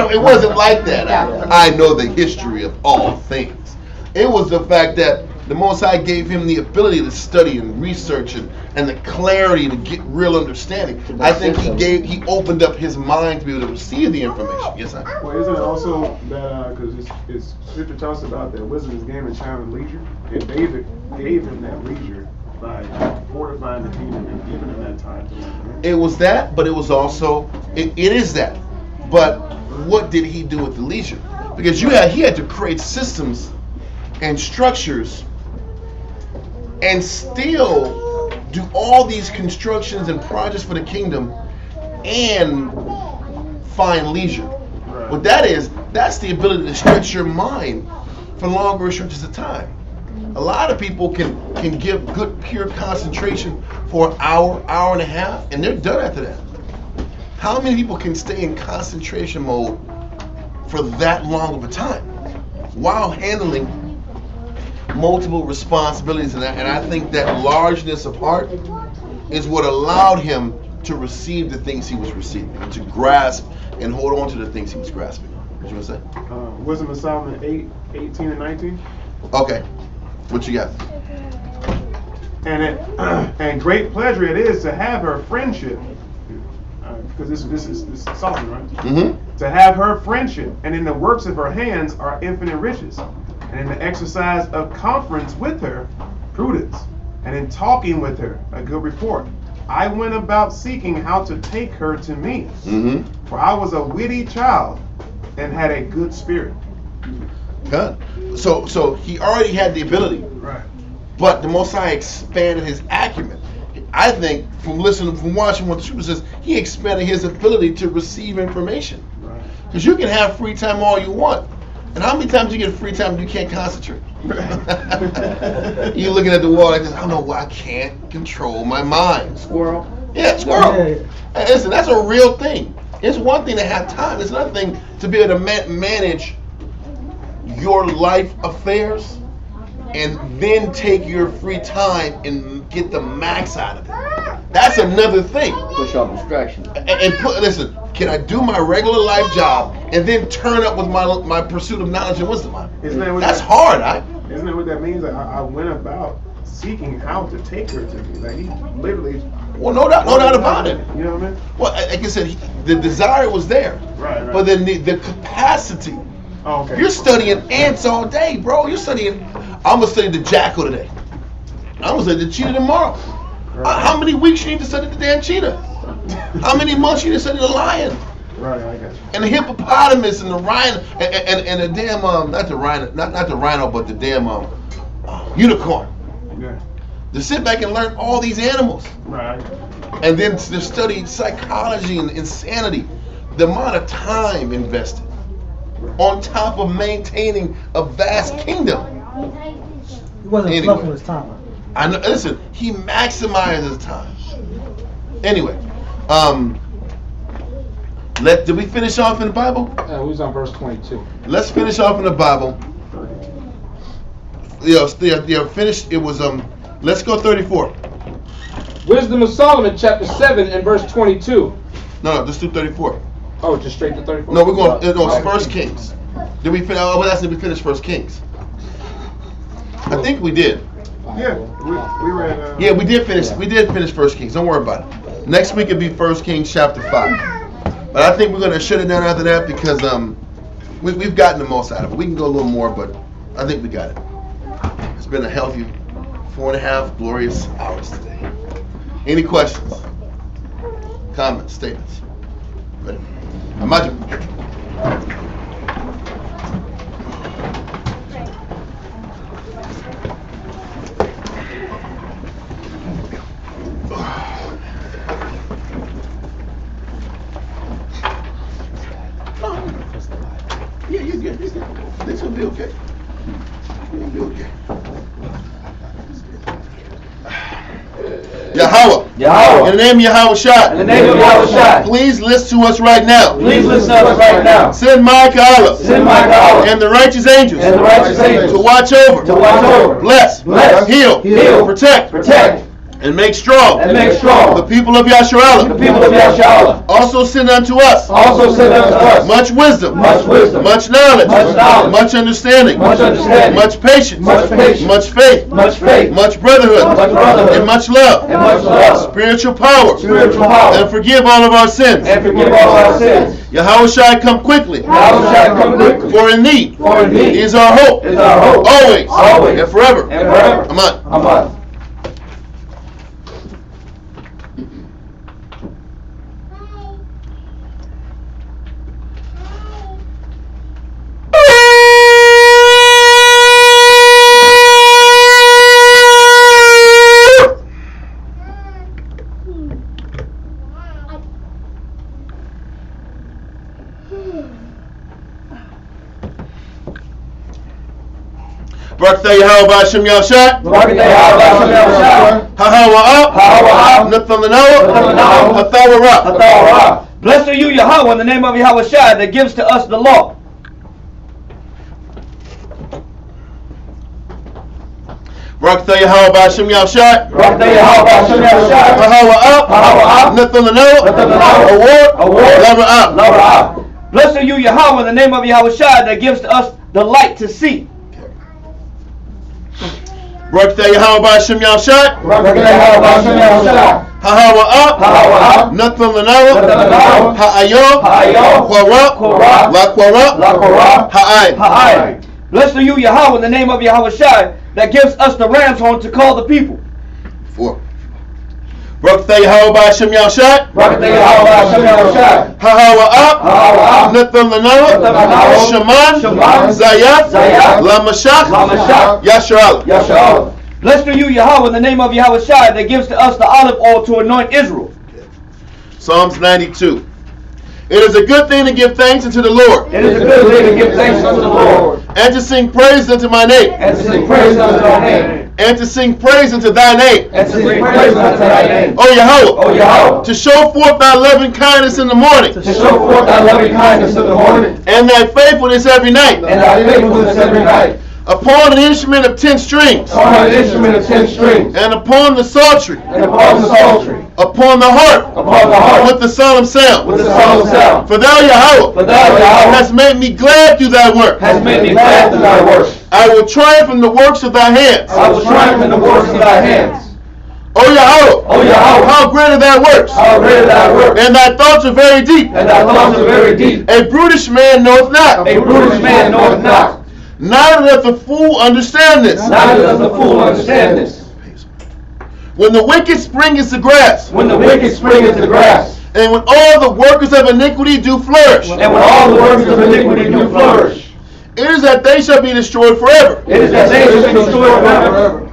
It wasn't like that. I know the history of all things. It was the fact that the Most High gave him the ability to study and research and the clarity to get real understanding. I think he opened up his mind to be able to receive the information. Yes, sir. Well, isn't it also that because it's scripture talks about that wisdom is gained in time and leisure, and David gave him that leisure by fortifying the kingdom and giving him that time to learn. It was that, but it was also it is that. But what did he do with the leisure? Because he had to create systems and structures and still do all these constructions and projects for the kingdom and find leisure. Right. What that is, that's the ability to stretch your mind for longer stretches of time. A lot of people can give good pure concentration for an hour, hour and a half, and they're done after that. How many people can stay in concentration mode for that long of a time while handling multiple responsibilities? And I think that largeness of heart is what allowed him to receive the things he was receiving, and to grasp and hold on to the things he was grasping. What you want to say? Wisdom of Solomon 8:18 and 19. Okay. What you got? And great pleasure it is to have her friendship, because this is Solomon, right? Mm-hmm. To have her friendship, and in the works of her hands are infinite riches, and in the exercise of conference with her, prudence, and in talking with her, a good report. I went about seeking how to take her to me, for I was a witty child and had a good spirit. Good. So he already had the ability, right? But the Most High expanded his acumen. I think from watching what the Scripture says, he expanded his ability to receive information. Right. Because you can have free time all you want, and how many times you get free time you can't concentrate? You're looking at the wall like this. I don't know why I can't control my mind. Squirrel. Yeah, squirrel. Hey, listen, that's a real thing. It's one thing to have time. It's another thing to be able to manage your life affairs and then take your free time and get the max out of it. That's another thing. Push off distractions. Listen, can I do my regular life job and then turn up with my pursuit of knowledge and wisdom? That's hard. Isn't that what that means? Like, I went about seeking how to take her to me. Like, he literally. Well, no doubt about it. You know what I mean? Well, like I said, the desire was there. Right. But then the capacity. Oh, okay. You're studying ants all day, bro. You're studying. I'm gonna study the jackal today. I'm gonna study the cheetah tomorrow. Right. How many weeks you need to study the damn cheetah? How many months you need to study the lion? Right, I got you. And the hippopotamus and the rhino and the damn not the rhino, but the damn unicorn. Yeah. To sit back and learn all these animals. Right. And then to study psychology and insanity. The amount of time invested on top of maintaining a vast kingdom. He wasn't fluffing his time. I know. Listen, he maximized his time. Anyway, did we finish off in the Bible? We was on verse 22. Let's finish off in the Bible. Finished. It was Let's go 34. Wisdom of Solomon, chapter 7 and verse 22. No, let's do 34. Oh, just straight to 34? No, we're going. No, it's First Kings. Did we finish? I was asking if we finished First Kings. I think we did. Yeah, we read. Yeah, we did finish. We did finish First Kings. Don't worry about it. Next week it'll be First Kings chapter 5. But I think we're going to shut it down after that because we've gotten the most out of it. We can go a little more, but I think we got it. It's been a healthy 4.5 glorious hours today. Any questions? Comments? Statements? Ready? Imagine. Yeah, you're good. This will be okay. You'll be okay. Yahweh. In the name of Yahweh Shai. In the name of Yahweh Shai. Please listen to us right now. Please listen to us right now. Send Michael Allah. Send Michael Allah. And the righteous angels. And the righteous angels. To watch over. To watch over. Bless. Bless. Heal. Heal. Protect. Protect. And make strong. And make strong. The people of Yasharallah. The people of Yasharallah. Also send unto us. Also send unto us. Much wisdom. Much wisdom. Much knowledge. Much knowledge. Much understanding. Much understanding. Much patience. Much patience. Much faith. Much faith. Much brotherhood. Much brotherhood. And much love. And much love. Spiritual power. Spiritual power. And forgive all of our sins. And forgive all our sins. Yahushua come quickly. Yahushua come quickly. For in thee. For in thee. Is our hope. Is our hope. Always. Always. And forever. And forever. Amen. Amen. Barakatah Yahweh Hashem Yahushua. Barakatah Yahweh Hashem Yahushua. Hahawa Nathanawa. Hathawara. Blessed are you, Yahweh, in the name of Yahweh Shai, that gives to us the law. Barakatah Yahweh Hashem Yahushua. Barakatah Yahweh Hashem Yahushua. Hahawa Nathanawa. Award. Blessed are you, Yahweh, in the name of Yahweh Shai, that gives to us the light to see. Barakatah Yahweh Hashem Yahushua. Barakatah Yahweh Hashem Yahushua. Hahawa Nathanawa. Ha'ayo. Kwara. Ha'ai. Blessed are you, Yahweh, in the name of Yahweh Shai, that gives us the ram's horn to call the people. 4. Barakatah Yahweh Hashem Yahushua. Barakatah Yahweh Hashem Yahushua. Hahawa Nathanawa. Shaman. Zayat. Lamashach. Yasharallah. Blessed are you, Yahweh, in the name of Yahweh Shai, that gives to us the olive oil to anoint Israel. Psalms 92. It is a good thing to give thanks unto the Lord. It is a good thing to give thanks unto the Lord. And to sing praise unto my name. And to sing praise unto thy name. And to sing praise unto thy name. And to sing praise unto thy name. O Yahweh. O Yahweh. To show forth thy loving kindness in the morning. To show forth thy loving kindness in the morning. And thy faithfulness every night. And thy faithfulness every night. Upon an instrument of 10 strings. Upon an instrument of 10 strings. And upon the psaltery. And upon the psaltery. Upon the harp. Upon the harp. With the solemn sound. With the solemn sound. For thou, Yahweh. For thou, Yahweh. Hast made me glad through thy work. Hast made me glad through thy work. I will triumph in the works of thy hands. I will triumph in the works of thy hands. O Yahweh. O Yahweh. How great are thy works. How great are thy works. And thy thoughts are very deep. And thy thoughts are very deep. A brutish man knoweth not. A brutish man knoweth not. Neither doth the fool understand this. Neither does the fool understand this. When the wicked springeth the grass. When the wicked springeth the grass. And when all the workers of iniquity do flourish. And when all the workers of iniquity do flourish. It is that they shall be destroyed forever. It is that they shall be destroyed forever.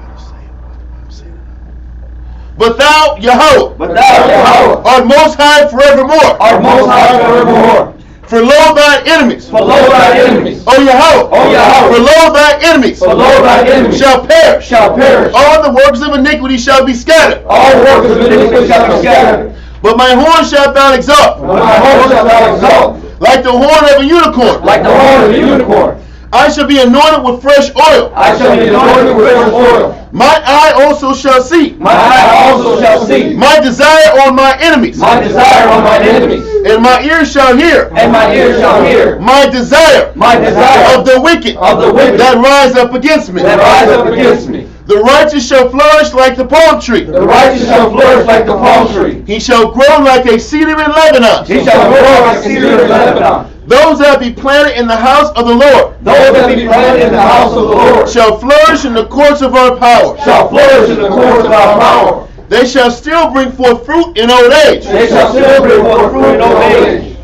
But thou, Yahweh. But thou, Yahweh. Art most high forevermore. Art most high forevermore. For lo thy enemies. For lo thy enemies. O Yahweh. O Yahweh. For lo thy enemies. For lo thy enemies. Shall perish. Shall perish. All the workers of iniquity shall be scattered. All workers of iniquity shall be scattered. But my horn shalt thou exalt. But my horn shalt thou exalt. Like the horn of a unicorn. Like the horn of a unicorn. I shall be anointed with fresh oil. I shall be anointed with fresh oil. My eye also shall see. My eye also shall see. My desire on my enemies. My desire on my enemies. And my ears shall hear. And my ears shall hear. My desire. My desire. Of the wicked. Of the wicked. That rise up against me. That rise up against me. The righteous shall flourish like the palm tree. The righteous shall flourish like the palm tree. He shall grow like a cedar in Lebanon. He shall grow like a cedar in Lebanon. Those that be planted in the house of the Lord. Those that be planted in the house of the Lord. Shall flourish in the courts of our power. Shall flourish in the courts of our power. They shall still bring forth fruit in old age. They shall still bring forth fruit in old age.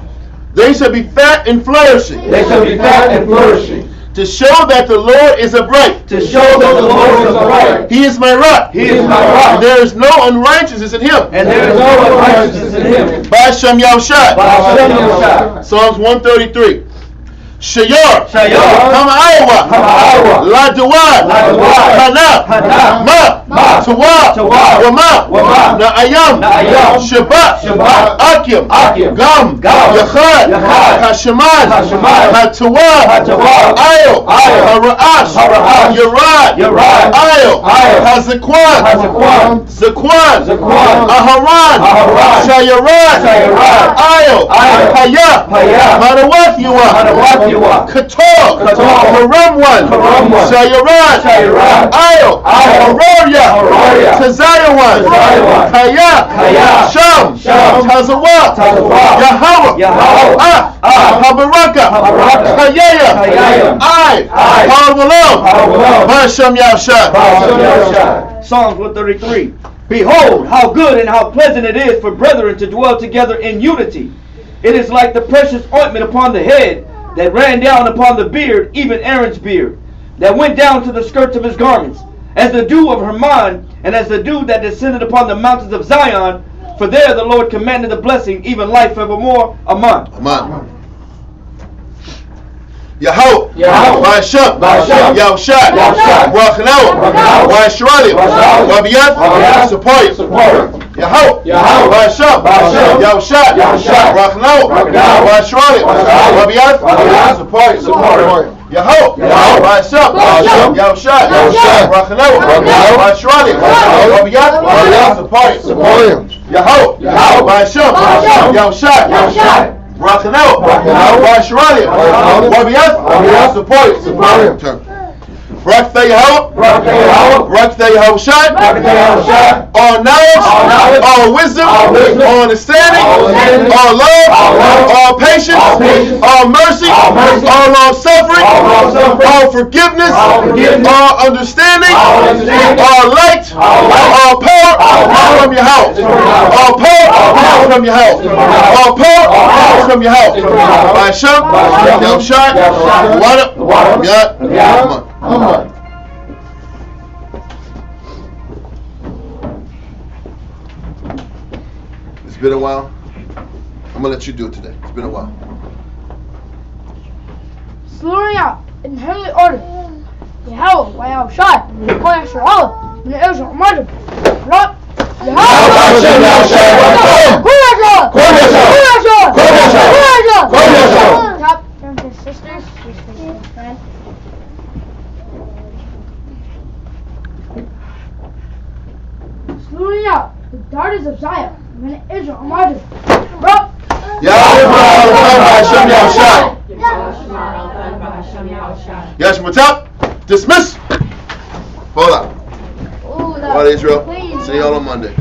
They shall be fat and flourishing. They shall be fat and flourishing. To show that the Lord is upright. To show that the Lord is upright. He is my rock. He is my rock. There is no unrighteousness in him. And there is no unrighteousness in him. By Hashem Yahushua. By Hashem Yahushua. Psalms 133. Shayar. Shayar. Hama Iowa. Hama Iowa. La Dawad. La Dawad. Hana. Hana. Ma. Tawab, Wama, Na'ayam, Shabbat, Akim, Gam, Yachad, Hashemad, Hatawab, Ayo, Hara'ash, Yarad, Ayo, Hazakwan, Zakwan, Aharan, Shayarad, Ayo, Haya, Manawat Yuwa, Kator, Haramwan, Shayarad, Ayo, Haroria, Tazayawan, Kaya, Sham, Tazawat, Yahweh, Habaraka, Hayaya, Harwalam, Hashem Yahshua. Psalms 133. Behold, how good and how pleasant it is for brethren to dwell together in unity. It is like the precious ointment upon the head that ran down upon the beard, even Aaron's beard, that went down to the skirts of his garments, as the dew of Hermon, and as the dew that descended upon the mountains of Zion. For there the Lord commanded the blessing, even life evermore. Amen. Amen. Yahweh, Ba'asham, Yahushua, Rachanau, Wa'ashralim, Wa'biyat, Support. Yahweh, Ba'asham, Yahushua, Rachanau, Wa'ashralim, Wa'biyat, Support. Yahweh, Ba'asham, Yahushua, Rachanau, Wa'ashralim, Wa'biyat, Support. Yahweh, Ba'asham, Yahushua, Rachanau, Wa'ashralim, Wa'biyat, Support. Rakhtha Yahweh, Rakhtha Yahushua, all knowledge, all wisdom, all understanding, all love, all patience, all mercy, all long suffering, all forgiveness, all understanding, all light, all power from your house, all power from your house, all power from your house. By Hashem, Yahushua, Wada, Amen. It's been a while. I'm gonna let you do it today. It's been a while. Slurring out in heavenly order. Yahweh, Yahushua, Yahweh, من Israel, Mother, Rock, Top, turn to sisters, friend. Slurring out the daughters of Zion, من Israel, Mother, Rock, Yashmatap, dismiss. Hold up. All right, Israel. See y'all on Monday.